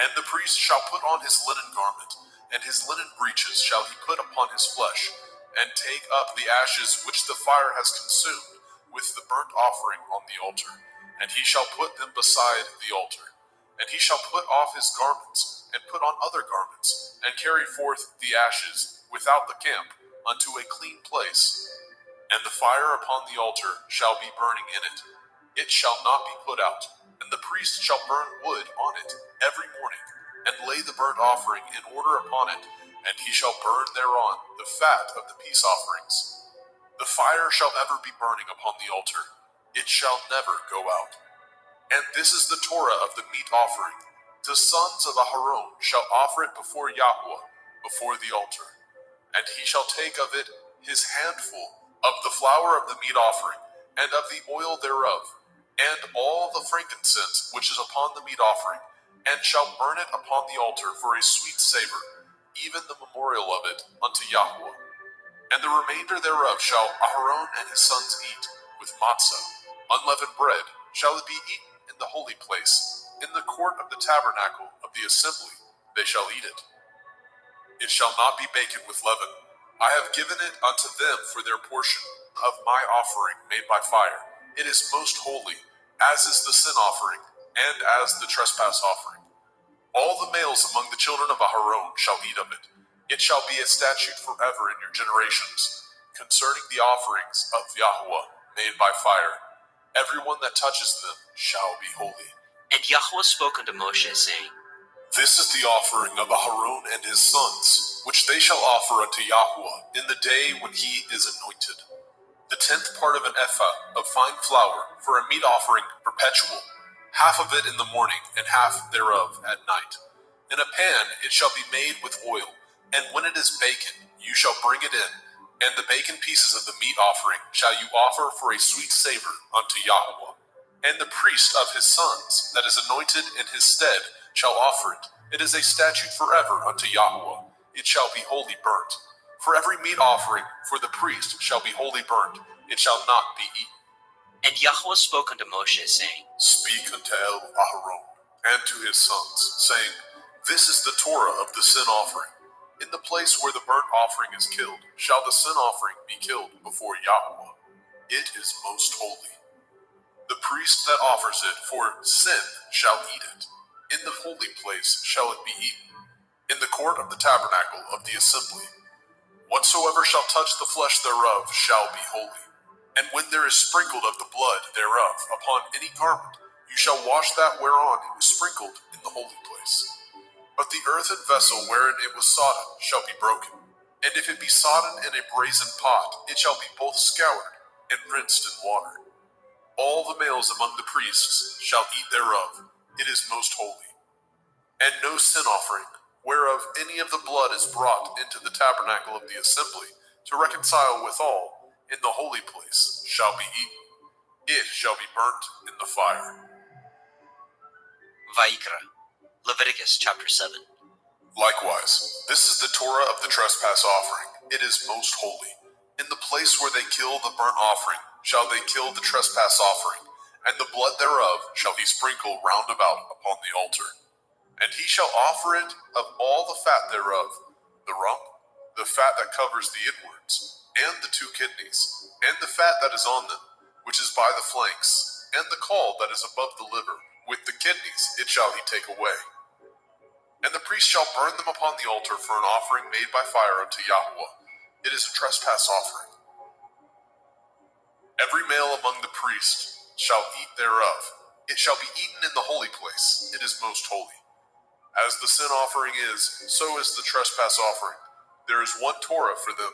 And the priest shall put on his linen garment, and his linen breeches shall he put upon his flesh, and take up the ashes which the fire has consumed with the burnt offering on the altar, and he shall put them beside the altar. And he shall put off his garments, and put on other garments, and carry forth the ashes without the camp unto a clean place. And the fire upon the altar shall be burning in it. It shall not be put out. And the priest shall burn wood on it every morning, and lay the burnt offering in order upon it, and he shall burn thereon the fat of the peace offerings. The fire shall ever be burning upon the altar, it shall never go out. And this is the Torah of the meat offering. The sons of Aharon shall offer it before Yahweh, before the altar. And he shall take of it his handful of the flour of the meat offering, and of the oil thereof, and all the frankincense which is upon the meat offering, and shall burn it upon the altar for a sweet savor, even the memorial of it unto Yahweh. And the remainder thereof shall Aharon and his sons eat, with matzah, unleavened bread, shall it be eaten in the holy place, in the court of the tabernacle of the assembly, they shall eat it. It shall not be baken with leaven. I have given it unto them for their portion of my offering made by fire. It is most holy, as is the sin offering, and as the trespass offering. All the males among the children of Aharon shall eat of it. It shall be a statute forever in your generations, concerning the offerings of Yahweh made by fire. Everyone that touches them shall be holy. And Yahweh spoke unto Moshe, saying, This is the offering of Aharon and his sons, which they shall offer unto Yahweh in the day when he is anointed. The 10th part of an ephah of fine flour for a meat offering perpetual, half of it in the morning, and half thereof at night. In a pan it shall be made with oil, and when it is baken, you shall bring it in, and the baken pieces of the meat offering shall you offer for a sweet savor unto Yahweh. And the priest of his sons, that is anointed in his stead, shall offer it. It is a statute forever unto Yahweh. It shall be wholly burnt. For every meat offering for the priest shall be wholly burnt. It shall not be eaten. And Yahweh spoke unto Moshe, saying, Speak unto Aharon and to his sons, saying, This is the Torah of the sin offering. In the place where the burnt offering is killed, shall the sin offering be killed before Yahweh. It is most holy. The priest that offers it for sin shall eat it. In the holy place shall it be eaten, in the court of the tabernacle of the assembly. Whatsoever shall touch the flesh thereof shall be holy. And when there is sprinkled of the blood thereof upon any garment, you shall wash that whereon it was sprinkled in the holy place. But the earthen vessel wherein it was sodden shall be broken. And if it be sodden in a brazen pot, it shall be both scoured and rinsed in water. All the males among the priests shall eat thereof. It is most holy. And no sin offering, whereof any of the blood is brought into the tabernacle of the assembly, to reconcile withal in the holy place, shall be eaten. It shall be burnt in the fire. Vayikra, Leviticus chapter 7. Likewise, this is the Torah of the trespass offering. It is most holy. In the place where they kill the burnt offering, shall they kill the trespass offering, and the blood thereof shall he sprinkle round about upon the altar. And he shall offer it of all the fat thereof, the rump, the fat that covers the inwards, and the 2 kidneys, and the fat that is on them, which is by the flanks, and the caul that is above the liver, with the kidneys it shall he take away. And the priest shall burn them upon the altar for an offering made by fire unto Yahweh. It is a trespass offering. Every male among the priests shall eat thereof. It shall be eaten in the holy place. It is most holy. As the sin offering is, so is the trespass offering. There is one Torah for them.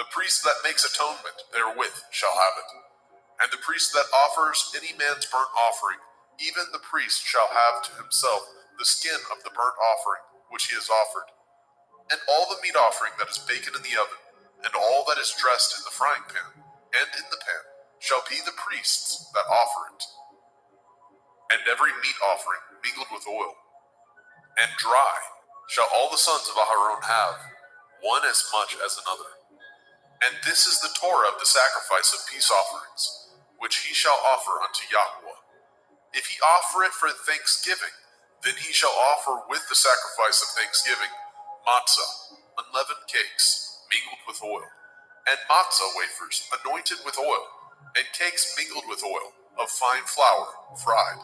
The priest that makes atonement therewith shall have it. And the priest that offers any man's burnt offering, even the priest shall have to himself the skin of the burnt offering which he has offered. And all the meat offering that is baken in the oven, and all that is dressed in the frying pan, and in the pan, shall be the priest's that offer it. And every meat offering mingled with oil, and dry, shall all the sons of Aharon have, one as much as another. And this is the Torah of the sacrifice of peace offerings, which he shall offer unto Yahweh. If he offer it for thanksgiving, then he shall offer with the sacrifice of thanksgiving matzah, unleavened cakes, mingled with oil, and matzah wafers, anointed with oil, and cakes mingled with oil, of fine flour, fried.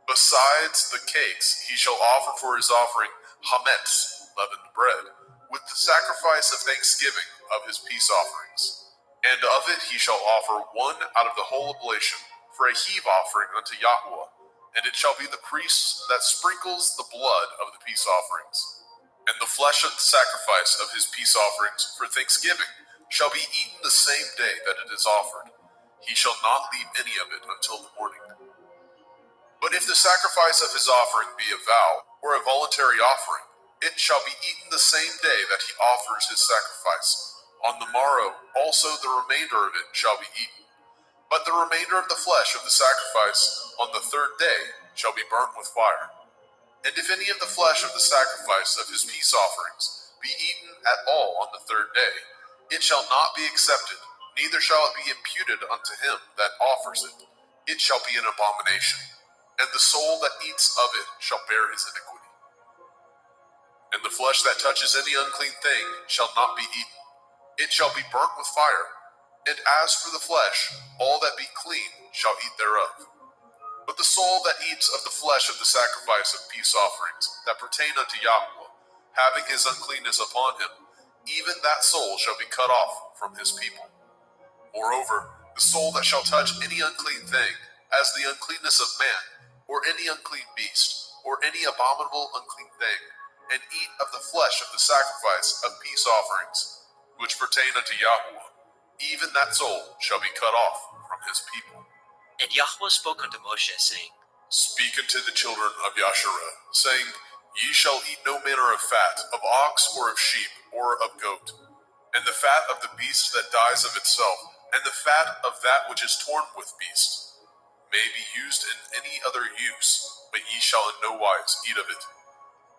Besides the cakes, he shall offer for his offering hametz, leavened bread, with the sacrifice of thanksgiving of his peace offerings. And of it he shall offer one out of the whole oblation, for a heave offering unto Yahweh, and it shall be the priest that sprinkles the blood of the peace offerings. And the flesh of the sacrifice of his peace offerings for thanksgiving shall be eaten the same day that it is offered. He shall not leave any of it until the morning. But if the sacrifice of his offering be a vow, or a voluntary offering, it shall be eaten the same day that he offers his sacrifice. On the morrow also the remainder of it shall be eaten. But the remainder of the flesh of the sacrifice on the 3rd day shall be burnt with fire. And if any of the flesh of the sacrifice of his peace offerings be eaten at all on the 3rd day, it shall not be accepted, neither shall it be imputed unto him that offers it. It shall be an abomination, and the soul that eats of it shall bear his iniquity. And the flesh that touches any unclean thing shall not be eaten. It shall be burnt with fire. And as for the flesh, all that be clean shall eat thereof. But the soul that eats of the flesh of the sacrifice of peace offerings that pertain unto Yahweh, having his uncleanness upon him, even that soul shall be cut off from his people. Moreover, the soul that shall touch any unclean thing, as the uncleanness of man, or any unclean beast, or any abominable unclean thing, and eat of the flesh of the sacrifice of peace offerings, which pertain unto Yahweh, even that soul shall be cut off from his people. And Yahweh spoke unto Moshe, saying, Speak unto the children of Yasharah, saying, Ye shall eat no manner of fat, of ox, or of sheep, or of goat, and the fat of the beast that dies of itself, and the fat of that which is torn with beasts, may be used in any other use, but ye shall in no wise eat of it.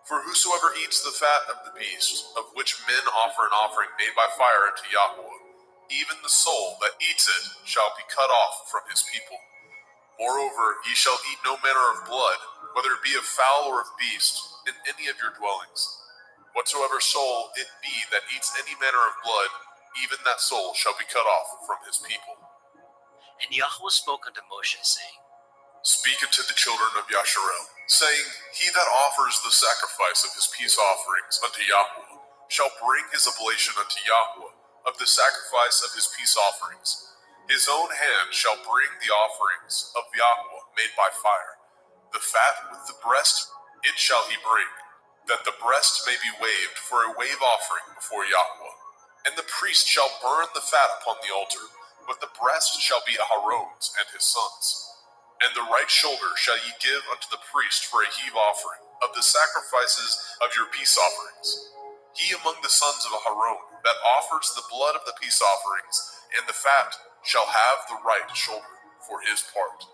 For whosoever eats the fat of the beast, of which men offer an offering made by fire unto Yahweh, even the soul that eats it shall be cut off from his people. Moreover, ye shall eat no manner of blood, whether it be of fowl or of beast, in any of your dwellings. Whatsoever soul it be that eats any manner of blood, even that soul shall be cut off from his people. And Yahweh spoke unto Moshe, saying, Speak unto the children of Yasharel, saying, He that offers the sacrifice of his peace offerings unto Yahweh shall bring his oblation unto Yahweh of the sacrifice of his peace offerings. His own hand shall bring the offerings of Yahweh made by fire. The fat with the breast, it shall he bring. that the breast may be waved for a wave offering before Yahweh. And the priest shall burn the fat upon the altar, but the breast shall be Aharon's and his sons. And the right shoulder shall ye give unto the priest for a heave offering of the sacrifices of your peace offerings. He among the sons of Aharon that offers the blood of the peace offerings and the fat shall have the right shoulder for his part.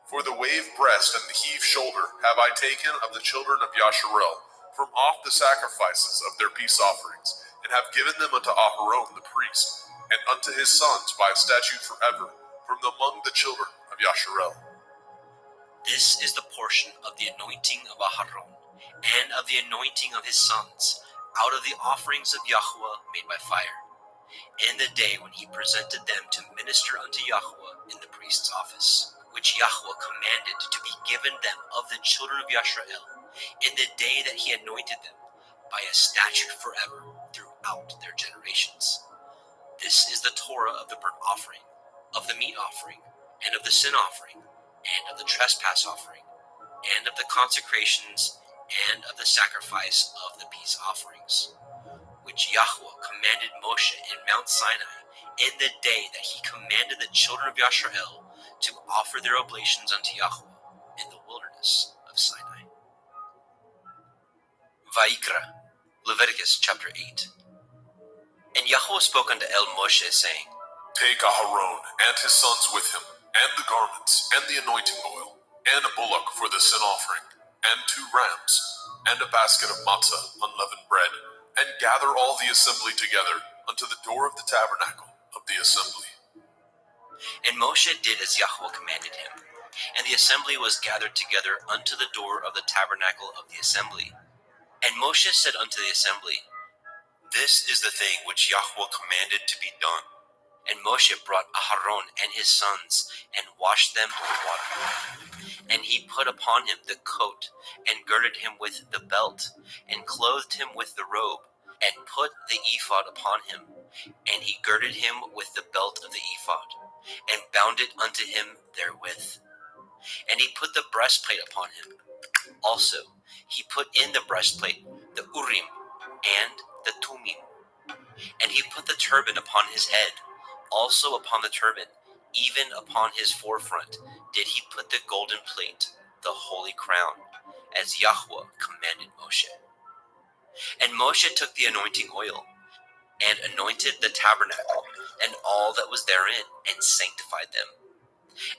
For the wave breast and the heave shoulder have I taken of the children of Yasharel from off the sacrifices of their peace offerings, and have given them unto Aharon the priest, and unto his sons by a statute forever, from among the children of Yasharel. This is the portion of the anointing of Aharon, and of the anointing of his sons, out of the offerings of Yahweh made by fire, in the day when he presented them to minister unto Yahweh in the priest's office, which Yahweh commanded to be given them of the children of Yasharel, in the day that he anointed them, by a statute forever throughout their generations. This is the Torah of the burnt offering, of the meat offering, and of the sin offering, and of the trespass offering, and of the consecrations, and of the sacrifice of the peace offerings, which Yahweh commanded Moshe in Mount Sinai, in the day that he commanded the children of Yasharel to offer their oblations unto Yahweh in the wilderness of Sinai. Vayikra, Leviticus chapter 8. And Yahweh spoke unto Moshe, saying, Take Aharon and his sons with him, and the garments, and the anointing oil, and a bullock for the sin offering, and 2 rams, and a basket of matzah, unleavened bread, and gather all the assembly together unto the door of the tabernacle of the assembly. And Moshe did as Yahweh commanded him, and the assembly was gathered together unto the door of the tabernacle of the assembly. And Moshe said unto the assembly, This is the thing which Yahweh commanded to be done. And Moshe brought Aharon and his sons, and washed them with water. And he put upon him the coat, and girded him with the belt, and clothed him with the robe, and put the ephod upon him. And he girded him with the belt of the ephod, and bound it unto him therewith. And he put the breastplate upon him. Also he put in the breastplate the Urim and the Tumim. And he put the turban upon his head. Also upon the turban, even upon his forefront, did he put the golden plate, the holy crown, as Yahweh commanded Moshe. And Moshe took the anointing oil, and anointed the tabernacle, and all that was therein, and sanctified them.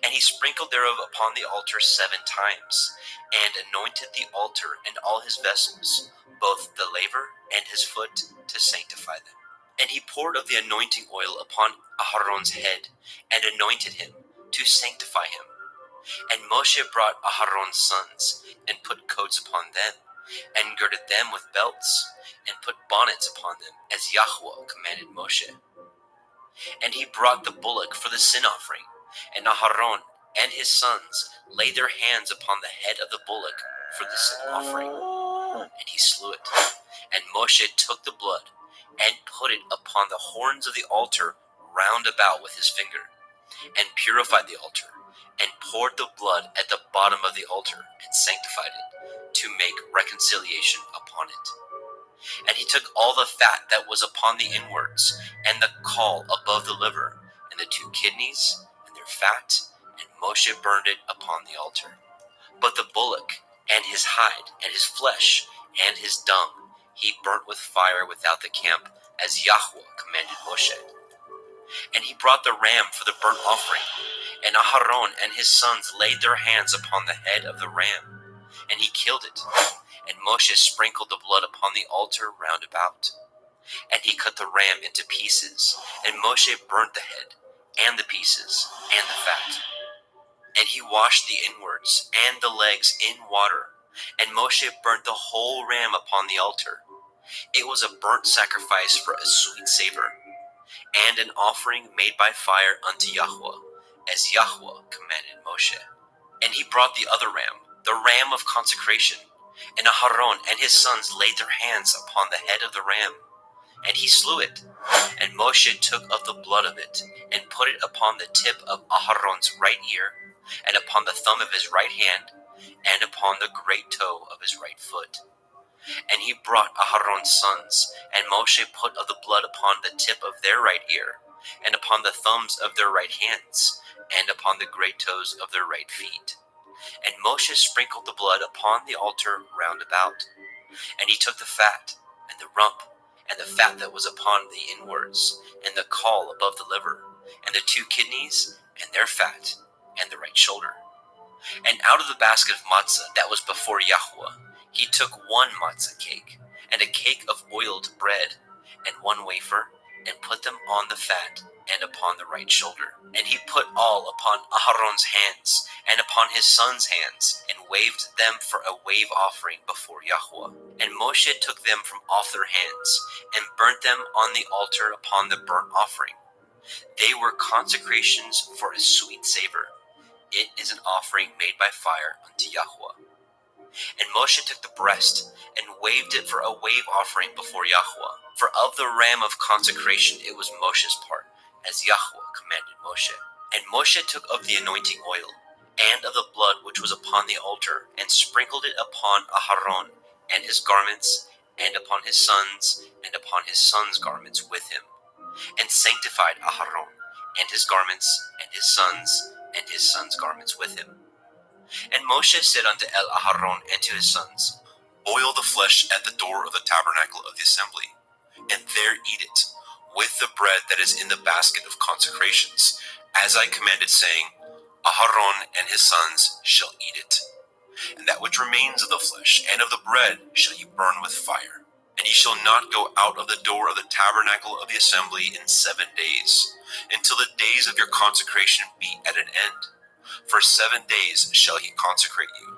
And he sprinkled thereof upon the altar 7 times, and anointed the altar and all his vessels, both the laver and his foot, to sanctify them. And he poured of the anointing oil upon Aharon's head, and anointed him, to sanctify him. And Moshe brought Aharon's sons, and put coats upon them, and girded them with belts, and put bonnets upon them, as Yahweh commanded Moshe. And he brought the bullock for the sin offering, and Aharon and his sons laid their hands upon the head of the bullock for the sin offering, and he slew it. And Moshe took the blood, and put it upon the horns of the altar round about with his finger, and purified the altar, and poured the blood at the bottom of the altar, and sanctified it, to make reconciliation upon it. And he took all the fat that was upon the inwards, and the caul above the liver, and the 2 kidneys, and their fat, and Moshe burned it upon the altar. But the bullock, and his hide, and his flesh, and his dung, he burnt with fire without the camp, as Yahweh commanded Moshe. And he brought the ram for the burnt offering, and Aharon and his sons laid their hands upon the head of the ram, and he killed it. And Moshe sprinkled the blood upon the altar round about. And he cut the ram into pieces, and Moshe burnt the head, and the pieces, and the fat. And he washed the inwards and the legs in water, and Moshe burnt the whole ram upon the altar. It was a burnt sacrifice for a sweet savor, and an offering made by fire unto Yahweh, as Yahweh commanded Moshe. And he brought the other ram, the ram of consecration, and Aharon and his sons laid their hands upon the head of the ram, and he slew it. And Moshe took of the blood of it, and put it upon the tip of Aharon's right ear, and upon the thumb of his right hand, and upon the great toe of his right foot. And he brought Aharon's sons, and Moshe put of the blood upon the tip of their right ear, and upon the thumbs of their right hands, and upon the great toes of their right feet. And Moshe sprinkled the blood upon the altar round about. And he took the fat, and the rump, and the fat that was upon the inwards, and the caul above the liver, and the 2 kidneys, and their fat, and the right shoulder. And out of the basket of matzah that was before Yahweh, he took 1 matzah cake, and a cake of oiled bread, and 1 wafer, and put them on the fat, and upon the right shoulder. And he put all upon Aharon's hands, and upon his sons' hands, and waved them for a wave offering before Yahweh. And Moshe took them from off their hands, and burnt them on the altar upon the burnt offering. They were consecrations for a sweet savor. It is an offering made by fire unto Yahweh. And Moshe took the breast, and waved it for a wave offering before Yahweh. For of the ram of consecration it was Moshe's part, as Yahweh commanded Moshe. And Moshe took of the anointing oil, and of the blood which was upon the altar, and sprinkled it upon Aharon, and his garments, and upon his sons, and upon his sons' garments with him, and sanctified Aharon, and his garments, and his sons' garments with him. And Moshe said unto Aharon and to his sons, Boil the flesh at the door of the tabernacle of the assembly, and there eat it, with the bread that is in the basket of consecrations, as I commanded, saying, Aharon and his sons shall eat it. And that which remains of the flesh and of the bread shall ye burn with fire. And ye shall not go out of the door of the tabernacle of the assembly in 7 days, until the days of your consecration be at an end. For 7 days shall he consecrate you.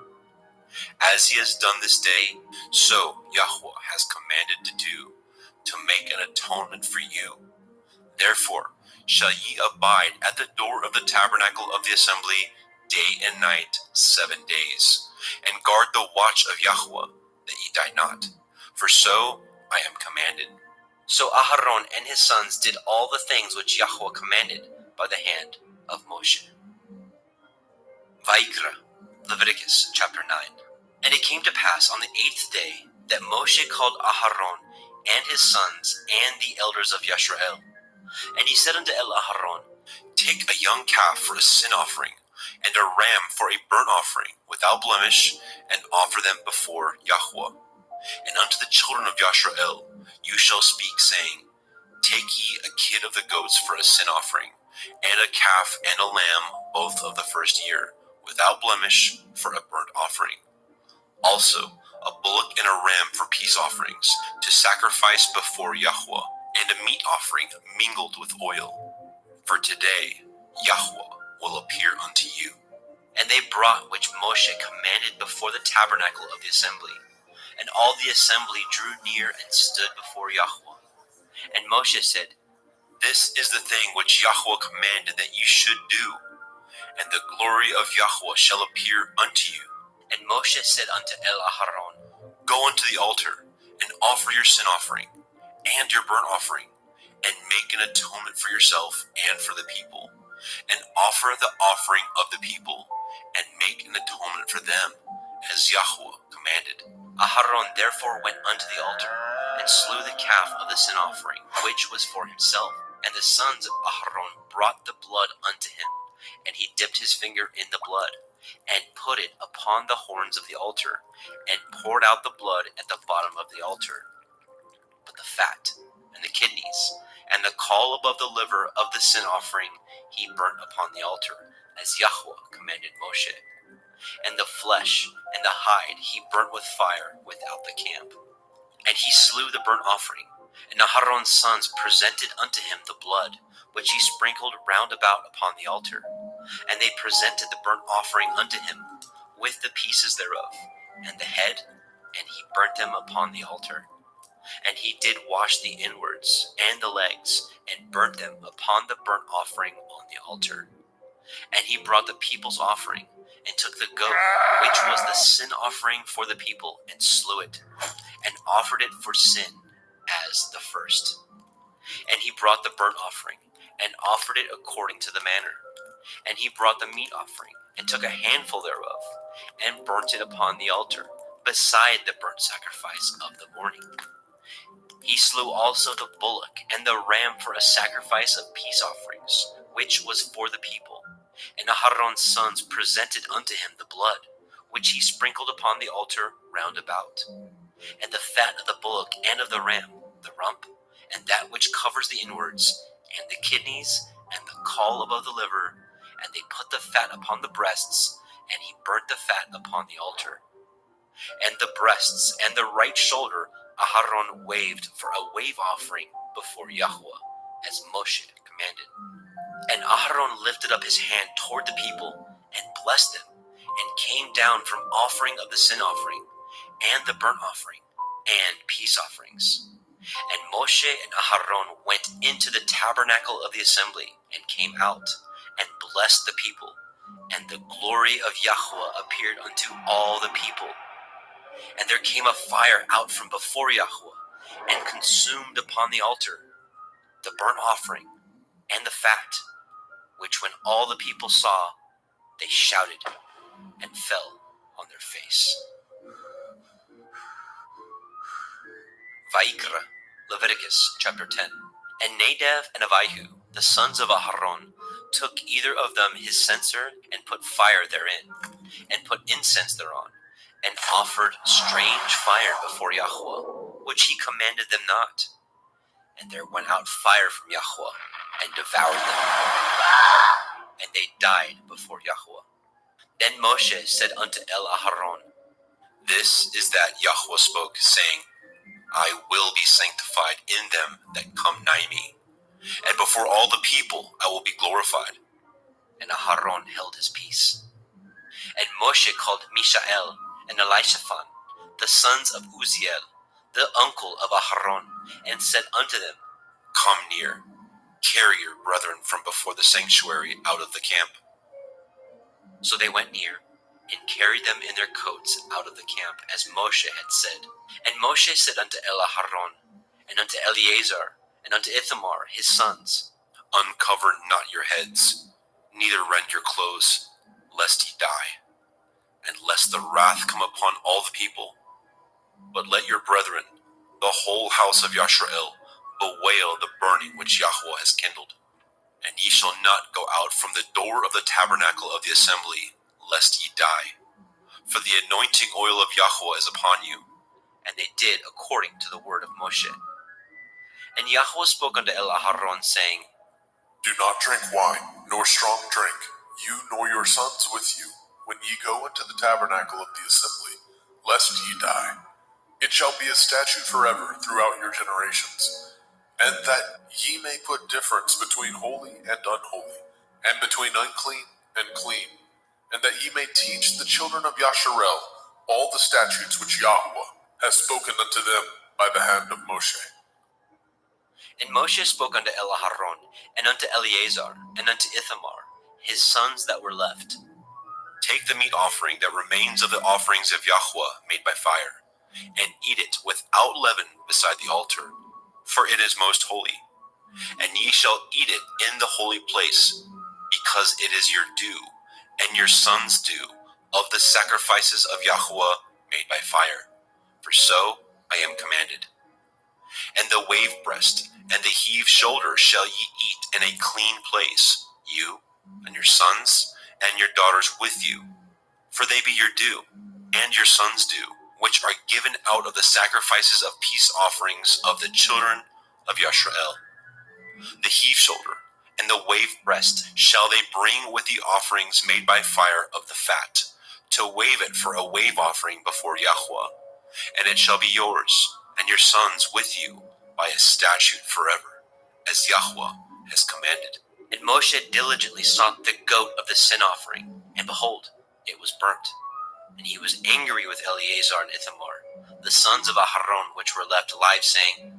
As he has done this day, so Yahweh has commanded to do, to make an atonement for you. Therefore shall ye abide at the door of the tabernacle of the assembly day and night 7 days, and guard the watch of Yahweh, that ye die not. For so I am commanded. So Aharon and his sons did all the things which Yahweh commanded by the hand of Moshe. Vayikra, Leviticus chapter 9. And it came to pass on the 8th day that Moshe called Aharon and his sons and the elders of Yisrael. And he said unto Aharon, Take a young calf for a sin offering, and a ram for a burnt offering, without blemish, and offer them before Yahweh. And unto the children of Yisrael you shall speak, saying, Take ye a kid of the goats for a sin offering, and a calf and a lamb, both of the first year, without blemish, for a burnt offering. Also a bullock and a ram for peace offerings, to sacrifice before Yahweh, and a meat offering mingled with oil. For today Yahweh will appear unto you. And they brought which Moshe commanded before the tabernacle of the assembly. And all the assembly drew near and stood before Yahweh. And Moshe said, This is the thing which Yahweh commanded that you should do, and the glory of Yahweh shall appear unto you. And Moshe said unto Aharon, Go unto the altar, and offer your sin offering, and your burnt offering, and make an atonement for yourself and for the people, and offer the offering of the people, and make an atonement for them, as Yahweh commanded. Aharon therefore went unto the altar, and slew the calf of the sin offering, which was for himself. And the sons of Aharon brought the blood unto him, and he dipped his finger in the blood, and put it upon the horns of the altar, and poured out the blood at the bottom of the altar. But the fat, and the kidneys, and the caul above the liver of the sin offering he burnt upon the altar, as Yahweh commanded Moshe. And the flesh and the hide he burnt with fire without the camp. And he slew the burnt offering, and Aharon's sons presented unto him the blood, which he sprinkled round about upon the altar. And they presented the burnt offering unto him, with the pieces thereof, and the head, and he burnt them upon the altar. And he did wash the inwards and the legs, and burnt them upon the burnt offering on the altar. And he brought the people's offering, and took the goat, which was the sin offering for the people, and slew it, and offered it for sin as the first. And he brought the burnt offering, and offered it according to the manner. And he brought the meat offering, and took a handful thereof, and burnt it upon the altar, beside the burnt sacrifice of the morning. He slew also the bullock and the ram for a sacrifice of peace offerings, which was for the people. And Aharon's sons presented unto him the blood, which he sprinkled upon the altar round about. And the fat of the bullock and of the ram, the rump, and that which covers the inwards, and the kidneys, and the caul above the liver, and they put the fat upon the breasts, and he burnt the fat upon the altar. And the breasts and the right shoulder Aharon waved for a wave offering before Yahweh, as Moshe commanded. And Aharon lifted up his hand toward the people, and blessed them, and came down from offering of the sin offering, and the burnt offering, and peace offerings. And Moshe and Aharon went into the tabernacle of the assembly, and came out, and blessed the people. And the glory of Yahweh appeared unto all the people. And there came a fire out from before Yahweh, and consumed upon the altar the burnt offering and the fat, which when all the people saw, they shouted and fell on their face. Vayikra, Leviticus chapter 10. And Nadab and Abihu, the sons of Aharon, took either of them his censer, and put fire therein, and put incense thereon, and offered strange fire before Yahweh, which he commanded them not. And there went out fire from Yahweh, and devoured them, and they died before Yahweh. Then Moshe said unto Aharon, This is that Yahweh spoke, saying, I will be sanctified in them that come nigh me, and before all the people I will be glorified. And Aharon held his peace. And Moshe called Mishael and Elishaphan, the sons of Uziel, the uncle of Aharon, and said unto them, Come near, carry your brethren from before the sanctuary out of the camp. So they went near, and carried them in their coats out of the camp, as Moshe had said. And Moshe said unto Aharon, and unto Eleazar, and unto Ithamar his sons, Uncover not your heads, neither rend your clothes, lest ye die, and lest the wrath come upon all the people. But let your brethren, the whole house of Yashrael, bewail the burning which Yahweh has kindled. And ye shall not go out from the door of the tabernacle of the assembly, lest ye die. For the anointing oil of Yahweh is upon you. And they did according to the word of Moshe. And Yahweh spoke unto Aharon, saying, Do not drink wine, nor strong drink, you nor your sons with you, when ye go into the tabernacle of the assembly, lest ye die. It shall be a statute forever throughout your generations, and that ye may put difference between holy and unholy, and between unclean and clean, and that ye may teach the children of Yasharel all the statutes which Yahweh has spoken unto them by the hand of Moshe. And Moshe spoke unto Aharon, and unto Eleazar, and unto Ithamar, his sons that were left, Take the meat offering that remains of the offerings of Yahweh made by fire, and eat it without leaven beside the altar, for it is most holy. And ye shall eat it in the holy place, because it is your due, and your sons' due, of the sacrifices of Yahweh made by fire. For so I am commanded. And the wave breast and the heave shoulder shall ye eat in a clean place, you and your sons and your daughters with you, for they be your due, and your sons' due, which are given out of the sacrifices of peace offerings of the children of Yashrael. The heave shoulder and the wave breast shall they bring with the offerings made by fire of the fat, to wave it for a wave offering before Yahweh. And it shall be yours, and your sons with you, by a statute forever, as Yahweh has commanded. And Moshe diligently sought the goat of the sin offering, and behold, it was burnt. And he was angry with Eleazar and Ithamar, the sons of Aharon, which were left alive, saying,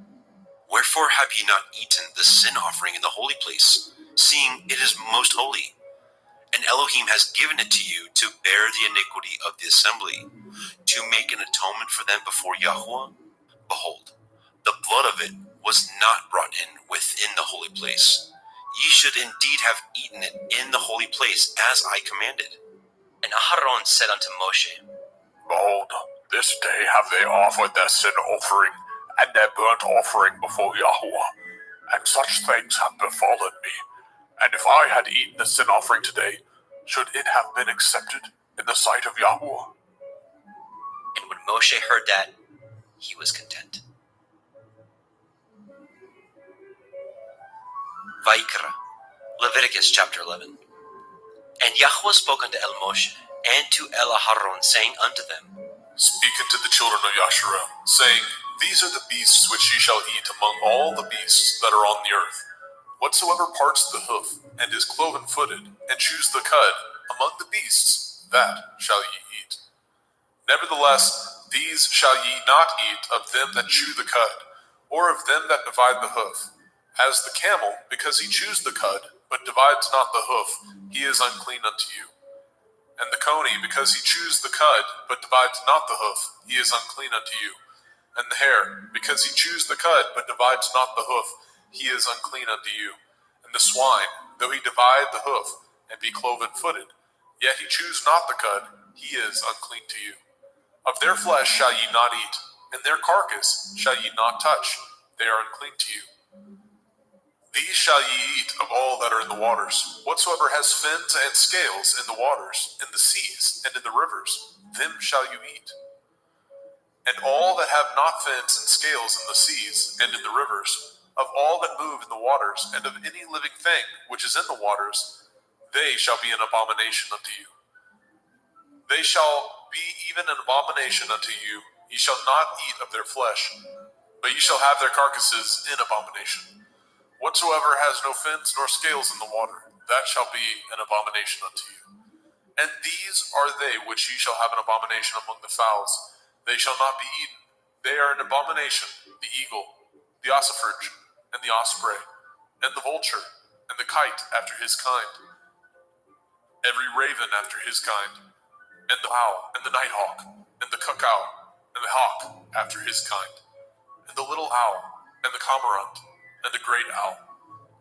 Wherefore have ye not eaten the sin offering in the holy place, seeing it is most holy? And Elohim has given it to you to bear the iniquity of the assembly, to make an atonement for them before Yahweh. Behold, the blood of it was not brought in within the holy place. Ye should indeed have eaten it in the holy place, as I commanded. And Aharon said unto Moshe, Behold, This day have they offered their sin offering and their burnt offering before Yahuwah, and such things have befallen me. And if I had eaten the sin offering today, should it have been accepted in the sight of Yahuwah? And when Moshe heard that, he was content. Vayikra, Leviticus chapter 11. And Yahweh spoke unto El Moshe and to El Aharon, saying unto them, Speak unto the children of Yasharel, saying, These are the beasts which ye shall eat among all the beasts that are on the earth. Whatsoever parts the hoof, and is cloven-footed, and chews the cud, among the beasts, that shall ye eat. Nevertheless, these shall ye not eat of them that chew the cud, or of them that divide the hoof. As the camel, because he chews the cud, but divides not the hoof, he is unclean unto you. And the coney, because he chews the cud, but divides not the hoof, he is unclean unto you. And the hare, because he chews the cud, but divides not the hoof, he is unclean unto you. And the swine, though he divide the hoof, and be cloven-footed, yet he chews not the cud, he is unclean to you. Of their flesh shall ye not eat, and their carcass shall ye not touch, they are unclean to you. These shall ye eat of all that are in the waters. Whatsoever has fins and scales in the waters, in the seas, and in the rivers, them shall you eat. And all that have not fins and scales in the seas and in the rivers, of all that move in the waters, and of any living thing which is in the waters, they shall be an abomination unto you. They shall be even an abomination unto you. Ye shall not eat of their flesh, but ye shall have their carcasses in abomination. Whatsoever has no fins nor scales in the water, that shall be an abomination unto you. And these are they which ye shall have an abomination among the fowls. They shall not be eaten. They are an abomination, the eagle, the ossifrage, and the osprey, and the vulture, and the kite after his kind, every raven after his kind, and the owl, and the nighthawk, and the cuckow, and the hawk after his kind, and the little owl, and the cormorant, and the great owl,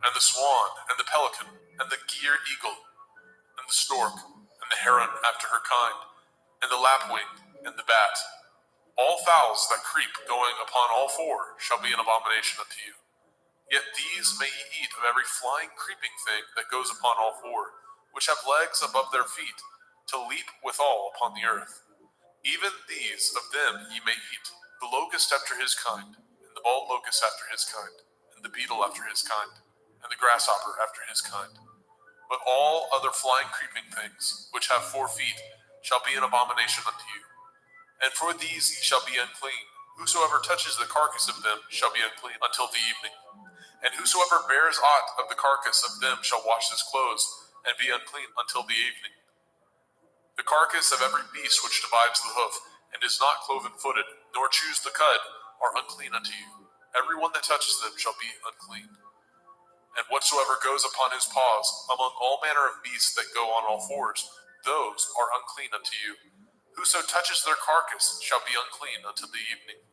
and the swan, and the pelican, and the gier eagle, and the stork, and the heron after her kind, and the lapwing, and the bat. All fowls that creep going upon all four shall be an abomination unto you. Yet these may ye eat of every flying creeping thing that goes upon all four, which have legs above their feet, to leap withal upon the earth. Even these of them ye may eat, the locust after his kind, and the bald locust after his kind, and the beetle after his kind, and the grasshopper after his kind. But all other flying creeping things, which have 4 feet, shall be an abomination unto you. And for these ye shall be unclean. Whosoever touches the carcass of them shall be unclean until the evening. And whosoever bears aught of the carcass of them shall wash his clothes, and be unclean until the evening. The carcass of every beast which divides the hoof, and is not cloven-footed, nor chews the cud, are unclean unto you. Every one that touches them shall be unclean. And whatsoever goes upon his paws, among all manner of beasts that go on all fours, those are unclean unto you. Whoso touches their carcass shall be unclean until the evening.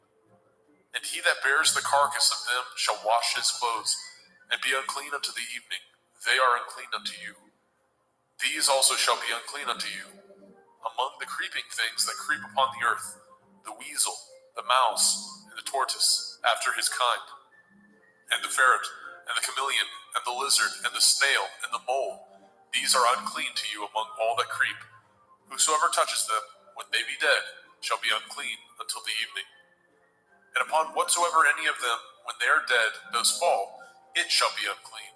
And he that bears the carcass of them shall wash his clothes, and be unclean unto the evening. They are unclean unto you. These also shall be unclean unto you. Among the creeping things that creep upon the earth, the weasel, the mouse, and the tortoise, after his kind, and the ferret, and the chameleon, and the lizard, and the snail, and the mole, these are unclean to you among all that creep. Whosoever touches them, when they be dead, shall be unclean until the evening. And upon whatsoever any of them, when they are dead, does fall, it shall be unclean,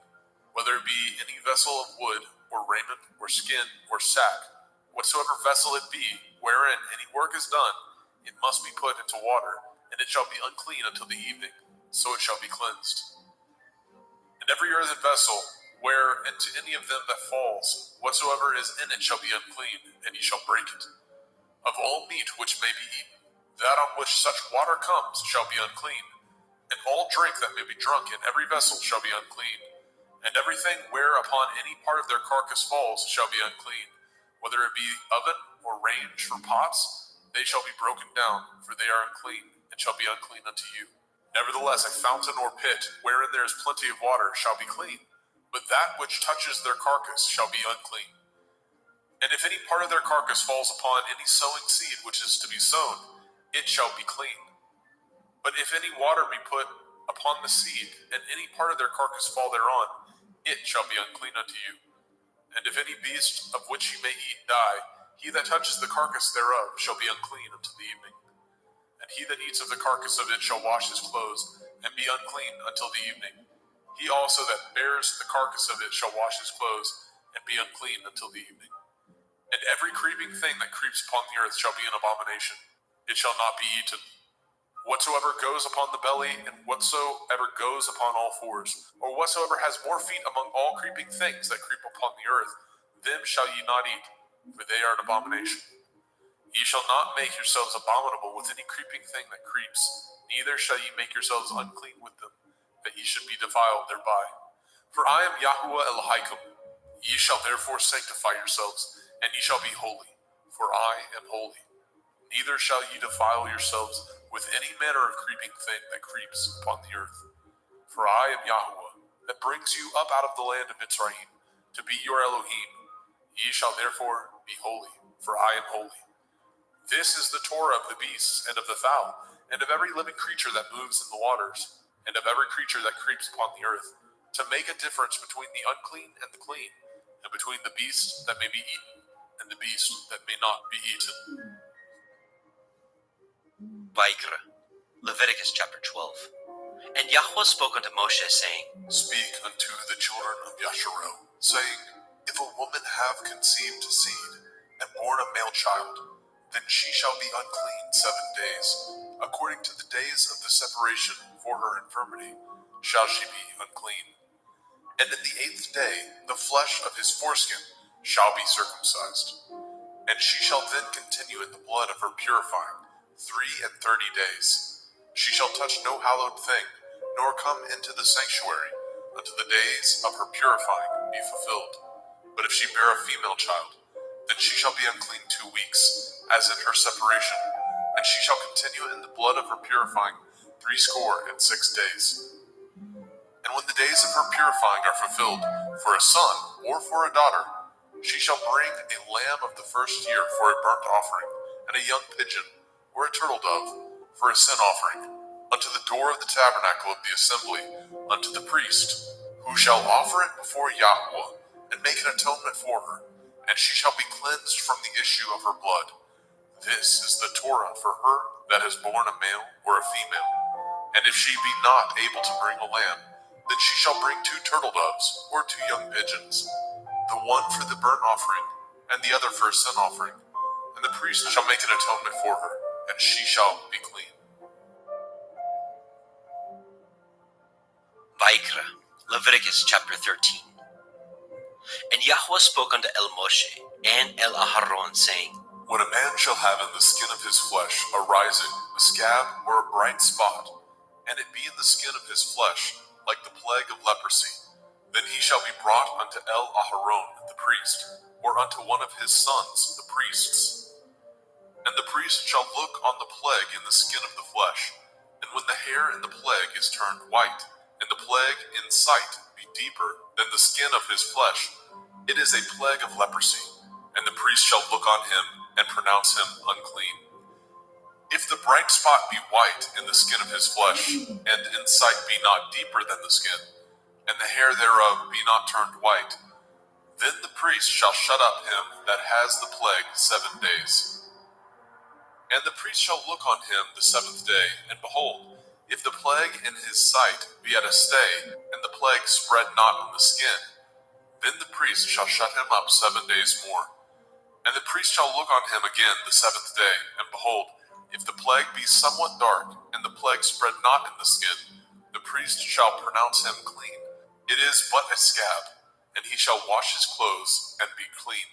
whether it be any vessel of wood, or raiment, or skin, or sack, whatsoever vessel it be, wherein any work is done, it must be put into water, and it shall be unclean until the evening, so it shall be cleansed. And every earthen vessel, where into any of them that falls, whatsoever is in it shall be unclean, and ye shall break it. Of all meat which may be eaten, that on which such water comes shall be unclean, and all drink that may be drunk in every vessel shall be unclean, and everything whereupon any part of their carcass falls shall be unclean, whether it be oven or range for pots, they shall be broken down, for they are unclean, and shall be unclean unto you. Nevertheless, a fountain or pit, wherein there is plenty of water, shall be clean, but that which touches their carcass shall be unclean. And if any part of their carcass falls upon any sowing seed which is to be sown, it shall be clean. But if any water be put upon the seed, and any part of their carcass fall thereon, it shall be unclean unto you. And if any beast of which ye may eat die, he that touches the carcass thereof shall be unclean until the evening. And he that eats of the carcass of it shall wash his clothes, and be unclean until the evening. He also that bears the carcass of it shall wash his clothes, and be unclean until the evening. And every creeping thing that creeps upon the earth shall be an abomination. It shall not be eaten. Whatsoever goes upon the belly, and whatsoever goes upon all fours, or whatsoever has more feet among all creeping things that creep upon the earth, them shall ye not eat, for they are an abomination. Ye shall not make yourselves abominable with any creeping thing that creeps, neither shall ye make yourselves unclean with them, that ye should be defiled thereby. For I am Yahuwah Elohaikum. Ye shall therefore sanctify yourselves, and ye shall be holy, for I am holy. Neither shall ye defile yourselves with any manner of creeping thing that creeps upon the earth. For I am Yahuwah, that brings you up out of the land of Mitzrayim, to be your Elohim. Ye shall therefore be holy, for I am holy. This is the Torah of the beasts, and of the fowl, and of every living creature that moves in the waters, and of every creature that creeps upon the earth, to make a difference between the unclean and the clean, and between the beast that may be eaten, and the beast that may not be eaten. Vaikra, Leviticus chapter 12. And Yahweh spoke unto Moshe, saying, Speak unto the children of Yasharel, saying, If a woman have conceived seed, and born a male child, then she shall be unclean 7 days. According to the days of the separation for her infirmity, shall she be unclean. And in the 8th day, the flesh of his foreskin shall be circumcised. And she shall then continue in the blood of her purifying 33 days. She shall touch no hallowed thing, nor come into the sanctuary, until the days of her purifying be fulfilled. But if she bear a female child, then she shall be unclean 2 weeks, as in her separation, and she shall continue in the blood of her purifying 66 days. And when the days of her purifying are fulfilled, for a son or for a daughter, she shall bring a lamb of the first year for a burnt offering, and a young pigeon, or a turtle dove, for a sin offering, unto the door of the tabernacle of the assembly, unto the priest, who shall offer it before Yahweh, and make an atonement for her, and she shall be cleansed from the issue of her blood. This is the Torah for her that has borne a male or a female. And if she be not able to bring a lamb, then she shall bring 2 turtle doves, or 2 young pigeons, the one for the burnt offering, and the other for a sin offering. And the priest shall make an atonement for her, and she shall be clean. Vaikra, Leviticus chapter 13. And Yahweh spoke unto El Moshe and El Aharon, saying, When a man shall have in the skin of his flesh a rising, a scab, or a bright spot, and it be in the skin of his flesh, like the plague of leprosy, then he shall be brought unto El Aharon the priest, or unto one of his sons the priests. And the priest shall look on the plague in the skin of the flesh, and when the hair in the plague is turned white, and the plague in sight be deeper than the skin of his flesh, it is a plague of leprosy, and the priest shall look on him and pronounce him unclean. If the bright spot be white in the skin of his flesh, and in sight be not deeper than the skin, and the hair thereof be not turned white, then the priest shall shut up him that has the plague 7 days. And the priest shall look on him the 7th day, and behold, if the plague in his sight be at a stay, and the plague spread not on the skin, then the priest shall shut him up 7 days more. And the priest shall look on him again the 7th day, and behold, if the plague be somewhat dark, and the plague spread not in the skin, the priest shall pronounce him clean. It is but a scab, and he shall wash his clothes and be clean.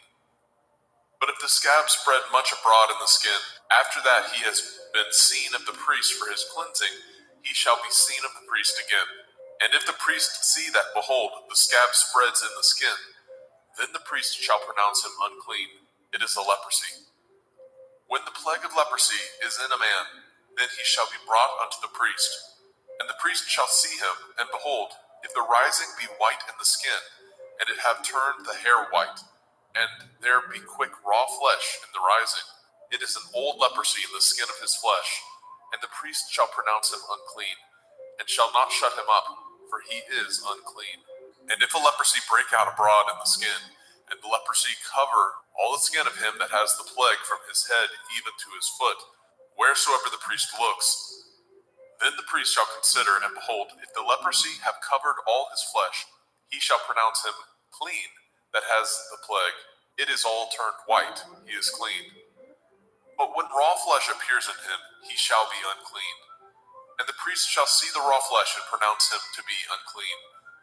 But if the scab spread much abroad in the skin, after that he has been seen of the priest for his cleansing, he shall be seen of the priest again. And if the priest see that, behold, the scab spreads in the skin, then the priest shall pronounce him unclean. It is a leprosy. When the plague of leprosy is in a man, then he shall be brought unto the priest. And the priest shall see him, and behold, if the rising be white in the skin, and it have turned the hair white, and there be quick raw flesh in the rising, It is an old leprosy in the skin of his flesh, and the priest shall pronounce him unclean, and shall not shut him up, for he is unclean. And if a leprosy break out abroad in the skin, and the leprosy cover all the skin of him that has the plague from his head even to his foot, wheresoever the priest looks, then the priest shall consider, and behold, if the leprosy have covered all his flesh, he shall pronounce him clean that has the plague. It is all turned white, he is clean. But when raw flesh appears in him, he shall be unclean. And the priest shall see the raw flesh and pronounce him to be unclean.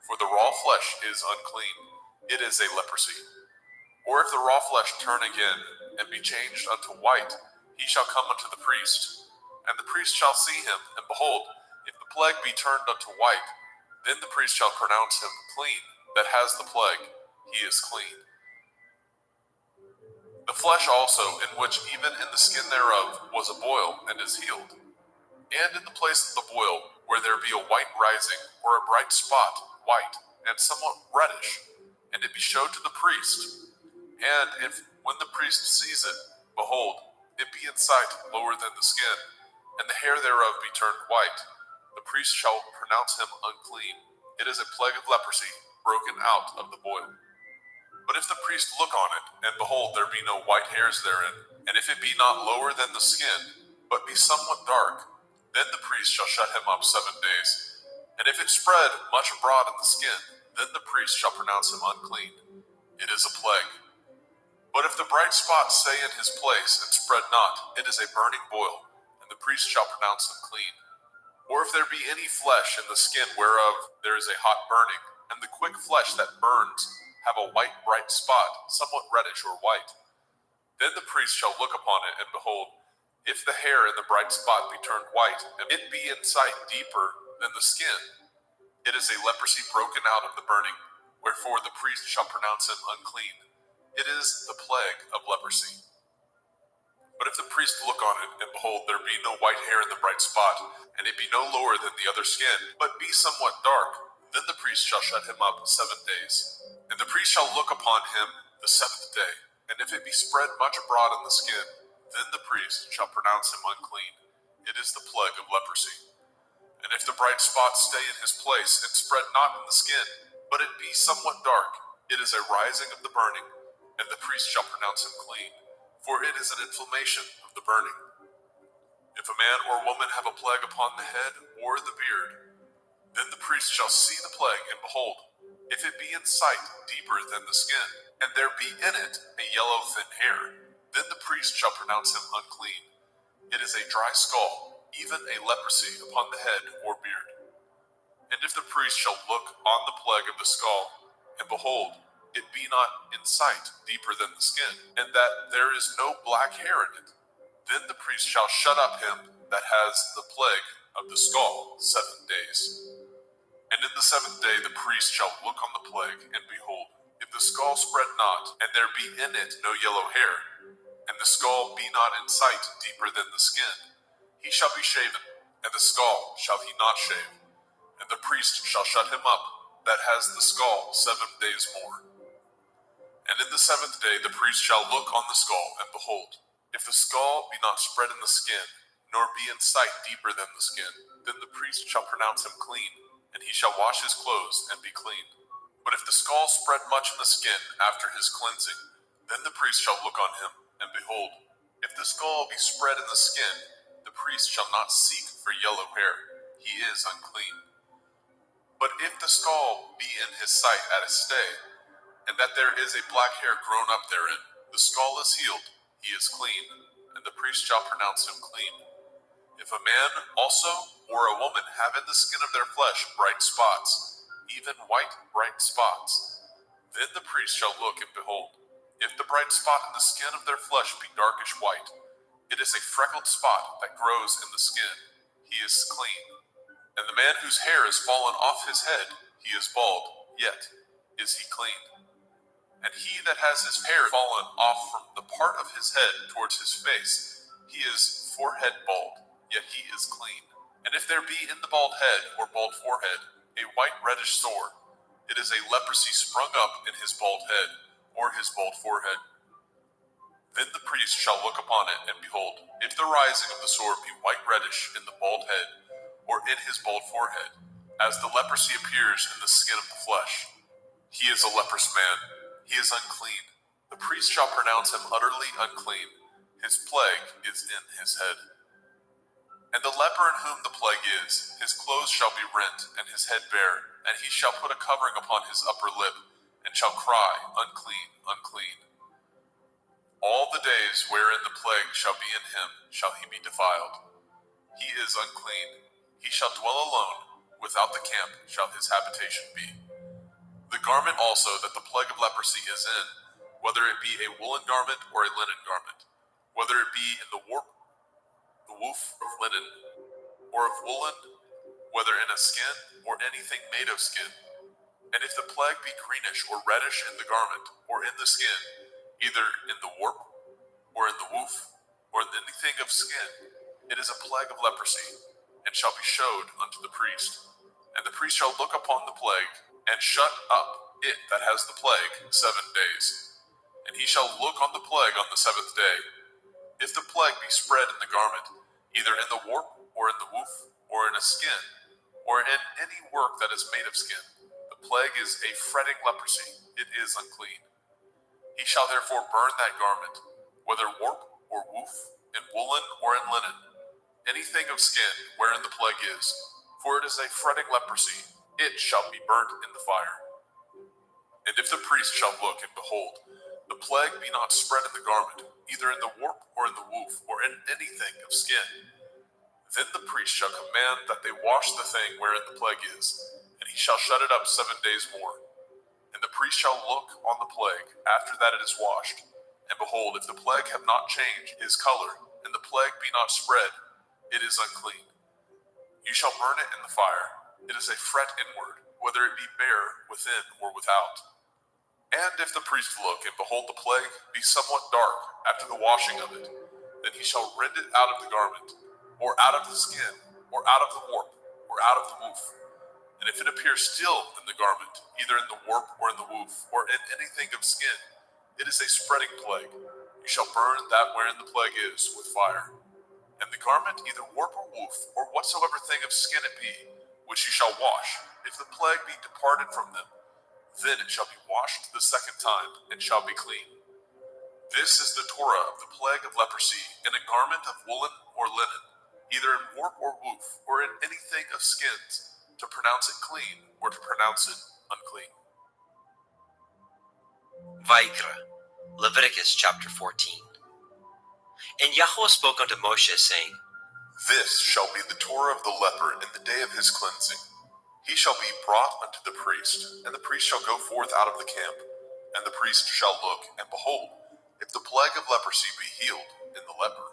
For the raw flesh is unclean. It is a leprosy. Or if the raw flesh turn again, and be changed unto white, he shall come unto the priest. And the priest shall see him, and behold, if the plague be turned unto white, then the priest shall pronounce him clean that has the plague. He is clean. The flesh also, in which even in the skin thereof was a boil, and is healed. And in the place of the boil, where there be a white rising, or a bright spot, white, and somewhat reddish, and it be showed to the priest. And if, when the priest sees it, behold, it be in sight lower than the skin, and the hair thereof be turned white, the priest shall pronounce him unclean. It is a plague of leprosy, broken out of the boil. But if the priest look on it, and behold, there be no white hairs therein, and if it be not lower than the skin, but be somewhat dark, then the priest shall shut him up 7 days. And if it spread much abroad in the skin, then the priest shall pronounce him unclean. It is a plague. But if the bright spot stay in his place, and spread not, it is a burning boil, and the priest shall pronounce him clean. Or if there be any flesh in the skin whereof there is a hot burning, and the quick flesh that burns have a white bright spot, somewhat reddish or white, then the priest shall look upon it, and behold, if the hair in the bright spot be turned white, and it be in sight deeper than the skin, it is a leprosy broken out of the burning, wherefore the priest shall pronounce him unclean. It is the plague of leprosy. But if the priest look on it, and behold, there be no white hair in the bright spot, and it be no lower than the other skin, but be somewhat dark, then the priest shall shut him up 7 days. And the priest shall look upon him the 7th day, and if it be spread much abroad in the skin, then the priest shall pronounce him unclean. It is the plague of leprosy. And if the bright spot stay in his place, and spread not in the skin, but it be somewhat dark, it is a rising of the burning, and the priest shall pronounce him clean, for it is an inflammation of the burning. If a man or woman have a plague upon the head or the beard, then the priest shall see the plague, and behold, if it be in sight deeper than the skin, and there be in it a yellow thin hair, then the priest shall pronounce him unclean. It is a dry skull, even a leprosy upon the head or beard. And if the priest shall look on the plague of the skull, and behold, it be not in sight deeper than the skin, and that there is no black hair in it, then the priest shall shut up him that has the plague of the skull 7 days. And in the 7th day the priest shall look on the plague, and behold, if the skull spread not, and there be in it no yellow hair, and the skull be not in sight deeper than the skin, he shall be shaven, and the skull shall he not shave, and the priest shall shut him up that has the skull 7 days more. And in the 7th day the priest shall look on the skull, and behold, if the skull be not spread in the skin, nor be in sight deeper than the skin, then the priest shall pronounce him clean, and he shall wash his clothes and be clean. But if the skull spread much in the skin after his cleansing, then the priest shall look on him, and behold, if the skull be spread in the skin, the priest shall not seek for yellow hair, he is unclean. But if the skull be in his sight at a stay, and that there is a black hair grown up therein, the skull is healed, he is clean, and the priest shall pronounce him clean. If a man also or a woman have in the skin of their flesh bright spots, even white bright spots, then the priest shall look, and behold, if the bright spot in the skin of their flesh be darkish white, it is a freckled spot that grows in the skin, he is clean. And the man whose hair is fallen off his head, he is bald, yet is he clean. And he that has his hair fallen off from the part of his head towards his face, he is forehead bald, yet he is clean. And if there be in the bald head or bald forehead a white reddish sore, it is a leprosy sprung up in his bald head or his bald forehead. Then the priest shall look upon it, and behold, if the rising of the sword be white reddish in the bald head, or in his bald forehead, as the leprosy appears in the skin of the flesh, he is a leprous man, he is unclean. The priest shall pronounce him utterly unclean. His plague is in his head. And the leper in whom the plague is, his clothes shall be rent, and his head bare, and he shall put a covering upon his upper lip, and shall cry, Unclean, unclean. All the days wherein the plague shall be in him shall he be defiled. He is unclean. He shall dwell alone. Without the camp shall his habitation be. The garment also that the plague of leprosy is in, whether it be a woolen garment or a linen garment, whether it be in the warp, the woof of linen, or of woolen, whether in a skin or anything made of skin. And if the plague be greenish or reddish in the garment or in the skin, either in the warp, or in the woof, or in anything of skin, it is a plague of leprosy, and shall be showed unto the priest. And the priest shall look upon the plague, and shut up it that has the plague 7 days. And he shall look on the plague on the 7th day. If the plague be spread in the garment, either in the warp, or in the woof, or in a skin, or in any work that is made of skin, the plague is a fretting leprosy, it is unclean. He shall therefore burn that garment, whether warp or woof, in woolen or in linen, anything of skin wherein the plague is, for it is a fretting leprosy, it shall be burnt in the fire. And if the priest shall look, and behold, the plague be not spread in the garment, either in the warp or in the woof, or in anything of skin, then the priest shall command that they wash the thing wherein the plague is, and he shall shut it up 7 days more. And the priest shall look on the plague after that it is washed. And behold, if the plague have not changed his color, and the plague be not spread, it is unclean. You shall burn it in the fire. It is a fret inward, whether it be bare within or without. And if the priest look, and behold the plague be somewhat dark after the washing of it, then he shall rend it out of the garment, or out of the skin, or out of the warp, or out of the woof. And if it appear still in the garment, either in the warp or in the woof, or in anything of skin, it is a spreading plague. You shall burn that wherein the plague is with fire. And the garment, either warp or woof, or whatsoever thing of skin it be, which you shall wash, if the plague be departed from them, then it shall be washed the 2nd time, and shall be clean. This is the Torah of the plague of leprosy, in a garment of woolen or linen, either in warp or woof, or in anything of skins, to pronounce it clean, or to pronounce it unclean. Vaikra, Leviticus chapter 14. And Yahweh spoke unto Moshe, saying, This shall be the Torah of the leper in the day of his cleansing. He shall be brought unto the priest, and the priest shall go forth out of the camp. And the priest shall look, and behold, if the plague of leprosy be healed in the leper,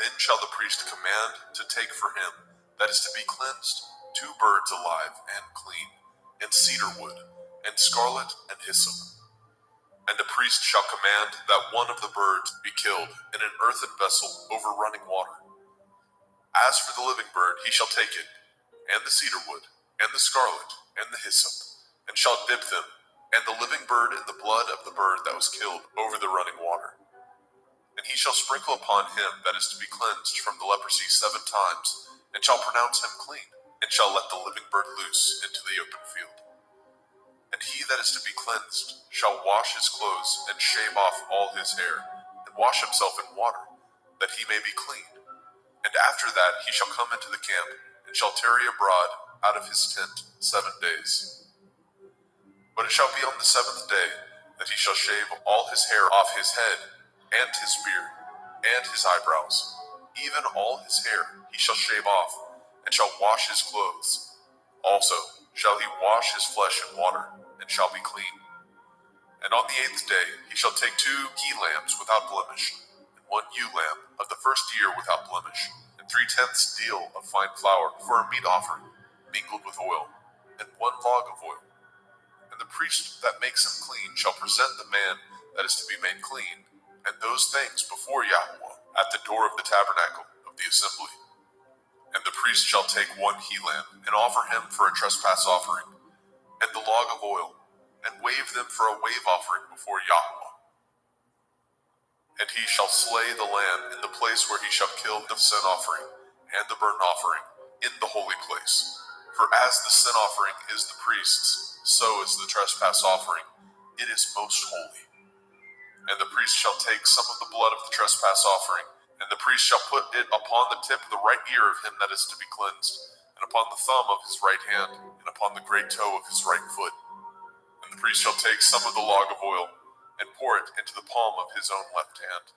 then shall the priest command to take for him that is to be cleansed 2 birds alive and clean, and cedar wood, and scarlet and hyssop. And the priest shall command that one of the birds be killed in an earthen vessel over running water. As for the living bird, he shall take it, and the cedar wood, and the scarlet, and the hyssop, and shall dip them, and the living bird in the blood of the bird that was killed over the running water. And he shall sprinkle upon him that is to be cleansed from the leprosy 7 times, and shall pronounce him clean, and shall let the living bird loose into the open field. And he that is to be cleansed shall wash his clothes, and shave off all his hair, and wash himself in water, that he may be clean. And after that he shall come into the camp, and shall tarry abroad out of his tent 7 days. But it shall be on the 7th day that he shall shave all his hair off his head, and his beard, and his eyebrows, even all his hair he shall shave off, and shall wash his clothes. Also shall he wash his flesh in water, and shall be clean. And on the 8th day he shall take 2 he-lambs without blemish, and 1 ewe lamb of the 1st year without blemish, and 3/10 deal of fine flour for a meat offering, mingled with oil, and 1 log of oil. And the priest that makes him clean shall present the man that is to be made clean, and those things before Yahweh at the door of the tabernacle of the assembly. And the priest shall take 1 he-lamb, and offer him for a trespass offering, and the log of oil, and wave them for a wave offering before Yahweh. And he shall slay the lamb in the place where he shall kill the sin offering and the burnt offering in the holy place. For as the sin offering is the priest's, so is the trespass offering. It is most holy. And the priest shall take some of the blood of the trespass offering, and the priest shall put it upon the tip of the right ear of him that is to be cleansed, and upon the thumb of his right hand, and upon the great toe of his right foot. And the priest shall take some of the log of oil, and pour it into the palm of his own left hand.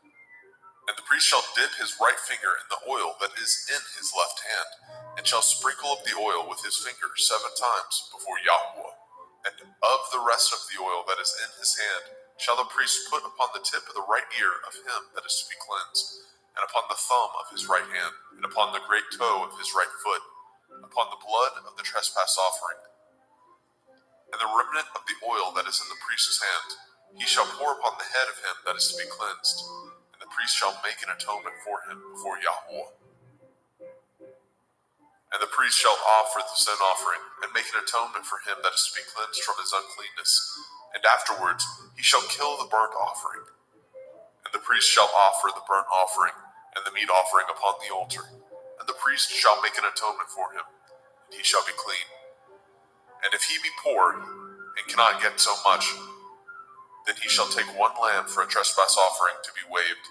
And the priest shall dip his right finger in the oil that is in his left hand, and shall sprinkle up the oil with his finger 7 times before Yahweh. And of the rest of the oil that is in his hand shall the priest put upon the tip of the right ear of him that is to be cleansed, and upon the thumb of his right hand, and upon the great toe of his right foot, upon the blood of the trespass offering. And the remnant of the oil that is in the priest's hand he shall pour upon the head of him that is to be cleansed, and the priest shall make an atonement for him before Yahweh. And the priest shall offer the sin offering, and make an atonement for him that is to be cleansed from his uncleanness, and afterwards he shall kill the burnt offering. And the priest shall offer the burnt offering and the meat offering upon the altar, and the priest shall make an atonement for him, and he shall be clean. And if he be poor, and cannot get so much, then he shall take 1 lamb for a trespass offering to be waved,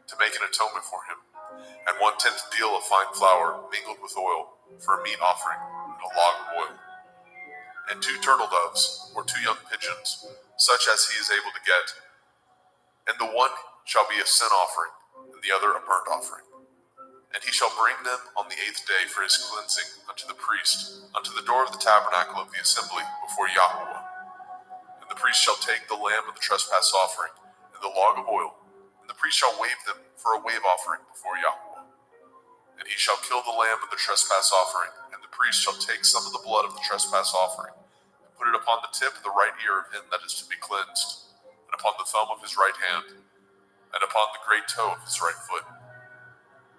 to make an atonement for him, and 1/10 deal of fine flour mingled with oil for a meat offering, and a log of oil, and 2 turtle doves, or 2 young pigeons, such as he is able to get, and the one shall be a sin offering, and the other a burnt offering. And he shall bring them on the 8th day for his cleansing unto the priest, unto the door of the tabernacle of the assembly before Yahweh. And the priest shall take the lamb of the trespass offering, and the log of oil, and the priest shall wave them for a wave offering before Yahweh. And he shall kill the lamb of the trespass offering, and the priest shall take some of the blood of the trespass offering, and put it upon the tip of the right ear of him that is to be cleansed, and upon the thumb of his right hand, and upon the great toe of his right foot.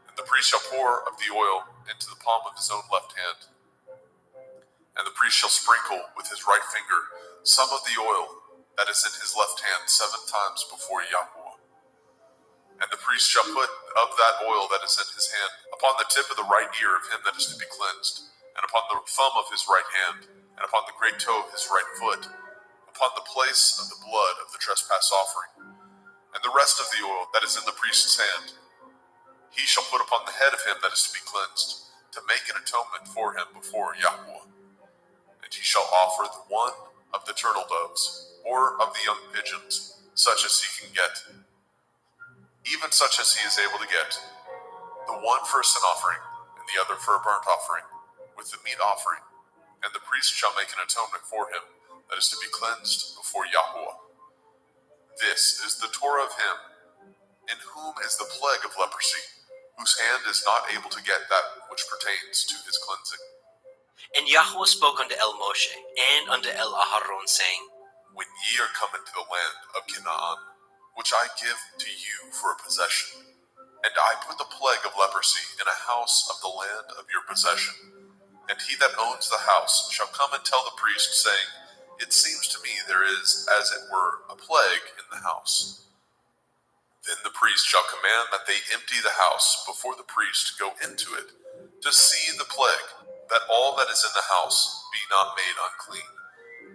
And the priest shall pour of the oil into the palm of his own left hand. And the priest shall sprinkle with his right finger some of the oil that is in his left hand 7 times before Yahweh. And the priest shall put of that oil that is in his hand upon the tip of the right ear of him that is to be cleansed, and upon the thumb of his right hand, and upon the great toe of his right foot, upon the place of the blood of the trespass offering. And the rest of the oil that is in the priest's hand he shall put upon the head of him that is to be cleansed, to make an atonement for him before Yahweh. And he shall offer the 1 of the turtle doves, or of the young pigeons, such as he can get, even such as he is able to get, the 1 for a sin offering, and the other for a burnt offering, with the meat offering. And the priest shall make an atonement for him that is to be cleansed before Yahweh. This is the Torah of him in whom is the plague of leprosy, whose hand is not able to get that which pertains to his cleansing. And Yahweh spoke unto El Moshe and unto El Aharon, saying, When ye are come into the land of Canaan, which I give to you for a possession, and I put the plague of leprosy in a house of the land of your possession, and he that owns the house shall come and tell the priest, saying, It seems to me there is, as it were, a plague in the house. Then the priest shall command that they empty the house before the priest go into it, to see the plague, that all that is in the house be not made unclean.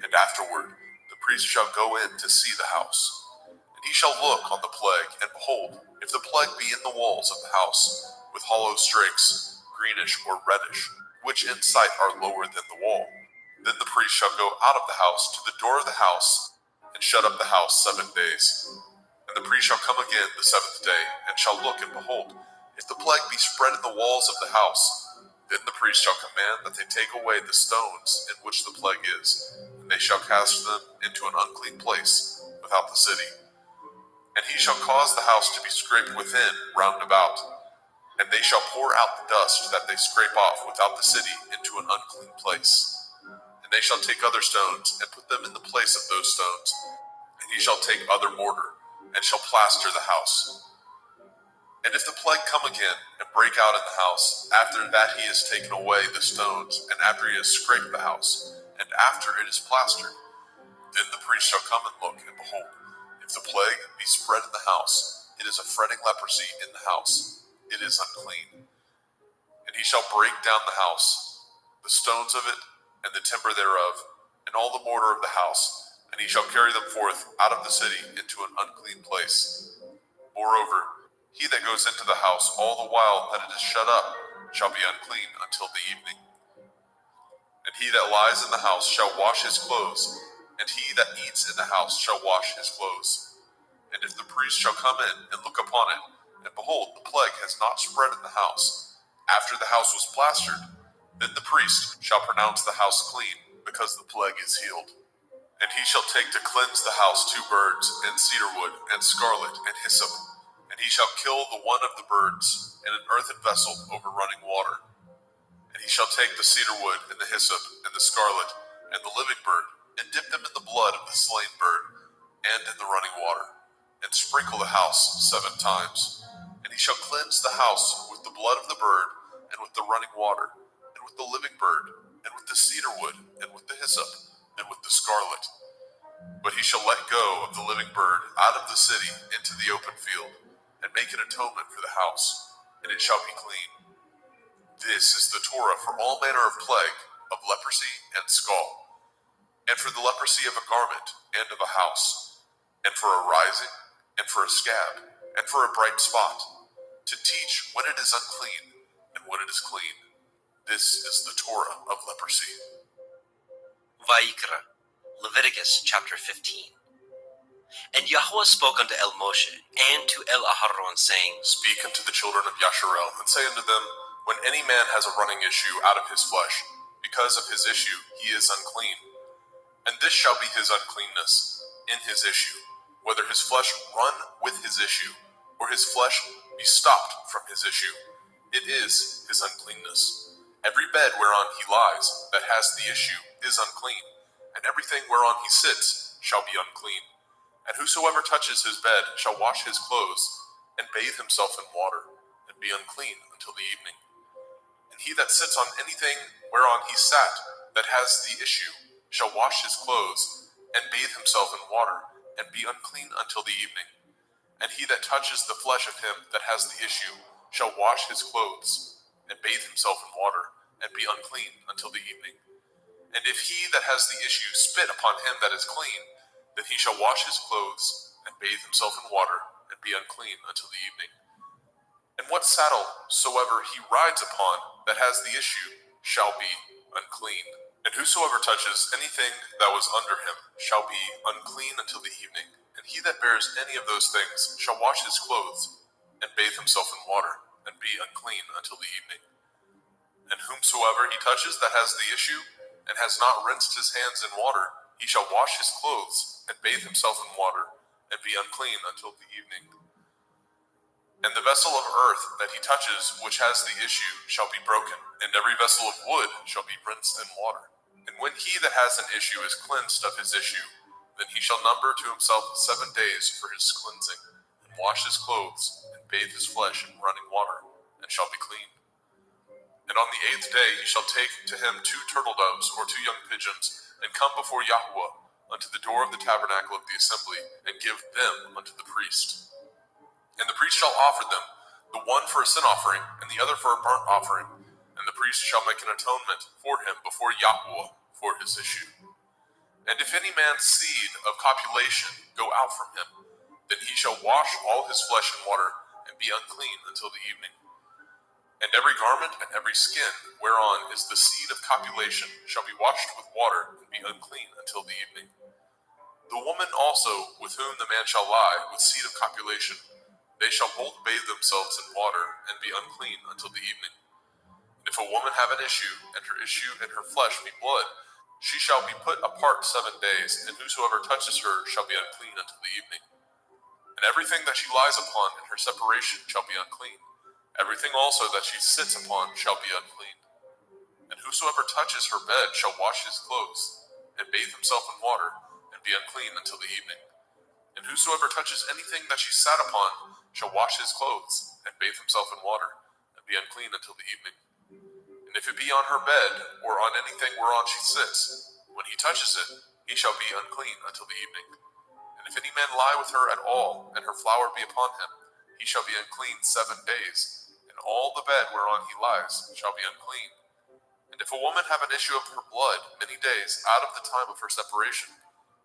And afterward the priest shall go in to see the house. And he shall look on the plague, and behold, if the plague be in the walls of the house, with hollow strakes, greenish or reddish, which in sight are lower than the wall, then the priest shall go out of the house to the door of the house, and shut up the house 7 days. And the priest shall come again the 7th day, and shall look, and behold, if the plague be spread in the walls of the house, then the priest shall command that they take away the stones in which the plague is, and they shall cast them into an unclean place without the city. And he shall cause the house to be scraped within round about, and they shall pour out the dust that they scrape off without the city into an unclean place. And they shall take other stones, and put them in the place of those stones. And he shall take other mortar, and shall plaster the house. And if the plague come again, and break out in the house, after that he has taken away the stones, and after he has scraped the house, and after it is plastered, then the priest shall come and look, and behold, if the plague be spread in the house, it is a fretting leprosy in the house. It is unclean. And he shall break down the house, the stones of it, and the timber thereof, and all the mortar of the house, and he shall carry them forth out of the city into an unclean place. Moreover, he that goes into the house all the while that it is shut up shall be unclean until the evening. And he that lies in the house shall wash his clothes, and he that eats in the house shall wash his clothes. And if the priest shall come in and look upon it, and behold, the plague has not spread in the house, after the house was plastered, then the priest shall pronounce the house clean, because the plague is healed. And he shall take to cleanse the house 2 birds, and cedar wood, and scarlet, and hyssop. And he shall kill the one of the birds in an earthen vessel over running water. And he shall take the cedar wood, and the hyssop, and the scarlet, and the living bird, and dip them in the blood of the slain bird, and in the running water, and sprinkle the house 7 times. And he shall cleanse the house with the blood of the bird, and with the running water, and with the living bird, and with the cedar wood, and with the hyssop, and with the scarlet. But he shall let go of the living bird out of the city into the open field, and make an atonement for the house, and it shall be clean. This is the Torah for all manner of plague, of leprosy and scald, and for the leprosy of a garment and of a house, and for a rising, and for a scab, and for a bright spot, to teach when it is unclean and when it is clean. This is the Torah of leprosy. Vayikra, Leviticus chapter 15. And Yahweh spoke unto El Moshe and to El Aharon, saying, Speak unto the children of Yasharel, and say unto them, when any man has a running issue out of his flesh, because of his issue he is unclean. And this shall be his uncleanness in his issue, whether his flesh run with his issue, or his flesh be stopped from his issue. It is his uncleanness. Every bed whereon he lies that has the issue is unclean, and everything whereon he sits shall be unclean. And whosoever touches his bed shall wash his clothes, and bathe himself in water, and be unclean until the evening. And he that sits on anything whereon he sat that has the issue shall wash his clothes, and bathe himself in water, and be unclean until the evening. And he that touches the flesh of him that has the issue shall wash his clothes, and bathe himself in water, and be unclean until the evening. And if he that has the issue spit upon him that is clean, then he shall wash his clothes, and bathe himself in water, and be unclean until the evening. And what saddle soever he rides upon that has the issue shall be unclean. And whosoever touches anything that was under him shall be unclean until the evening. And he that bears any of those things shall wash his clothes, and bathe himself in water, and be unclean until the evening. And whomsoever he touches that has the issue, and has not rinsed his hands in water, he shall wash his clothes, and bathe himself in water, and be unclean until the evening. And the vessel of earth that he touches which has the issue shall be broken, and every vessel of wood shall be rinsed in water. And when he that has an issue is cleansed of his issue, then he shall number to himself 7 days for his cleansing, and wash his clothes, and bathe his flesh in running water, and shall be clean. And on the 8th day he shall take to him 2 turtle doves or 2 young pigeons, and come before Yahuwah unto the door of the tabernacle of the assembly, and give them unto the priest. And the priest shall offer them, the one for a sin offering, and the other for a burnt offering. And the priest shall make an atonement for him before Yahuwah for his issue. And if any man's seed of copulation go out from him, then he shall wash all his flesh in water, and be unclean until the evening. And every garment and every skin whereon is the seed of copulation shall be washed with water, and be unclean until the evening. The woman also with whom the man shall lie with seed of copulation, they shall both bathe themselves in water, and be unclean until the evening. And if a woman have an issue, and her issue and her flesh be blood, she shall be put apart 7 days, and whosoever touches her shall be unclean until the evening. And everything that she lies upon in her separation shall be unclean. Everything also that she sits upon shall be unclean. And whosoever touches her bed shall wash his clothes, and bathe himself in water, and be unclean until the evening. And whosoever touches anything that she sat upon shall wash his clothes, and bathe himself in water, and be unclean until the evening. And if it be on her bed, or on anything whereon she sits, when he touches it, he shall be unclean until the evening. And if any man lie with her at all, and her flower be upon him, he shall be unclean 7 days, and all the bed whereon he lies shall be unclean. And if a woman have an issue of her blood many days out of the time of her separation,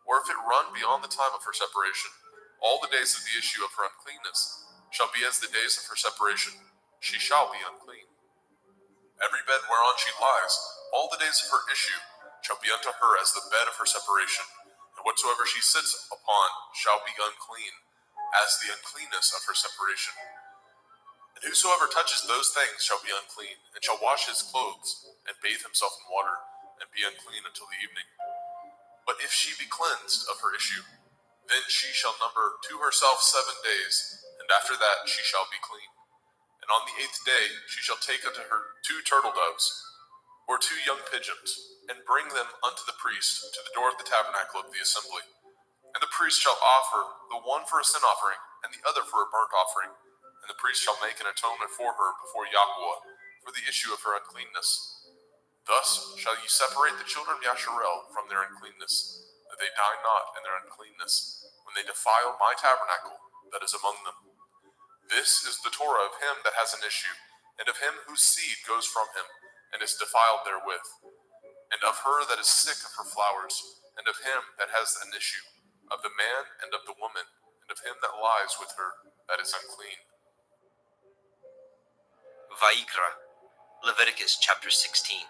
or if it run beyond the time of her separation, all the days of the issue of her uncleanness shall be as the days of her separation. She shall be unclean. Every bed whereon she lies, all the days of her issue shall be unto her as the bed of her separation, and whatsoever she sits upon shall be unclean, as the uncleanness of her separation. And whosoever touches those things shall be unclean, and shall wash his clothes, and bathe himself in water, and be unclean until the evening. But if she be cleansed of her issue, then she shall number to herself 7 days, and after that she shall be clean. And on the 8th day she shall take unto her 2 turtle doves, or 2 young pigeons, and bring them unto the priest to the door of the tabernacle of the assembly. And the priest shall offer the one for a sin offering, and the other for a burnt offering. And the priest shall make an atonement for her before Yahweh for the issue of her uncleanness. Thus shall ye separate the children of Yasharel from their uncleanness, that they die not in their uncleanness, when they defile my tabernacle that is among them. This is the Torah of him that has an issue, and of him whose seed goes from him, and is defiled therewith, and of her that is sick of her flowers, and of him that has an issue, of the man and of the woman, and of him that lies with her that is unclean. Vayikra, Leviticus chapter 16.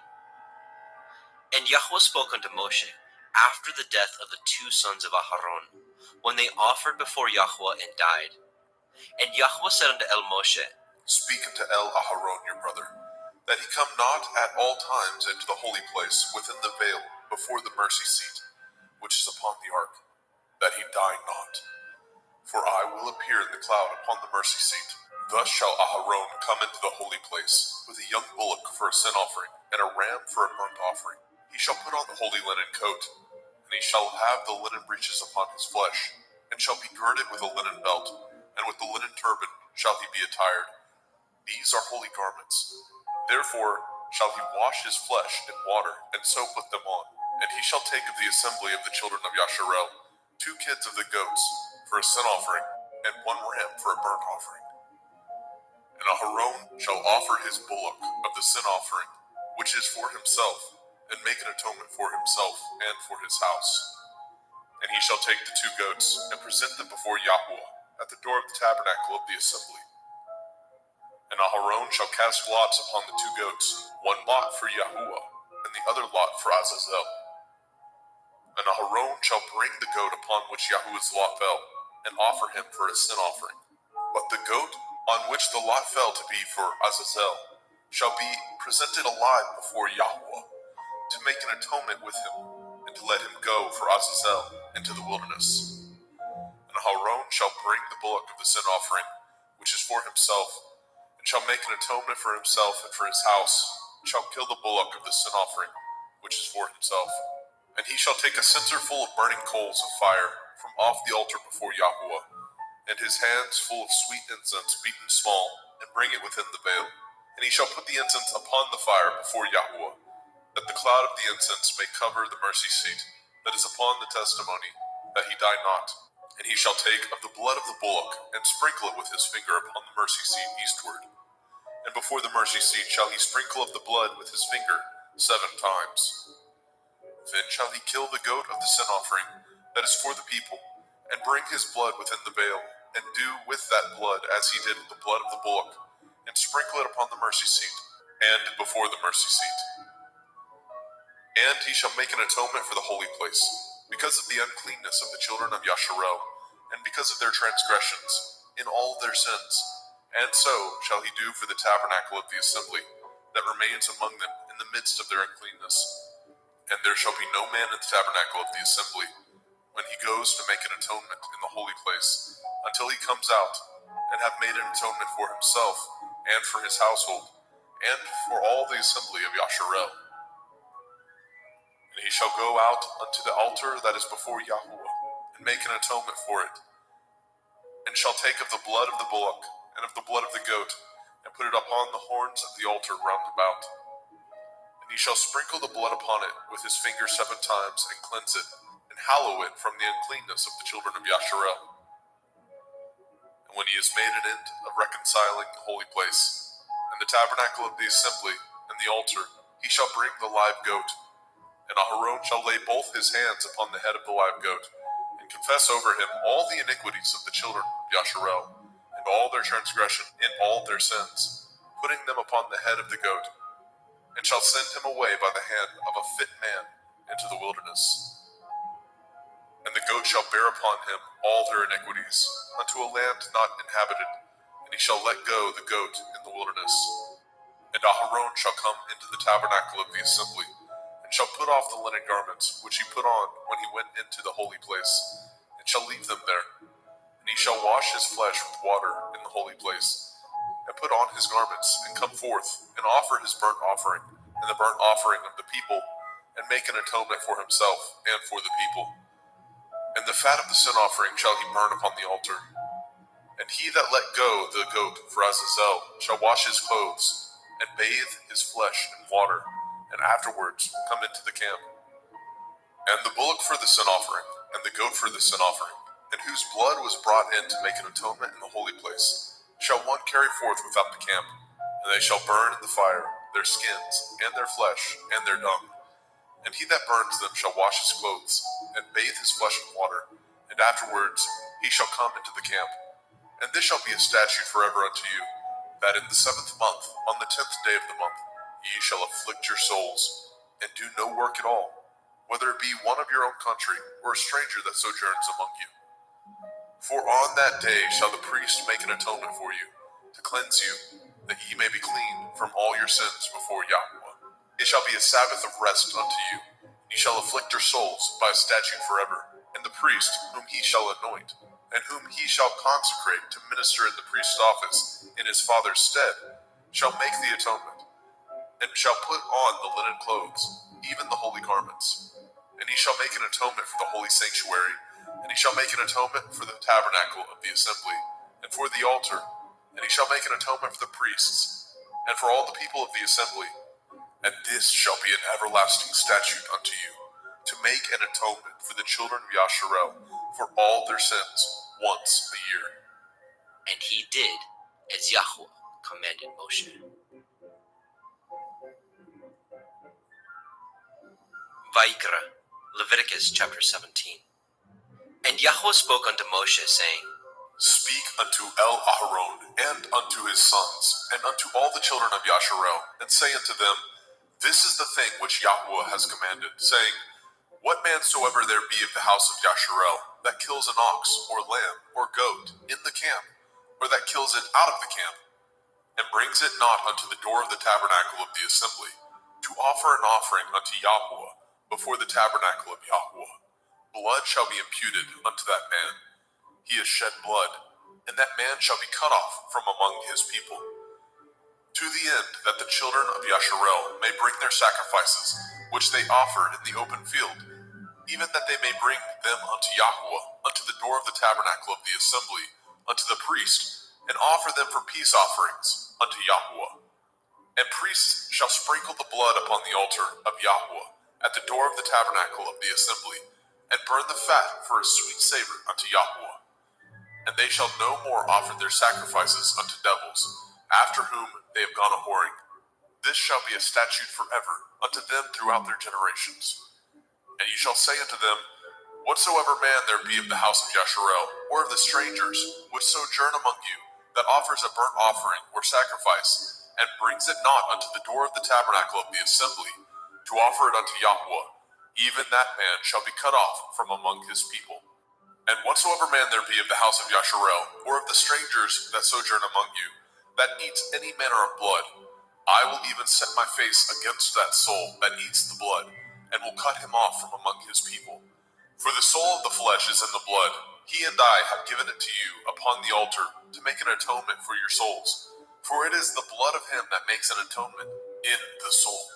And Yahweh spoke unto Moshe after the death of the 2 sons of Aharon, when they offered before Yahweh and died. And Yahweh said unto El Moshe, Speak unto El Aharon your brother, that he come not at all times into the holy place within the veil before the mercy seat, which is upon the ark, that he die not. For I will appear in the cloud upon the mercy seat. Thus shall Aharon come into the holy place, with a young bullock for a sin offering, and a ram for a burnt offering. He shall put on the holy linen coat, and he shall have the linen breeches upon his flesh, and shall be girded with a linen belt, and with the linen turban shall he be attired. These are holy garments. Therefore shall he wash his flesh in water, and so put them on. And he shall take of the assembly of the children of Yasharel 2 kids of the goats for a sin offering, and 1 ram for a burnt offering. And Aharon shall offer his bullock of the sin offering, which is for himself, and make an atonement for himself and for his house. And he shall take the 2 goats, and present them before Yahweh at the door of the tabernacle of the assembly. And Aharon shall cast lots upon the 2 goats, 1 lot for Yahuwah, and the other lot for Azazel. And Aharon shall bring the goat upon which Yahuwah's lot fell, and offer him for a sin offering. But the goat on which the lot fell to be for Azazel shall be presented alive before Yahweh, to make an atonement with him, and to let him go for Azazel into the wilderness. And Aharon shall bring the bullock of the sin offering, which is for himself, and shall make an atonement for himself and for his house, and shall kill the bullock of the sin offering, which is for himself. And he shall take a censer full of burning coals of fire from off the altar before Yahweh, and his hands full of sweet incense beaten small, and bring it within the veil. And he shall put the incense upon the fire before Yahweh, that the cloud of the incense may cover the mercy seat that is upon the testimony, that he die not. And he shall take of the blood of the bullock, and sprinkle it with his finger upon the mercy seat eastward. And before the mercy seat shall he sprinkle of the blood with his finger 7 times. Then shall he kill the goat of the sin offering that is for the people, and bring his blood within the veil, and do with that blood as he did with the blood of the bullock, and sprinkle it upon the mercy seat, and before the mercy seat. And he shall make an atonement for the holy place, because of the uncleanness of the children of Yasharel, and because of their transgressions, in all their sins. And so shall he do for the tabernacle of the assembly, that remains among them in the midst of their uncleanness. And there shall be no man in the tabernacle of the assembly, when he goes to make an atonement in the holy place, until he comes out, and have made an atonement for himself, and for his household, and for all the assembly of Yasharel. And he shall go out unto the altar that is before Yahweh, and make an atonement for it, and shall take of the blood of the bullock, and of the blood of the goat, and put it upon the horns of the altar round about. And he shall sprinkle the blood upon it with his finger 7 times, and cleanse it, and hallow it from the uncleanness of the children of Yasharel. And And when he has made an end of reconciling the holy place, and the tabernacle of the assembly, and the altar, he shall bring the live goat. And Aharon shall lay both his hands upon the head of the live goat, and confess over him all the iniquities of the children of Yasharel, and all their transgression in all their sins, putting them upon the head of the goat, and shall send him away by the hand of a fit man into the wilderness. And the goat shall bear upon him all their iniquities, unto a land not inhabited, and he shall let go the goat in the wilderness. And Aharon shall come into the tabernacle of the assembly, and shall put off the linen garments which he put on when he went into the holy place, and shall leave them there. And he shall wash his flesh with water in the holy place, and put on his garments, and come forth, and offer his burnt offering, and the burnt offering of the people, and make an atonement for himself and for the people. And the fat of the sin offering shall he burn upon the altar. And he that let go the goat for Azazel shall wash his clothes, and bathe his flesh in water, and afterwards come into the camp. And the bullock for the sin offering, and the goat for the sin offering, and whose blood was brought in to make an atonement in the holy place, shall one carry forth without the camp, and they shall burn in the fire their skins, and their flesh, and their dung. And he that burns them shall wash his clothes, and bathe his flesh in water, and afterwards he shall come into the camp. And this shall be a statute forever unto you, that in the 7th month, on the 10th day of the month, ye shall afflict your souls, and do no work at all, whether it be one of your own country, or a stranger that sojourns among you. For on that day shall the priest make an atonement for you, to cleanse you, that ye may be clean from all your sins before Yahweh. It shall be a Sabbath of rest unto you. Ye shall afflict your souls by a statute forever. And the priest, whom he shall anoint, and whom he shall consecrate to minister in the priest's office in his father's stead, shall make the atonement, and shall put on the linen clothes, even the holy garments. And he shall make an atonement for the holy sanctuary, and he shall make an atonement for the tabernacle of the assembly, and for the altar, and he shall make an atonement for the priests, and for all the people of the assembly. And this shall be an everlasting statute unto you, to make an atonement for the children of Yasharel for all their sins once a year. And he did as Yahweh commanded Moshe. Vayikra, Leviticus chapter 17. And Yahweh spoke unto Moshe, saying, Speak unto El-Aharon and unto his sons, and unto all the children of Yasharel, and say unto them, This is the thing which Yahweh has commanded, saying, What man soever there be of the house of Yasharel, that kills an ox, or lamb, or goat, in the camp, or that kills it out of the camp, and brings it not unto the door of the tabernacle of the assembly, to offer an offering unto Yahweh before the tabernacle of Yahweh, blood shall be imputed unto that man. He has shed blood, and that man shall be cut off from among his people. To the end that the children of Yasharel may bring their sacrifices, which they offer in the open field, even that they may bring them unto Yahweh, unto the door of the tabernacle of the assembly, unto the priest, and offer them for peace offerings unto Yahweh. And priests shall sprinkle the blood upon the altar of Yahweh at the door of the tabernacle of the assembly, and burn the fat for a sweet savor unto Yahweh. And they shall no more offer their sacrifices unto devils, after whom they have gone a-whoring. This shall be a statute forever unto them throughout their generations. And ye shall say unto them, Whatsoever man there be of the house of Yasharel, or of the strangers which sojourn among you, that offers a burnt offering or sacrifice, and brings it not unto the door of the tabernacle of the assembly, to offer it unto Yahweh, even that man shall be cut off from among his people. And whatsoever man there be of the house of Yasharel, or of the strangers that sojourn among you, that eats any manner of blood, I will even set my face against that soul that eats the blood, and will cut him off from among his people. For the soul of the flesh is in the blood. He and I have given it to you upon the altar to make an atonement for your souls. For it is the blood of him that makes an atonement in the soul.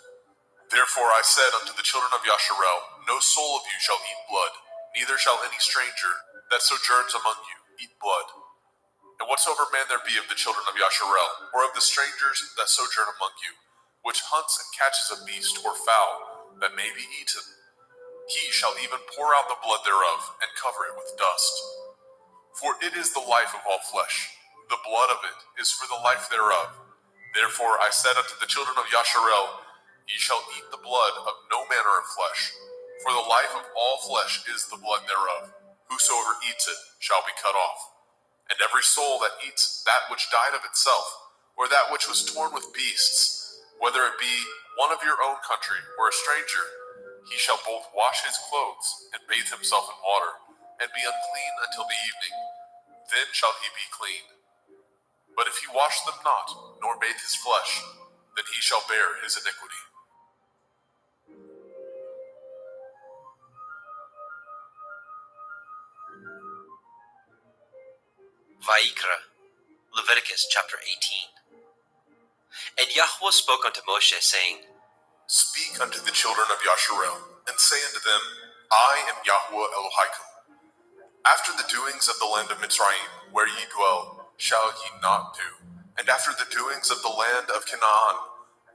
Therefore I said unto the children of Yasharel, No soul of you shall eat blood, neither shall any stranger that sojourns among you eat blood. And whatsoever man there be of the children of Yasharel, or of the strangers that sojourn among you, which hunts and catches a beast or fowl that may be eaten, he shall even pour out the blood thereof, and cover it with dust. For it is the life of all flesh. The blood of it is for the life thereof. Therefore I said unto the children of Yasharel, Ye shall eat the blood of no manner of flesh, for the life of all flesh is the blood thereof. Whosoever eats it shall be cut off. And every soul that eats that which died of itself, or that which was torn with beasts, whether it be one of your own country or a stranger, he shall both wash his clothes and bathe himself in water, and be unclean until the evening. Then shall he be clean. But if he wash them not, nor bathe his flesh, then he shall bear his iniquity. Vayikra, Leviticus chapter 18. And Yahweh spoke unto Moshe, saying, Speak unto the children of Yasharel, and say unto them, I am Yahweh Elohim. After the doings of the land of Mitzrayim, where ye dwell, shall ye not do. And after the doings of the land of Canaan,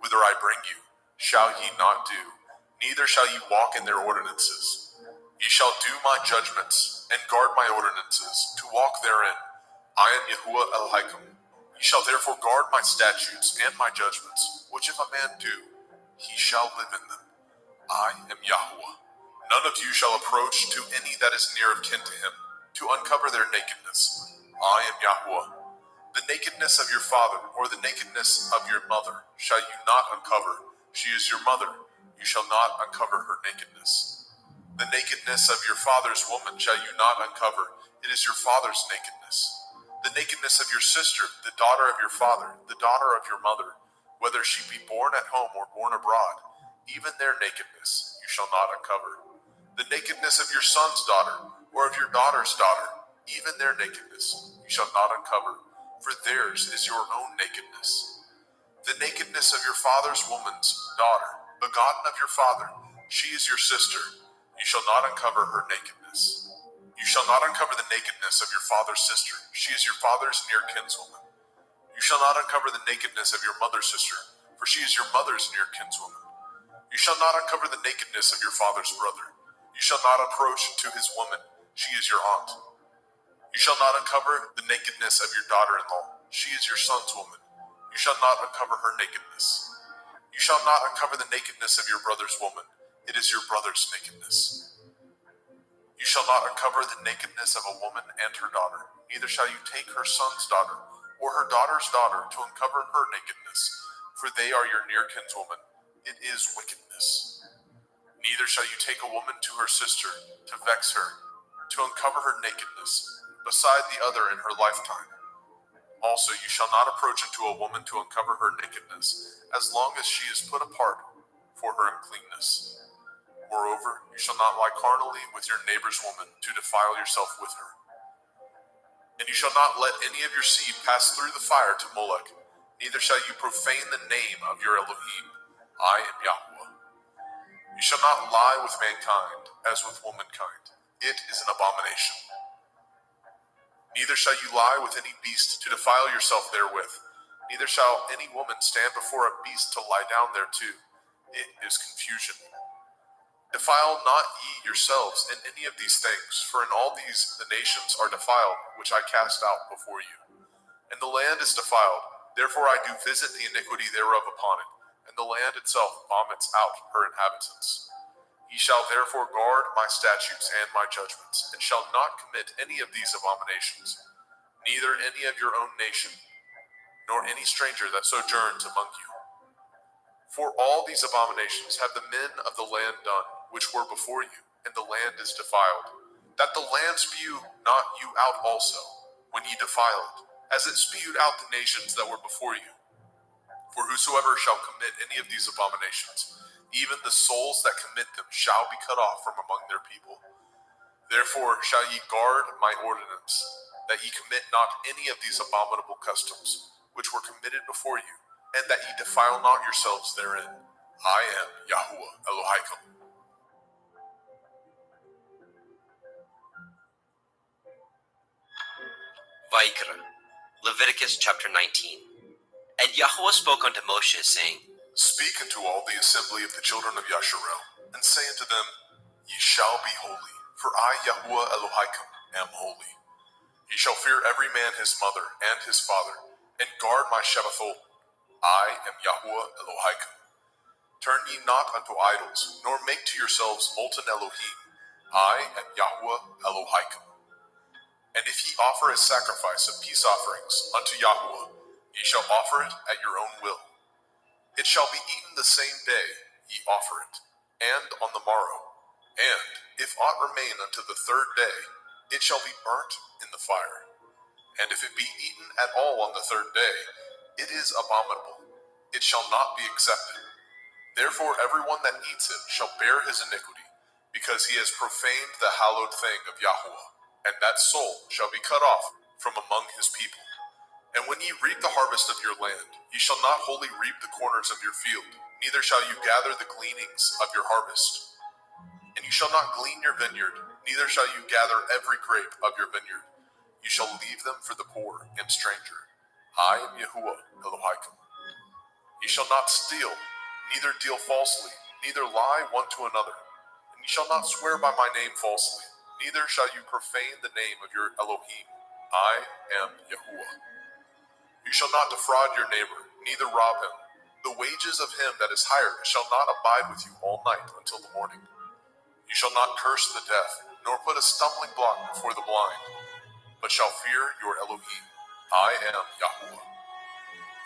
whither I bring you, shall ye not do. Neither shall ye walk in their ordinances. Ye shall do my judgments, and guard my ordinances, to walk therein. I am Yahuwah Elohim. Ye shall therefore guard my statutes and my judgments, which if a man do, he shall live in them. I am Yahuwah. None of you shall approach to any that is near of kin to him, to uncover their nakedness. I am Yahuwah. The nakedness of your father, or the nakedness of your mother, shall you not uncover. She is your mother. You shall not uncover her nakedness. The nakedness of your father's woman shall you not uncover. It is your father's nakedness. The nakedness of your sister, the daughter of your father, the daughter of your mother, whether she be born at home or born abroad, even their nakedness you shall not uncover. The nakedness of your son's daughter, or of your daughter's daughter, even their nakedness you shall not uncover, for theirs is your own nakedness. The nakedness of your father's woman's daughter, begotten of your father, she is your sister, you shall not uncover her nakedness. You shall not uncover the nakedness of your father's sister, she is your father's near kinswoman. You shall not uncover the nakedness of your mother's sister, for she is your mother's near kinswoman. You shall not uncover the nakedness of your father's brother. You shall not approach to his woman, she is your aunt. You shall not uncover the nakedness of your daughter-in-law, she is your son's woman. You shall not uncover her nakedness. You shall not uncover the nakedness of your brother's woman, it is your brother's nakedness. You shall not uncover the nakedness of a woman and her daughter, neither shall you take her son's daughter, or her daughter's daughter, to uncover her nakedness, for they are your near kinswoman. It is wickedness. Neither shall you take a woman to her sister, to vex her, to uncover her nakedness, beside the other in her lifetime. Also you shall not approach unto a woman to uncover her nakedness, as long as she is put apart for her uncleanness. Moreover, you shall not lie carnally with your neighbor's woman, to defile yourself with her. And you shall not let any of your seed pass through the fire to Molech, neither shall you profane the name of your Elohim. I am Yahweh. You shall not lie with mankind, as with womankind. It is an abomination. Neither shall you lie with any beast, to defile yourself therewith. Neither shall any woman stand before a beast to lie down thereto. It is confusion. Defile not ye yourselves in any of these things, for in all these the nations are defiled, which I cast out before you. And the land is defiled, therefore I do visit the iniquity thereof upon it, and the land itself vomits out her inhabitants. Ye shall therefore guard my statutes and my judgments, and shall not commit any of these abominations, neither any of your own nation, nor any stranger that sojourns among you. For all these abominations have the men of the land done, which were before you, and the land is defiled, that the land spew not you out also, when ye defile it, as it spewed out the nations that were before you. For whosoever shall commit any of these abominations, even the souls that commit them shall be cut off from among their people. Therefore shall ye guard my ordinance, that ye commit not any of these abominable customs, which were committed before you, and that ye defile not yourselves therein. I am Yahuwah Elohim. Vayikra, Leviticus chapter 19. And Yahweh spoke unto Moshe, saying, Speak unto all the assembly of the children of Yasharel, and say unto them, Ye shall be holy, for I, Yahuwah Elohim, am holy. Ye shall fear every man his mother and his father, and guard my Shabbathot. I am Yahuwah Elohaikum. Turn ye not unto idols, nor make to yourselves molten Elohim. I am Yahuwah Elohaikum. And if ye offer a sacrifice of peace offerings unto Yahuwah, ye shall offer it at your own will. It shall be eaten the same day ye offer it, and on the morrow. And if aught remain unto the third day, it shall be burnt in the fire. And if it be eaten at all on the third day, it is abominable. It shall not be accepted. Therefore everyone that eats it shall bear his iniquity, because he has profaned the hallowed thing of Yahuwah, and that soul shall be cut off from among his people. And when ye reap the harvest of your land, ye shall not wholly reap the corners of your field, neither shall you gather the gleanings of your harvest. And you shall not glean your vineyard, neither shall you gather every grape of your vineyard. You shall leave them for the poor and stranger. I am Yahuwah Elohaikum. Ye shall not steal, neither deal falsely, neither lie one to another. And ye shall not swear by my name falsely, neither shall you profane the name of your Elohim. I am Yahuwah. You shall not defraud your neighbor, neither rob him. The wages of him that is hired shall not abide with you all night until the morning. You shall not curse the deaf, nor put a stumbling block before the blind, but shall fear your Elohim. I am Yahuwah.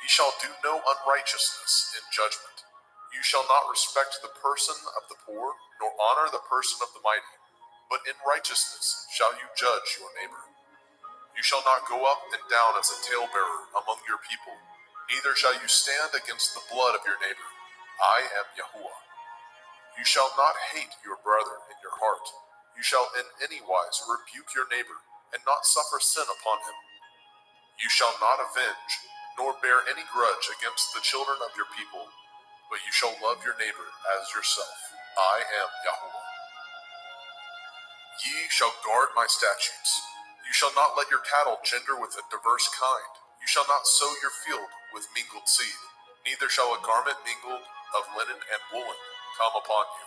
Ye shall do no unrighteousness in judgment. You shall not respect the person of the poor, nor honor the person of the mighty, but in righteousness shall you judge your neighbor. You shall not go up and down as a talebearer among your people, neither shall you stand against the blood of your neighbor. I am Yahuwah. You shall not hate your brother in your heart. You shall in any wise rebuke your neighbor, and not suffer sin upon him. You shall not avenge, nor bear any grudge against the children of your people, but you shall love your neighbor as yourself. I am Yahuwah. Ye shall guard my statutes. You shall not let your cattle gender with a diverse kind. You shall not sow your field with mingled seed, neither shall a garment mingled of linen and woolen come upon you.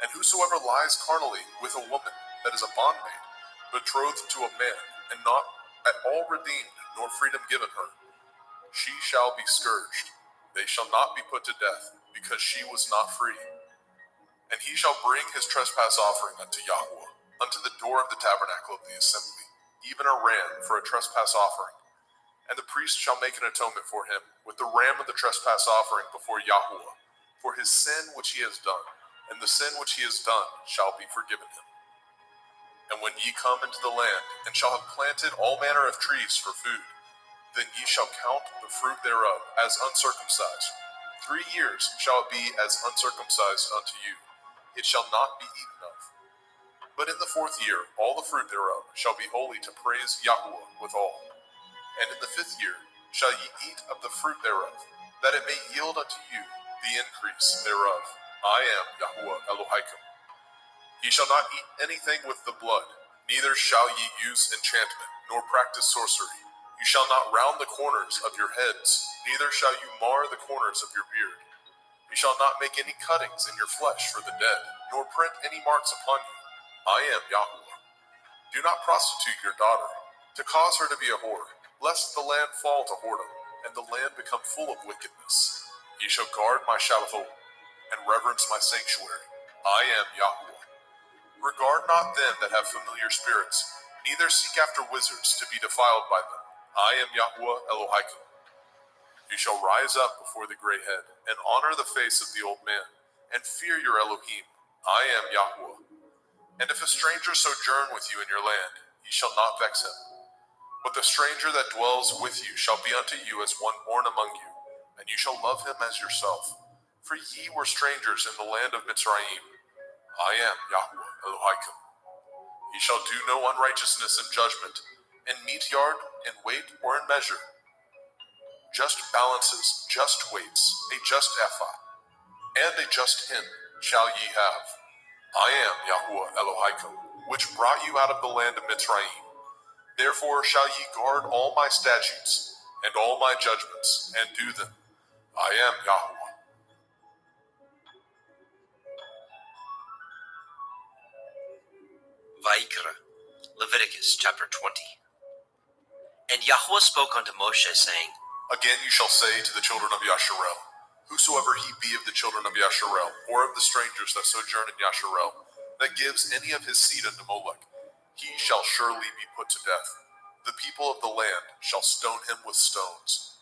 And whosoever lies carnally with a woman that is a bondmaid, betrothed to a man, and not at all redeemed, nor freedom given her, she shall be scourged. They shall not be put to death, because she was not free. And he shall bring his trespass offering unto Yahuwah, unto the door of the tabernacle of the assembly, even a ram for a trespass offering. And the priest shall make an atonement for him with the ram of the trespass offering before Yahuwah, for his sin which he has done, and the sin which he has done shall be forgiven him. And when ye come into the land, and shall have planted all manner of trees for food, then ye shall count the fruit thereof as uncircumcised. 3 years shall it be as uncircumcised unto you. It shall not be eaten of. But in the 4th year, all the fruit thereof shall be holy to praise Yahuwah withal. And in the 5th year shall ye eat of the fruit thereof, that it may yield unto you the increase thereof. I am Yahuwah Elohaikum. Ye shall not eat anything with the blood, neither shall ye use enchantment, nor practice sorcery. You shall not round the corners of your heads, neither shall you mar the corners of your beard. You shall not make any cuttings in your flesh for the dead, nor print any marks upon you. I am Yahuwah. Do not prostitute your daughter, to cause her to be a whore, lest the land fall to whoredom, and the land become full of wickedness. Ye shall guard my Shabbathot, and reverence my sanctuary. I am Yahuwah. Regard not them that have familiar spirits, neither seek after wizards to be defiled by them. I am Yahuwah Elohaikum. You shall rise up before the gray head, and honor the face of the old man, and fear your Elohim. I am Yahuwah. And if a stranger sojourn with you in your land, ye shall not vex him. But the stranger that dwells with you shall be unto you as one born among you, and you shall love him as yourself. For ye were strangers in the land of Mitzrayim. I am Yahuwah Elohaikum. Ye shall do no unrighteousness in judgment, in meat yard, in weight, or in measure. Just balances, just weights, a just ephah, and a just hin shall ye have. I am Yahuwah Elohaikum, which brought you out of the land of Mitzrayim. Therefore shall ye guard all my statutes, and all my judgments, and do them. I am Yahuwah. Vaikra, Leviticus chapter 20. And Yahweh spoke unto Moshe, saying, Again you shall say to the children of Yasharel, Whosoever he be of the children of Yasharel, or of the strangers that sojourn in Yasharel, that gives any of his seed unto Molech, he shall surely be put to death. The people of the land shall stone him with stones.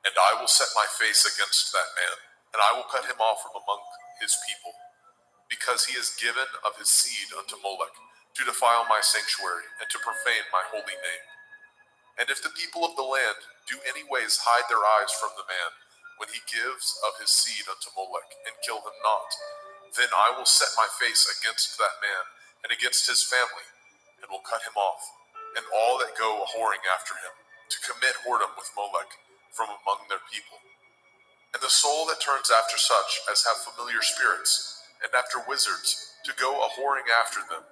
And I will set my face against that man, and I will cut him off from among his people, because he has given of his seed unto Molech, to defile my sanctuary, and to profane my holy name. And if the people of the land do any ways hide their eyes from the man, when he gives of his seed unto Molech, and kill him not, then I will set my face against that man, and against his family, and will cut him off, and all that go a-whoring after him, to commit whoredom with Molech, from among their people. And the soul that turns after such as have familiar spirits, and after wizards, to go a-whoring after them,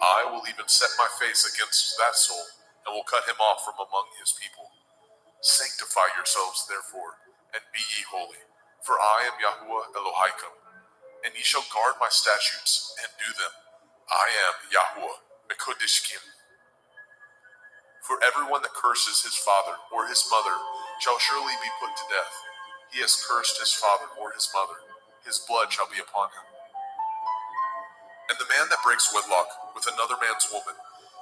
I will even set my face against that soul, and will cut him off from among his people. Sanctify yourselves, therefore, and be ye holy, for I am Yahuwah Elohaikum, and ye shall guard my statutes, and do them. I am Yahuwah Mekodishkim. For everyone that curses his father or his mother shall surely be put to death. He has cursed his father or his mother. His blood shall be upon him. And the man that breaks wedlock with another man's woman,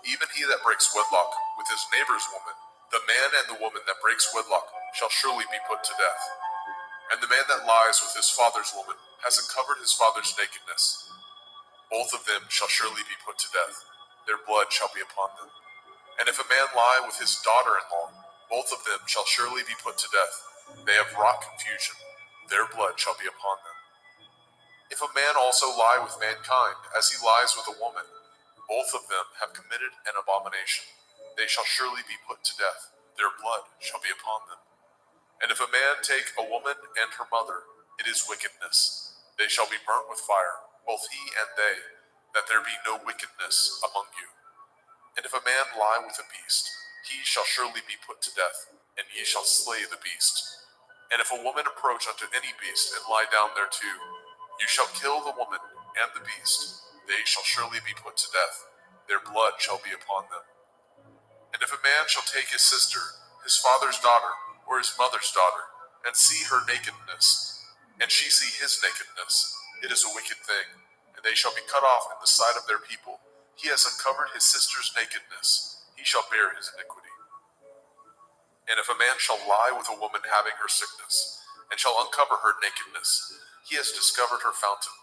even he that breaks wedlock with his neighbor's woman, the man and the woman that breaks wedlock shall surely be put to death. And the man that lies with his father's woman has uncovered his father's nakedness. Both of them shall surely be put to death. Their blood shall be upon them. And if a man lie with his daughter-in-law, both of them shall surely be put to death. They have wrought confusion. Their blood shall be upon them. If a man also lie with mankind, as he lies with a woman, both of them have committed an abomination. They shall surely be put to death. Their blood shall be upon them. And if a man take a woman and her mother, it is wickedness. They shall be burnt with fire, both he and they, that there be no wickedness among you. And if a man lie with a beast, he shall surely be put to death, and ye shall slay the beast. And if a woman approach unto any beast, and lie down thereto, you shall kill the woman and the beast. They shall surely be put to death. Their blood shall be upon them. And if a man shall take his sister, his father's daughter, or his mother's daughter, and see her nakedness, and she see his nakedness, it is a wicked thing, and they shall be cut off in the sight of their people. He has uncovered his sister's nakedness. He shall bear his iniquity. And if a man shall lie with a woman having her sickness, and shall uncover her nakedness, he has discovered her fountain,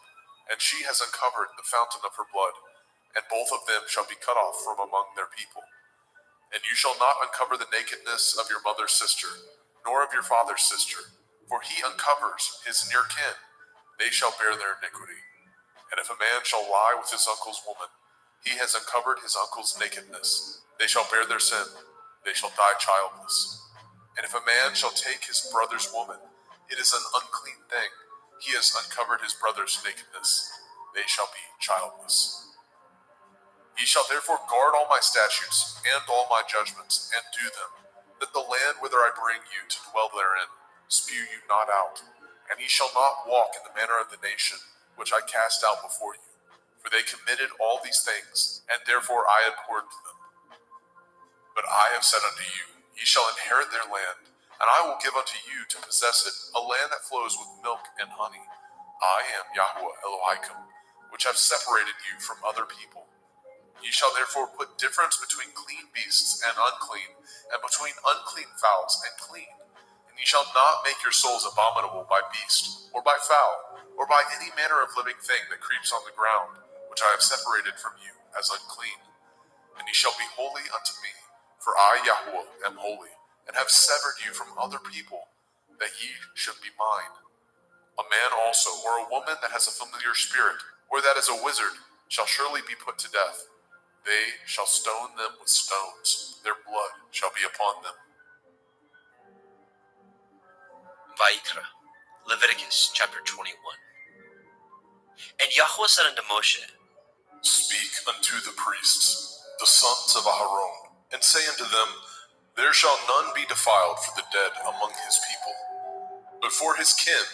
and she has uncovered the fountain of her blood, and both of them shall be cut off from among their people. And you shall not uncover the nakedness of your mother's sister, nor of your father's sister, for he uncovers his near kin. They shall bear their iniquity. And if a man shall lie with his uncle's woman, he has uncovered his uncle's nakedness. They shall bear their sin. They shall die childless. And if a man shall take his brother's woman, it is an unclean thing. He has uncovered his brother's nakedness. They shall be childless. Ye shall therefore guard all my statutes and all my judgments, and do them, that the land whither I bring you to dwell therein spew you not out. And ye shall not walk in the manner of the nation which I cast out before you. For they committed all these things, and therefore I abhorred them. But I have said unto you, ye shall inherit their land, and I will give unto you to possess it, a land that flows with milk and honey. I am Yahuwah Elohaikum, which have separated you from other people. Ye shall therefore put difference between clean beasts and unclean, and between unclean fowls and clean. And ye shall not make your souls abominable by beast, or by fowl, or by any manner of living thing that creeps on the ground, which I have separated from you as unclean. And ye shall be holy unto me, for I, Yahuwah, am holy, and have severed you from other people, that ye should be mine. A man also, or a woman that has a familiar spirit, or that is a wizard, shall surely be put to death. They shall stone them with stones. Their blood shall be upon them. Vayikra, Leviticus chapter 21. And Yahweh said unto Moshe, Speak unto the priests, the sons of Aharon, and say unto them, There shall none be defiled for the dead among his people, but for his kin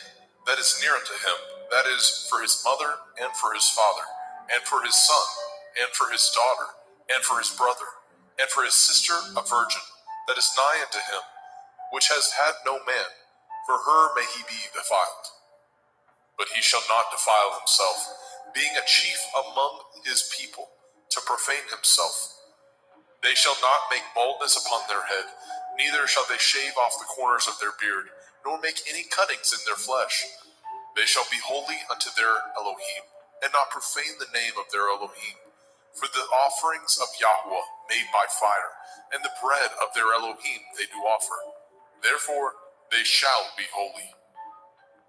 that is near unto him, that is, for his mother, and for his father, and for his son, and for his daughter, and for his brother, and for his sister a virgin, that is nigh unto him, which has had no man, for her may he be defiled. But he shall not defile himself, being a chief among his people, to profane himself. They shall not make baldness upon their head, neither shall they shave off the corners of their beard, nor make any cuttings in their flesh. They shall be holy unto their Elohim, and not profane the name of their Elohim. For the offerings of Yahweh made by fire, and the bread of their Elohim they do offer. Therefore they shall be holy.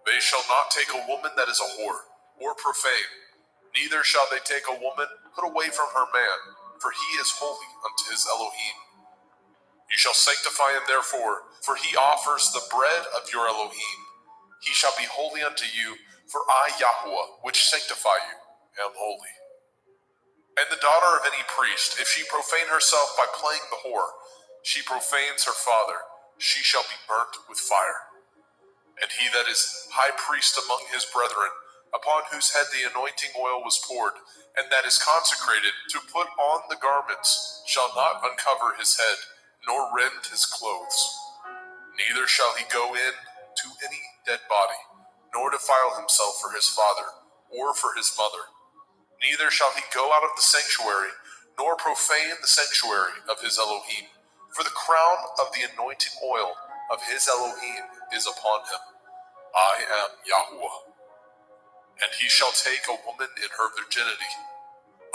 They shall not take a woman that is a whore, or profane, neither shall they take a woman put away from her man, for he is holy unto his Elohim. You shall sanctify him therefore, for he offers the bread of your Elohim. He shall be holy unto you, for I, Yahweh, which sanctify you, am holy. And the daughter of any priest, if she profane herself by playing the whore, she profanes her father, she shall be burnt with fire. And he that is high priest among his brethren, upon whose head the anointing oil was poured, and that is consecrated to put on the garments, shall not uncover his head, nor rend his clothes. Neither shall he go in to any dead body, nor defile himself for his father, or for his mother. Neither shall he go out of the sanctuary, nor profane the sanctuary of his Elohim. For the crown of the anointing oil of his Elohim is upon him. I am Yahweh. And he shall take a woman in her virginity,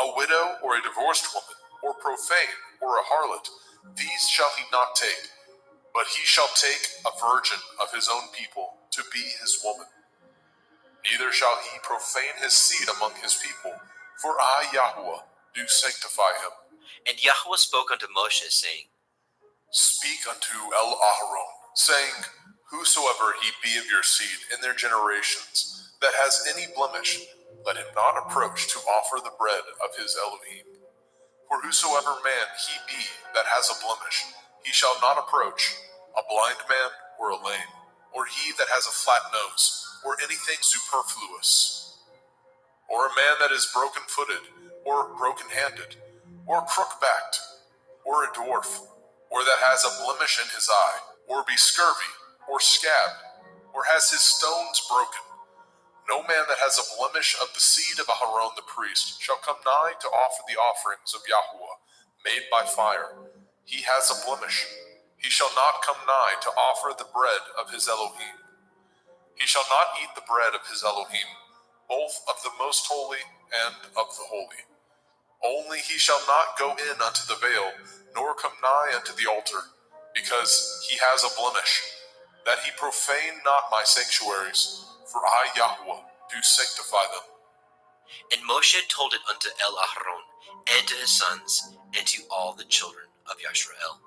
a widow or a divorced woman, or profane, or a harlot. These shall he not take, but he shall take a virgin of his own people to be his woman. Neither shall he profane his seed among his people, for I, Yahweh, do sanctify him. And Yahweh spoke unto Moshe, saying, Speak unto El-Aharon, saying, Whosoever he be of your seed in their generations, that has any blemish, let him not approach to offer the bread of his Elohim. For whosoever man he be that has a blemish, he shall not approach, a blind man or a lame, or he that has a flat nose, or anything superfluous, or a man that is broken-footed, or broken-handed, or crook-backed, or a dwarf, or that has a blemish in his eye, or be scurvy, or scabbed, or has his stones broken. No man that has a blemish of the seed of Aharon the priest shall come nigh to offer the offerings of Yahweh, made by fire. He has a blemish. He shall not come nigh to offer the bread of his Elohim. He shall not eat the bread of his Elohim, both of the most holy and of the holy. Only he shall not go in unto the veil, nor come nigh unto the altar, because he has a blemish, that he profane not my sanctuaries, for I, Yahweh, do sanctify them. And Moshe told it unto El-Aharon, and to his sons, and to all the children of Yisrael.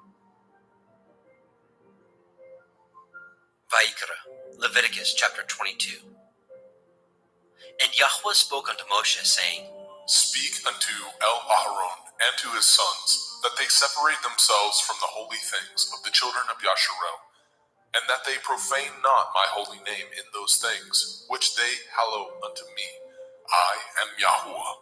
Vayikra, Leviticus chapter 22. And Yahweh spoke unto Moshe, saying, Speak unto El-Aharon and to his sons, that they separate themselves from the holy things of the children of Yasharel, and that they profane not my holy name in those things which they hallow unto me. I am Yahweh.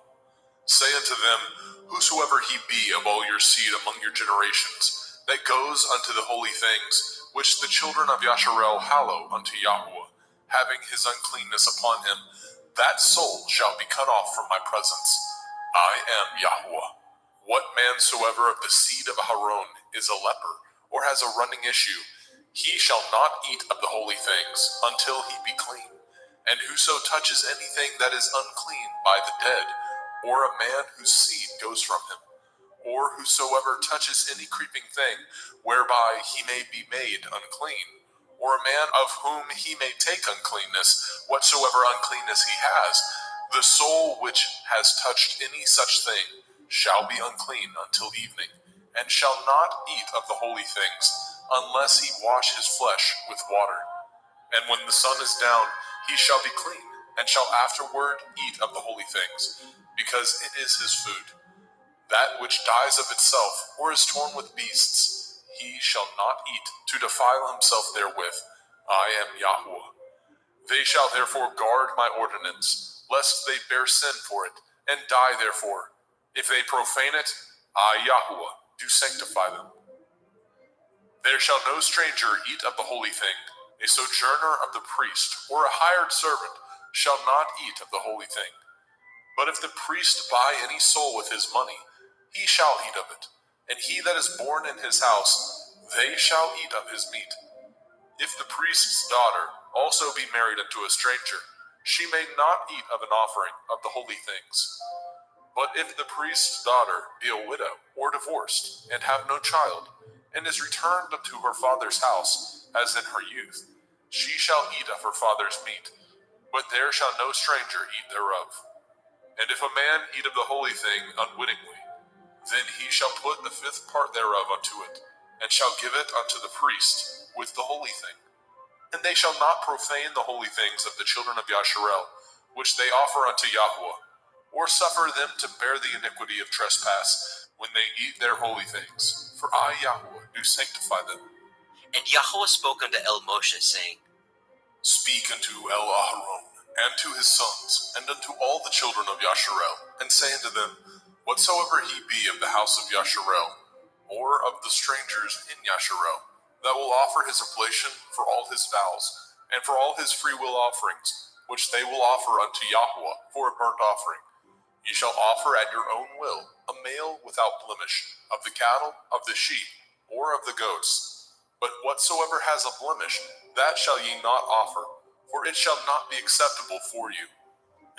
Say unto them, Whosoever he be of all your seed among your generations, that goes unto the holy things which the children of Yasharel hallow unto Yahweh, having his uncleanness upon him, that soul shall be cut off from my presence. I am Yahweh. What man soever of the seed of Aharon is a leper, or has a running issue, he shall not eat of the holy things until he be clean. And whoso touches anything that is unclean by the dead, or a man whose seed goes from him, or whosoever touches any creeping thing whereby he may be made unclean, or a man of whom he may take uncleanness, whatsoever uncleanness he has, the soul which has touched any such thing shall be unclean until evening, and shall not eat of the holy things, unless he wash his flesh with water. And when the sun is down, he shall be clean, and shall afterward eat of the holy things, because it is his food. That which dies of itself, or is torn with beasts, he shall not eat, to defile himself therewith. I am Yahweh. They shall therefore guard my ordinance, lest they bear sin for it, and die therefore. If they profane it, I, Yahweh, do sanctify them. There shall no stranger eat of the holy thing. A sojourner of the priest, or a hired servant, shall not eat of the holy thing. But if the priest buy any soul with his money, he shall eat of it. And he that is born in his house, they shall eat of his meat. If the priest's daughter also be married unto a stranger, she may not eat of an offering of the holy things. But if the priest's daughter be a widow or divorced, and have no child, and is returned unto her father's house, as in her youth, she shall eat of her father's meat, but there shall no stranger eat thereof. And if a man eat of the holy thing unwittingly, then he shall put the fifth part thereof unto it, and shall give it unto the priest with the holy thing. And they shall not profane the holy things of the children of Yasharel, which they offer unto Yahweh, or suffer them to bear the iniquity of trespass when they eat their holy things. For I, Yahweh, do sanctify them. And Yahweh spoke unto El Moshe, saying, Speak unto El Aharon, and to his sons, and unto all the children of Yasharel, and say unto them, Whatsoever he be of the house of Yasharel, or of the strangers in Yasharel, that will offer his oblation for all his vows, and for all his freewill offerings, which they will offer unto Yahweh for a burnt offering, ye shall offer at your own will a male without blemish, of the cattle, of the sheep, or of the goats. But whatsoever has a blemish, that shall ye not offer, for it shall not be acceptable for you.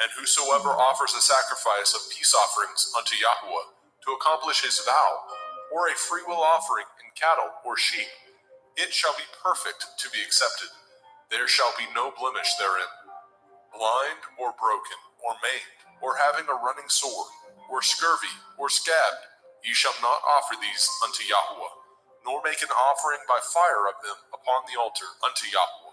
And whosoever offers a sacrifice of peace offerings unto Yahweh to accomplish his vow, or a freewill offering in cattle or sheep, it shall be perfect to be accepted. There shall be no blemish therein. Blind or broken, or maimed, or having a running sore, or scurvy, or scabbed, ye shall not offer these unto Yahweh, nor make an offering by fire of them upon the altar unto Yahweh.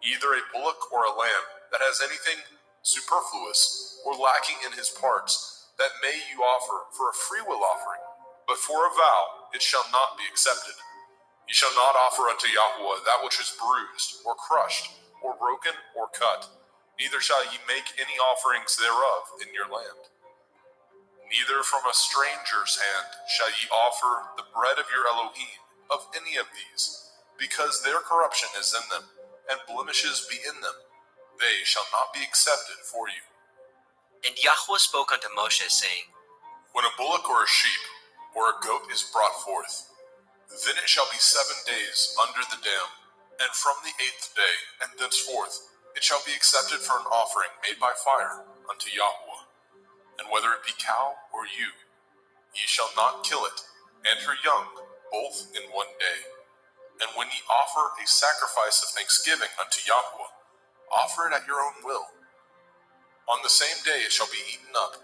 Either a bullock or a lamb that has anything superfluous or lacking in his parts, that may you offer for a freewill offering, but for a vow it shall not be accepted. Ye shall not offer unto Yahweh that which is bruised, or crushed, or broken, or cut, neither shall ye make any offerings thereof in your land. Neither from a stranger's hand shall ye offer the bread of your Elohim of any of these, because their corruption is in them, and blemishes be in them. They shall not be accepted for you. And Yahweh spoke unto Moshe, saying, When a bullock or a sheep or a goat is brought forth, then it shall be 7 days under the dam, and from the 8th day, and thenceforth, it shall be accepted for an offering made by fire unto Yahweh. And whether it be cow or ewe, ye shall not kill it, and her young, both in 1 day. And when ye offer a sacrifice of thanksgiving unto Yahweh, offer it at your own will. On the same day it shall be eaten up.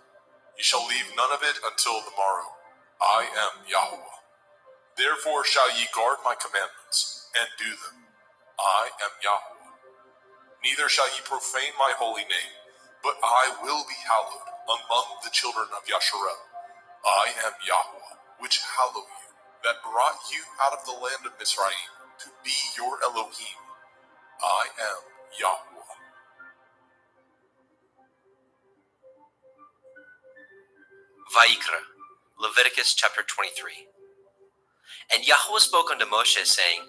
Ye shall leave none of it until the morrow. I am Yahweh. Therefore shall ye guard my commandments, and do them. I am Yahweh. Neither shall ye profane my holy name, but I will be hallowed among the children of Yasharel. I am Yahweh, which hallow you, that brought you out of the land of Mizraim, to be your Elohim. I am Yahweh. Vayikra, Leviticus chapter 23. And Yahweh spoke unto Moshe, saying,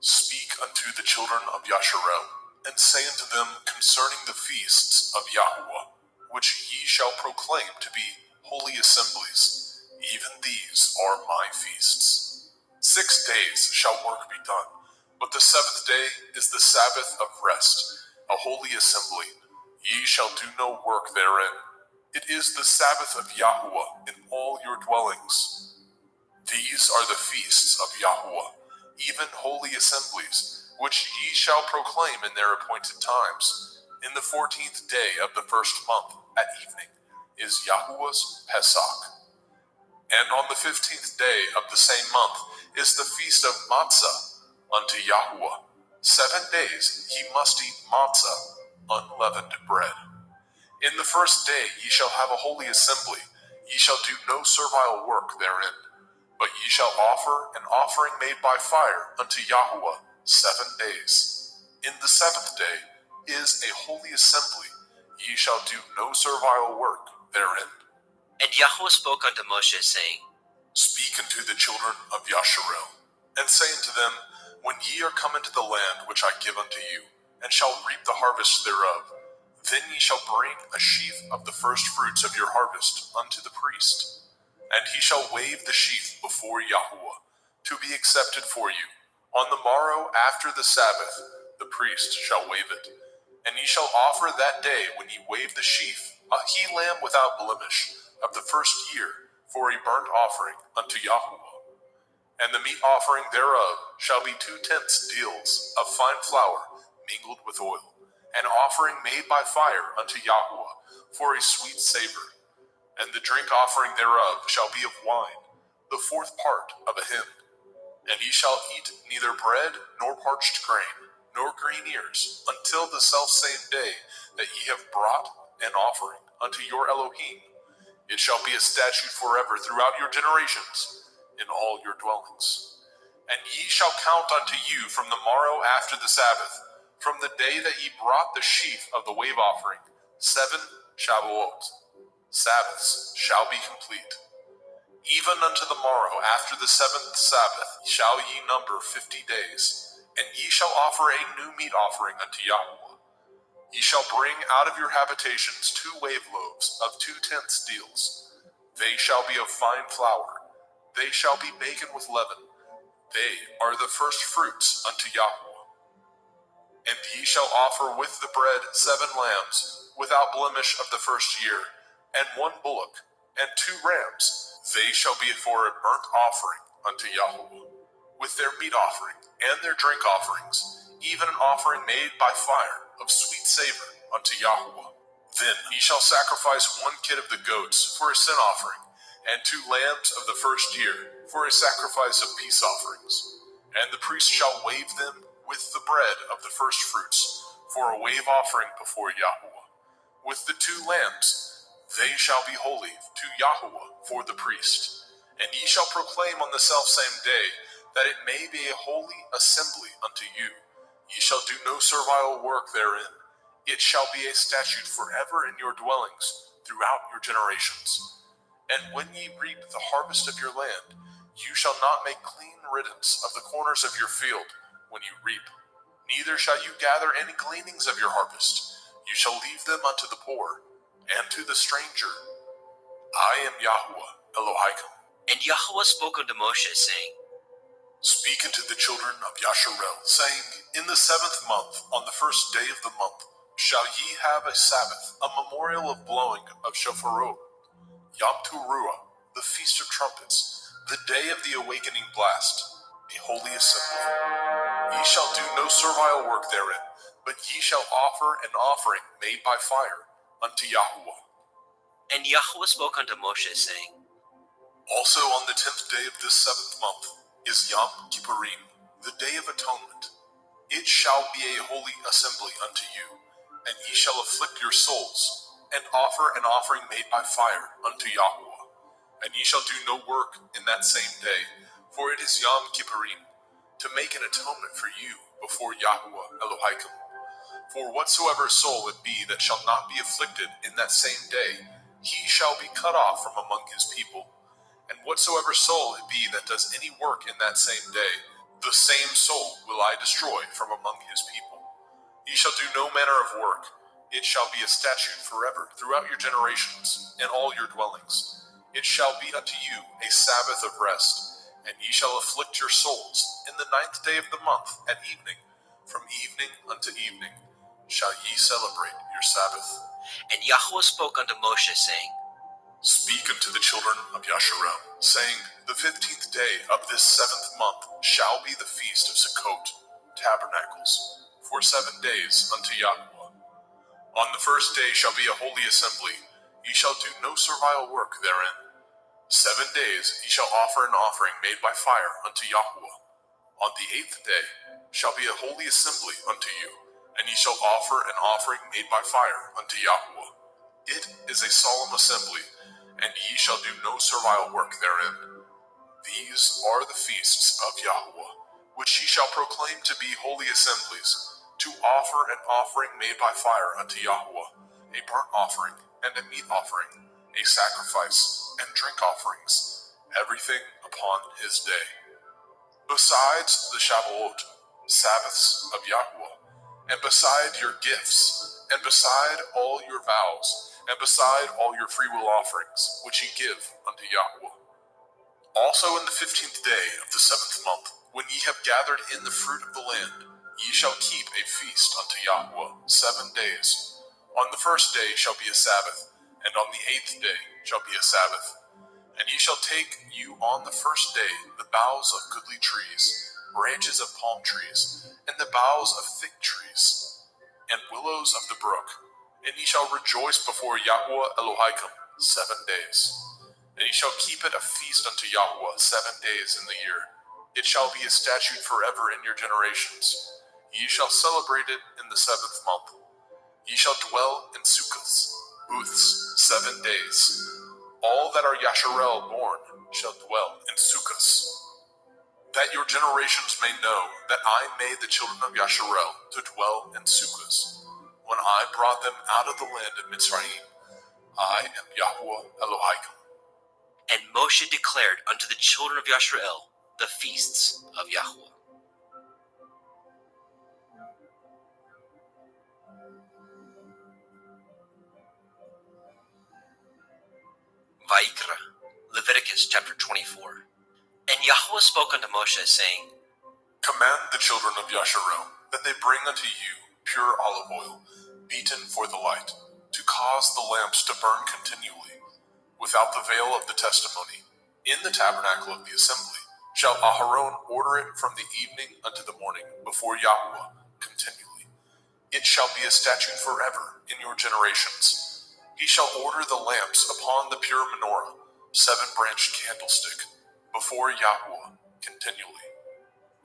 Speak unto the children of Yasharel, and say unto them concerning the feasts of Yahweh, which ye shall proclaim to be holy assemblies. Even these are my feasts. 6 days shall work be done, but the 7th day is the Sabbath of rest, a holy assembly. Ye shall do no work therein. It is the Sabbath of Yahweh in all your dwellings. These are the feasts of Yahweh, even holy assemblies, which ye shall proclaim in their appointed times. In the 14th day of the first month at evening is Yahweh's Pesach. And on the 15th day of the same month is the feast of Matzah unto Yahweh. 7 days ye must eat matzah, unleavened bread. In the first day ye shall have a holy assembly. Ye shall do no servile work therein, but ye shall offer an offering made by fire unto Yahweh 7 days. In the 7th day is a holy assembly. Ye shall do no servile work therein. And Yahweh spoke unto Moshe, saying, Speak unto the children of Yasharel, And say unto them, When ye are come into the land which I give unto you, and shall reap the harvest thereof, then ye shall bring a sheaf of the first fruits of your harvest unto the priest. And he shall wave the sheaf before Yahuwah, to be accepted for you. On the morrow after the Sabbath, the priest shall wave it. And ye shall offer that day when ye wave the sheaf, a he-lamb without blemish, of the first year, for a burnt offering unto Yahuwah. And the meat offering thereof shall be 2/10 deals of fine flour mingled with oil, an offering made by fire unto Yahuwah, for a sweet savor. And the drink offering thereof shall be of wine, the 4th part of a hin. And ye shall eat neither bread, nor parched grain, nor green ears, until the selfsame day that ye have brought an offering unto your Elohim. It shall be a statute forever throughout your generations, in all your dwellings. And ye shall count unto you from the morrow after the Sabbath, from the day that ye brought the sheaf of the wave offering, 7 Shavuot. Sabbaths shall be complete. Even unto the morrow after the 7th Sabbath shall ye number 50 days, and ye shall offer a new meat offering unto Yahuwah. Ye shall bring out of your habitations 2 wave loaves of 2/10 deals. They shall be of fine flour. They shall be baken with leaven. They are the first fruits unto Yahuwah. And ye shall offer with the bread 7 lambs, without blemish of the first year, and 1 bullock, and 2 rams. They shall be for a burnt offering unto Yahuwah, with their meat offering and their drink offerings, even an offering made by fire of sweet savor unto Yahuwah. Then ye shall sacrifice 1 kid of the goats for a sin offering, and 2 lambs of the first year for a sacrifice of peace offerings. And the priest shall wave them with the bread of the first fruits for a wave offering before Yahuwah. With the 2 lambs, they shall be holy to Yahuwah for the priest. And ye shall proclaim on the selfsame day that it may be a holy assembly unto you. Ye shall do no servile work therein. It shall be a statute forever in your dwellings throughout your generations. And when ye reap the harvest of your land, you shall not make clean riddance of the corners of your field when you reap. Neither shall you gather any gleanings of your harvest. You shall leave them unto the poor and to the stranger. I am Yahuwah Elohim. And Yahuwah spoke unto Moshe, saying, Speak unto the children of Yasharel, saying, In the 7th month, on the first day of the month, shall ye have a Sabbath, a memorial of blowing of shofarot, Yom Teruah, the feast of trumpets, the day of the awakening blast, a holy assembly. Ye shall do no servile work therein, but ye shall offer an offering made by fire unto Yahuwah. And Yahuwah spoke unto Moshe, saying, Also on the 10th day of this 7th month is Yom Kippurim, the day of atonement. It shall be a holy assembly unto you, and ye shall afflict your souls, and offer an offering made by fire unto Yahuwah. And ye shall do no work in that same day, for it is Yom Kippurim, to make an atonement for you before Yahuwah Elohim. For whatsoever soul it be that shall not be afflicted in that same day, he shall be cut off from among his people. And whatsoever soul it be that does any work in that same day, the same soul will I destroy from among his people. Ye shall do no manner of work. It shall be a statute forever throughout your generations, in all your dwellings. It shall be unto you a Sabbath of rest, and ye shall afflict your souls in the 9th day of the month at evening. From evening unto evening shall ye celebrate your Sabbath. And Yahuwah spoke unto Moshe, saying, Speak unto the children of Yasharel, saying, The 15th day of this 7th month shall be the feast of Sukkot, tabernacles, for 7 days unto Yahuwah. On the first day shall be a holy assembly. Ye shall do no servile work therein. 7 days ye shall offer an offering made by fire unto Yahuwah. On the 8th day shall be a holy assembly unto you, and ye shall offer an offering made by fire unto Yahuwah. It is a solemn assembly, and ye shall do no servile work therein. These are the feasts of Yahuwah, which ye shall proclaim to be holy assemblies, to offer an offering made by fire unto Yahuwah, a burnt offering and a meat offering, a sacrifice and drink offerings, everything upon his day. besides the Shavuot, Sabbaths of Yahweh, and beside your gifts, and beside all your vows, and beside all your freewill offerings, which ye give unto Yahweh. Also in the 15th day of the 7th month, when ye have gathered in the fruit of the land, ye shall keep a feast unto Yahweh 7 days. On the 1st day shall be a Sabbath, and on the 8th day shall be a Sabbath. And ye shall take you on the 1st day the boughs of goodly trees, branches of palm trees, and the boughs of fig trees, and willows of the brook, and ye shall rejoice before Yahweh Elohim 7 days. And ye shall keep it a feast unto Yahweh 7 days in the year. It shall be a statute forever in your generations. Ye shall celebrate it in the 7th month. Ye shall dwell in sukkahs, booths, 7 days. All that are Yasharel born shall dwell in sukkahs. That your generations may know that I made the children of Yasharel to dwell in sukkahs, when I brought them out of the land of Mitzrayim. I am Yahweh Elohim. And Moshe declared unto the children of Yasharel the feasts of Yahweh. Vayikra, Leviticus chapter 24. And Yahweh spoke unto Moshe, saying, Command the children of Yasharel that they bring unto you pure olive oil, beaten for the light, to cause the lamps to burn continually, without the veil of the testimony, in the tabernacle of the assembly. Shall Aharon order it from the evening unto the morning before Yahweh continually. It shall be a statute forever in your generations. He shall order the lamps upon the pure menorah, 7-branched candlestick, before Yahweh continually.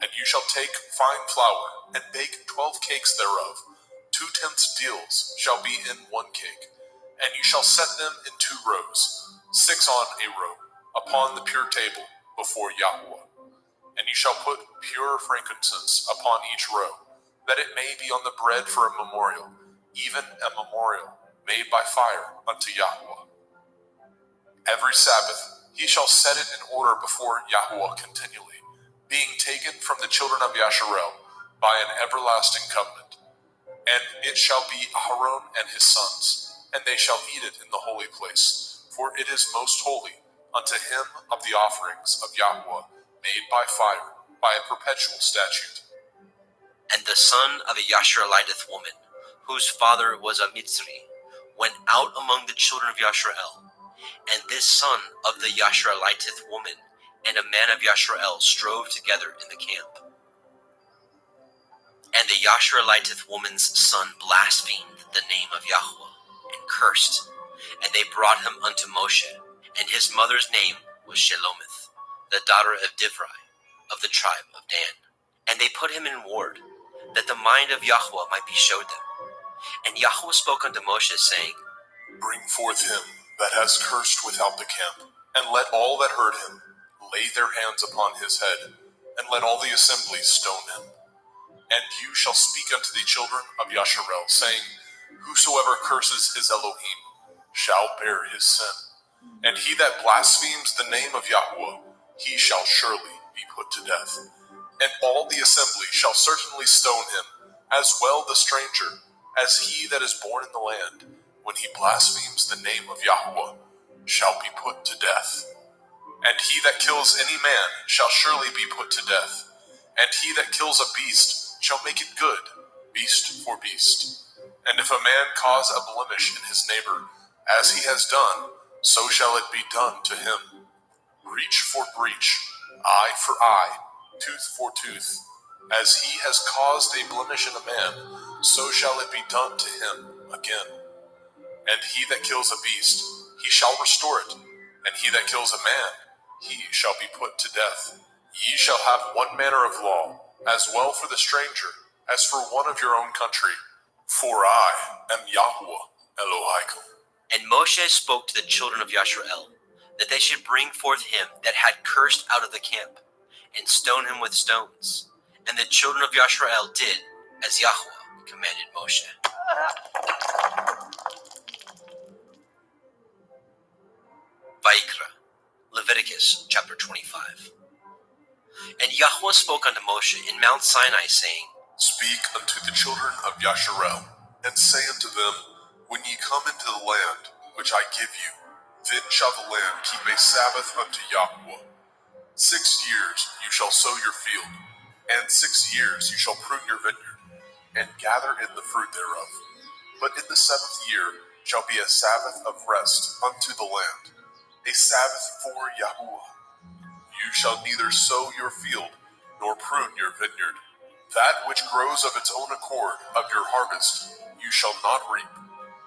And you shall take fine flour, and bake 12 cakes thereof. 2/10 deals shall be in 1 cake. And you shall set them in 2 rows, 6 on a row, upon the pure table before Yahweh. And you shall put pure frankincense upon each row, that it may be on the bread for a memorial, even a memorial made by fire unto Yahweh. Every Sabbath he shall set it in order before Yahweh continually, being taken from the children of Yasharel by an everlasting covenant. And it shall be Aharon and his sons, and they shall eat it in the holy place, for it is most holy unto him of the offerings of Yahweh, made by fire, by a perpetual statute. And the son of a Yashareliteth woman, whose father was a Mitzri, went out among the children of Yasharel. And this son of the Yashareliteth woman and a man of Yasharel strove together in the camp. And the Yashareliteth woman's son blasphemed the name of Yahweh, and cursed. And they brought him unto Moshe, and his mother's name was Shelomith, the daughter of Divri, of the tribe of Dan. And they put him in ward, that the mind of Yahweh might be showed them. And Yahweh spoke unto Moshe, saying, Bring forth him that has cursed without the camp, and let all that heard him lay their hands upon his head, and let all the assembly stone him. And you shall speak unto the children of Yasharel, saying, Whosoever curses his Elohim shall bear his sin. And he that blasphemes the name of Yahweh, he shall surely be put to death. And all the assembly shall certainly stone him, as well the stranger, as he that is born in the land, when he blasphemes the name of Yahweh, shall be put to death. And he that kills any man shall surely be put to death. And he that kills a beast shall make it good, beast for beast. And if a man cause a blemish in his neighbor, as he has done, so shall it be done to him. Breach for breach, eye for eye, tooth for tooth. As he has caused a blemish in a man, so shall it be done to him again. And he that kills a beast, he shall restore it. And he that kills a man, he shall be put to death. Ye shall have one manner of law, as well for the stranger, as for one of your own country. For I am Yahweh Elohim. And Moshe spoke to the children of Yasharel, that they should bring forth him that had cursed out of the camp, and stone him with stones. And the children of Yasharel did as Yahweh commanded Moshe. Vayikra, Leviticus chapter 25. And Yahweh spoke unto Moshe in Mount Sinai, saying, Speak unto the children of Yasharel, and say unto them, When ye come into the land which I give you, then shall the land keep a Sabbath unto Yahweh. 6 years you shall sow your field, and 6 years you shall prune your vineyard, and gather in the fruit thereof. But in the 7th year shall be a Sabbath of rest unto the land, a Sabbath for Yahuwah. You shall neither sow your field, nor prune your vineyard. That which grows of its own accord of your harvest you shall not reap,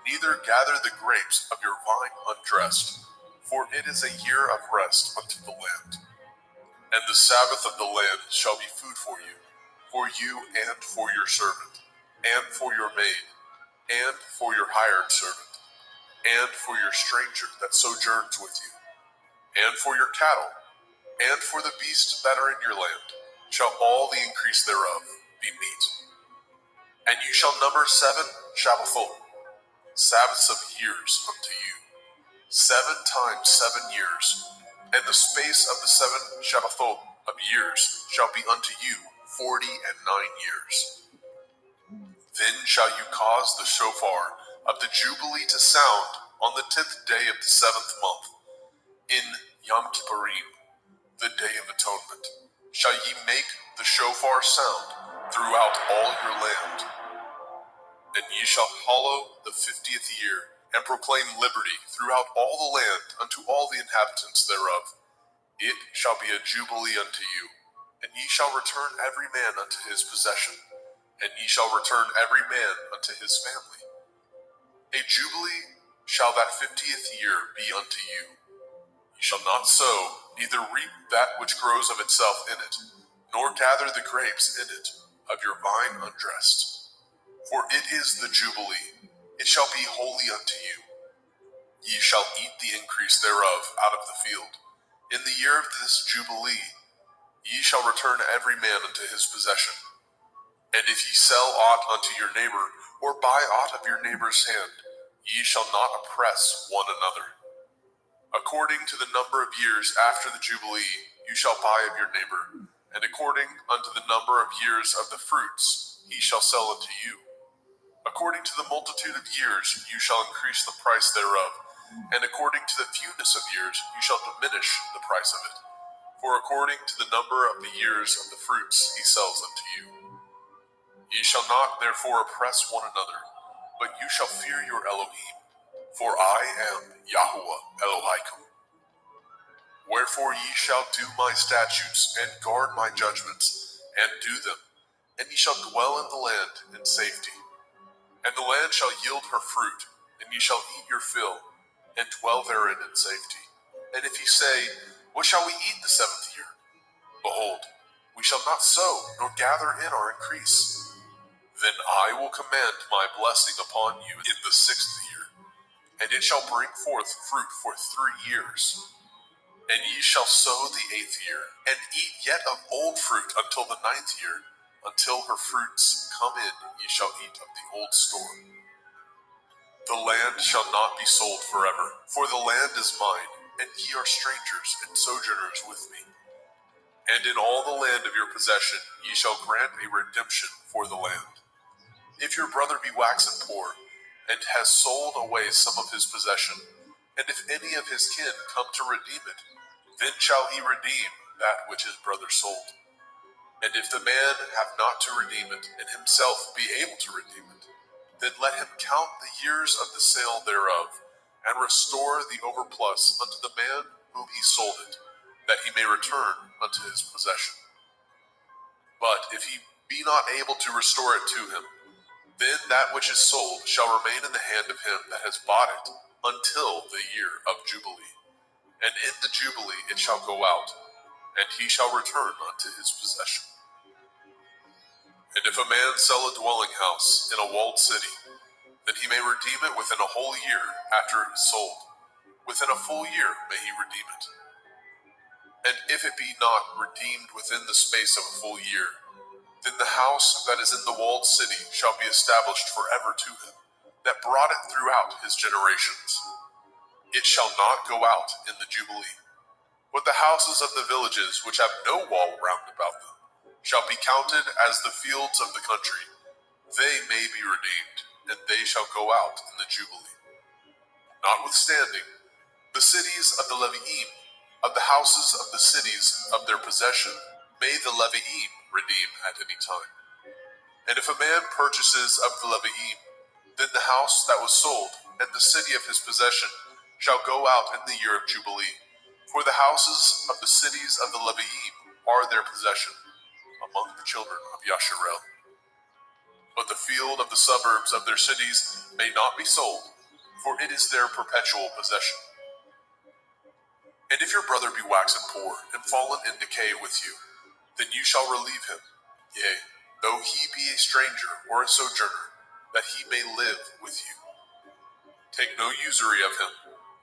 neither gather the grapes of your vine undressed, for it is a year of rest unto the land. And the Sabbath of the land shall be food for you and for your servant, and for your maid, and for your hired servant, and for your stranger that sojourns with you, and for your cattle, and for the beasts that are in your land, shall all the increase thereof be meat. And you shall number 7 Shabbathot, Sabbaths of years unto you, 7 times 7 years, and the space of the 7 Shabbathot of years shall be unto you 49 years. Then shall you cause the shofar of the Jubilee to sound on the 10th day of the 7th month. In Yom Kippurim, the Day of Atonement, shall ye make the shofar sound throughout all your land. And ye shall hallow the 50th year, and proclaim liberty throughout all the land unto all the inhabitants thereof. It shall be a jubilee unto you, and ye shall return every man unto his possession, and ye shall return every man unto his family. A jubilee shall that 50th year be unto you. Ye shall not sow, neither reap that which grows of itself in it, nor gather the grapes in it of your vine undressed. For it is the jubilee, it shall be holy unto you. Ye shall eat the increase thereof out of the field. In the year of this jubilee, ye shall return every man unto his possession. And if ye sell aught unto your neighbor, or buy aught of your neighbor's hand, ye shall not oppress one another. According to the number of years after the jubilee, you shall buy of your neighbor, and according unto the number of years of the fruits, he shall sell unto you. According to the multitude of years, you shall increase the price thereof, and according to the fewness of years, you shall diminish the price of it. For according to the number of the years of the fruits he sells unto you. Ye shall not therefore oppress one another, but you shall fear your Elohim, for I am Yahuwah Elohaikum. Wherefore ye shall do my statutes, and guard my judgments, and do them, and ye shall dwell in the land in safety. And the land shall yield her fruit, and ye shall eat your fill, and dwell therein in safety. And if ye say, What shall we eat the 7th year? Behold, we shall not sow, nor gather in our increase. Then I will command my blessing upon you in the 6th year, and it shall bring forth fruit for 3 years. And ye shall sow the 8th year, and eat yet of old fruit until the 9th year. Until her fruits come in, ye shall eat of the old store. The land shall not be sold forever, for the land is mine, and ye are strangers and sojourners with me. And in all the land of your possession ye shall grant a redemption for the land. If your brother be waxen poor, and has sold away some of his possession, and if any of his kin come to redeem it, then shall he redeem that which his brother sold. And if the man have not to redeem it, and himself be able to redeem it, then let him count the years of the sale thereof, and restore the overplus unto the man whom he sold it, that he may return unto his possession. But if he be not able to restore it to him, then that which is sold shall remain in the hand of him that has bought it until the year of Jubilee. And in the Jubilee it shall go out, and he shall return unto his possession. And if a man sell a dwelling house in a walled city, then he may redeem it within a whole year after it is sold. Within a full year may he redeem it. And if it be not redeemed within the space of a full year, then the house that is in the walled city shall be established forever to him, that brought it throughout his generations. It shall not go out in the Jubilee, But the houses of the villages which have no wall round about them shall be counted as the fields of the country. They may be redeemed, and they shall go out in the Jubilee. Notwithstanding, the cities of the Levi'im, of the houses of the cities of their possession, may the Levi'im redeem at any time. And if a man purchases of the Levi'im, then the house that was sold and the city of his possession shall go out in the year of Jubilee. For the houses of the cities of the Levi'im are their possession among the children of Yasharel. But the field of the suburbs of their cities may not be sold, for it is their perpetual possession. And if your brother be waxen poor and fallen in decay with you, then you shall relieve him, yea, though he be a stranger or a sojourner, that he may live with you. Take no usury of him,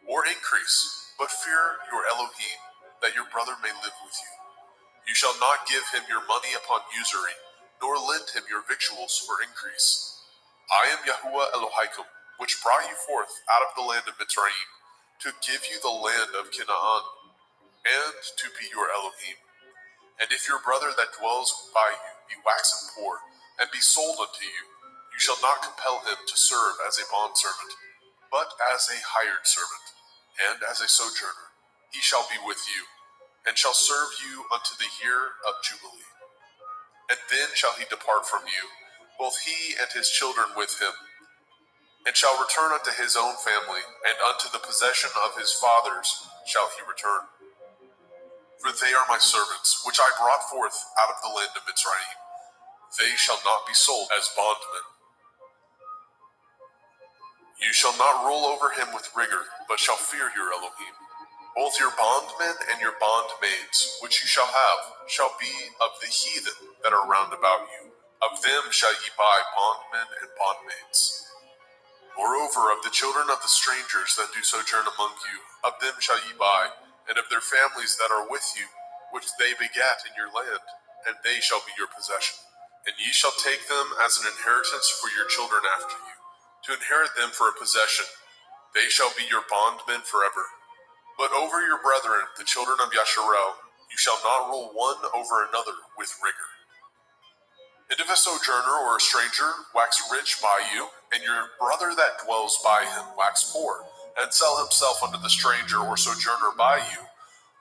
or increase, but fear your Elohim, that your brother may live with you. You shall not give him your money upon usury, nor lend him your victuals for increase. I am Yahuwah Elohaikum, which brought you forth out of the land of Mitzrayim, to give you the land of Canaan, and to be your Elohim. And if your brother that dwells by you be waxen poor, and be sold unto you, you shall not compel him to serve as a bondservant, but as a hired servant, and as a sojourner. He shall be with you, and shall serve you unto the year of Jubilee. And then shall he depart from you, both he and his children with him, and shall return unto his own family, and unto the possession of his fathers shall he return. For they are my servants, which I brought forth out of the land of Mitzrayim. They shall not be sold as bondmen. You shall not rule over him with rigor, but shall fear your Elohim. Both your bondmen and your bondmaids, which you shall have, shall be of the heathen that are round about you. Of them shall ye buy bondmen and bondmaids. Moreover, of the children of the strangers that do sojourn among you, of them shall ye buy, and of their families that are with you, which they begat in your land, and they shall be your possession. And ye shall take them as an inheritance for your children after you, to inherit them for a possession. They shall be your bondmen forever. But over your brethren, the children of Yasharel, you shall not rule one over another with rigor. And if a sojourner or a stranger wax rich by you, and your brother that dwells by him wax poor, and sell himself unto the stranger or sojourner by you,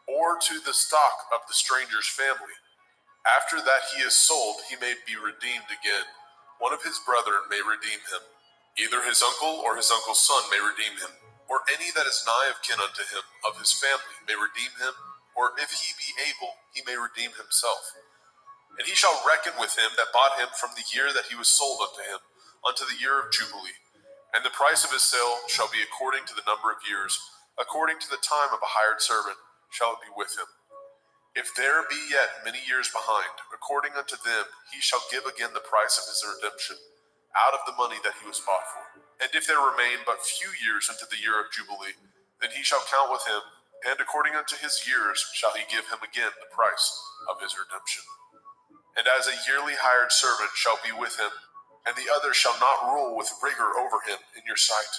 or to the stock of the stranger's family, after that he is sold, he may be redeemed again. One of his brethren may redeem him. Either his uncle or his uncle's son may redeem him, or any that is nigh of kin unto him of his family may redeem him, or if he be able, he may redeem himself. And he shall reckon with him that bought him from the year that he was sold unto him, unto the year of Jubilee. And the price of his sale shall be according to the number of years, according to the time of a hired servant shall it be with him. If there be yet many years behind, according unto them he shall give again the price of his redemption, out of the money that he was bought for. And if there remain but few years unto the year of Jubilee, then he shall count with him, and according unto his years shall he give him again the price of his redemption. And as a yearly hired servant shall be with him, and the other shall not rule with rigor over him in your sight.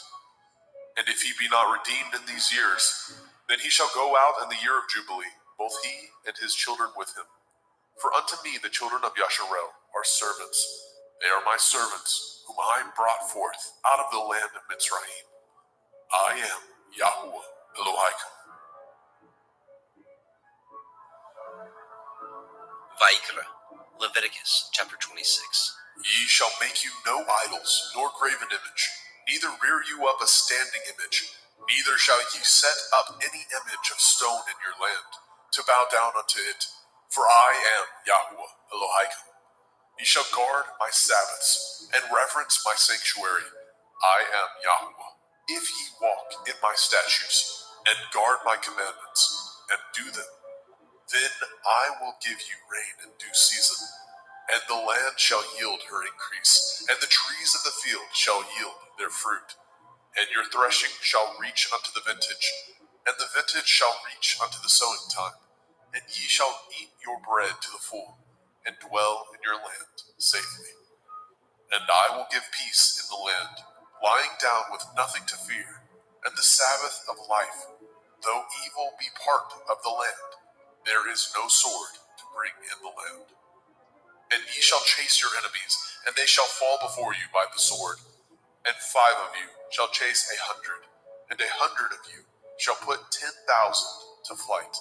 And if he be not redeemed in these years, then he shall go out in the year of Jubilee, both he and his children with him. For unto me the children of Yasharel are servants. They are my servants, whom I brought forth out of the land of Mitzrayim. I am Yahuwah Elohaikum. Vayikra, Leviticus chapter 26. Ye shall make you no idols, nor graven image, neither rear you up a standing image, neither shall ye set up any image of stone in your land, to bow down unto it, for I am Yahuwah Elohaikum. Ye shall guard my Sabbaths, and reverence my sanctuary. I am Yahuwah. If ye walk in my statutes, and guard my commandments, and do them, then I will give you rain in due season, and the land shall yield her increase, and the trees of the field shall yield their fruit. And your threshing shall reach unto the vintage, and the vintage shall reach unto the sowing time. And ye shall eat your bread to the full, and dwell in your land safely. And I will give peace in the land, lying down with nothing to fear, and the Sabbath of life, though evil be part of the land, there is no sword to bring in the land. And ye shall chase your enemies, and they shall fall before you by the sword. And 5 of you shall chase 100, and 100 of you shall put 10,000 to flight.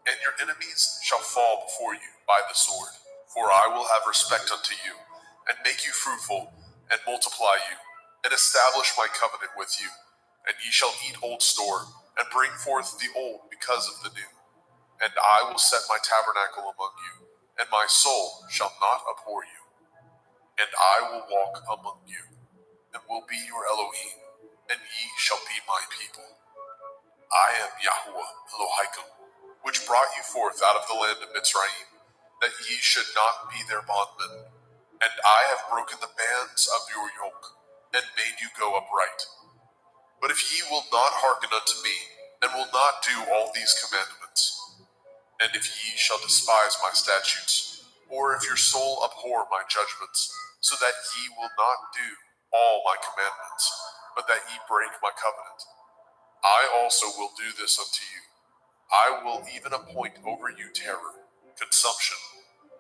And your enemies shall fall before you by the sword. For I will have respect unto you, and make you fruitful, and multiply you, and establish my covenant with you. And ye shall eat old store, and bring forth the old because of the new. And I will set my tabernacle among you, and my soul shall not abhor you. And I will walk among you, and will be your Elohim, and ye shall be my people. I am Yahuwah Elohaikum, which brought you forth out of the land of Mitzrayim, that ye should not be their bondmen. And I have broken the bands of your yoke, and made you go upright. But if ye will not hearken unto me, and will not do all these commandments, and if ye shall despise my statutes, or if your soul abhor my judgments, so that ye will not do all my commandments, but that ye break my covenant, I also will do this unto you. I will even appoint over you terror, consumption,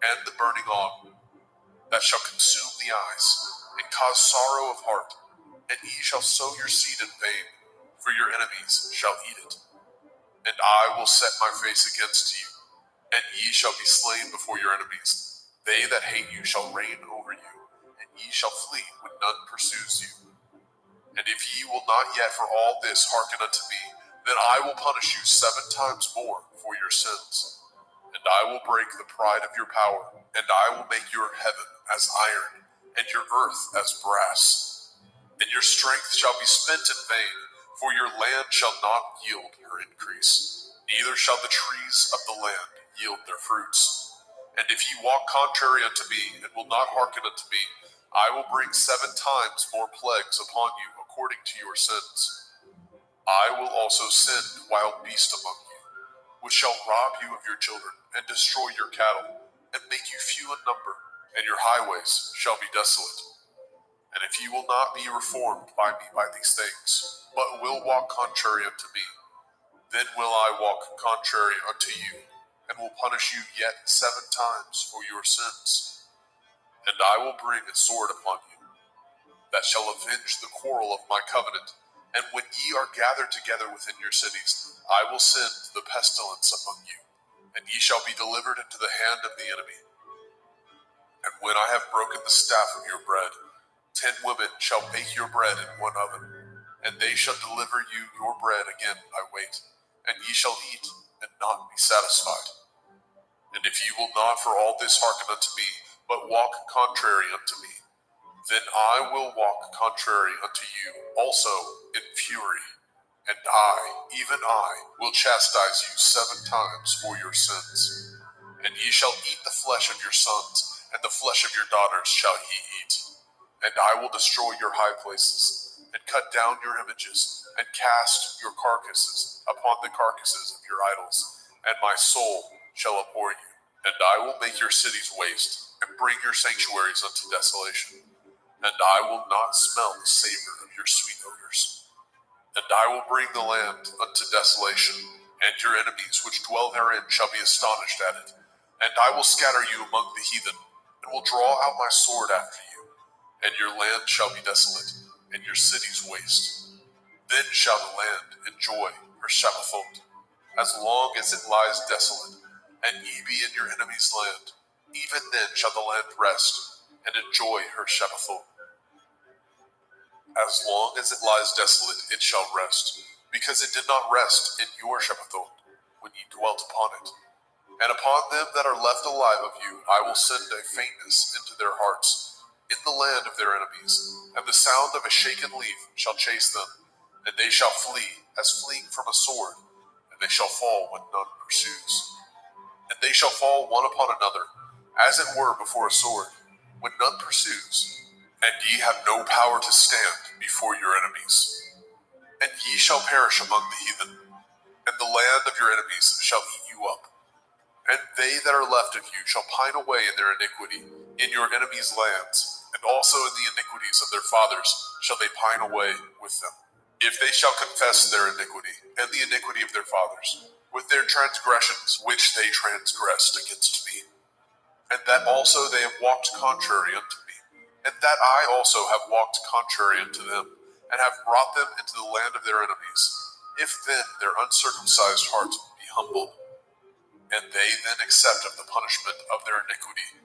and the burning on, that shall consume the eyes, and cause sorrow of heart, and ye shall sow your seed in vain, for your enemies shall eat it. And I will set my face against you, and ye shall be slain before your enemies. They that hate you shall reign over you, and ye shall flee when none pursues you. And if ye will not yet for all this hearken unto me, then I will punish you 7 times more for your sins. And I will break the pride of your power, and I will make your heaven as iron, and your earth as brass. And your strength shall be spent in vain, for your land shall not yield her increase, neither shall the trees of the land yield their fruits. And if ye walk contrary unto me, and will not hearken unto me, I will bring 7 times more plagues upon you according to your sins. I will also send wild beasts among you, which shall rob you of your children, and destroy your cattle, and make you few in number, and your highways shall be desolate. And if ye will not be reformed by me by these things, but will walk contrary unto me, then will I walk contrary unto you, and will punish you yet 7 times for your sins. And I will bring a sword upon you, that shall avenge the quarrel of my covenant. And when ye are gathered together within your cities, I will send the pestilence among you, and ye shall be delivered into the hand of the enemy. And when I have broken the staff of your bread, 10 women shall bake your bread in one oven, and they shall deliver you your bread again by weight, and ye shall eat and not be satisfied. And if ye will not for all this hearken unto me, but walk contrary unto me, then I will walk contrary unto you also in fury, and I, even I, will chastise you 7 times for your sins. And ye shall eat the flesh of your sons, and the flesh of your daughters shall ye eat. And I will destroy your high places, and cut down your images, and cast your carcasses upon the carcasses of your idols, and my soul shall abhor you. And I will make your cities waste, and bring your sanctuaries unto desolation. And I will not smell the savor of your sweet odors. And I will bring the land unto desolation, and your enemies which dwell therein shall be astonished at it. And I will scatter you among the heathen, and will draw out my sword after you. And your land shall be desolate, and your cities waste. Then shall the land enjoy her Shabbathot, as long as it lies desolate, and ye be in your enemy's land. Even then shall the land rest, and enjoy her Shabbathot. As long as it lies desolate, it shall rest, because it did not rest in your Shabbathot, when ye dwelt upon it. And upon them that are left alive of you, I will send a faintness into their hearts, in the land of their enemies, and the sound of a shaken leaf shall chase them, and they shall flee as fleeing from a sword, and they shall fall when none pursues. And they shall fall one upon another, as it were before a sword, when none pursues. And ye have no power to stand before your enemies. And ye shall perish among the heathen, and the land of your enemies shall eat you up. And they that are left of you shall pine away in their iniquity, in your enemies' lands, and also in the iniquities of their fathers shall they pine away with them. If they shall confess their iniquity, and the iniquity of their fathers, with their transgressions which they transgressed against me, and that also they have walked contrary unto me, and that I also have walked contrary unto them, and have brought them into the land of their enemies, if then their uncircumcised heart be humbled, and they then accept of the punishment of their iniquity,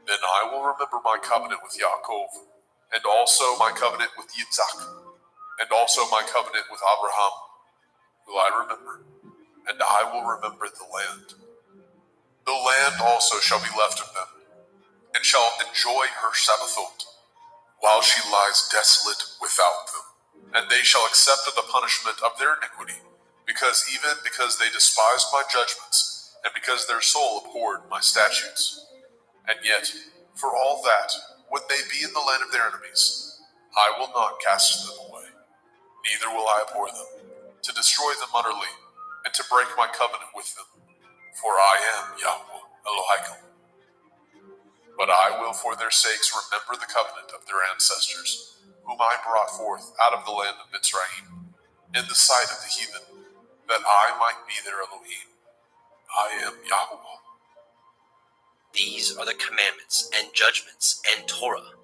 then I will remember my covenant with Yaakov, and also my covenant with Yitzhak, and also my covenant with Abraham will I remember, and I will remember the land. The land also shall be left of them, and shall enjoy her Sabbathot, while she lies desolate without them. And they shall accept of the punishment of their iniquity, because they despised my judgments, and because their soul abhorred my statutes. And yet, for all that, when they be in the land of their enemies, I will not cast them away, neither will I abhor them, to destroy them utterly, and to break my covenant with them. For I am Yahweh Elohim. But I will for their sakes remember the covenant of their ancestors, whom I brought forth out of the land of Mitzrayim, in the sight of the heathen, that I might be their Elohim. I am Yahweh. These are the commandments and judgments and Torah,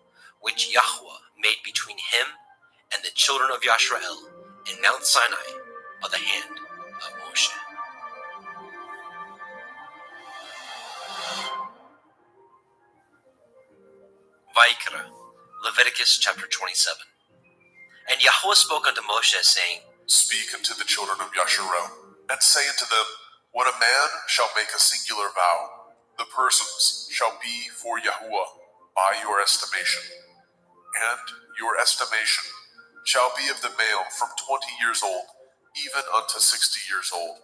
which Yahweh made between him and the children of Yasharel in Mount Sinai by the hand of Moshe. Vayikra, Leviticus chapter 27. And Yahweh spoke unto Moshe, saying, Speak unto the children of Yasharel, and say unto them, When a man shall make a singular vow, the persons shall be for Yahuwah by your estimation. And your estimation shall be of the male from 20 years old, even unto 60 years old.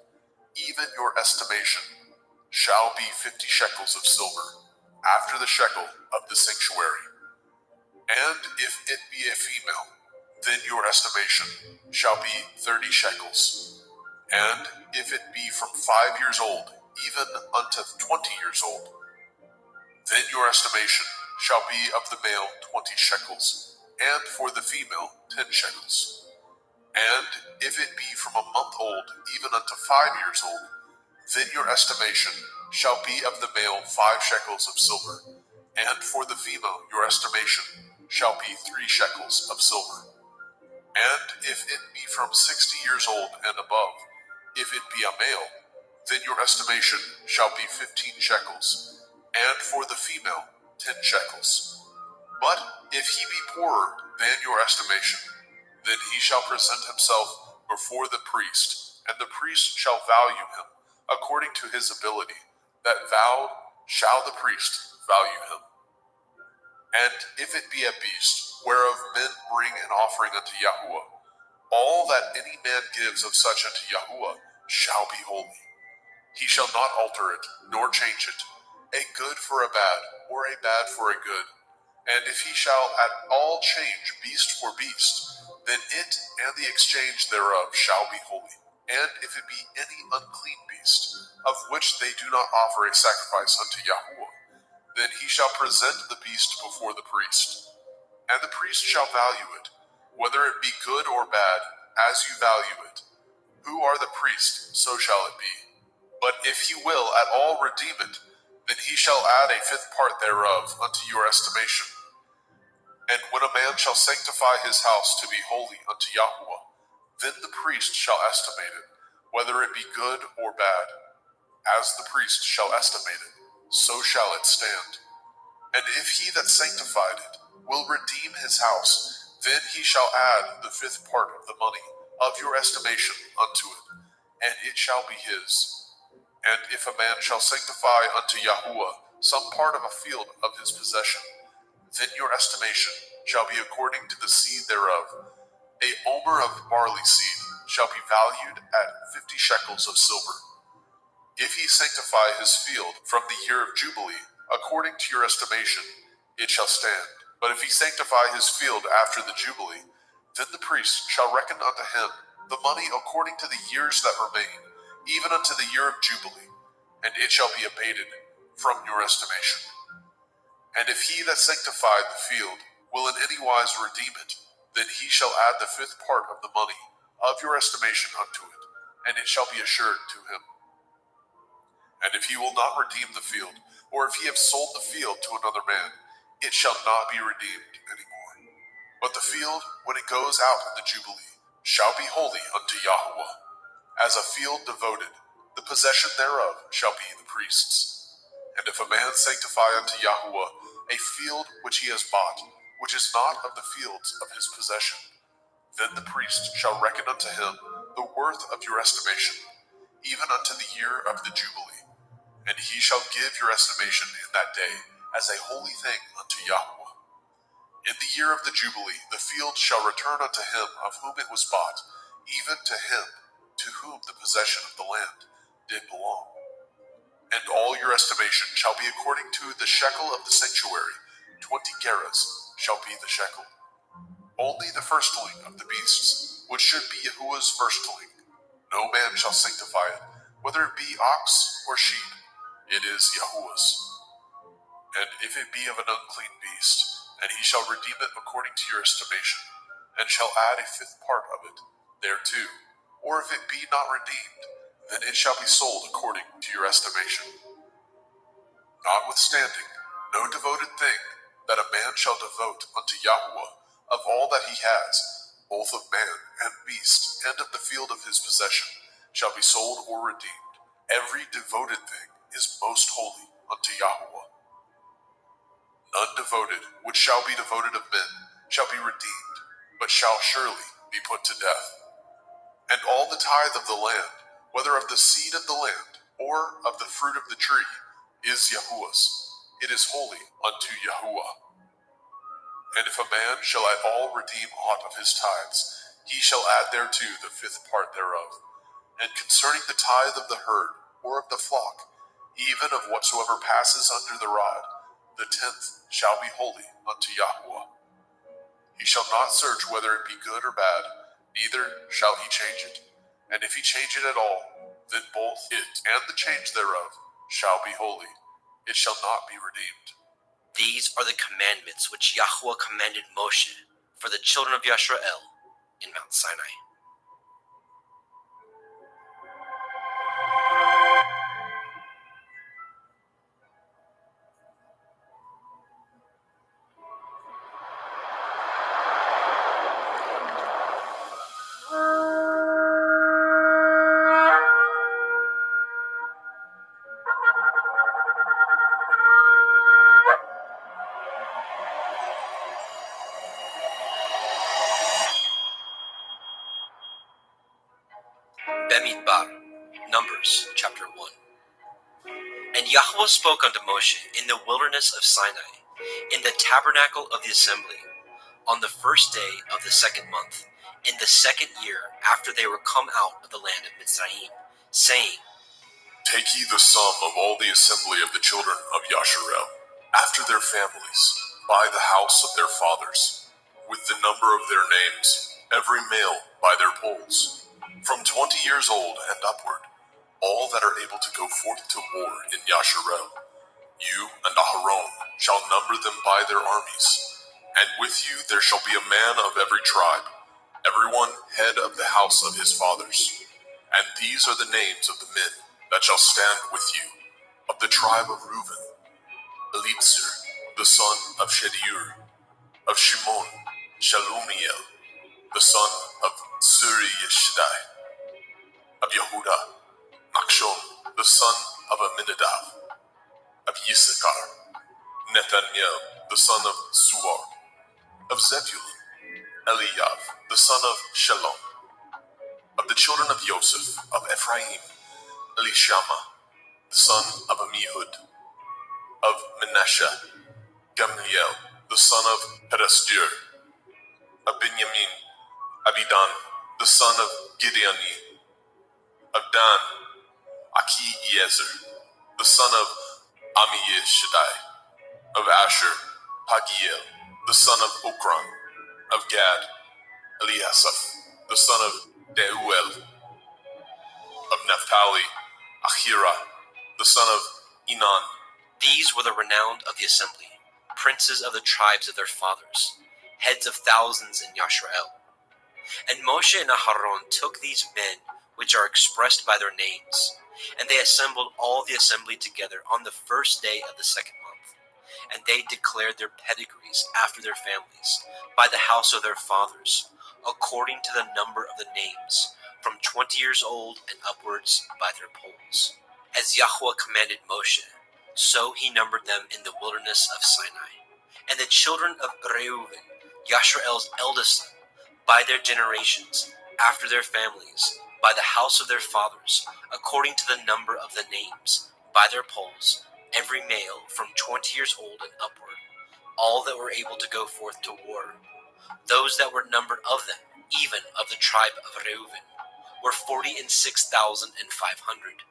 Even your estimation shall be 50 shekels of silver, after the shekel of the sanctuary. And if it be a female, then your estimation shall be 30 shekels. And if it be from 5 years old, even unto 20 years old, then your estimation shall be of the male 20 shekels, and for the female 10 shekels. And if it be from a month old, even unto 5 years old, then your estimation shall be of the male 5 shekels of silver, and for the female your estimation shall be 3 shekels of silver. And if it be from 60 years old and above, if it be a male, then your estimation shall be 15 shekels, and for the female 10 shekels. But if he be poorer than your estimation, then he shall present himself before the priest, and the priest shall value him according to his ability. That vowed shall the priest value him. And if it be a beast, whereof men bring an offering unto Yahuwah, all that any man gives of such unto Yahuwah shall be holy. He shall not alter it, nor change it, a good for a bad, or a bad for a good. And if he shall at all change beast for beast, then it and the exchange thereof shall be holy. And if it be any unclean beast, of which they do not offer a sacrifice unto Yahuwah, then he shall present the beast before the priest. And the priest shall value it, whether it be good or bad, as you value it. Who are the priest, so shall it be. But if he will at all redeem it, then he shall add a 5th part thereof unto your estimation. And when a man shall sanctify his house to be holy unto Yahuwah, then the priest shall estimate it, whether it be good or bad. As the priest shall estimate it, so shall it stand. And if he that sanctified it will redeem his house, then he shall add the 5th part of the money of your estimation unto it, and it shall be his. And if a man shall sanctify unto Yahuwah some part of a field of his possession, then your estimation shall be according to the seed thereof. A omer of barley seed shall be valued at 50 shekels of silver. If he sanctify his field from the year of Jubilee, according to your estimation, it shall stand. But if he sanctify his field after the Jubilee, then the priest shall reckon unto him the money according to the years that remain, even unto the year of Jubilee, and it shall be abated from your estimation. And if he that sanctified the field will in any wise redeem it, then he shall add the 5th part of the money of your estimation unto it, and it shall be assured to him. And if he will not redeem the field, or if he have sold the field to another man, it shall not be redeemed any more. But the field, when it goes out in the Jubilee, shall be holy unto Yahuwah. As a field devoted, the possession thereof shall be the priest's. And if a man sanctify unto Yahuwah a field which he has bought, which is not of the fields of his possession, then the priest shall reckon unto him the worth of your estimation, even unto the year of the Jubilee. And he shall give your estimation in that day as a holy thing unto Yahuwah. In the year of the Jubilee, the field shall return unto him of whom it was bought, even to him to whom the possession of the land did belong. And all your estimation shall be according to the shekel of the sanctuary. 20 gerahs shall be the shekel. Only the firstling of the beasts, which should be Yahuwah's firstling, no man shall sanctify it, whether it be ox or sheep. It is Yahuwah's. And if it be of an unclean beast, and he shall redeem it according to your estimation, and shall add a 5th part of it thereto, or if it be not redeemed, then it shall be sold according to your estimation. Notwithstanding, no devoted thing that a man shall devote unto Yahuwah of all that he has, both of man and beast, and of the field of his possession, shall be sold or redeemed. Every devoted thing is most holy unto Yahuwah. None devoted, which shall be devoted of men, shall be redeemed, but shall surely be put to death. And all the tithe of the land, whether of the seed of the land, or of the fruit of the tree, is Yahuwah's. It is holy unto Yahuwah. And if a man shall at all redeem aught of his tithes, he shall add thereto the 5th part thereof. And concerning the tithe of the herd, or of the flock, even of whatsoever passes under the rod, the 10th shall be holy unto Yahuwah. He shall not search whether it be good or bad, neither shall he change it. And if he change it at all, then both it and the change thereof shall be holy. It shall not be redeemed. These are the commandments which Yahuwah commanded Moshe for the children of Yisrael in Mount Sinai. Bemidbar, Numbers, chapter 1. And Yahuwah spoke unto Moshe in the wilderness of Sinai, in the tabernacle of the assembly, on the 1st day of the 2nd month, in the 2nd year after they were come out of the land of Mitzrayim, saying, Take ye the sum of all the assembly of the children of Yasharel, after their families, by the house of their fathers, with the number of their names, every male by their polls, from 20 years old and upward, all that are able to go forth to war in Yasharel. You and Aharon shall number them by their armies, and with you there shall be a man of every tribe, everyone head of the house of his fathers. And these are the names of the men that shall stand with you. Of the tribe of Reuben, Elitzur, the son of Shedeur; of Shimon, Shalumiel, the son of Suri Yeshdai; of Yehuda, Nachshon, the son of Aminadab; of Yisachar, Nethaniel, the son of Suar; of Zebulun, Eliav, the son of Shalom; of the children of Joseph; of Ephraim, Elishama, the son of Amihud; of Manasseh, Gamliel, the son of Pedasdur; of Benjamin, Abidan, the son of Gideoni; of Dan, Achiezer, the son of Amishadai; of Asher, Pagiel, the son of Okran; of Gad, Eliasaph, the son of Deuel; of Naphtali, Ahira, the son of Enan. These were the renowned of the assembly, princes of the tribes of their fathers. heads of thousands in Yashrael. And Moshe and Aharon took these men which are expressed by their names, and they assembled all the assembly together on the first day of the second month. And they declared their pedigrees after their families, by the house of their fathers, according to the number of the names, from 20 years old and upwards by their polls. As Yahweh commanded Moshe, so he numbered them in the wilderness of Sinai. And the children of Reuben, Yashrael's eldest son, by their generations, after their families, by the house of their fathers, according to the number of the names, by their polls, every male from 20 years old and upward, all that were able to go forth to war. Those that were numbered of them, even of the tribe of Reuben, were 46,500.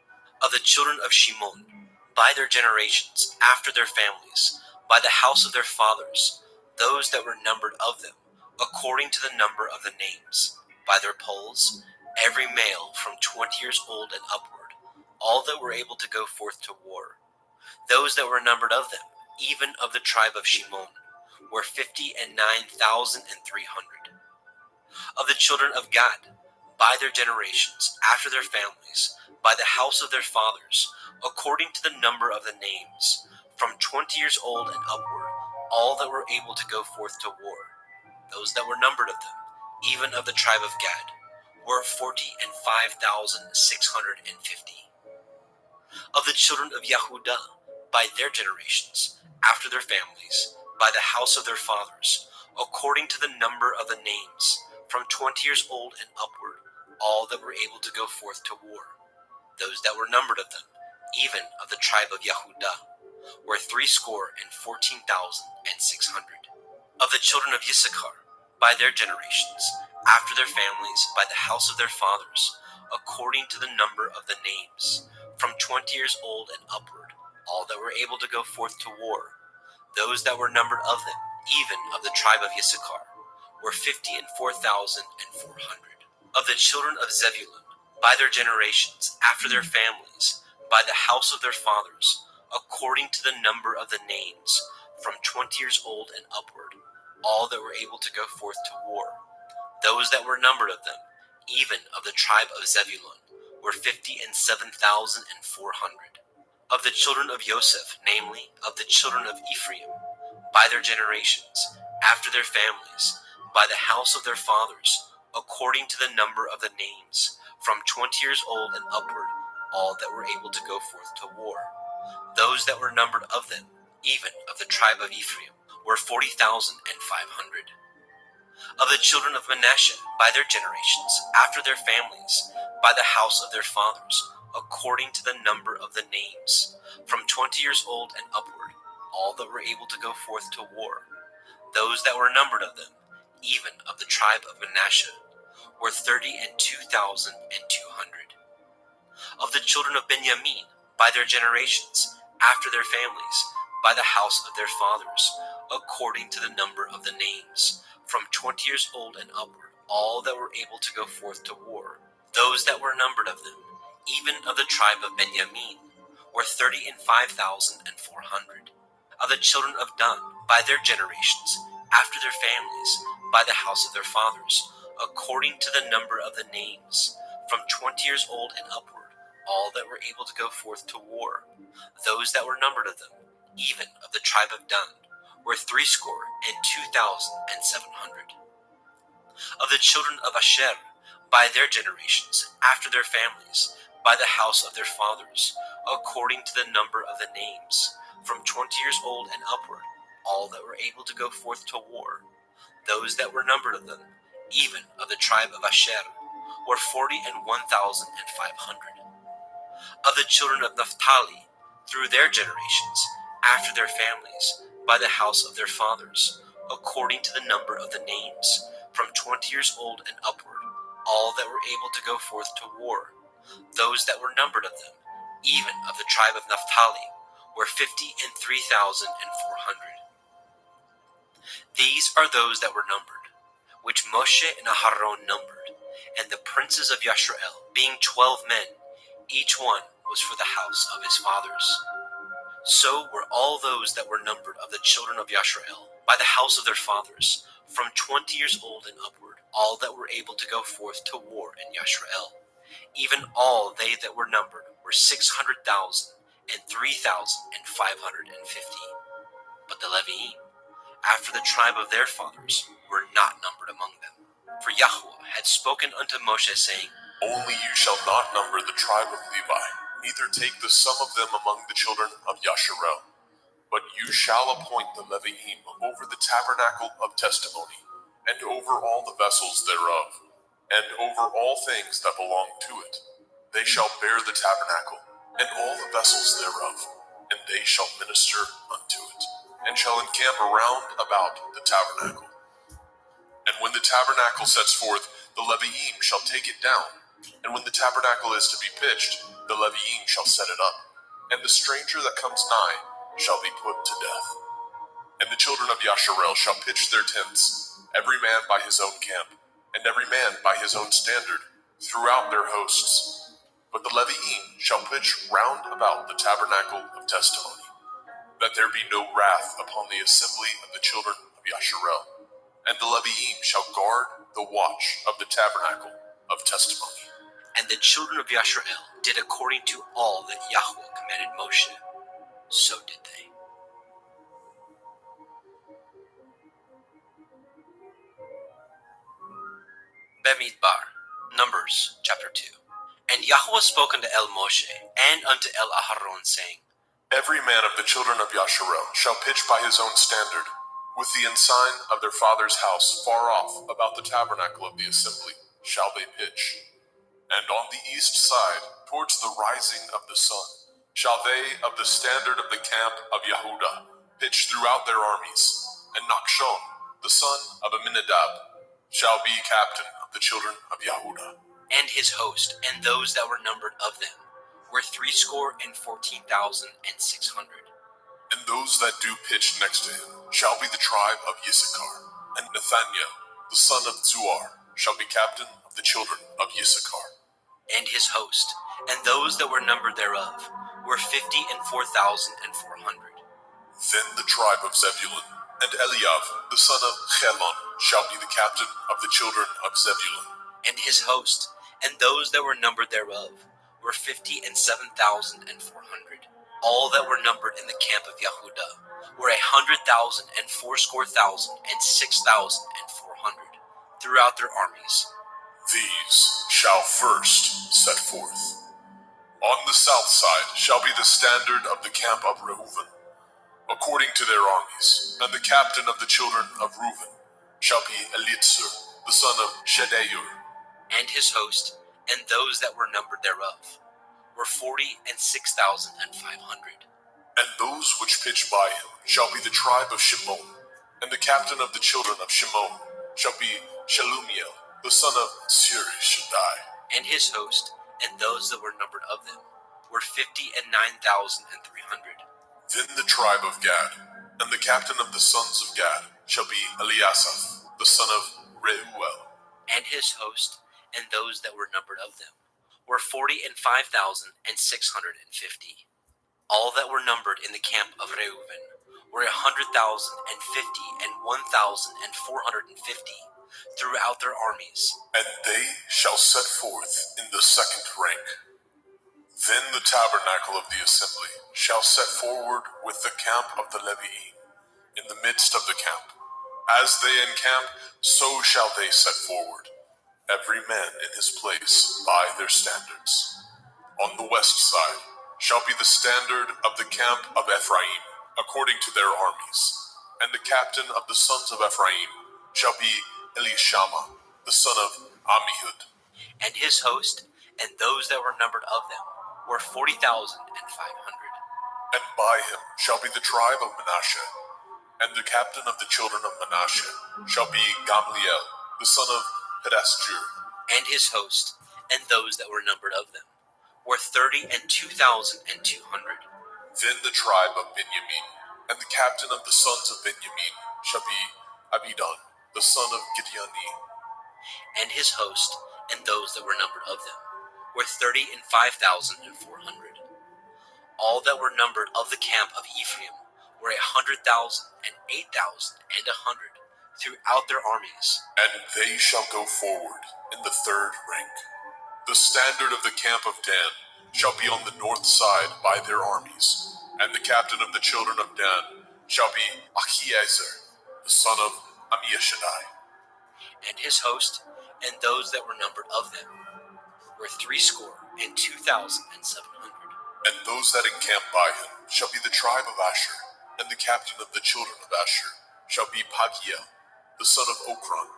Of the children of Shimon, by their generations, after their families, by the house of their fathers, those that were numbered of them, according to the number of the names, by their polls, every male from 20 years old and upward, all that were able to go forth to war. Those that were numbered of them, even of the tribe of Shimon, were 59,300. Of the children of Gad, by their generations, after their families, by the house of their fathers, according to the number of the names, from 20 years old and upward, all that were able to go forth to war. Those that were numbered of them, even of the tribe of Gad, were 45,650. Of the children of Yehudah, by their generations, after their families, by the house of their fathers, according to the number of the names, from 20 years old and upward, all that were able to go forth to war. Those that were numbered of them, even of the tribe of Yehudah, were 314,600. Of the children of Issachar, by their generations, after their families, by the house of their fathers, according to the number of the names, from 20 years old and upward, all that were able to go forth to war. Those that were numbered of them, even of the tribe of Issachar, were 54,400. Of the children of Zebulun, by their generations, after their families, by the house of their fathers, according to the number of the names, from 20 years old and upward, all that were able to go forth to war. Those that were numbered of them, even of the tribe of Zebulun, were 57,400. Of the children of Joseph, namely, of the children of Ephraim, by their generations, after their families, by the house of their fathers, according to the number of the names, from 20 years old and upward, all that were able to go forth to war. Those that were numbered of them, even of the tribe of Ephraim, were 40,500. Of the children of Manasseh, by their generations, after their families, by the house of their fathers, according to the number of the names, from 20 years old and upward, all that were able to go forth to war. Those that were numbered of them, even of the tribe of Manasseh, were 32,200. Of the children of Benjamin, by their generations, after their families, by the house of their fathers, according to the number of the names, from 20 years old and upward, all that were able to go forth to war. Those that were numbered of them, even of the tribe of Benjamin, were 35,400. Of the children of Dan, by their generations, after their families, by the house of their fathers, according to the number of the names, from 20 years old and upward, all that were able to go forth to war. Those that were numbered of them, even of the tribe of Dan, were 62,700. Of the children of Asher, by their generations, after their families, by the house of their fathers, according to the number of the names, from 20 years old and upward, all that were able to go forth to war. Those that were numbered of them, even of the tribe of Asher, were 41,500. Of the children of Naphtali, through their generations, after their families, by the house of their fathers, according to the number of the names, from 20 years old and upward, all that were able to go forth to war. Those that were numbered of them, even of the tribe of Naphtali, were 53,400. These are those that were numbered, which Moshe and Aharon numbered, and the princes of Yashrael, being 12 men, each one was for the house of his fathers. So were all those that were numbered of the children of Yashrael, by the house of their fathers, from 20 years old and upward, all that were able to go forth to war in Yashrael. Even all they that were numbered were 600,000 and 3,550. But the Leviim, after the tribe of their fathers, were not numbered among them. For Yahweh had spoken unto Moshe, saying, Only you shall not number the tribe of Levi, neither take the sum of them among the children of Yasharel. But you shall appoint the Leviim over the tabernacle of testimony, and over all the vessels thereof, and over all things that belong to it. They shall bear the tabernacle, and all the vessels thereof, and they shall minister unto it, and shall encamp around about the tabernacle. And when the tabernacle sets forth, the Leviim shall take it down, and when the tabernacle is to be pitched, the Leviim shall set it up, and the stranger that comes nigh shall be put to death. And the children of Yasharel shall pitch their tents, every man by his own camp, and every man by his own standard, throughout their hosts. But the Leviim shall pitch round about the tabernacle of testimony, that there be no wrath upon the assembly of the children of Yasharel. And the Leviim shall guard the watch of the tabernacle of testimony. And the children of Yasharel did according to all that Yahweh commanded Moshe. So did they. Bemidbar, Numbers chapter 2. And Yahweh spoke unto El Moshe and unto El Aharon, saying, Every man of the children of Yasharel shall pitch by his own standard, with the ensign of their father's house far off about the tabernacle of the assembly shall they pitch. And on the east side, towards the rising of the sun, shall they of the standard of the camp of Yehudah pitch throughout their armies. And Nachshon, the son of Aminadab, shall be captain of the children of Yehudah. And his host, and those that were numbered of them, were 14,600. And those that do pitch next to him shall be the tribe of Issachar. And Nathaniel, the son of Zuar, shall be captain of the children of Issachar. And his host, and those that were numbered thereof, were 54,400. Then the tribe of Zebulun, and Eliav, the son of Chelon, shall be the captain of the children of Zebulun. And his host, and those that were numbered thereof, were 57,400. All that were numbered in the camp of Yehudah were 100,000 and 6,400 throughout their armies. These shall first set forth. On the south side shall be the standard of the camp of Reuven, according to their armies, and the captain of the children of Reuven shall be Elitzur, the son of Shedeur. And his host, and those that were numbered thereof, were 46,500. And those which pitch by him shall be the tribe of Shimon, and the captain of the children of Shimon shall be Shelumiel, the son of Shaddai. And his host, and those that were numbered of them, were 59,300. Then the tribe of Gad, and the captain of the sons of Gad, shall be Eliasaph, the son of Reuel. And his host, and those that were numbered of them, were 45,650. All that were numbered in the camp of Reuven were 100,050 and 1,450 throughout their armies. And they shall set forth in the second rank. Then the tabernacle of the assembly shall set forward with the camp of the Leviim in the midst of the camp. As they encamp, so shall they set forward, every man in his place by their standards. On the west side shall be the standard of the camp of Ephraim, according to their armies. And the captain of the sons of Ephraim shall be Elishama, the son of Ammihud. And his host, and those that were numbered of them, were 40,500. And by him shall be the tribe of Manasseh. And the captain of the children of Manasseh shall be Gamliel, the son of Pedastur. And his host, and those that were numbered of them, were 32,200. Then the tribe of Benjamin, and the captain of the sons of Benjamin shall be Abidan, the son of Gideoni. And his host, and those that were numbered of them, were 35,400. All that were numbered of the camp of Ephraim were 100,000 and 8,000 and 100 throughout their armies. And they shall go forward in the third rank. The standard of the camp of Dan shall be on the north side by their armies, and the captain of the children of Dan shall be Achiezer, the son of Ammishaddai. And his host, and those that were numbered of them, were 62,700. And those that encamp by him shall be the tribe of Asher, and the captain of the children of Asher shall be Pagiel, the son of Okran.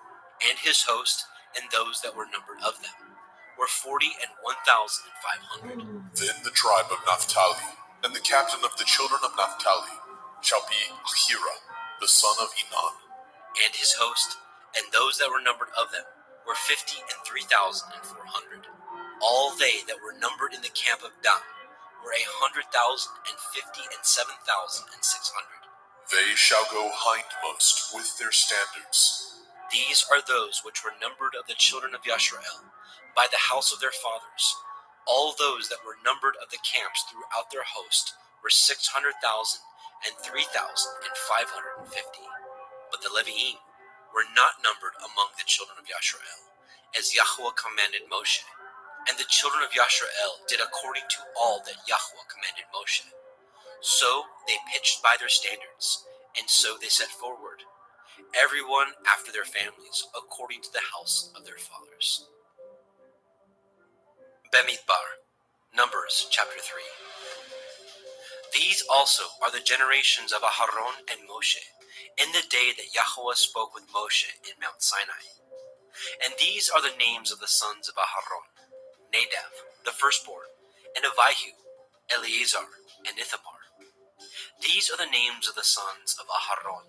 And his host, and those that were numbered of them, were 41,500. Then the tribe of Naphtali, and the captain of the children of Naphtali, shall be Ahira, the son of Enan. And his host, and those that were numbered of them, were 53,400. All they that were numbered in the camp of Dan were 100,050 and 7,600. They shall go hindmost with their standards. These are those which were numbered of the children of Yashrael, by the house of their fathers. All those that were numbered of the camps throughout their host were 600,000 and 3,550. But the Leviim were not numbered among the children of Yashrael, as Yahweh commanded Moshe. And the children of Yashrael did according to all that Yahweh commanded Moshe. So they pitched by their standards, and so they set forward, everyone after their families, according to the house of their fathers. Bemidbar, Numbers chapter 3. These also are the generations of Aharon and Moshe, in the day that Yahweh spoke with Moshe in Mount Sinai. And these are the names of the sons of Aharon: Nadab, the firstborn, and Abihu, Eleazar, and Ithamar. These are the names of the sons of Aharon,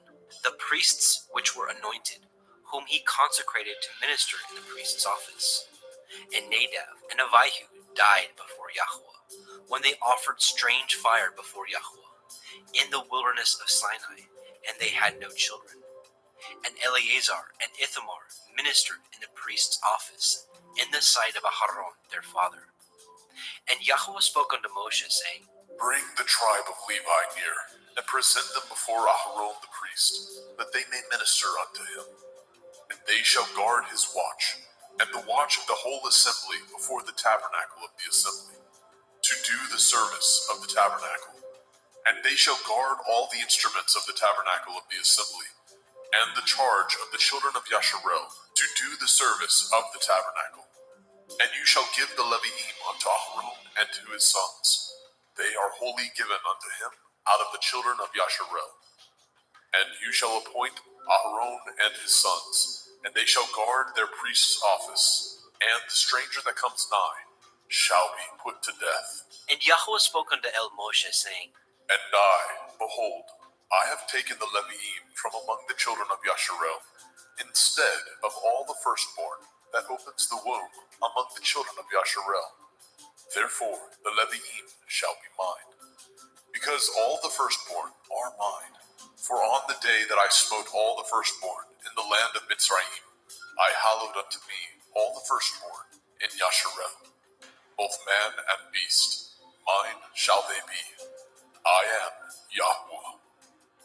the priests which were anointed, whom he consecrated to minister in the priest's office. And Nadab and Abihu died before Yahweh, when they offered strange fire before Yahweh, in the wilderness of Sinai, and they had no children. And Eleazar and Ithamar ministered in the priest's office, in the sight of Aharon their father. And Yahweh spoke unto Moshe, saying, Bring the tribe of Levi near, and present them before Aharon the priest, that they may minister unto him. And they shall guard his watch, and the watch of the whole assembly before the tabernacle of the assembly, to do the service of the tabernacle. And they shall guard all the instruments of the tabernacle of the assembly, and the charge of the children of Yasharel, to do the service of the tabernacle. And you shall give the Leviim unto Aharon and to his sons. They are wholly given unto him out of the children of Yasharel. And you shall appoint Aharon and his sons, and they shall guard their priest's office, and the stranger that comes nigh shall be put to death. And Yahweh spoke unto Moshe, saying, And I, behold, I have taken the Leviim from among the children of Yasharel, instead of all the firstborn that opens the womb among the children of Yasharel. Therefore the Leviim shall be mine, because all the firstborn are mine. For on the day that I smote all the firstborn in the land of Mitzrayim, I hallowed unto me all the firstborn in Yasharel, both man and beast. Mine shall they be. I am Yahweh.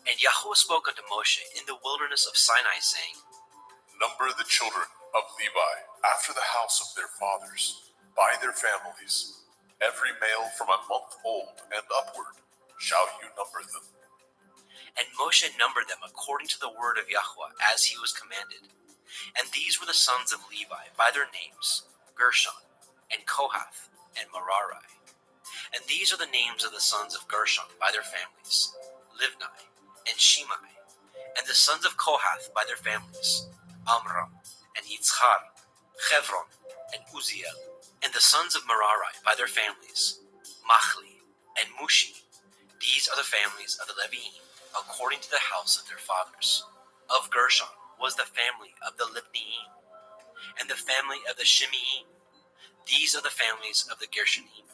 And Yahweh spoke unto Moshe in the wilderness of Sinai, saying, Number the children of Levi after the house of their fathers, by their families. Every male from a month old and upward shall you number them. And Moshe numbered them according to the word of Yahweh, as he was commanded. And these were the sons of Levi by their names, Gershon, and Kohath, and Merari. And these are the names of the sons of Gershon by their families, Livni, and Shimei. And the sons of Kohath by their families, Amram, and Yitzchar, Chevron, and Uziel. And the sons of Merari by their families, Machli, and Mushi. These are the families of the Leviim, according to the house of their fathers. Of Gershon was the family of the Libniim, and the family of the Shimeim. These are the families of the Gershonim.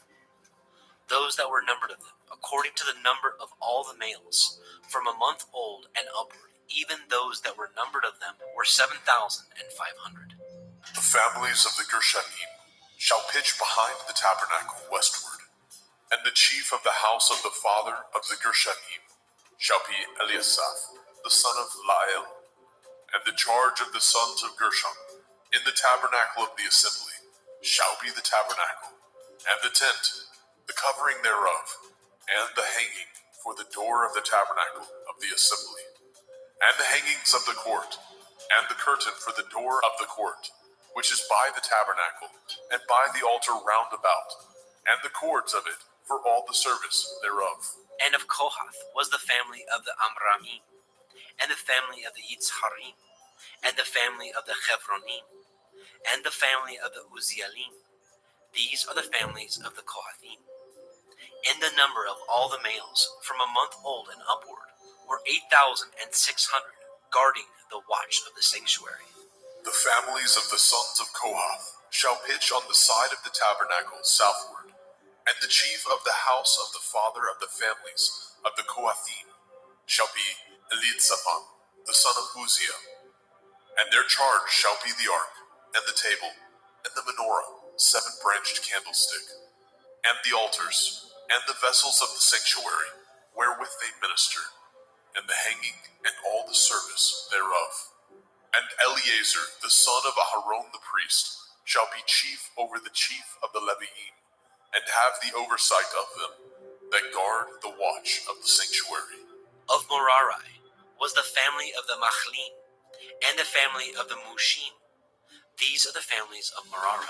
Those that were numbered of them, according to the number of all the males, from a month old and upward, even those that were numbered of them were 7,500. The families of the Gershonim shall pitch behind the tabernacle westward, and the chief of the house of the father of the Gershonim shall be Eliasaph, the son of Lael, and the charge of the sons of Gershon in the tabernacle of the assembly shall be the tabernacle, and the tent, the covering thereof, and the hanging for the door of the tabernacle of the assembly, and the hangings of the court, and the curtain for the door of the court, which is by the tabernacle, and by the altar round about, and the cords of it for all the service thereof. And of Kohath was the family of the Amramim, and the family of the Yitzharim, and the family of the Chevronim, and the family of the Uzzialim. These are the families of the Kohathim. In the number of all the males from a month old and upward were 8,600, guarding the watch of the sanctuary. The families of the sons of Kohath shall pitch on the side of the tabernacle southward, and the chief of the house of the father of the families of the Kohathim shall be Elitzaphan, the son of Uzziah, and their charge shall be the ark, and the table, and the menorah, 7-branched candlestick, and the altars, and the vessels of the sanctuary, wherewith they minister, and the hanging, and all the service thereof. And Eleazar, the son of Aharon the priest, shall be chief over the chief of the Leviim, and have the oversight of them, that guard the watch of the sanctuary. Of Merari was the family of the Machlim, and the family of the Mushim. These are the families of Merari,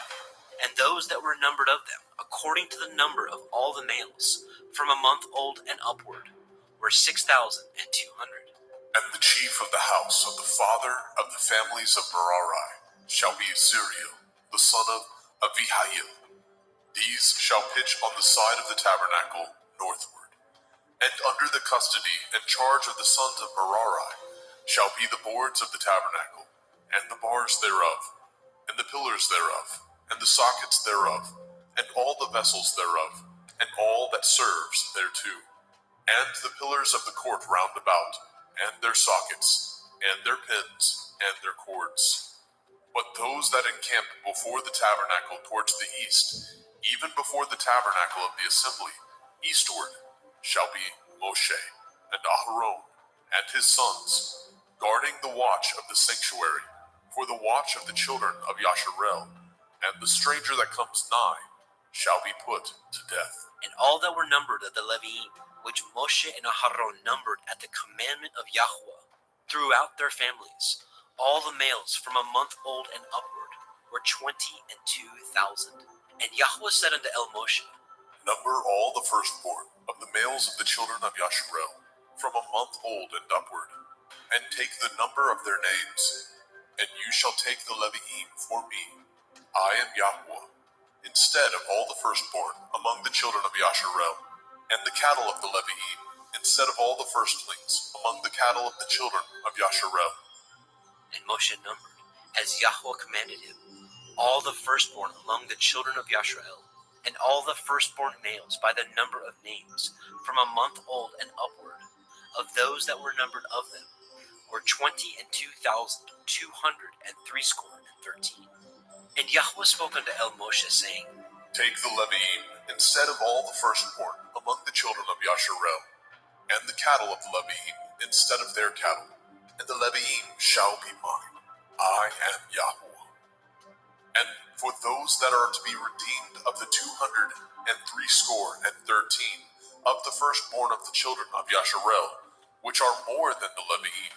and those that were numbered of them, according to the number of all the males, from a month old and upward, were 6,200. And the chief of the house of the father of the families of Merari shall be Zuriel, the son of Avihail. These shall pitch on the side of the tabernacle northward. And under the custody and charge of the sons of Merari shall be the boards of the tabernacle, and the bars thereof, and the pillars thereof, and the sockets thereof, and all the vessels thereof, and all that serves thereto, and the pillars of the court round about, and their sockets, and their pins, and their cords. But those that encamp before the tabernacle towards the east, even before the tabernacle of the assembly, eastward, shall be Moshe, and Aharon, and his sons, guarding the watch of the sanctuary, for the watch of the children of Yasharel, and the stranger that comes nigh shall be put to death. And all that were numbered of the Leviim, which Moshe and Aharon numbered at the commandment of Yahweh, throughout their families, all the males from a month old and upward, were 22,000. And Yahweh said unto El Moshe, Number all the firstborn of the males of the children of Yasharel, from a month old and upward, and take the number of their names, and you shall take the Leviim for me. I am Yahweh, instead of all the firstborn among the children of Yasharel, and the cattle of the Leviim, instead of all the firstlings among the cattle of the children of Yasharel. And Moshe numbered, as Yahweh commanded him, all the firstborn among the children of Yasharel, and all the firstborn males by the number of names, from a month old and upward, of those that were numbered of them, were 22,213. And Yahweh spoke unto El Moshe, saying, Take the Leviim, instead of all the firstborn among the children of Yasharel, and the cattle of the Leviim, instead of their cattle, and the Leviim shall be mine. I am Yahweh. And for those that are to be redeemed of the 213 of the firstborn of the children of Yasharel, which are more than the Leviim,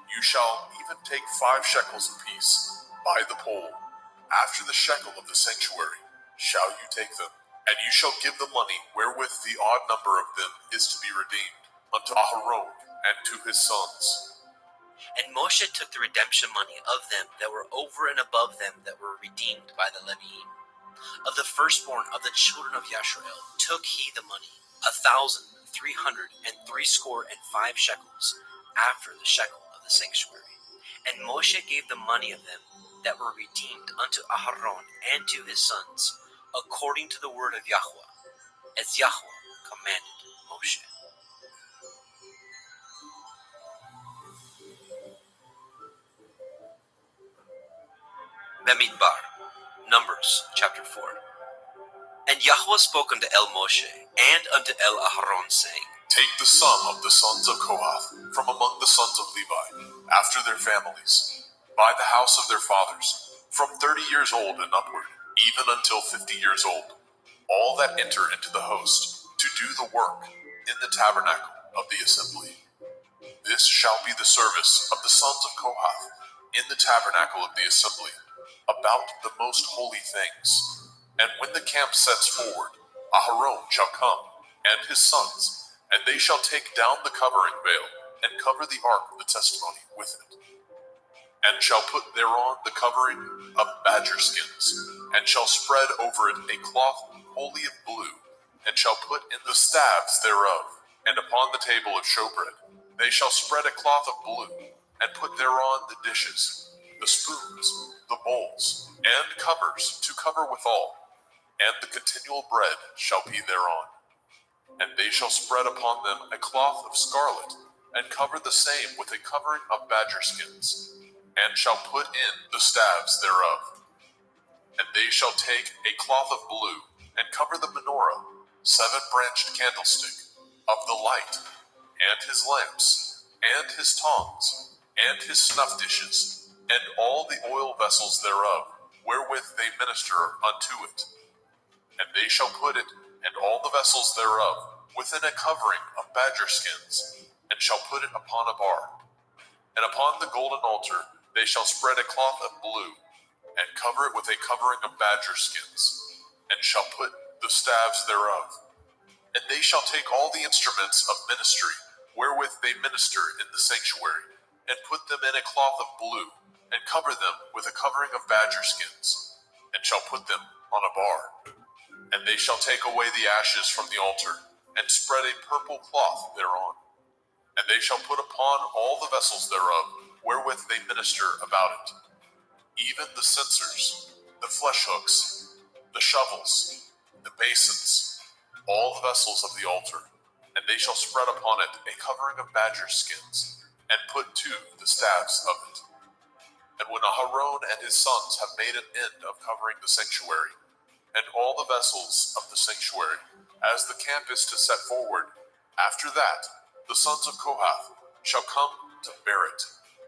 you shall even take 5 shekels apiece by the pole. After the shekel of the sanctuary shall you take them, and you shall give the money wherewith the odd number of them is to be redeemed unto Aharon and to his sons. And Moshe took the redemption money of them that were over and above them that were redeemed by the Leviim. Of the firstborn of the children of Yasharel took he the money, 1,365 shekels, after the shekel of the sanctuary. And Moshe gave the money of them that were redeemed unto Aharon and to his sons, according to the word of Yahweh, as Yahweh commanded Moshe. Bamidbar, Numbers, chapter 4. And Yahweh spoke unto El Moshe and unto El Aharon, saying, Take the sum of the sons of Kohath from among the sons of Levi, after their families, by the house of their fathers, from 30 years old and upward, even until 50 years old, all that enter into the host to do the work in the tabernacle of the assembly. This shall be the service of the sons of Kohath in the tabernacle of the assembly, about the most holy things. And when the camp sets forward, Aharon shall come, and his sons, and they shall take down the covering veil, and cover the ark of the testimony with it, and shall put thereon the covering of badger skins, and shall spread over it a cloth wholly of blue, and shall put in the staves thereof, and upon the table of showbread they shall spread a cloth of blue, and put thereon the dishes, the spoons, the bowls, and covers to cover withal, and the continual bread shall be thereon. And they shall spread upon them a cloth of scarlet, and cover the same with a covering of badger skins, and shall put in the staves thereof. And they shall take a cloth of blue, and cover the menorah, 7-branched candlestick, of the light, and his lamps, and his tongs, and his snuff dishes, and all the oil vessels thereof, wherewith they minister unto it. And they shall put it, and all the vessels thereof, within a covering of badger skins, and shall put it upon a bar. And upon the golden altar they shall spread a cloth of blue, and cover it with a covering of badger skins, and shall put the staves thereof. And they shall take all the instruments of ministry, wherewith they minister in the sanctuary, and put them in a cloth of blue, and cover them with a covering of badger skins, and shall put them on a bar. And they shall take away the ashes from the altar, and spread a purple cloth thereon. And they shall put upon all the vessels thereof, wherewith they minister about it, even the censers, the flesh hooks, the shovels, the basins, all the vessels of the altar. And they shall spread upon it a covering of badger skins, and put to the staves of it. And when Aharon and his sons have made an end of covering the sanctuary, and all the vessels of the sanctuary, as the camp is to set forward, after that the sons of Kohath shall come to bear it,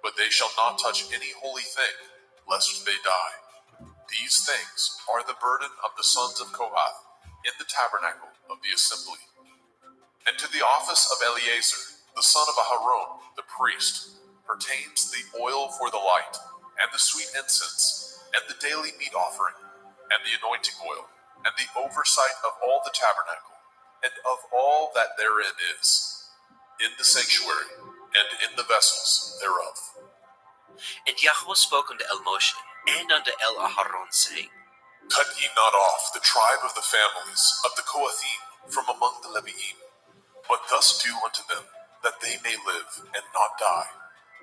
but they shall not touch any holy thing, lest they die. These things are the burden of the sons of Kohath in the tabernacle of the assembly. And to the office of Eleazar, the son of Aharon, the priest, pertains the oil for the light, and the sweet incense, and the daily meat offering, and the anointing oil, and the oversight of all the tabernacle, and of all that therein is, in the sanctuary, and in the vessels thereof. And Yahweh spoke unto El Moshe, and unto El Aharon, saying, Cut ye not off the tribe of the families of the Kohathim from among the Leviim, but thus do unto them, that they may live and not die.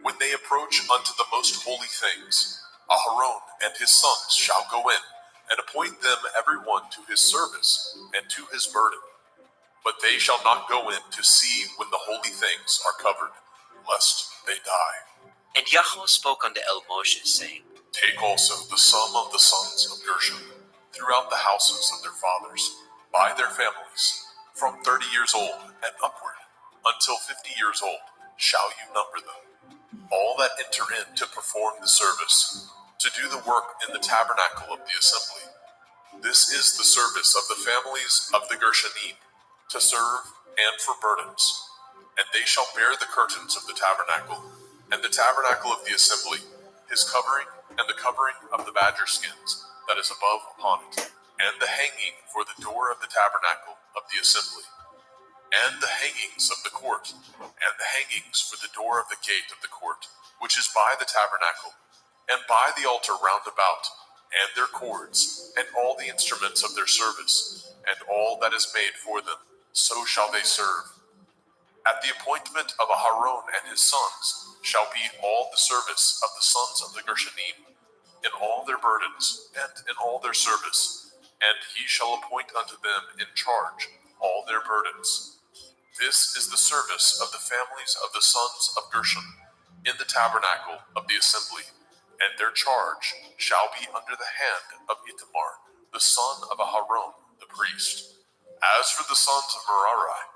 When they approach unto the most holy things, Aharon and his sons shall go in, and appoint them every one to his service and to his burden. But they shall not go in to see when the holy things are covered, lest they die. And Yahweh spoke unto El Moshe, saying, Take also the sum of the sons of Gershon throughout the houses of their fathers, by their families, from 30 years old and upward, until 50 years old shall you number them. All that enter in to perform the service, to do the work in the tabernacle of the assembly. This is the service of the families of the Gershonim, to serve and for burdens. And they shall bear the curtains of the tabernacle, and the tabernacle of the assembly, his covering, and the covering of the badger skins that is above upon it, and the hanging for the door of the tabernacle of the assembly, and the hangings of the court, and the hangings for the door of the gate of the court, which is by the tabernacle, and by the altar round about, and their cords, and all the instruments of their service, and all that is made for them, so shall they serve. At the appointment of Aharon and his sons shall be all the service of the sons of the Gershonim, in all their burdens, and in all their service, and he shall appoint unto them in charge all their burdens. This is the service of the families of the sons of Gershon, in the tabernacle of the assembly, and their charge shall be under the hand of Ithamar, the son of Aharon, the priest. As for the sons of Merari,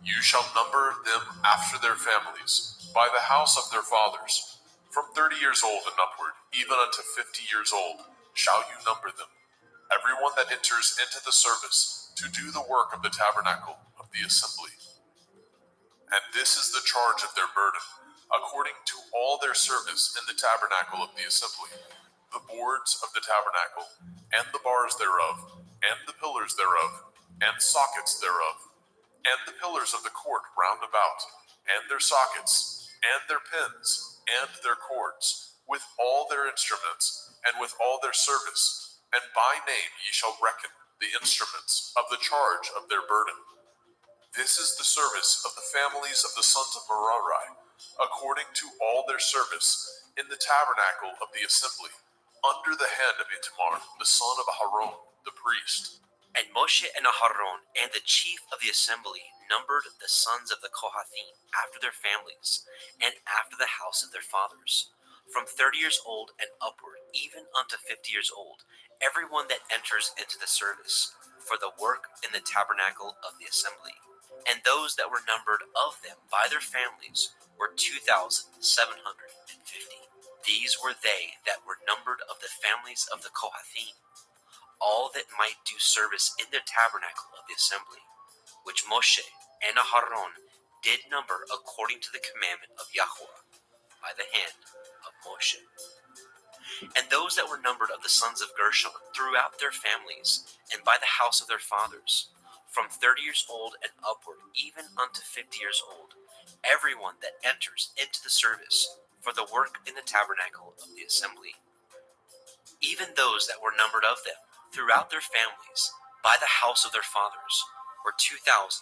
You shall number them after their families, by the house of their fathers. From 30 years old and upward, even unto 50 years old, shall you number them. Everyone that enters into the service to do the work of the tabernacle of the assembly. And this is the charge of their burden, according to all their service in the tabernacle of the assembly. The boards of the tabernacle, and the bars thereof, and the pillars thereof, and sockets thereof, and the pillars of the court round about, and their sockets, and their pins, and their cords, with all their instruments, and with all their service, and by name ye shall reckon the instruments of the charge of their burden. This is the service of the families of the sons of Merari, according to all their service in the tabernacle of the assembly, under the hand of Itamar, the son of Aharon, the priest. And Moshe and Aharon and the chief of the assembly numbered the sons of the Kohathim after their families, and after the house of their fathers, from 30 years old and upward, even unto 50 years old, everyone that enters into the service, for the work in the tabernacle of the assembly. And those that were numbered of them by their families were 2,750. These were they that were numbered of the families of the Kohathim, all that might do service in the tabernacle of the assembly, which Moshe and Aharon did number according to the commandment of Yahweh by the hand of Moshe. And those that were numbered of the sons of Gershon throughout their families, and by the house of their fathers, from 30 years old and upward, even unto 50 years old, everyone that enters into the service for the work in the tabernacle of the assembly. Even those that were numbered of them throughout their families, by the house of their fathers, were 2,630.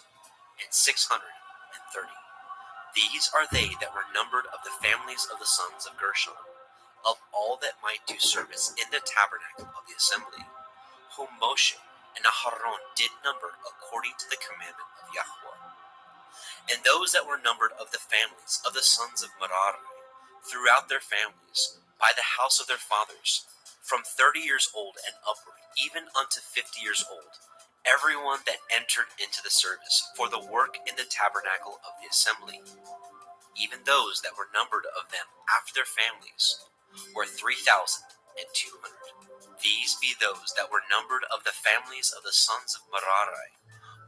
These are they that were numbered of the families of the sons of Gershon, of all that might do service in the tabernacle of the assembly, whom Moshe and Aharon did number according to the commandment of Yahweh. And those that were numbered of the families of the sons of Merari, throughout their families, by the house of their fathers, from 30 years old and upward, even unto 50 years old, everyone that entered into the service for the work in the tabernacle of the assembly. Even those that were numbered of them after their families were 3,200. These be those that were numbered of the families of the sons of Merari,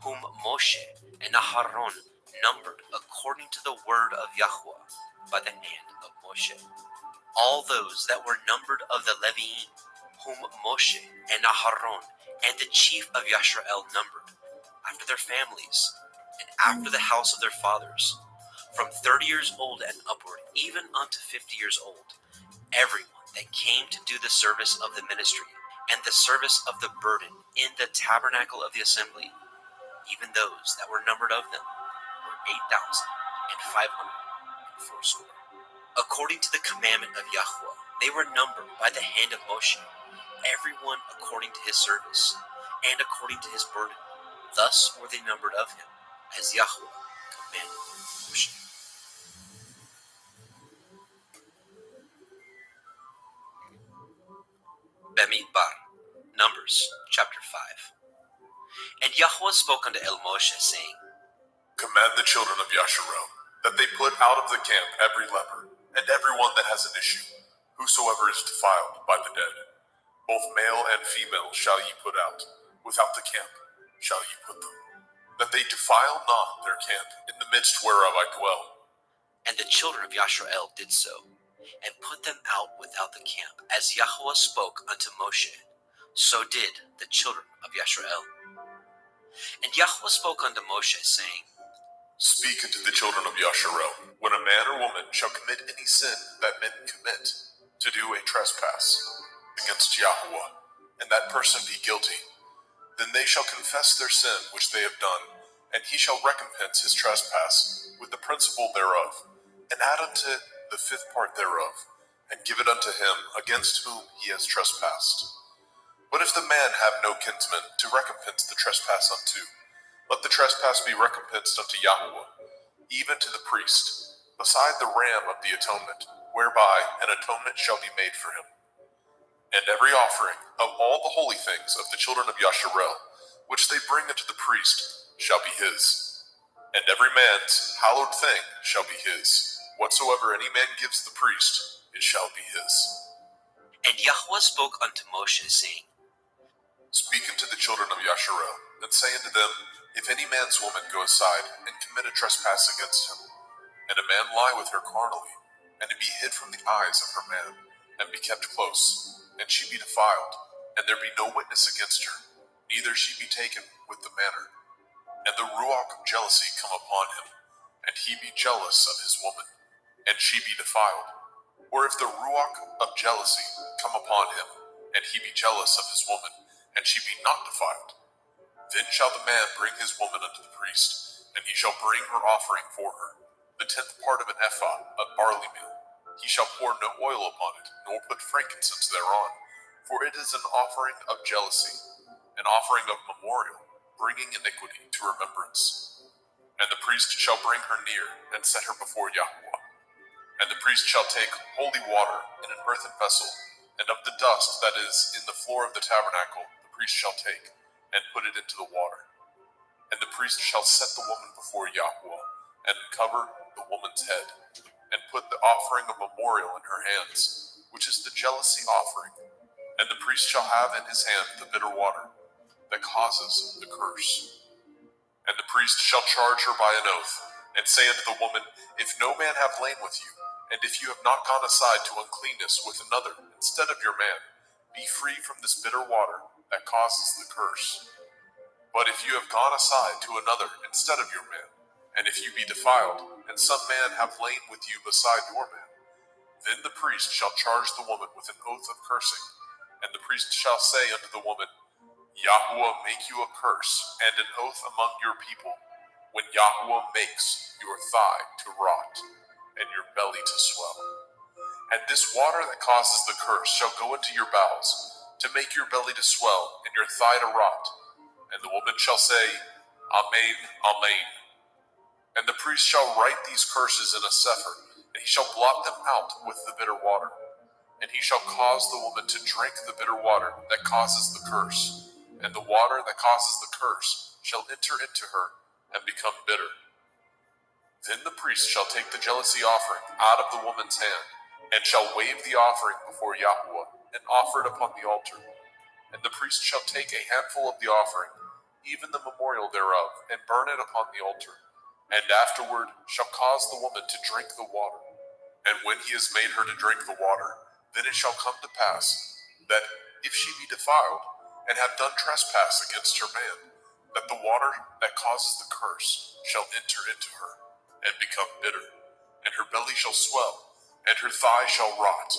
whom Moshe and Aharon numbered according to the word of Yahweh by the hand of Moshe. All those that were numbered of the Leviim, whom Moshe and Aharon and the chief of Yashrael numbered, after their families, and after the house of their fathers, from 30 years old and upward, even unto 50 years old, everyone that came to do the service of the ministry, and the service of the burden in the tabernacle of the assembly, even those that were numbered of them, were 8,540. According to the commandment of Yahweh, they were numbered by the hand of Moshe, everyone according to his service, and according to his burden. Thus were they numbered of him, as Yahweh commanded Moshe. Bamidbar, Numbers, chapter 5. And Yahweh spoke unto El Moshe, saying, Command the children of Yasharel that they put out of the camp every leper, and everyone that has an issue, whosoever is defiled by the dead. Both male and female shall ye put out, without the camp shall ye put them, that they defile not their camp in the midst whereof I dwell. And the children of Yashrael did so, and put them out without the camp, as Yahweh spoke unto Moshe. So did the children of Yashrael. And Yahweh spoke unto Moshe, saying, Speak unto the children of Yasharel, when a man or woman shall commit any sin that men commit, to do a trespass against Yahweh, and that person be guilty, then they shall confess their sin which they have done, and he shall recompense his trespass with the principal thereof, and add unto the fifth part thereof, and give it unto him against whom he has trespassed. But if the man have no kinsman to recompense the trespass unto, let the trespass be recompensed unto Yahweh, even to the priest, beside the ram of the atonement, whereby an atonement shall be made for him. And every offering of all the holy things of the children of Yasharel, which they bring unto the priest, shall be his. And every man's hallowed thing shall be his. Whatsoever any man gives the priest, it shall be his. And Yahweh spoke unto Moshe, saying, Speak unto the children of Yasharel, and say unto them, If any man's woman go aside, and commit a trespass against him, and a man lie with her carnally, and it be hid from the eyes of her man, and be kept close, and she be defiled, and there be no witness against her, neither she be taken with the manner, and the ruach of jealousy come upon him, and he be jealous of his woman, and she be defiled. Or if the ruach of jealousy come upon him, and he be jealous of his woman, and she be not defiled, then shall the man bring his woman unto the priest, and he shall bring her offering for her, the 10th part of an ephah of barley meal. He shall pour no oil upon it, nor put frankincense thereon, for it is an offering of jealousy, an offering of memorial, bringing iniquity to remembrance. And the priest shall bring her near, and set her before Yahweh. And the priest shall take holy water in an earthen vessel, and of the dust that is in the floor of the tabernacle the priest shall take, and put it into the water. And the priest shall set the woman before Yahweh, and cover the woman's head, and put the offering of memorial in her hands, which is the jealousy offering. And the priest shall have in his hand the bitter water that causes the curse. And the priest shall charge her by an oath, and say unto the woman, If no man have lain with you, and if you have not gone aside to uncleanness with another instead of your man, be free from this bitter water that causes the curse. But if you have gone aside to another instead of your man, and if you be defiled, and some man have lain with you beside your man, then the priest shall charge the woman with an oath of cursing, and the priest shall say unto the woman, Yahweh make you a curse and an oath among your people, when Yahweh makes your thigh to rot, and your belly to swell. And this water that causes the curse shall go into your bowels, to make your belly to swell, and your thigh to rot. And the woman shall say, Amen, Amen. And the priest shall write these curses in a sefer, and he shall blot them out with the bitter water. And he shall cause the woman to drink the bitter water that causes the curse, and the water that causes the curse shall enter into her and become bitter. Then the priest shall take the jealousy offering out of the woman's hand, and shall wave the offering before Yahweh, and offer it upon the altar. And the priest shall take a handful of the offering, even the memorial thereof, and burn it upon the altar, and afterward shall cause the woman to drink the water. And when he has made her to drink the water, then it shall come to pass, that if she be defiled, and have done trespass against her man, that the water that causes the curse shall enter into her, and become bitter, and her belly shall swell, and her thigh shall rot,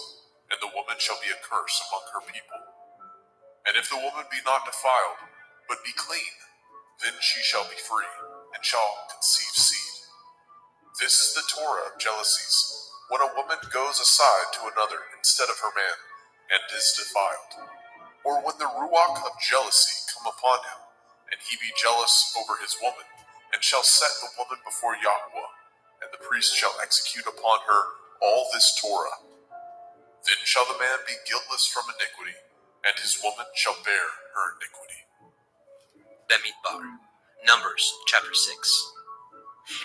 and the woman shall be a curse among her people. And if the woman be not defiled, but be clean, then she shall be free, and shall conceive seed. This is the Torah of jealousies, when a woman goes aside to another instead of her man, and is defiled. Or when the ruach of jealousy come upon him, and he be jealous over his woman, and shall set the woman before Yahweh, and the priest shall execute upon her all this Torah. Then shall the man be guiltless from iniquity, and his woman shall bear her iniquity. Bemidbar, Numbers chapter 6.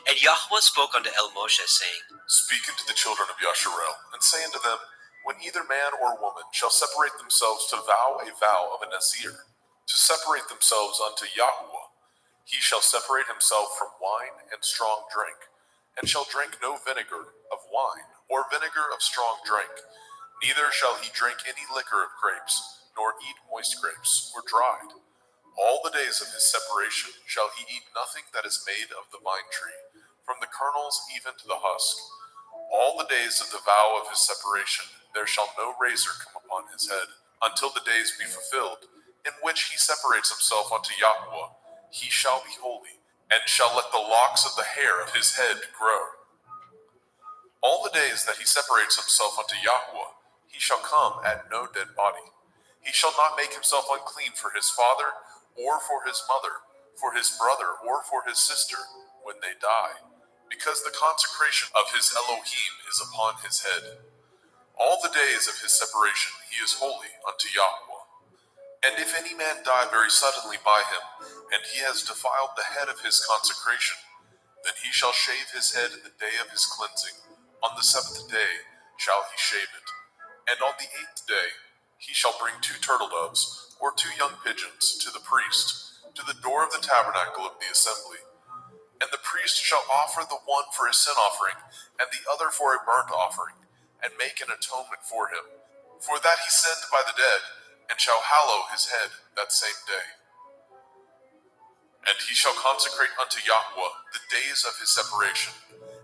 And Yahweh spoke unto El Moshe, saying, Speak unto the children of Yasharel, and say unto them, When either man or woman shall separate themselves to vow a vow of a Nazir, to separate themselves unto Yahweh, he shall separate himself from wine and strong drink, and shall drink no vinegar of wine, or vinegar of strong drink, neither shall he drink any liquor of grapes, nor eat moist grapes, or dried. All the days of his separation shall he eat nothing that is made of the vine tree, from the kernels even to the husk. All the days of the vow of his separation there shall no razor come upon his head, until the days be fulfilled, in which he separates himself unto Yahweh. He shall be holy, and shall let the locks of the hair of his head grow. All the days that he separates himself unto Yahweh, he shall come at no dead body. He shall not make himself unclean for his father, or for his mother, for his brother, or for his sister, when they die, because the consecration of his Elohim is upon his head. All the days of his separation he is holy unto Yahweh. And if any man die very suddenly by him, and he has defiled the head of his consecration, Then he shall shave his head in the day of his cleansing. On the 7th day shall he shave it. And on the 8th day he shall bring 2 turtle doves, or 2 young pigeons, to the priest, to the door of the tabernacle of the assembly. And the priest shall offer the one for a sin offering, and the other for a burnt offering, and make an atonement for him. For that he sinned by the dead, and shall hallow his head that same day. And he shall consecrate unto Yahweh the days of his separation,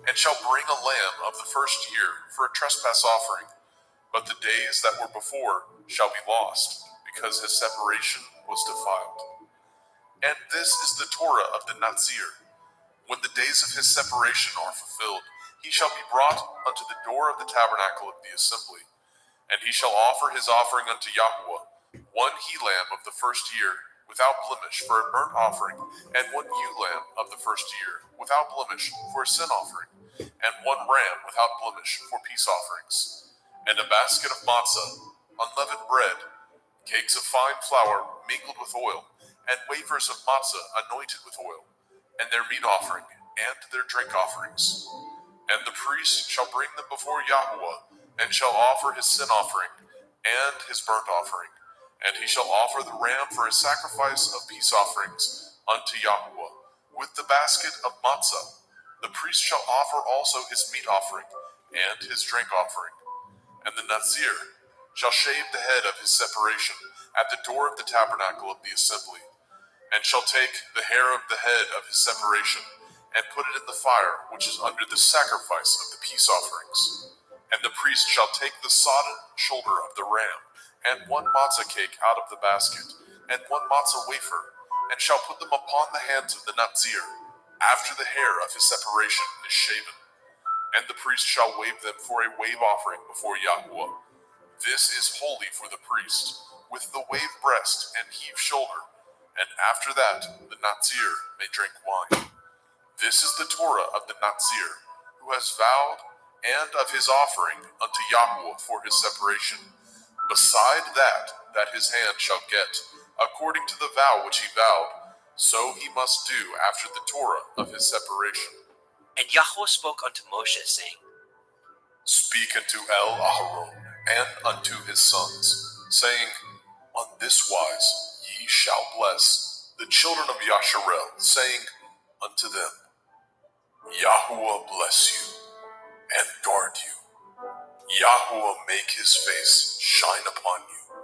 and shall bring a lamb of the 1st year for a trespass offering. But the days that were before shall be lost, because his separation was defiled. And this is the Torah of the Nazir. When the days of his separation are fulfilled, he shall be brought unto the door of the tabernacle of the assembly. And he shall offer his offering unto Yahweh, 1 he-lamb of the 1st year, without blemish, for a burnt offering, and 1 ewe-lamb of the 1st year, without blemish, for a sin offering, and 1 ram without blemish, for peace offerings, and a basket of matzah, unleavened bread, cakes of fine flour mingled with oil, and wafers of matzah anointed with oil, and their meat offering, and their drink offerings. And the priest shall bring them before Yahweh, and shall offer his sin offering, and his burnt offering. And he shall offer the ram for a sacrifice of peace offerings unto Yahweh, with the basket of matzah. The priest shall offer also his meat offering, and his drink offering. And the Nazir shall shave the head of his separation at the door of the tabernacle of the assembly, and shall take the hair of the head of his separation, and put it in the fire which is under the sacrifice of the peace offerings. And the priest shall take the sodden shoulder of the ram, and 1 matzah cake out of the basket, and 1 matzah wafer, and shall put them upon the hands of the Nazir, after the hair of his separation is shaven. And the priest shall wave them for a wave offering before Yahweh. This is holy for the priest, with the wave breast and heave shoulder, and after that the Nazir may drink wine. This is the Torah of the Nazir, who has vowed, and of his offering unto Yahweh for his separation, beside that his hand shall get, according to the vow which he vowed, so he must do after the Torah of his separation. And Yahweh spoke unto Moshe, saying, Speak unto Aharon and unto his sons, saying, On this wise ye shall bless the children of Yasharel, saying unto them, Yahweh bless you and guard you. Yahweh make his face shine upon you,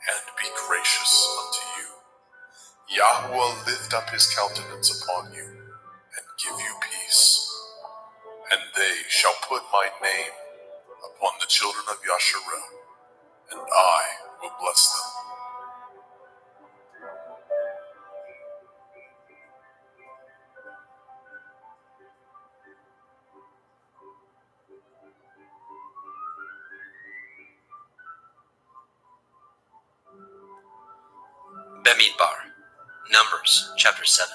and be gracious unto you. Yahweh lift up his countenance upon you, and give you peace. And they shall put my name upon the children of Yasharel, and I will bless them. Bemidbar, Numbers chapter 7.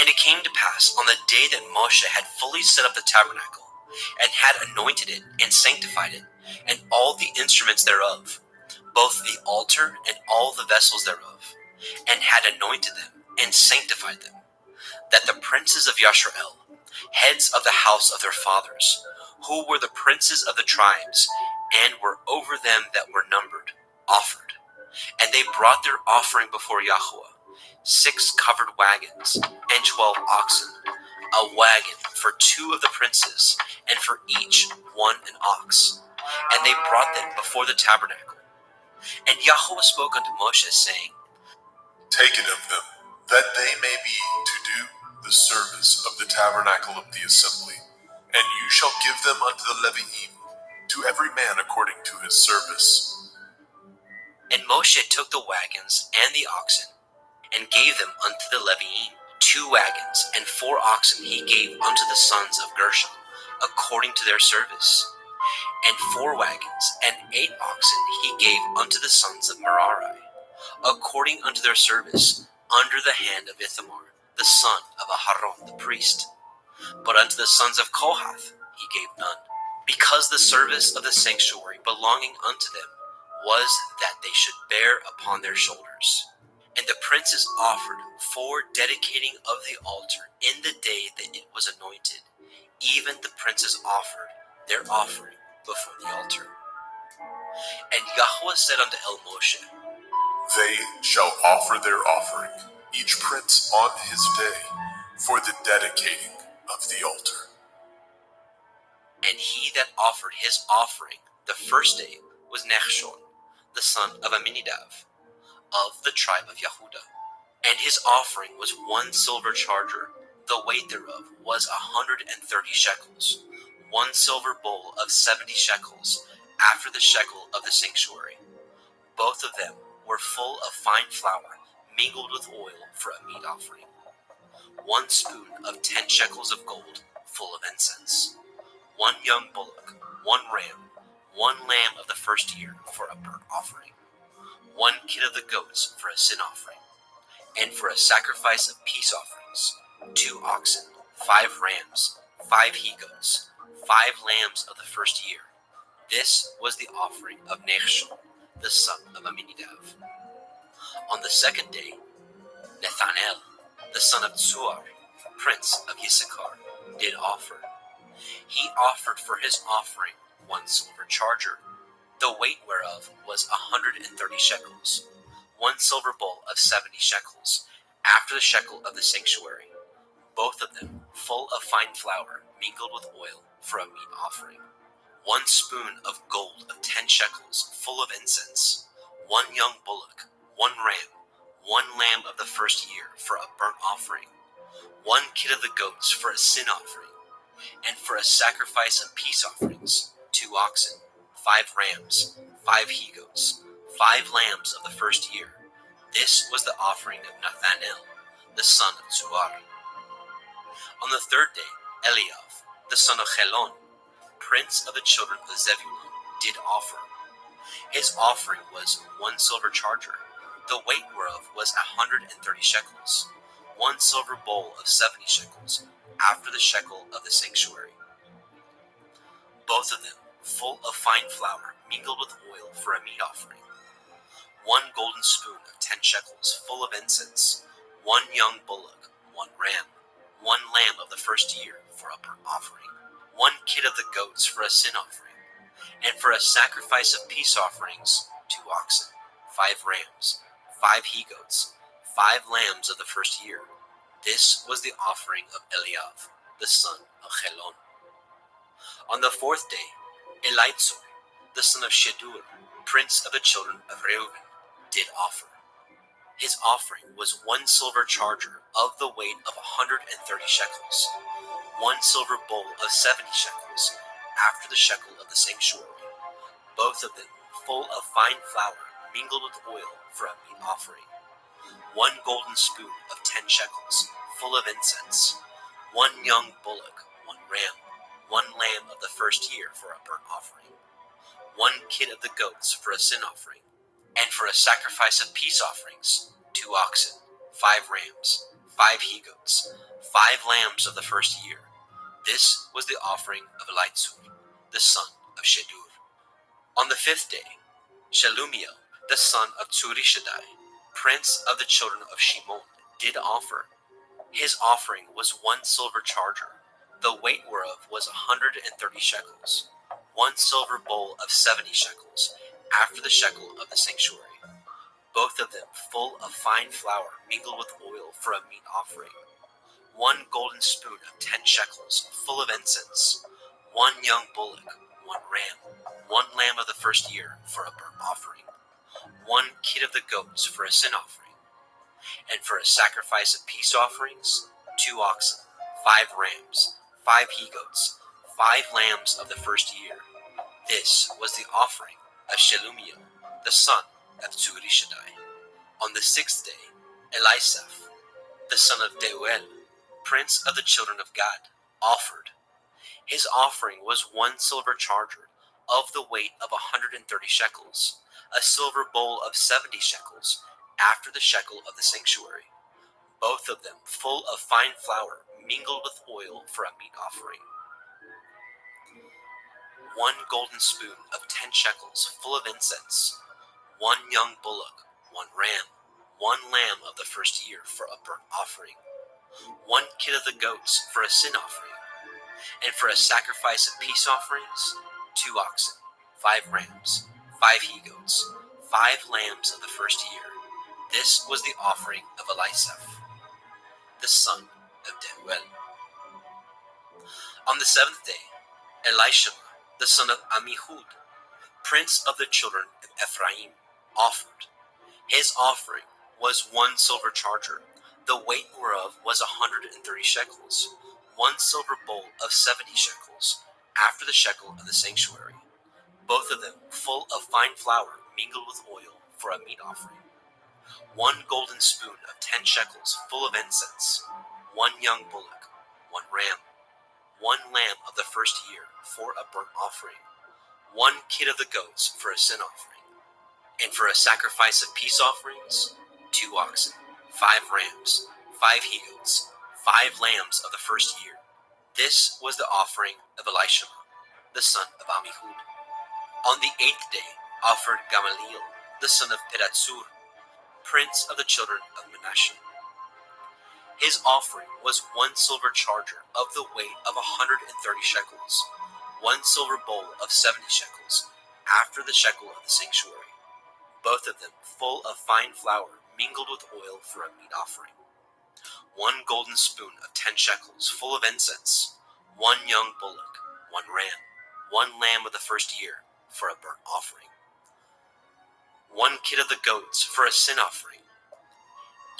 And it came to pass on the day that Moshe had fully set up the tabernacle, and had anointed it, and sanctified it, and all the instruments thereof, both the altar and all the vessels thereof, and had anointed them, and sanctified them, that the princes of Yasharel, heads of the house of their fathers, who were the princes of the tribes, and were over them that were numbered, offered. And they brought their offering before Yahweh, 6 covered wagons, and 12 oxen, a wagon for 2 of the princes, and for each 1 an ox. And they brought them before the tabernacle. And Yahweh spoke unto Moshe, saying, Take it of them, that they may be to do the service of the tabernacle of the assembly, and you shall give them unto the Leviim, to every man according to his service. And Moshe took the wagons and the oxen, and gave them unto the Leviim. 2 wagons and 4 oxen he gave unto the sons of Gershon, according to their service. And 4 wagons and 8 oxen he gave unto the sons of Merari, according unto their service, under the hand of Ithamar, the son of Aharon the priest. But unto the sons of Kohath he gave none, because the service of the sanctuary belonging unto them was that they should bear upon their shoulders. And the princes offered for dedicating of the altar in the day that it was anointed. Even the princes offered their offering before the altar. And Yahweh said unto El Moshe, They shall offer their offering, each prince on his day, for the dedicating of the altar. And he that offered his offering the first day was Nachshon, the son of Amminadab, of the tribe of Yehuda. And his offering was 1 silver charger, the weight thereof was 130 shekels, 1 silver bowl of 70 shekels, after the shekel of the sanctuary. Both of them were full of fine flour, mingled with oil for a meat offering. 1 spoon of 10 shekels of gold, full of incense. 1 young bullock, 1 ram, 1 lamb of the first year for a burnt offering. 1 kid of the goats for a sin offering. And for a sacrifice of peace offerings, 2 oxen, 5 rams, 5 he-goats, 5 lambs of the first year. This was the offering of Nachshon, the son of Amminadab. On the second day, Nethanel, the son of Tzuar, prince of Issachar, did offer. He offered for his offering 1 silver charger, the weight whereof was 130 shekels, 1 silver bowl of 70 shekels, after the shekel of the sanctuary, both of them full of fine flour, mingled with oil for a meat offering. 1 spoon of gold of 10 shekels, full of incense. 1 young bullock, 1 ram, 1 lamb of the first year for a burnt offering. 1 kid of the goats for a sin offering. And for a sacrifice of peace offerings, 2 oxen, 5 rams, 5 he-goats, 5 lambs of the first year. This was the offering of Nethanel, the son of Tzuar. On the third day, Eliav, the son of Chelon, prince of the children of Zebulun, did offer. His offering was 1 silver charger, the weight whereof was 130 shekels, 1 silver bowl of 70 shekels, after the shekel of the sanctuary. Both of them full of fine flour, mingled with oil for a meat offering. 1 golden spoon of 10 shekels, full of incense. 1 young bullock, 1 ram, 1 lamb of the first year for a burnt offering. 1 kid of the goats for a sin offering. And for a sacrifice of peace offerings, 2 oxen, 5 rams, 5 he-goats, 5 lambs of the first year. This was the offering of Eliav, the son of Chelon. On the fourth day, Elitzur, the son of Shedur, prince of the children of Reuben, did offer. His offering was 1 silver charger of the weight of 130 shekels, 1 silver bowl of 70 shekels, after the shekel of the sanctuary, both of them full of fine flour, mingled with oil for a meat offering. 1 golden spoon of 10 shekels, full of incense. 1 young bullock, 1 ram, 1 lamb of the first year for a burnt offering. 1 kid of the goats for a sin offering. And for a sacrifice of peace offerings, 2 oxen, 5 rams, 5 he-goats, 5 lambs of the first year. This was the offering of Elitzur, the son of Shedur. On the 5th day, Shelumiel, the son of Tzurishaddai, prince of the children of Shimon, did offer. His offering was 1 silver charger, the weight whereof was 130 shekels, 1 silver bowl of 70 shekels, after the shekel of the sanctuary, both of them full of fine flour, mingled with oil for a meat offering. 1 golden spoon of 10 shekels, full of incense. 1 young bullock, 1 ram, 1 lamb of the first year for a burnt offering. 1 kid of the goats for a sin offering. And for a sacrifice of peace offerings, 2 oxen, 5 rams, 5 he-goats, 5 lambs of the first year. This was the offering of Shelumiel, the son of Tzurishaddai. On the 6th day, Elisaph, the son of Deuel, prince of the children of Gad, offered. His offering was 1 silver charger, of the weight of 130 shekels, a silver bowl of 70 shekels, after the shekel of the sanctuary, both of them full of fine flour, mingled with oil for a meat offering. 1 golden spoon of 10 shekels, full of incense. 1 young bullock, 1 ram, 1 lamb of the the first year for a burnt offering, 1 kid of the goats for a sin offering, and for a sacrifice of peace offerings, 2 oxen, 5 rams, 5 he-goats, 5 lambs of the first year. This was the offering of Elisaph, the son of Deuel. On the 7th day, Elishama, the son of Ammihud, prince of the children of Ephraim, offered. His offering was 1 silver charger, the weight whereof was 130 shekels, 1 silver bowl of 70 shekels, after the shekel of the sanctuary, both of them full of fine flour mingled with oil for a meat offering, 1 golden spoon of 10 shekels full of incense, 1 young bullock, 1 ram, 1 lamb of the first year for a burnt offering, 1 kid of the goats for a sin offering, and for a sacrifice of peace offerings, 2 oxen, 5 rams, 5 he-goats, 5 lambs of the first year. This was the offering of Elishama, the son of Ammihud. On the 8th day offered Gamaliel, the son of Pedatsur, prince of the children of Manasseh. His offering was 1 silver charger of the weight of 130 shekels, 1 silver bowl of 70 shekels, after the shekel of the sanctuary, both of them full of fine flour mingled with oil for a meat offering, 1 golden spoon of 10 shekels full of incense, 1 young bullock, 1 ram, 1 lamb of the first year for a burnt offering, 1 kid of the goats for a sin offering,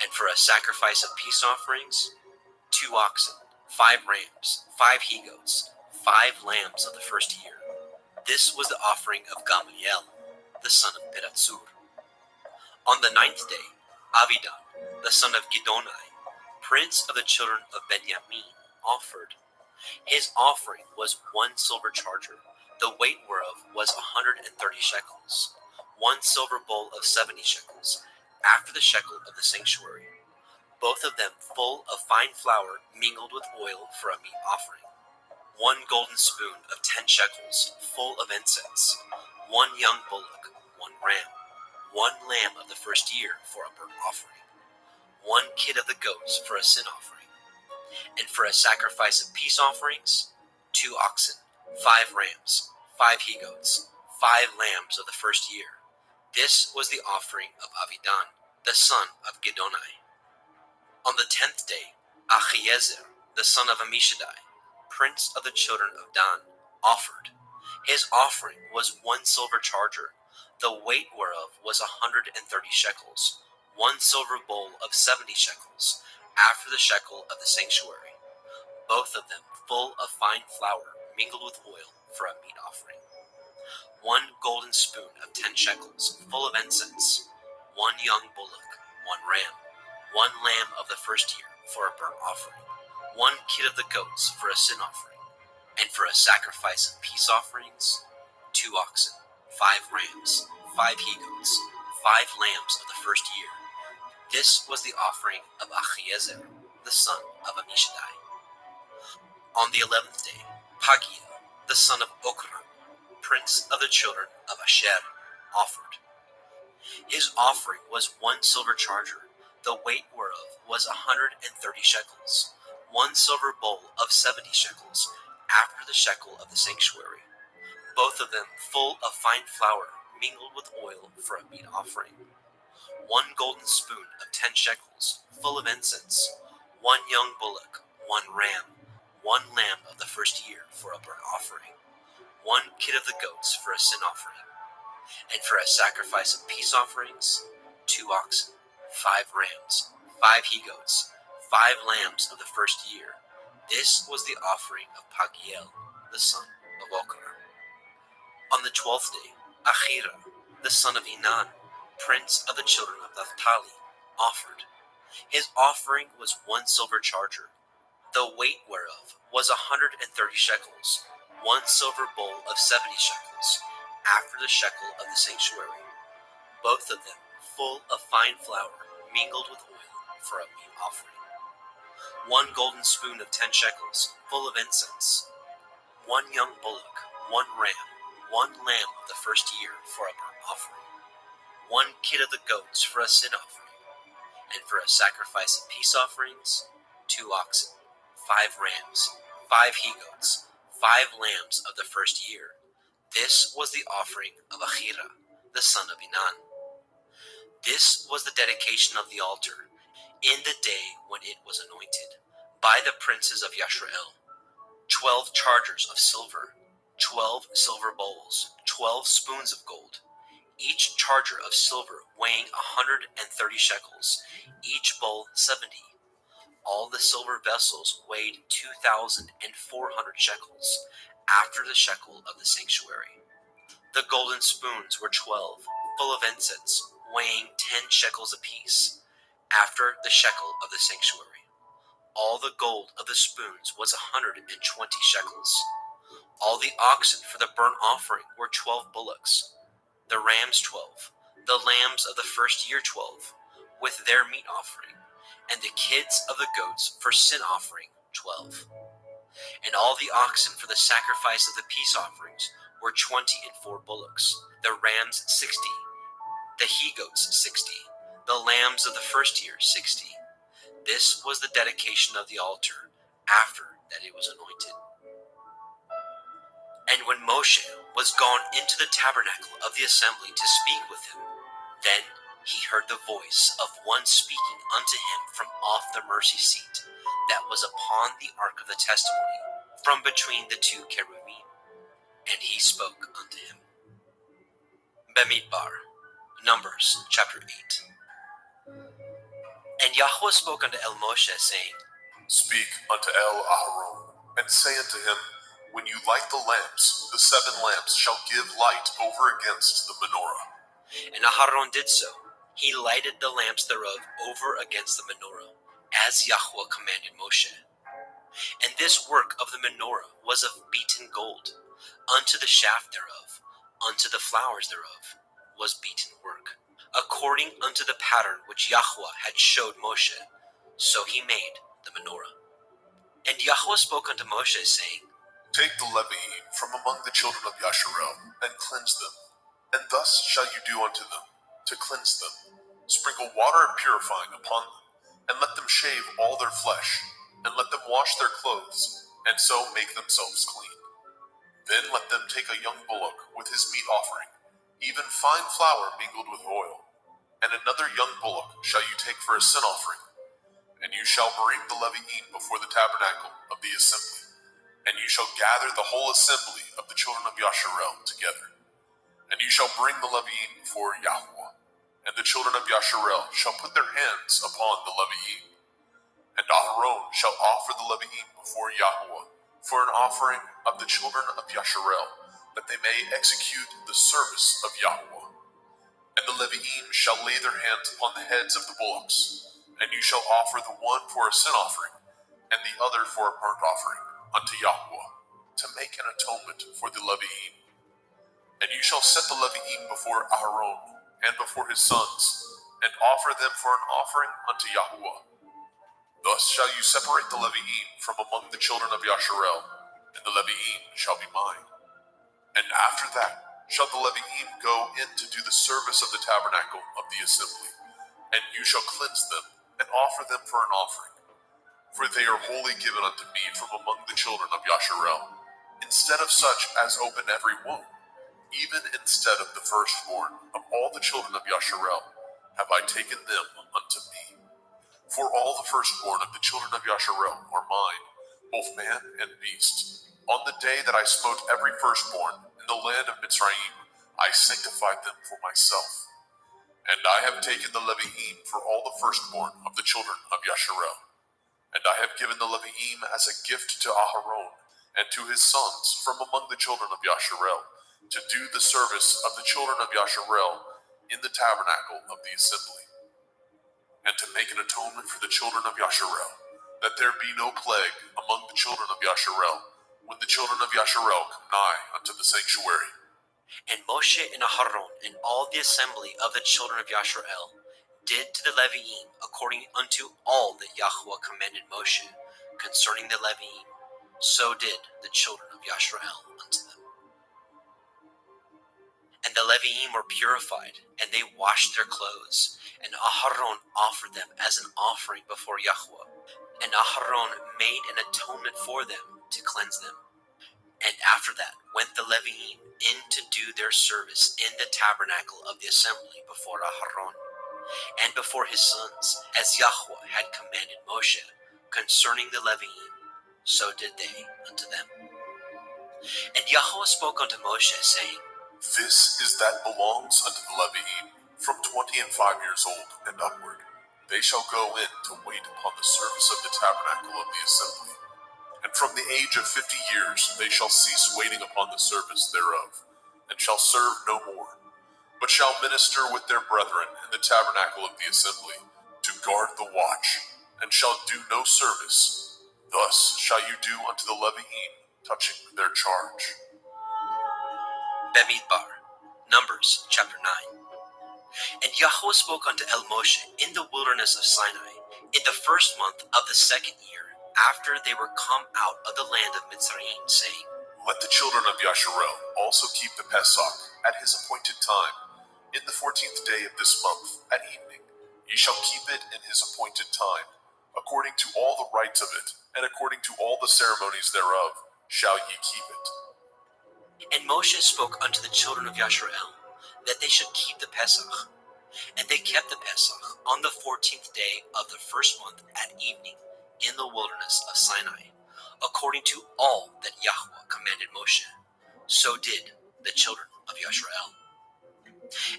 and for a sacrifice of peace offerings, 2 oxen, 5 rams, 5 he-goats, 5 lambs of the first year. This was the offering of Gamaliel, the son of Pedatsur. On the 9th day, Avidan, the son of Gidonai, prince of the children of Benjamin, offered. His offering was 1 silver charger, the weight whereof was 130 shekels, 1 silver bowl of 70 shekels, after the shekel of the sanctuary, both of them full of fine flour mingled with oil for a meat offering, 1 golden spoon of 10 shekels full of incense, 1 young bullock, 1 ram, 1 lamb of the first year for a burnt offering, 1 kid of the goats for a sin offering, and for a sacrifice of peace offerings, 2 oxen, 5 rams, 5 he-goats, 5 lambs of the first year. This was the offering of Avidan, the son of Gidonai. On the 10th day, Achiezer, the son of Ammishaddai, prince of the children of Dan, offered. His offering was 1 silver charger, the weight whereof was 130 shekels, 1 silver bowl of 70 shekels, after the shekel of the sanctuary, both of them full of fine flour mingled with oil for a meat offering, 1 golden spoon of 10 shekels full of incense, 1 young bullock, 1 ram, 1 lamb of the first year for a burnt offering, 1 kid of the goats for a sin offering, and for a sacrifice of peace offerings, 2 oxen, 5 rams, 5 he-goats, 5 lambs of the first year. This was the offering of Achiezer, the son of Ammishaddai. On the 11th day, Pagiel, the son of Okran, prince of the children of Asher, offered. His offering was 1 silver charger, the weight whereof was 130 shekels, 1 silver bowl of 70 shekels, after the shekel of the sanctuary, both of them full of fine flour mingled with oil for a meat offering, 1 golden spoon of 10 shekels full of incense, 1 young bullock, 1 ram, 1 lamb of the first year for a burnt offering, 1 kid of the goats for a sin offering, and for a sacrifice of peace offerings, 2 oxen, 5 rams, 5 he-goats, 5 lambs of the first year. This was the offering of Pagiel, the son of Okran. On the 12th day, Achira, the son of Enan, prince of the children of Naphtali, offered. His offering was 1 silver charger, the weight whereof was 130 shekels, 1 silver bowl of 70 shekels, after the shekel of the sanctuary, both of them full of fine flour mingled with oil for a meat offering, 1 golden spoon of 10 shekels full of incense, 1 young bullock, 1 ram, 1 lamb of the first year for a burnt offering, 1 kid of the goats for a sin offering, And for a sacrifice of peace offerings, 2 oxen, 5 rams, 5 he-goats, 5 lambs of the first year. This was the offering of Ahira, the son of Enan. This was the dedication of the altar, in the day when it was anointed, by the princes of Yashrael. 12 chargers of silver, 12 silver bowls, 12 spoons of gold, each charger of silver weighing 130 shekels, each bowl 70. All the silver vessels weighed 2,400 shekels, after the shekel of the sanctuary. The golden spoons were 12, full of incense, weighing 10 shekels apiece, after the shekel of the sanctuary. All the gold of the spoons was 120 shekels. All the oxen for the burnt offering were 12 bullocks, the rams 12, the lambs of the first year 12, with their meat offering, and the kids of the goats for sin offering 12. And all the oxen for the sacrifice of the peace offerings were 24 bullocks, the rams 60, the he-goats 60, the lambs of the first year 60. This was the dedication of the altar, after that it was anointed. And when Moshe was gone into the tabernacle of the assembly to speak with him, then he heard the voice of one speaking unto him from off the mercy seat that was upon the ark of the testimony, from between the 2 cherubim. And he spoke unto him. Bemidbar, Numbers chapter 8. And Yahweh spoke unto El Moshe, saying, Speak unto El Aharon, and say unto him, When you light the lamps, the 7 lamps shall give light over against the menorah. And Aharon did so. He lighted the lamps thereof over against the menorah, as Yahweh commanded Moshe. And this work of the menorah was of beaten gold. Unto the shaft thereof, unto the flowers thereof, was beaten work, according unto the pattern which Yahweh had showed Moshe. So he made the menorah. And Yahweh spoke unto Moshe, saying, Take the Leviim from among the children of Yasharel, and cleanse them. And thus shall you do unto them, to cleanse them. Sprinkle water purifying upon them, and let them shave all their flesh, and let them wash their clothes, and so make themselves clean. Then let them take a young bullock with his meat offering, even fine flour mingled with oil. And another young bullock shall you take for a sin offering. And you shall bring the Leviim before the tabernacle of the assembly. And you shall gather the whole assembly of the children of Yasharel together. And you shall bring the Leviim before Yahweh. And the children of Yasharel shall put their hands upon the Leviim. And Aharon shall offer the Leviim before Yahweh for an offering of the children of Yasharel, that they may execute the service of Yahweh. And the Leviim shall lay their hands upon the heads of the bullocks, and you shall offer the one for a sin offering, and the other for a burnt offering unto Yahweh, to make an atonement for the Leviim. And you shall set the Leviim before Aharon and before his sons, and offer them for an offering unto Yahweh. Thus shall you separate the Leviim from among the children of Yasharel, and the Leviim shall be mine. And after that shall the Leviim go in to do the service of the tabernacle of the assembly, and you shall cleanse them, and offer them for an offering. For they are wholly given unto me from among the children of Yasharel, instead of such as open every womb, even instead of the firstborn of all the children of Yasharel, have I taken them unto me. For all the firstborn of the children of Yasharel are mine, both man and beast. On the day that I smote every firstborn in the land of Mitzrayim, I sanctified them for myself. And I have taken the Leviim for all the firstborn of the children of Yasharel. And I have given the Leviim as a gift to Aharon and to his sons from among the children of Yasharel, to do the service of the children of Yasharel in the tabernacle of the assembly, and to make an atonement for the children of Yasharel, that there be no plague among the children of Yasharel, when the children of Yasharel come nigh unto the sanctuary. And Moshe and Aharon and all the assembly of the children of Yasharel did to the Leviim according unto all that Yahweh commanded Moshe concerning the Leviim. So did the children of Yasharel unto them. And the Leviim were purified, and they washed their clothes, And Aharon offered them as an offering before Yahweh. And Aharon made an atonement for them to cleanse them. And after that went the Leviim in to do their service in the tabernacle of the assembly before Aharon, and before his sons, as Yahweh had commanded Moshe concerning the Leviim, so did they unto them. And Yahweh spoke unto Moshe, saying, This is that belongs unto the Leviim, from 20 and 5 years old and upward. They shall go in to wait upon the service of the tabernacle of the assembly. And from the age of 50 years they shall cease waiting upon the service thereof, and shall serve no more, but shall minister with their brethren in the tabernacle of the assembly, to guard the watch, and shall do no service. Thus shall you do unto the Leviim, touching their charge. Bemidbar, Numbers chapter 9. And Yahweh spoke unto El Moshe in the wilderness of Sinai, in the first month of the second year, after they were come out of the land of Mitzrayim, saying, Let the children of Yasharel also keep the Pesach at his appointed time, in the 14th day of this month at evening. Ye shall keep it in his appointed time, according to all the rites of it, and according to all the ceremonies thereof, shall ye keep it. And Moshe spoke unto the children of Yasharel, that they should keep the Pesach. And they kept the Pesach on the 14th day of the first month at evening, in the wilderness of Sinai, according to all that Yahweh commanded Moshe. So did the children of Yasharel.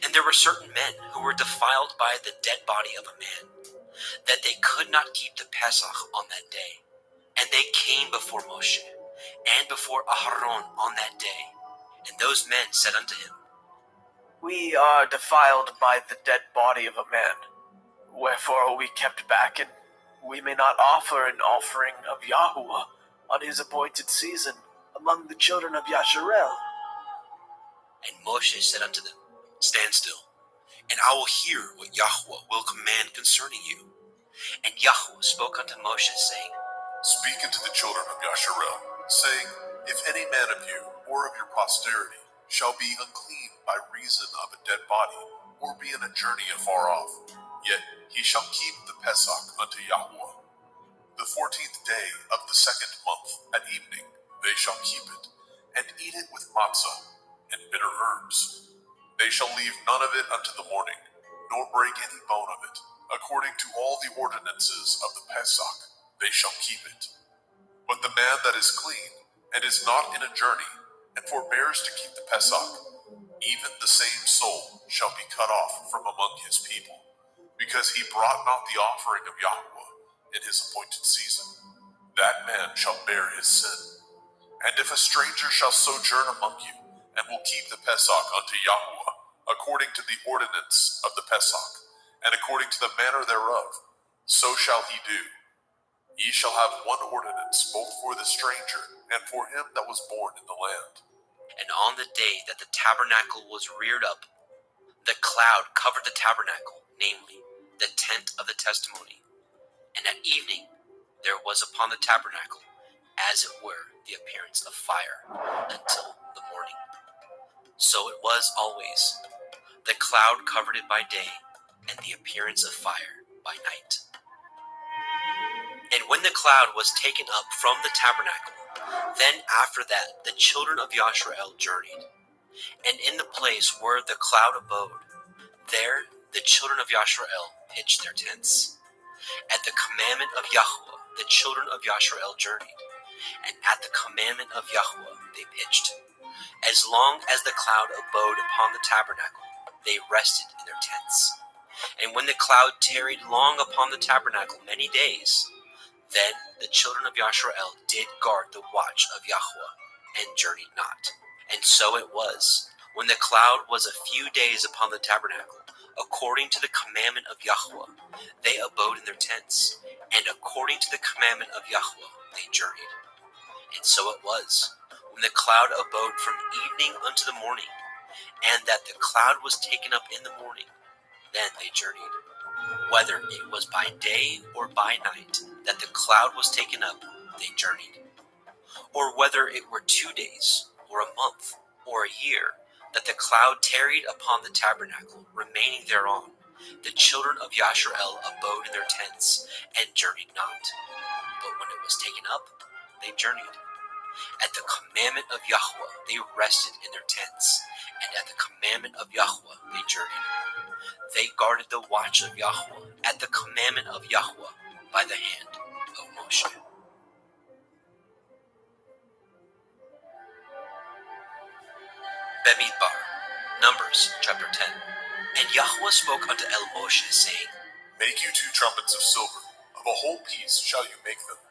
And there were certain men who were defiled by the dead body of a man, that they could not keep the Pesach on that day. And they came before Moshe, and before Aharon on that day. And those men said unto him, We are defiled by the dead body of a man. Wherefore are we kept back, and we may not offer an offering of Yahuwah on his appointed season among the children of Yasharel. And Moshe said unto them, Stand still, and I will hear what Yahweh will command concerning you. And Yahweh spoke unto Moshe, saying, Speak unto the children of Yasharel, saying, If any man of you, or of your posterity, shall be unclean by reason of a dead body, or be in a journey afar off, yet he shall keep the Pesach unto Yahweh. The 14th day of the second month at evening they shall keep it, and eat it with matzah and bitter herbs. They shall leave none of it unto the morning, nor break any bone of it. According to all the ordinances of the Pesach, they shall keep it. But the man that is clean, and is not in a journey, and forbears to keep the Pesach, even the same soul shall be cut off from among his people, because he brought not the offering of Yahweh in his appointed season. That man shall bear his sin. And if a stranger shall sojourn among you, and will keep the Pesach unto Yahweh, according to the ordinance of the Pesach, and according to the manner thereof, so shall he do. Ye shall have one ordinance, both for the stranger and for him that was born in the land. And on the day that the tabernacle was reared up, the cloud covered the tabernacle, namely, the tent of the testimony. And at evening there was upon the tabernacle, as it were, the appearance of fire, until the morning. So it was always. The cloud covered it by day, and the appearance of fire by night. And when the cloud was taken up from the tabernacle, then after that the children of Yasharel journeyed. And in the place where the cloud abode, there the children of Yasharel pitched their tents. At the commandment of Yahweh the children of Yasharel journeyed, and at the commandment of Yahweh they pitched. As long as the cloud abode upon the tabernacle, they rested in their tents. And when the cloud tarried long upon the tabernacle many days, then the children of Yasharel did guard the watch of Yahweh, and journeyed not. And so it was, when the cloud was a few days upon the tabernacle, according to the commandment of Yahweh, they abode in their tents, and according to the commandment of Yahweh they journeyed. And so it was, when the cloud abode from evening unto the morning, and that the cloud was taken up in the morning, then they journeyed. Whether it was by day or by night that the cloud was taken up, they journeyed. Or whether it were 2 days, or a month, or a year, that the cloud tarried upon the tabernacle, remaining thereon, The children of Yasharel abode in their tents and journeyed not. But when it was taken up, they journeyed. At the commandment of Yahweh, they rested in their tents, and at the commandment of Yahweh, they journeyed. They guarded the watch of Yahweh at the commandment of Yahweh by the hand of Moshe. Bemidbar, Numbers chapter 10. And Yahweh spoke unto El Moshe, saying, Make you 2 trumpets of silver, of a whole piece shall you make them,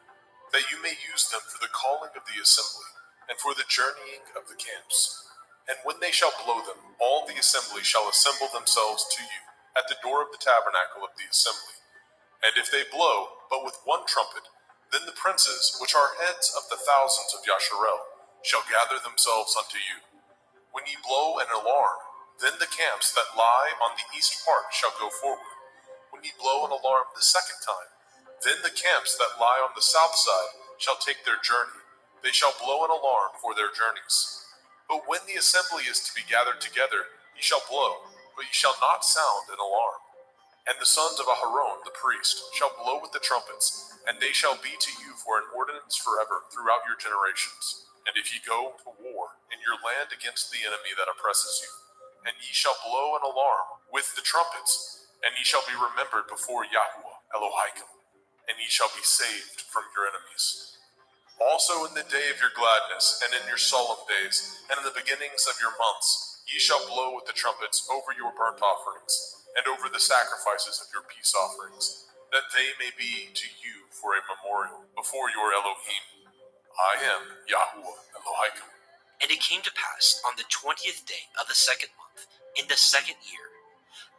that you may use them for the calling of the assembly, and for the journeying of the camps. And when they shall blow them, all the assembly shall assemble themselves to you at the door of the tabernacle of the assembly. And if they blow but with 1 trumpet, then the princes, which are heads of the thousands of Yasharel, shall gather themselves unto you. When ye blow an alarm, then the camps that lie on the east part shall go forward. When ye blow an alarm the 2nd time, then the camps that lie on the south side shall take their journey. They shall blow an alarm for their journeys. But when the assembly is to be gathered together, ye shall blow, but ye shall not sound an alarm. And the sons of Aharon the priest shall blow with the trumpets, and they shall be to you for an ordinance forever throughout your generations. And if ye go to war in your land against the enemy that oppresses you, and ye shall blow an alarm with the trumpets, and ye shall be remembered before Yahweh Elohim, and ye shall be saved from your enemies. Also in the day of your gladness, and in your solemn days, and in the beginnings of your months, ye shall blow with the trumpets over your burnt offerings, and over the sacrifices of your peace offerings, that they may be to you for a memorial before your Elohim. I am Yahweh Elohim. And it came to pass on the 20th day of the 2nd month, in the 2nd year,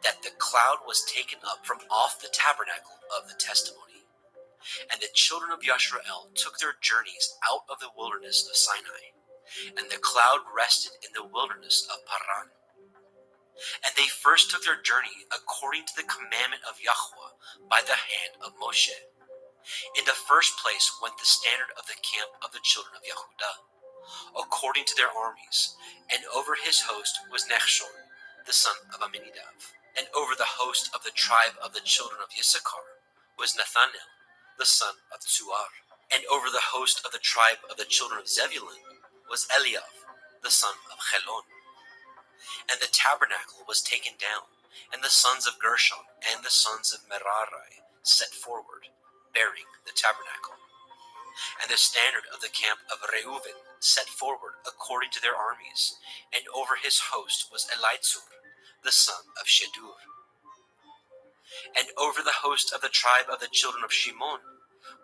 that the cloud was taken up from off the tabernacle of the testimony. And the children of Yasharel took their journeys out of the wilderness of Sinai, and the cloud rested in the wilderness of Paran. And they first took their journey according to the commandment of Yahweh by the hand of Moshe. In the first place went the standard of the camp of the children of Yehudah, according to their armies, and over his host was Nechshon, the son of Amminadab. And over the host of the tribe of the children of Issachar was Nathanael, the son of Tzuar. And over the host of the tribe of the children of Zebulun was Eliav, the son of Chelon. And the tabernacle was taken down, and the sons of Gershon and the sons of Merari set forward, bearing the tabernacle. And the standard of the camp of Reuven set forward according to their armies, and over his host was Elitzur, the son of Shedur. And over the host of the tribe of the children of Shimon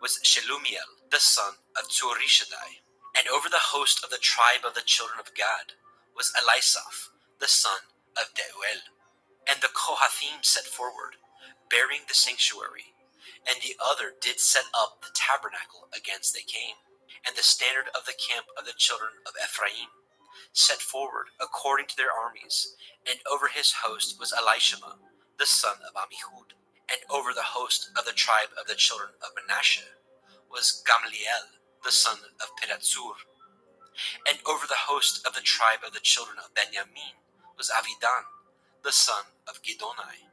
was Shelumiel, the son of Tzurishaddai. And over the host of the tribe of the children of Gad was Elisaph, the son of Deuel. And the Kohathim set forward, bearing the sanctuary, and the other did set up the tabernacle against they came. And the standard of the camp of the children of Ephraim set forward according to their armies, and over his host was Elishama, the son of Ammihud. And over the host of the tribe of the children of Manasseh was Gamliel, the son of Pedatsur. And over the host of the tribe of the children of Benjamin was Avidan, the son of Gidonai.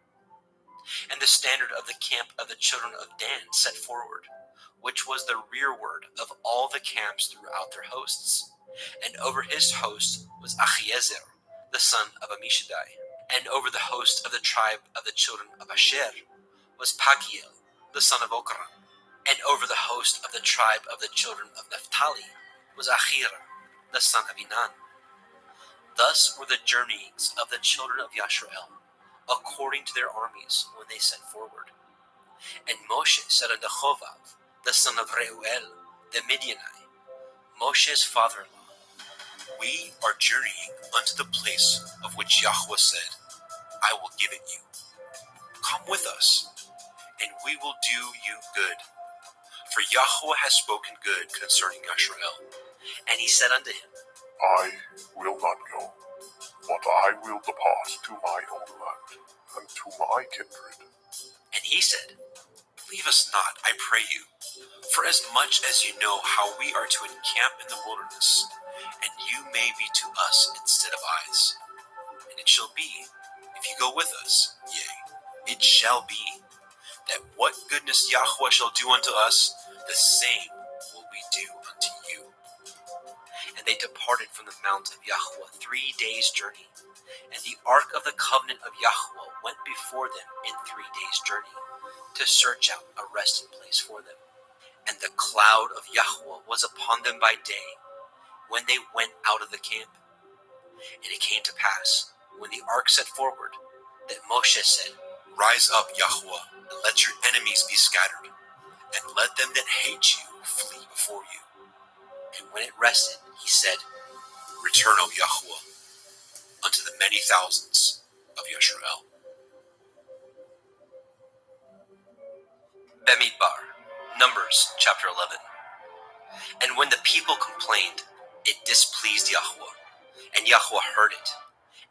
And the standard of the camp of the children of Dan set forward, which was the rearward of all the camps throughout their hosts. And over his host was Achiezer, the son of Ammishaddai. And over the host of the tribe of the children of Asher was Pagiel, the son of Okran. And over the host of the tribe of the children of Naphtali was Achira, the son of Enan. Thus were the journeyings of the children of Yasharel, according to their armies when they set forward. And Moshe said unto Chovav, the son of Reuel, the Midianite, Moshe's father-in-law, We are journeying unto the place of which Yahweh said, I will give it you. Come with us, and we will do you good. For Yahweh has spoken good concerning Yasharel. And he said unto him, I will not go, but I will depart to my own land, and to my kindred. And he said, Leave us not, I pray you, for as much as you know how we are to encamp in the wilderness, and you may be to us instead of eyes. And it shall be, if you go with us, yea, it shall be, that what goodness Yahweh shall do unto us, the same will we do unto you. And they departed from the mount of Yahweh 3 days' journey. And the ark of the covenant of Yahweh went before them in 3 days' journey, to search out a resting place for them. And the cloud of Yahweh was upon them by day, when they went out of the camp. And it came to pass, when the ark set forward, that Moshe said, Rise up, Yahweh, and let your enemies be scattered, and let them that hate you flee before you. And when it rested, he said, Return, O Yahweh, unto the many thousands of Yisrael. Bemidbar, Numbers chapter 11. And when the people complained, it displeased Yahweh, and Yahweh heard it,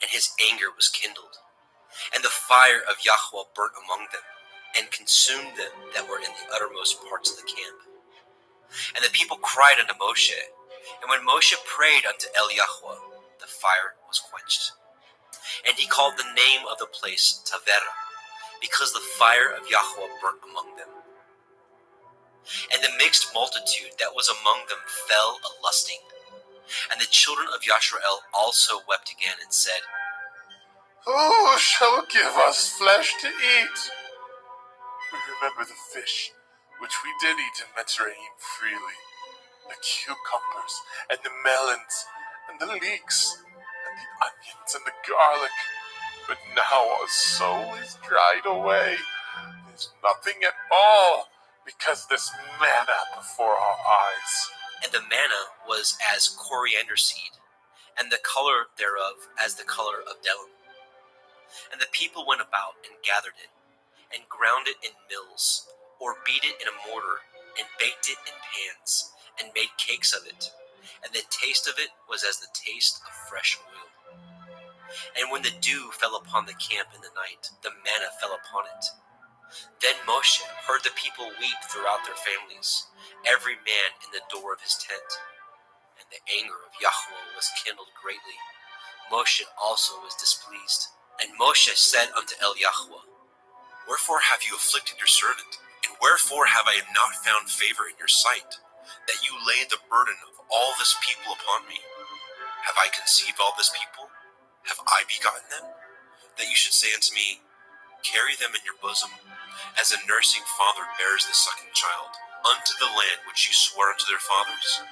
and his anger was kindled. And the fire of Yahweh burnt among them, and consumed them that were in the uttermost parts of the camp. And the people cried unto Moshe, and when Moshe prayed unto El Yahweh, the fire was quenched. And he called the name of the place Tavera, because the fire of Yahweh burnt among them. And the mixed multitude that was among them fell a-lusting. And the children of Yashrael also wept again, and said, Who shall give us flesh to eat? We remember the fish which we did eat in Mitzrayim freely, the cucumbers and the melons and the leeks and the onions and the garlic. But now our soul is dried away. There's nothing at all, because this manna before our eyes. And the manna was as coriander seed, and the color thereof as the color of bdellium. And the people went about and gathered it, and ground it in mills, or beat it in a mortar, and baked it in pans, and made cakes of it. And the taste of it was as the taste of fresh oil. And when the dew fell upon the camp in the night, the manna fell upon it. Then Moshe heard the people weep throughout their families, every man in the door of his tent. And the anger of Yahweh was kindled greatly. Moshe also was displeased. And Moshe said unto El Yahweh, Wherefore have you afflicted your servant? And wherefore have I not found favor in your sight, that you laid the burden of all this people upon me? Have I conceived all this people? Have I begotten them? That you should say unto me, Carry them in your bosom, as a nursing father bears the sucking child, unto the land which you swore unto their fathers.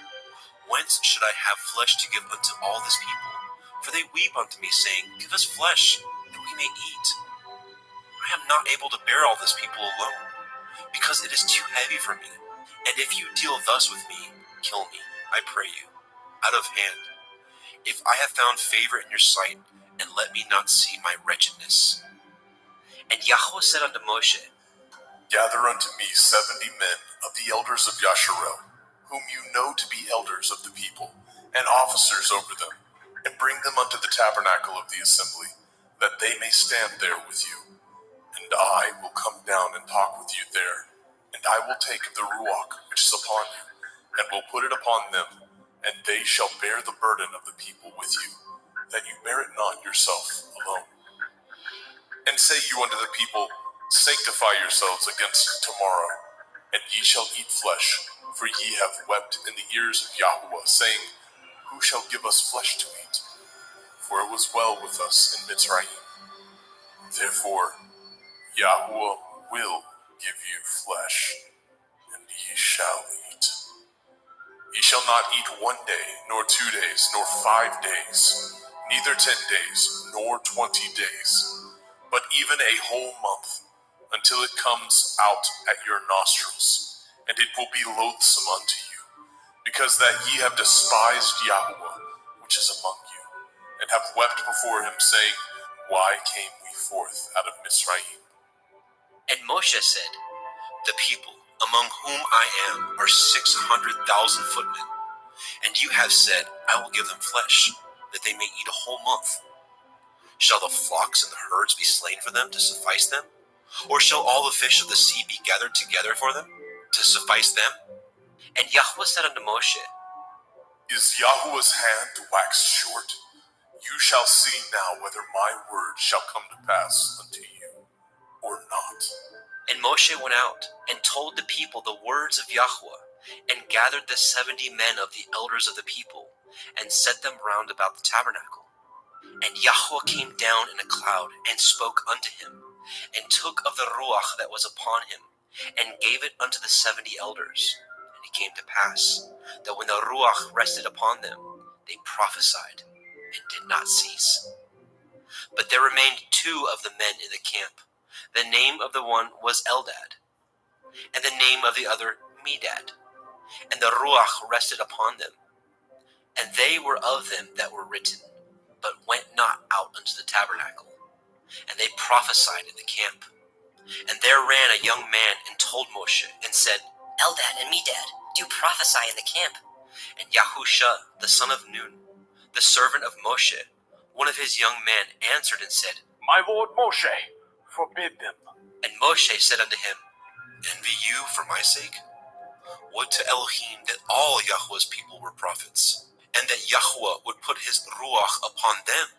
Whence should I have flesh to give unto all this people? For they weep unto me, saying, Give us flesh, that we may eat. I am not able to bear all this people alone, because it is too heavy for me. And if you deal thus with me, kill me, I pray you, out of hand. If I have found favor in your sight, and let me not see my wretchedness. And Yahweh said unto Moshe, Gather unto me 70 men of the elders of Yasharel, whom you know to be elders of the people, and officers over them, and bring them unto the tabernacle of the assembly, that they may stand there with you. And I will come down and talk with you there, and I will take of the ruach which is upon you, and will put it upon them, and they shall bear the burden of the people with you, that you bear it not yourself alone. And say you unto the people, Sanctify yourselves against tomorrow, and ye shall eat flesh, for ye have wept in the ears of Yahweh, saying, Who shall give us flesh to eat? For it was well with us in Mitzrayim. Therefore, Yahweh will give you flesh, and ye shall eat. Ye shall not eat 1 day, nor 2 days, nor 5 days, neither 10 days, nor 20 days, but even a whole month, until it comes out at your nostrils, and it will be loathsome unto you, because that ye have despised Yahweh, which is among you, and have wept before him, saying, Why came we forth out of Mitzrayim? And Moshe said, The people, among whom I am, are 600,000 footmen, and you have said, I will give them flesh, that they may eat a whole month. Shall the flocks and the herds be slain for them to suffice them? Or shall all the fish of the sea be gathered together for them to suffice them? And Yahweh said unto Moshe, Is Yahweh's hand waxed short? You shall see now whether my word shall come to pass unto you, or not? And Moshe went out and told the people the words of Yahweh, and gathered the 70 men of the elders of the people, and set them round about the tabernacle. And Yahweh came down in a cloud, and spoke unto him, and took of the Ruach that was upon him, and gave it unto the 70 elders. And it came to pass, that when the Ruach rested upon them, they prophesied, and did not cease. But there remained 2 of the men in the camp. The name of the one was Eldad, and the name of the other Medad. And the Ruach rested upon them. And they were of them that were written, but went not out unto the tabernacle. And they prophesied in the camp. And there ran a young man and told Moshe, and said, Eldad and Medad do prophesy in the camp. And Yahusha, the son of Nun, the servant of Moshe, one of his young men, answered and said, My lord Moshe, forbid them. And Moshe said unto him, Envy you for my sake? Would to Elohim that all Yahweh's people were prophets, and that Yahweh would put his Ruach upon them.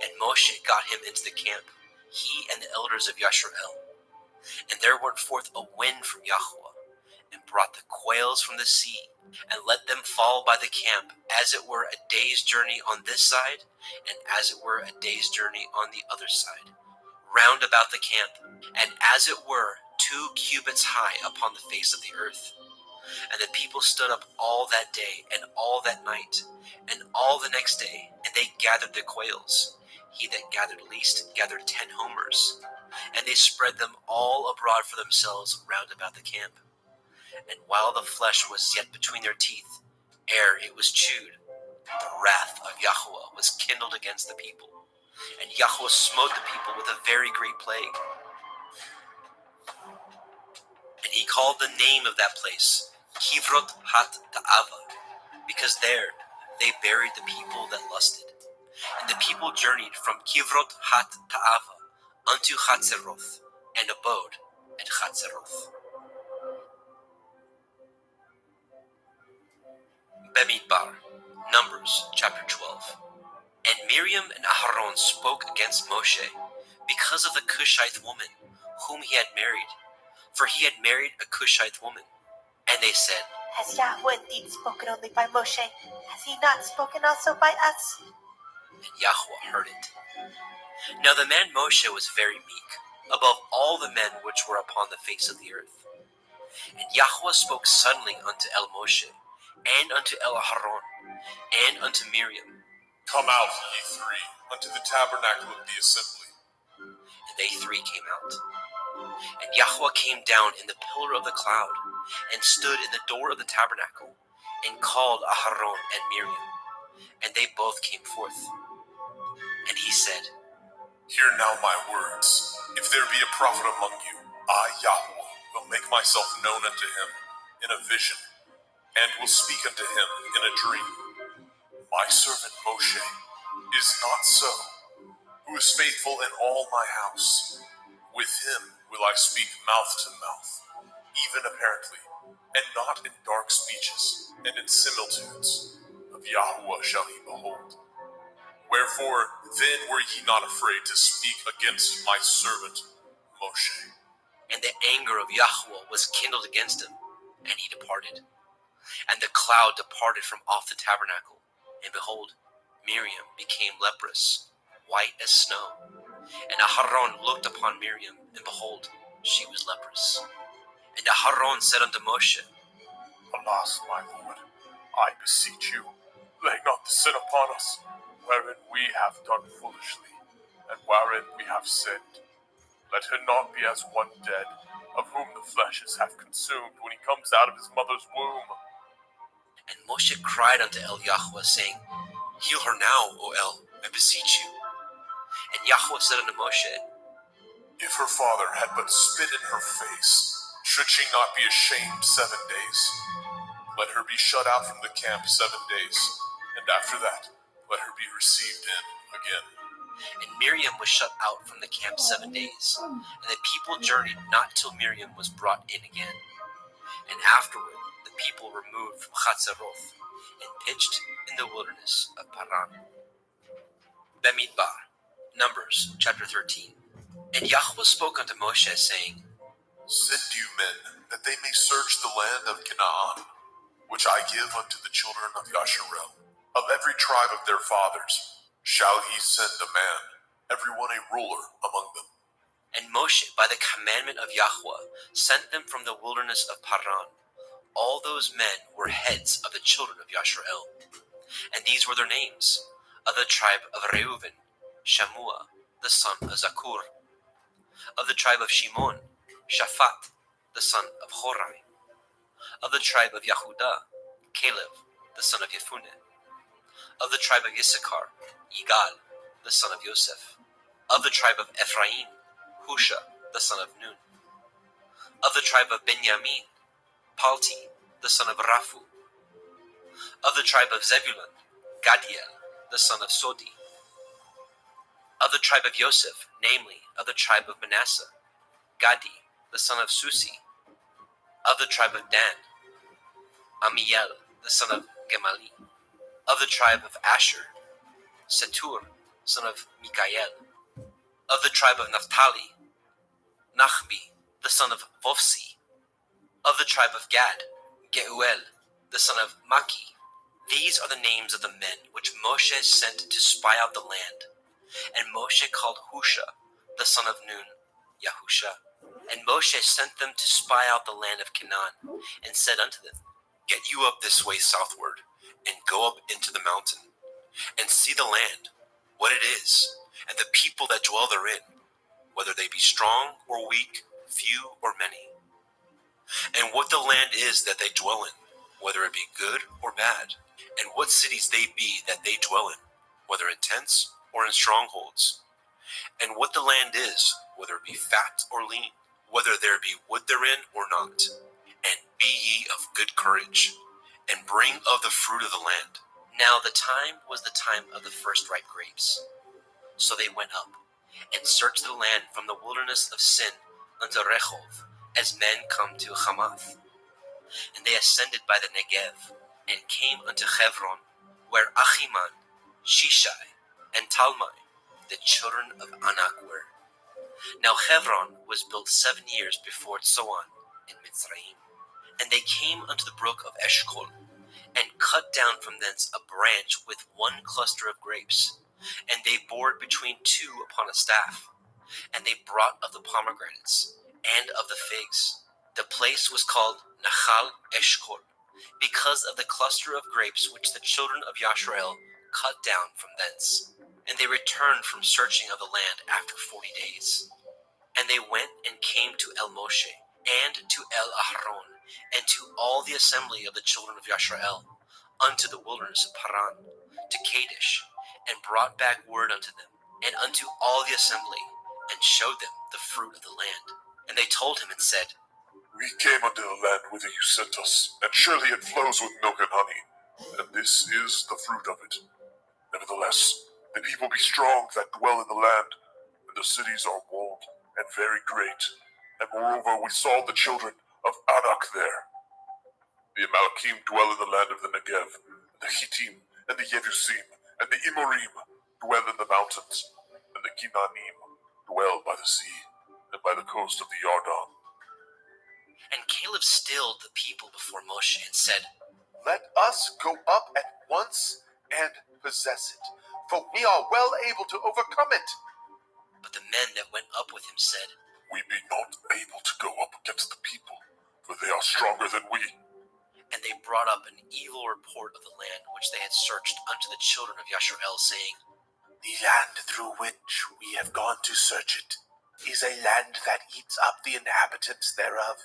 And Moshe got him into the camp, he and the elders of Yashrael. And there went forth a wind from Yahweh, and brought the quails from the sea, and let them fall by the camp, as it were a day's journey on this side, and as it were a day's journey on the other side, round about the camp, and as it were 2 cubits high upon the face of the earth. And the people stood up all that day, and all that night, and all the next day, and they gathered the quails. He that gathered least gathered 10 homers, and they spread them all abroad for themselves round about the camp. And while the flesh was yet between their teeth, ere it was chewed, the wrath of Yahweh was kindled against the people, and Yahweh smote the people with a very great plague. And he called the name of that place Kivrot hat Ta'ava, because there they buried the people that lusted. And the people journeyed from Kivrot hat Ta'ava unto Chatzeroth, and abode at Chatzeroth. Bemidbar, Numbers chapter 12. And Miriam and Aharon spoke against Moshe because of the Cushite woman whom he had married, for he had married a Cushite woman. And they said, Has Yahweh indeed spoken only by Moshe? Has he not spoken also by us? And Yahweh heard it. Now the man Moshe was very meek, above all the men which were upon the face of the earth. And Yahweh spoke suddenly unto El Moshe, and unto El Aharon, and unto Miriam. Come out, ye 3, unto the tabernacle of the assembly. And they 3 came out. And Yahweh came down in the pillar of the cloud, and stood in the door of the tabernacle, and called Aharon and Miriam. And they both came forth. And he said, Hear now my words. If there be a prophet among you, I, Yahweh, will make myself known unto him in a vision, and will speak unto him in a dream. My servant Moshe is not so, who is faithful in all my house. With him will I speak mouth to mouth, even apparently, and not in dark speeches and in similitudes. Of Yahweh shall he behold. Wherefore then were ye not afraid to speak against my servant Moshe? And the anger of Yahweh was kindled against him, and he departed. And the cloud departed from off the tabernacle, and behold, Miriam became leprous, white as snow. And Aharon looked upon Miriam, and behold, she was leprous. And Aharon said unto Moshe, Alas, my lord, I beseech you, lay not the sin upon us, wherein we have done foolishly, and wherein we have sinned. Let her not be as one dead, of whom the flesh is half consumed when he comes out of his mother's womb. And Moshe cried unto El Yahweh, saying, Heal her now, O El, I beseech you. And Yahweh said unto Moshe, If her father had but spit in her face, should she not be ashamed 7 days? Let her be shut out from the camp 7 days, and after that, let her be received in again. And Miriam was shut out from the camp 7 days, and the people journeyed not till Miriam was brought in again. And afterward the people removed from Chatzeroth, and pitched in the wilderness of Paran. Bemidbar, Numbers chapter 13. And Yahweh spoke unto Moshe, saying, Send you men, that they may search the land of Canaan, which I give unto the children of Yasharel. Of every tribe of their fathers shall ye send a man, every one a ruler among them. And Moshe, by the commandment of Yahweh, sent them from the wilderness of Paran. All those men were heads of the children of Yasharel. And these were their names. Of the tribe of Reuven, Shammua, the son of Zakur. Of the tribe of Shimon, Shaphat, the son of Horai. Of the tribe of Yehudah, Caleb, the son of Yefuneh. Of the tribe of Issachar, Yigal, the son of Yosef. Of the tribe of Ephraim, Husha, the son of Nun. Of the tribe of Benjamin, Palti, the son of Raphu. Of the tribe of Zebulun, Gadiel, the son of Sodi. Of the tribe of Joseph, namely, of the tribe of Manasseh, Gadi, the son of Susi. Of the tribe of Dan, Amiel, the son of Gemali. Of the tribe of Asher, Setur, son of Mikael. Of the tribe of Naphtali, Nachbi, the son of Vofsi. Of the tribe of Gad, Geuel, the son of Maki. These are the names of the men which Moshe sent to spy out the land. And Moshe called Husha, the son of Nun, Yahusha. And Moshe sent them to spy out the land of Canaan, and said unto them, Get you up this way southward, and go up into the mountain, and see the land, what it is, and the people that dwell therein, whether they be strong or weak, few or many. And what the land is that they dwell in, whether it be good or bad, and what cities they be that they dwell in, whether in tents or in strongholds. And what the land is, whether it be fat or lean, whether there be wood therein or not. And be ye of good courage, and bring of the fruit of the land. Now the time was the time of the first ripe grapes. So they went up, and searched the land from the wilderness of Sin unto Rehov, as men come to Hamath. And they ascended by the Negev, and came unto Hebron, where Achiman, Shishai, and Talmai, the children of Anak were. Now Hebron was built 7 years before Tzoan in Mitzrayim. And they came unto the brook of Eshkol, and cut down from thence a branch with one cluster of grapes, and they bore it between two upon a staff. And they brought of the pomegranates, and of the figs. The place was called Nachal Eshkol, because of the cluster of grapes which the children of Yasharel cut down from thence. And they returned from searching of the land after 40 days. And they went and came to El Moshe, and to El Aharon, and to all the assembly of the children of Yasharel, unto the wilderness of Paran, to Kadesh, and brought back word unto them, and unto all the assembly, and showed them the fruit of the land. And they told him and said, We came unto the land whither you sent us, and surely it flows with milk and honey, and this is the fruit of it. Nevertheless, the people be strong that dwell in the land, and the cities are walled and very great. And moreover, we saw the children of Anak there. The Amalekim dwell in the land of the Negev, and the Hittim, and the Yebusim, and the Amorim dwell in the mountains, and the Kinanim dwell by the sea, and by the coast of the Yarden. And Caleb stilled the people before Moshe, and said, Let us go up at once and possess it, for we are well able to overcome it. But the men that went up with him said, We be not able to go up against the people, for they are stronger than we. And they brought up an evil report of the land which they had searched unto the children of Yasharel, saying, The land through which we have gone to search it is a land that eats up the inhabitants thereof,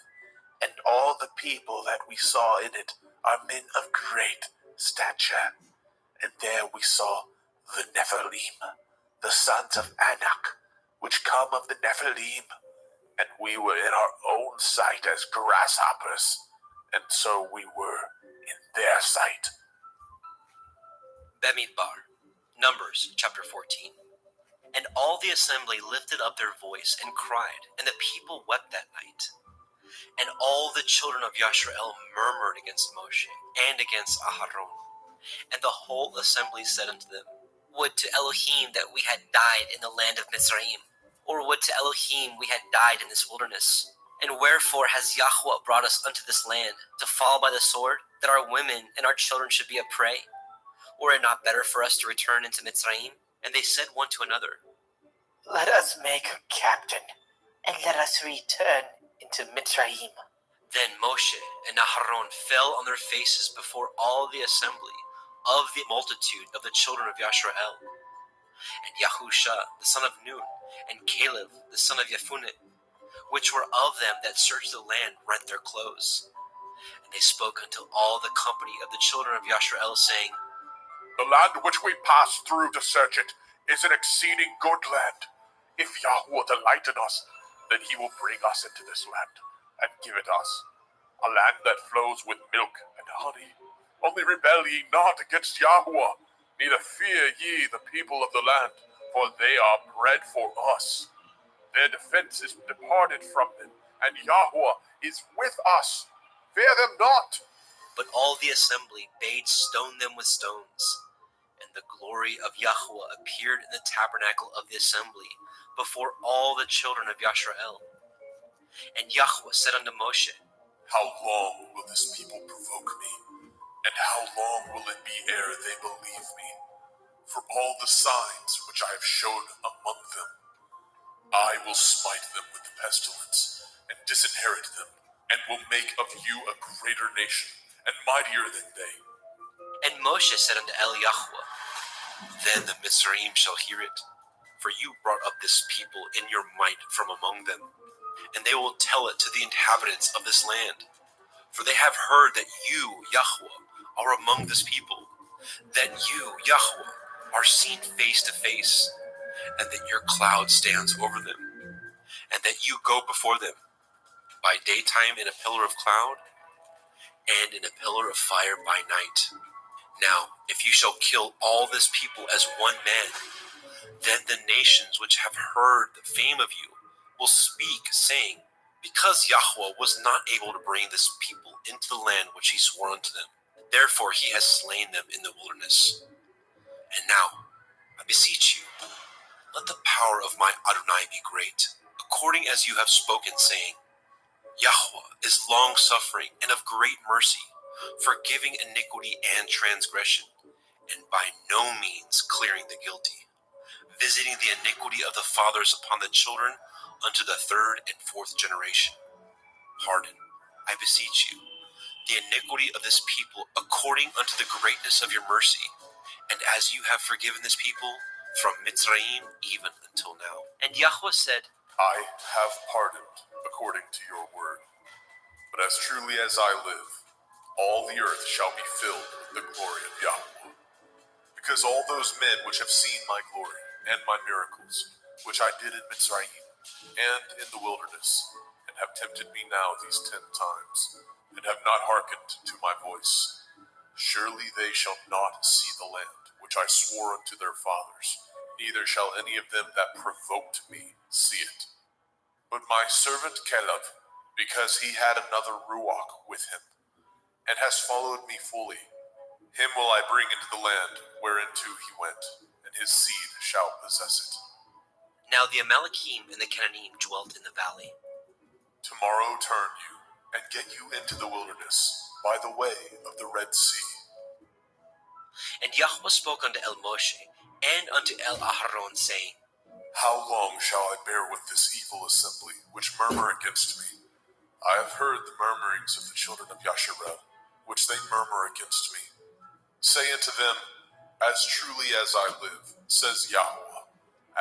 and all the people that we saw in it are men of great stature. And there we saw the Nephilim, the sons of Anak, which come of the Nephilim, and we were in our own sight as grasshoppers, and so we were in their sight. Bemidbar, Numbers chapter 14. And all the assembly lifted up their voice and cried, and the people wept that night. And all the children of Yasharel murmured against Moshe and against Aharon. And the whole assembly said unto them, Would to Elohim that we had died in the land of Mitzrayim, Or would to Elohim we had died in this wilderness. And wherefore has Yahweh brought us unto this land, to fall by the sword, that our women and our children should be a prey? Were it not better for us to return into Mitzrayim? And they said one to another, Let us make a captain, and let us return into Mitzrayim. Then Moshe and Aharon fell on their faces before all the assembly of the multitude of the children of Yashrael. And Yahusha, the son of Nun, and Caleb, the son of Jephunneh, which were of them that searched the land, rent their clothes. And they spoke unto all the company of the children of Yashrael, saying, The land which we passed through to search it is an exceeding good land. If Yahweh delight in us, then he will bring us into this land, and give it us, a land that flows with milk and honey. Only rebel ye not against Yahweh, neither fear ye the people of the land, for they are bread for us. Their defense is departed from them, and Yahweh is with us. Fear them not. But all the assembly bade stone them with stones. And the glory of Yahweh appeared in the tabernacle of the assembly before all the children of Yashrael. And Yahweh said unto Moshe, How long will this people provoke me? And how long will it be ere they believe me? For all the signs which I have shown among them, I will smite them with the pestilence, and disinherit them, and will make of you a greater nation, and mightier than they. And Moshe said unto Yahweh, Then the Mitzrayim shall hear it, for you brought up this people in your might from among them, and they will tell it to the inhabitants of this land. For they have heard that you, Yahweh, are among this people, that you, Yahweh, are seen face to face, and that your cloud stands over them, and that you go before them, by daytime in a pillar of cloud, and in a pillar of fire by night. Now, if you shall kill all this people as one man, then the nations which have heard the fame of you will speak, saying, Because Yahweh was not able to bring this people into the land which he swore unto them, therefore he has slain them in the wilderness. And now, I beseech you, let the power of my Adonai be great, according as you have spoken, saying, Yahweh is long-suffering and of great mercy, forgiving iniquity and transgression, and by no means clearing the guilty, visiting the iniquity of the fathers upon the children unto the third and fourth generation. Pardon, I beseech you, the iniquity of this people according unto the greatness of your mercy, and as you have forgiven this people from Mitzrayim even until now. And Yahweh said, I have pardoned according to your word. But as truly as I live, all the earth shall be filled with the glory of Yahweh. Because all those men which have seen my glory and my miracles, which I did in Mitzrayim and in the wilderness, and have tempted me now these 10 times, and have not hearkened to my voice, surely they shall not see the land which I swore unto their fathers, neither shall any of them that provoked me see it. But my servant Caleb, because he had another Ruach with him, and has followed me fully, him will I bring into the land whereinto he went, and his seed shall possess it. Now the Amalekim and the Canaanite dwelt in the valley. Tomorrow turn you, and get you into the wilderness, by the way of the Red Sea. And Yahweh spoke unto Moshe and unto Aharon, saying, How long shall I bear with this evil assembly, which murmur against me? I have heard the murmurings of the children of Yasharel, which they murmur against me. Say unto them, As truly as I live, says Yahweh,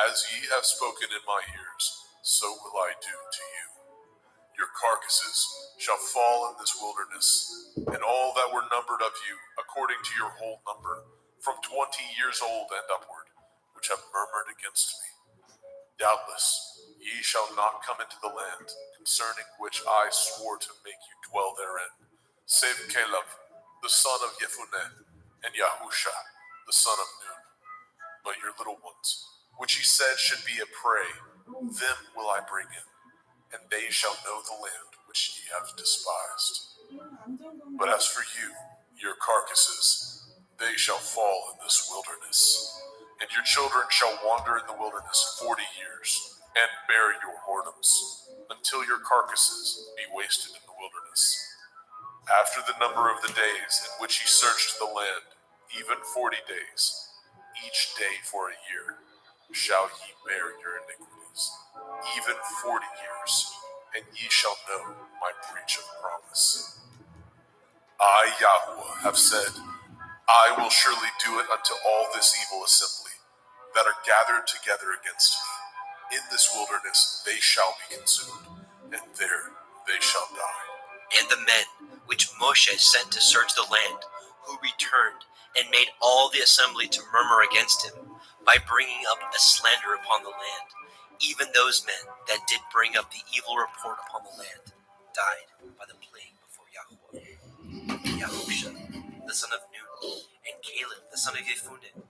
as ye have spoken in my ears, so will I do to you. Your carcasses shall fall in this wilderness, and all that were numbered of you, according to your whole number, from 20 years old and upward, which have murmured against me. Doubtless ye shall not come into the land, concerning which I swore to make you dwell therein, save Caleb, the son of Jephunneh, and Yahusha, the son of Nun. But your little ones, which ye said should be a prey, them will I bring in, and they shall know the land which ye have despised. But as for you, your carcasses, they shall fall in this wilderness, and your children shall wander in the wilderness 40 years, and bear your whoredoms, until your carcasses be wasted in the wilderness. After the number of the days in which ye searched the land, even 40 days, each day for a year, shall ye bear your iniquities, even 40 years, and ye shall know my breach of promise. I, Yahuwah, have said, I will surely do it unto all this evil assembly that are gathered together against me. In this wilderness they shall be consumed, and there they shall die. And the men which Moshe sent to search the land, who returned and made all the assembly to murmur against him, by bringing up a slander upon the land, even those men that did bring up the evil report upon the land, died by the plague before Yahuwah. Yahusha, the son of Nun, and Caleb, the son of Jephunneh,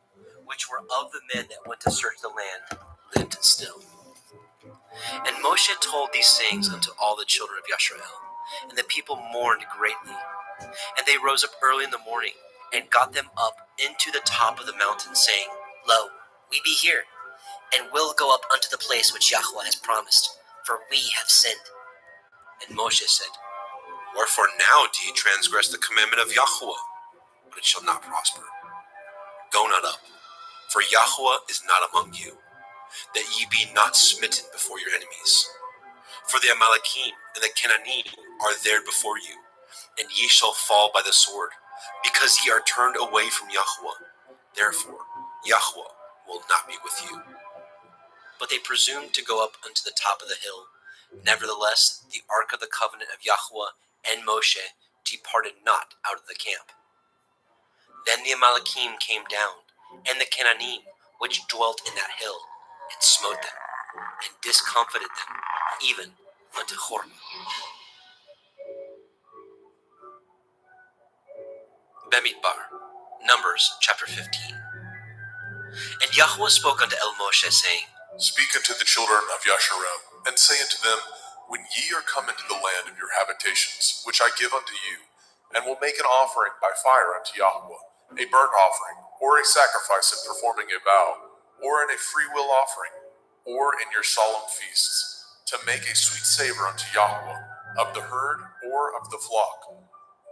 which were of the men that went to search the land, lived still. And Moshe told these things unto all the children of Yasharel, and the people mourned greatly. And they rose up early in the morning, and got them up into the top of the mountain, saying, Lo, we be here, and will go up unto the place which Yahuwah has promised, for we have sinned. And Moshe said, Wherefore now do ye transgress the commandment of Yahuwah? But it shall not prosper. Go not up, for Yahuwah is not among you, that ye be not smitten before your enemies. For the Amalekim and the Canaanite are there before you, and ye shall fall by the sword, because ye are turned away from Yahuwah. Therefore Yahuwah will not be with you. But they presumed to go up unto the top of the hill. Nevertheless, the ark of the covenant of Yahuwah and Moshe departed not out of the camp. Then the Amalekim came down, and the Canaanite which dwelt in that hill, and smote them, and discomfited them, even unto Hormah. Bemidbar, Numbers chapter 15. And Yahuwah spoke unto El Moshe, saying, Speak unto the children of Yasharel, and say unto them, When ye are come into the land of your habitations, which I give unto you, and will make an offering by fire unto Yahuwah, a burnt offering, or a sacrifice in performing a vow, or in a freewill offering, or in your solemn feasts, to make a sweet savor unto Yahuwah, of the herd or of the flock,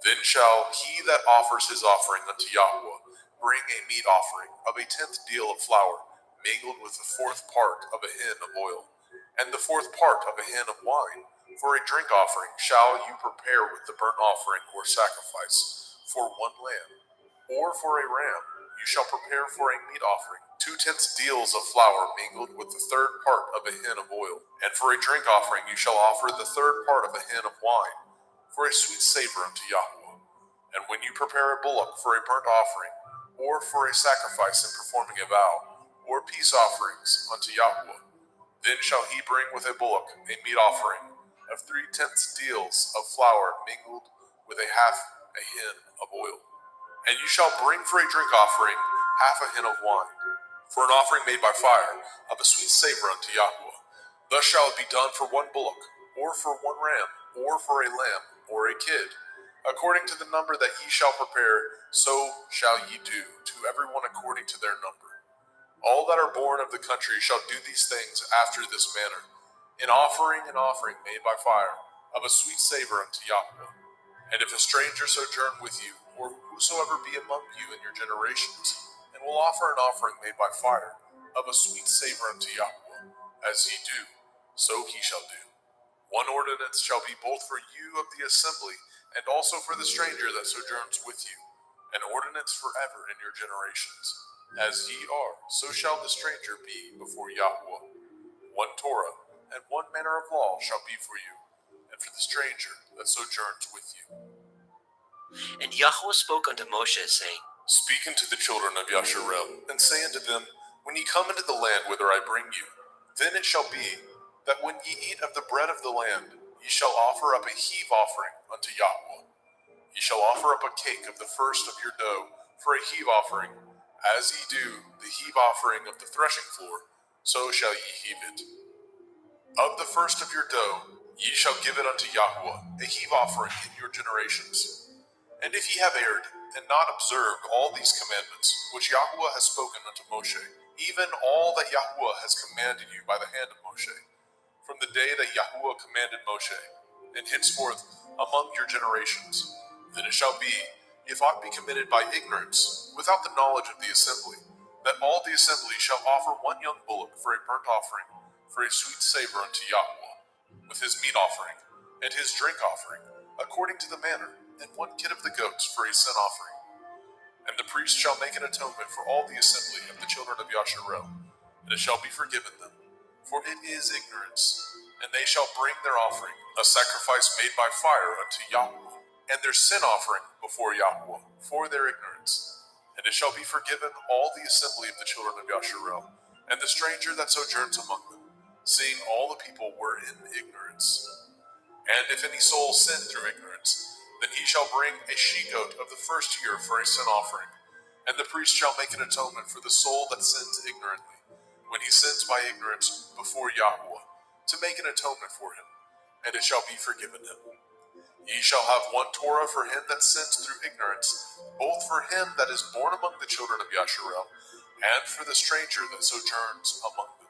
then shall he that offers his offering unto Yahuwah bring a meat offering of a 10th deal of flour, mingled with the 4th part of a hin of oil, and the 4th part of a hin of wine. For a drink offering shall you prepare with the burnt offering or sacrifice, for 1 lamb, or for a ram you shall prepare for a meat offering 2/10 deals of flour mingled with the 3rd part of a hin of oil. And for a drink offering you shall offer the 3rd part of a hin of wine, for a sweet savor unto Yahuwah. And when you prepare a bullock for a burnt offering, or for a sacrifice in performing a vow, or peace offerings unto Yahuwah, then shall he bring with a bullock a meat offering of 3/10 deals of flour mingled with a half a hin of oil. And you shall bring for a drink offering half a hin of wine, for an offering made by fire, of a sweet savor unto Yahuwah. Thus shall it be done for 1 bullock, or for 1 ram, or for a lamb, or a kid. According to the number that ye shall prepare, so shall ye do to everyone according to their number. All that are born of the country shall do these things after this manner, an offering made by fire, of a sweet savor unto Yahuwah. And if a stranger sojourn with you, or whosoever be among you in your generations, and will offer an offering made by fire, of a sweet savor unto Yahuwah, as ye do, so he shall do. 1 ordinance shall be both for you of the assembly, and also for the stranger that sojourns with you, an ordinance forever in your generations. As ye are, so shall the stranger be before Yahuwah. 1 Torah, and 1 manner of law shall be for you, and for the stranger that sojourns with you. And Yahuwah spoke unto Moshe, saying, Speak unto the children of Yasharel, and say unto them, When ye come into the land whither I bring you, then it shall be, that when ye eat of the bread of the land, ye shall offer up a heave offering unto Yahuwah. Ye shall offer up a cake of the first of your dough for a heave offering, as ye do the heave offering of the threshing floor, so shall ye heave it. Of the first of your dough ye shall give it unto Yahuwah, a heave offering in your generations. And if ye have erred, and not observed all these commandments, which Yahuwah has spoken unto Moshe, even all that Yahuwah has commanded you by the hand of Moshe, from the day that Yahuwah commanded Moshe, and henceforth among your generations. Then it shall be, if aught be committed by ignorance, without the knowledge of the assembly, that all the assembly shall offer one young bullock for a burnt offering, for a sweet savor unto Yahuwah, with his meat offering, and his drink offering, according to the manner, and one kid of the goats for a sin offering. And the priest shall make an atonement for all the assembly of the children of Yasharel, and it shall be forgiven them, for it is ignorance. And they shall bring their offering, a sacrifice made by fire unto Yahuwah, and their sin offering before Yahuwah, for their ignorance. And it shall be forgiven all the assembly of the children of Yasharel, and the stranger that sojourns among them, seeing all the people were in ignorance. And if any soul sin through ignorance, then he shall bring a she-goat of the first year for a sin offering, and the priest shall make an atonement for the soul that sins ignorantly, when he sins by ignorance before Yahuwah, to make an atonement for him, and it shall be forgiven him. Ye shall have one Torah for him that sins through ignorance, both for him that is born among the children of Yasharel, and for the stranger that sojourns among them.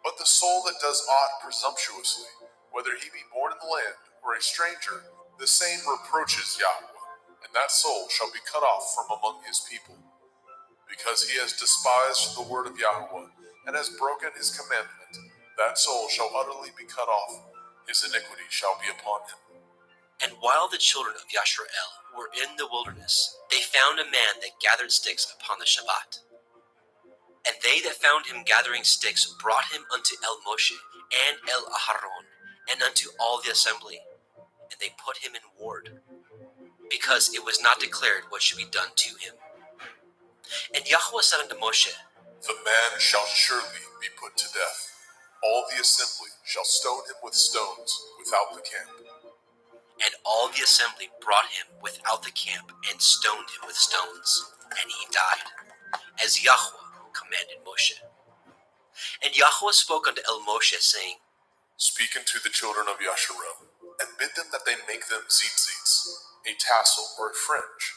But the soul that does aught presumptuously, whether he be born in the land or a stranger, the same reproaches Yahuwah, and that soul shall be cut off from among his people. Because he has despised the word of Yahuwah, and has broken his commandment, that soul shall utterly be cut off, his iniquity shall be upon him. And while the children of Yasharel were in the wilderness, they found a man that gathered sticks upon the Shabbat. And they that found him gathering sticks brought him unto El Moshe and El Aharon, and unto all the assembly, and they put him in ward, because it was not declared what should be done to him. And Yahuwah said unto Moshe, The man shall surely be put to death. All the assembly shall stone him with stones without the camp. And all the assembly brought him without the camp, and stoned him with stones, and he died, as Yahuwah commanded Moshe. And Yahuwah spoke unto El Moshe, saying, Speak unto the children of Yasharel, and bid them that they make them tzitzits, a tassel or a fringe,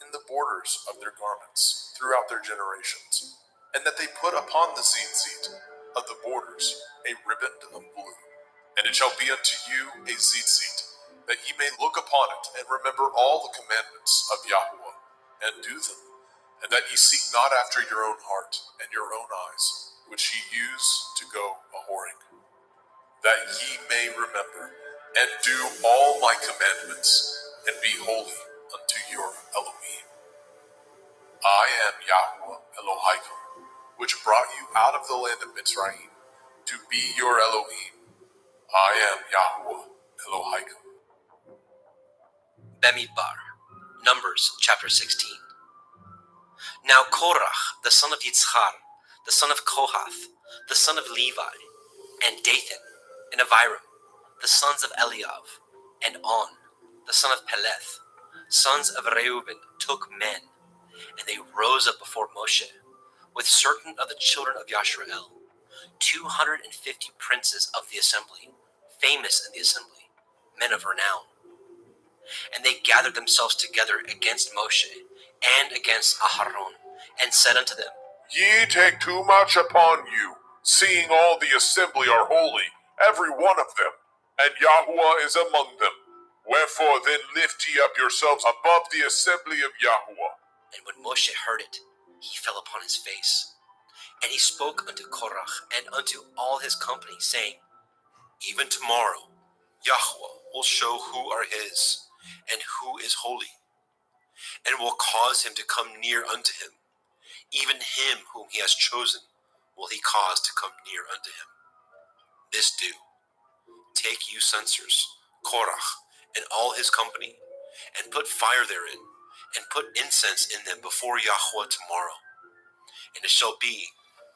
in the borders of their garments throughout their generations, and that they put upon the tzitzit of the borders a riband of blue. And it shall be unto you a tzitzit, that ye may look upon it, and remember all the commandments of Yahuwah, and do them, and that ye seek not after your own heart and your own eyes, which ye use to go a-whoring, that ye may remember and do all my commandments, and be holy unto your Elohim. I am Yahuwah Elohaikum, which brought you out of the land of Mitzrayim, to be your Elohim. I am Yahuwah Elohaikum. Bemidbar, Numbers chapter 16. Now Korach, the son of Yitzchar, the son of Kohath, the son of Levi, and Dathan, and Abiram, the sons of Eliav, and On, the son of Peleth, sons of Reuben, took men, and they rose up before Moshe, with certain of the children of Yasharel, 250 princes of the assembly, famous in the assembly, men of renown. And they gathered themselves together against Moshe and against Aharon, and said unto them, Ye take too much upon you, seeing all the assembly are holy, every one of them, and Yahuwah is among them. Wherefore then lift ye up yourselves above the assembly of Yahuwah. And when Moshe heard it, he fell upon his face. And he spoke unto Korach and unto all his company, saying, Even tomorrow Yahuwah will show who are his, and who is holy, and will cause him to come near unto him. Even him whom he has chosen will he cause to come near unto him. This do. Take you censers, Korach, and all his company, and put fire therein, and put incense in them before Yahuwah tomorrow. And it shall be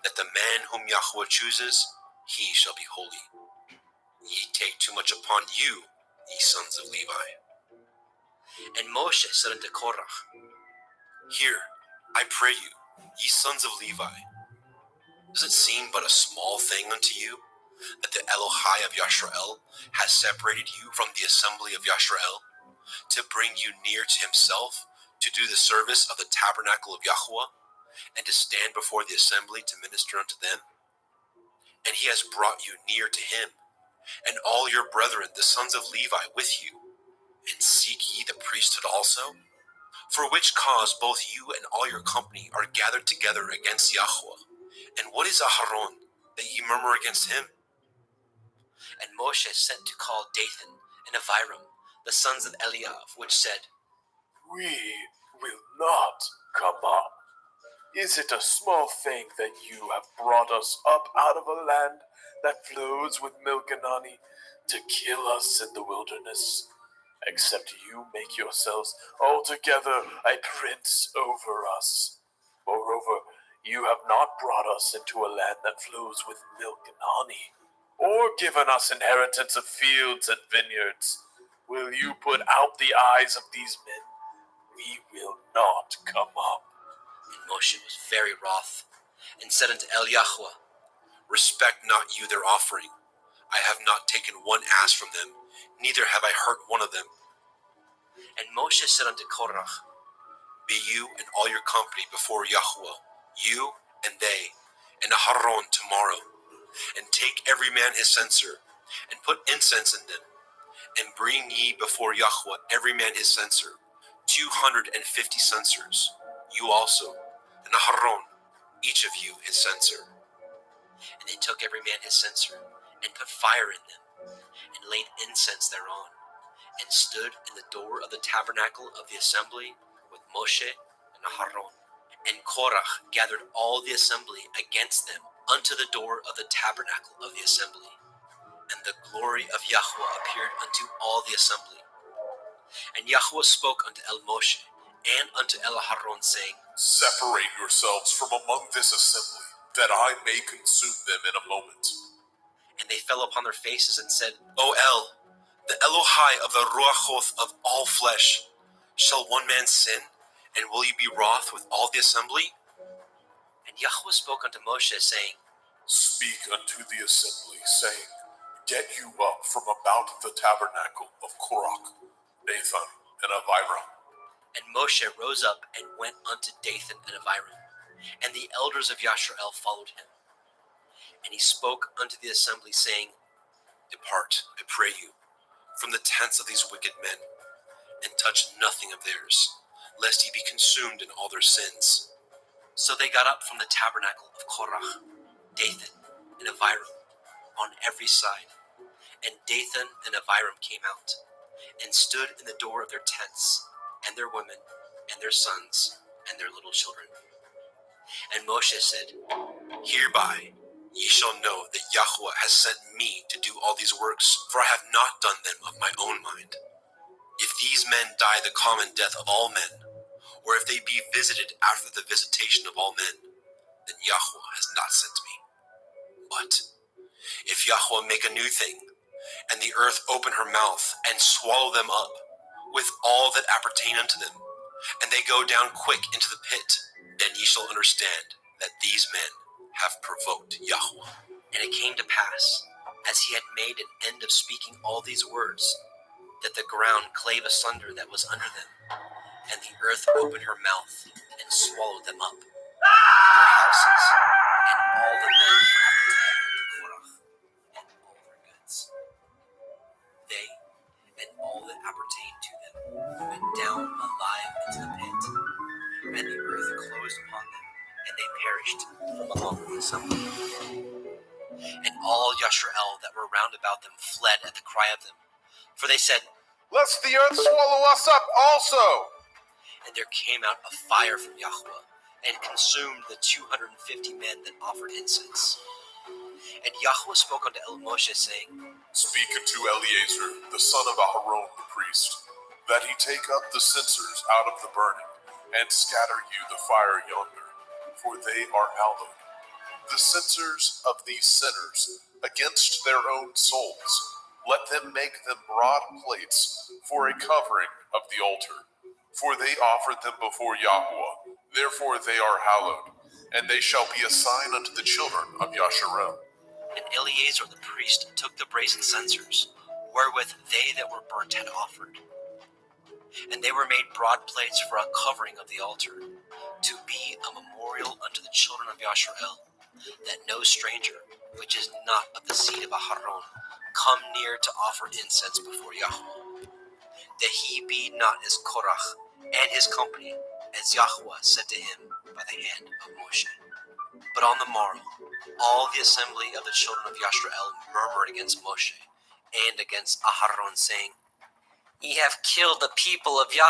that the man whom Yahuwah chooses, he shall be holy. Ye take too much upon you, ye sons of Levi. And Moshe said unto Korach, Hear, I pray you, ye sons of Levi. Does it seem but a small thing unto you, that the Elohai of Yasharel has separated you from the assembly of Yasharel, to bring you near to himself, to do the service of the tabernacle of Yahuwah, and to stand before the assembly to minister unto them? And he has brought you near to him, and all your brethren, the sons of Levi, with you. And seek ye the priesthood also? For which cause both you and all your company are gathered together against Yahweh. And what is Aharon, that ye murmur against him? And Moshe sent to call Dathan and Abiram, the sons of Eliav, which said, We will not come up. Is it a small thing that you have brought us up out of a land that flows with milk and honey to kill us in the wilderness? Except you make yourselves altogether a prince over us. Moreover, you have not brought us into a land that flows with milk and honey, or given us inheritance of fields and vineyards. Will you put out the eyes of these men? We will not come up. And Moshe was very wroth, and said unto Eliyahu, Respect not you their offering. I have not taken one ass from them, neither have I hurt one of them. And Moshe said unto Korach, Be you and all your company before Yahweh, you and they, and Aharon tomorrow, and take every man his censer, and put incense in them, and bring ye before Yahweh every man his censer, 250 censers, you also, and Aharon, each of you his censer. And they took every man his censer, and put fire in them, and laid incense thereon, and stood in the door of the tabernacle of the assembly with Moshe and Aharon. And Korach gathered all the assembly against them unto the door of the tabernacle of the assembly. And the glory of Yahweh appeared unto all the assembly. And Yahweh spoke unto El Moshe and unto El Aharon, saying, Separate yourselves from among this assembly, that I may consume them in a moment. And they fell upon their faces and said, O El, the Elohai of the Ruachoth of all flesh, shall one man sin, and will you be wroth with all the assembly? And Yahweh spoke unto Moshe, saying, Speak unto the assembly, saying, Get you up from about the tabernacle of Korach, Dathan, and Abiram. And Moshe rose up and went unto Dathan and Abiram, and the elders of Yashrael followed him. And he spoke unto the assembly, saying, Depart, I pray you, from the tents of these wicked men, and touch nothing of theirs, lest ye be consumed in all their sins. So they got up from the tabernacle of Korach, Dathan, and Abiram, on every side. And Dathan and Abiram came out, and stood in the door of their tents, and their women, and their sons, and their little children. And Moshe said, Hereby ye shall know that Yahweh has sent me to do all these works, for I have not done them of my own mind. If these men die the common death of all men, or if they be visited after the visitation of all men, then Yahweh has not sent me. But if Yahweh make a new thing, and the earth open her mouth, and swallow them up, with all that appertain unto them, and they go down quick into the pit, then ye shall understand that these men have provoked Yahweh. And it came to pass, as he had made an end of speaking all these words, that the ground clave asunder that was under them, and the earth opened her mouth, and swallowed them up, their houses, and all the men that appertained to Korach, and all their goods. They and all that appertained to them went down alive into the pit, and the earth closed upon them, and they perished from among the assembly. And all Yashrael that were round about them fled at the cry of them, for they said, Lest the earth swallow us up also! And there came out a fire from Yahweh, and consumed the 250 men that offered incense. And Yahweh spoke unto El Moshe, saying, Speak unto Eleazar, the son of Aharon the priest, that he take up the censers out of the burning, and scatter you the fire yonder, for they are hallowed. The censers of these sinners against their own souls, let them make them broad plates for a covering of the altar. For they offered them before Yahweh, therefore they are hallowed, and they shall be a sign unto the children of Yasharel. And Eleazar the priest took the brazen censers, wherewith they that were burnt had offered. And they were made broad plates for a covering of the altar, to be a memorial unto the children of Yashrael, that no stranger, which is not of the seed of Aharon, come near to offer incense before Yahweh, that he be not as Korach and his company, as Yahweh said to him by the hand of Moshe. But on the morrow, all the assembly of the children of Yashrael murmured against Moshe and against Aharon, saying, Ye have killed the people of Yahweh.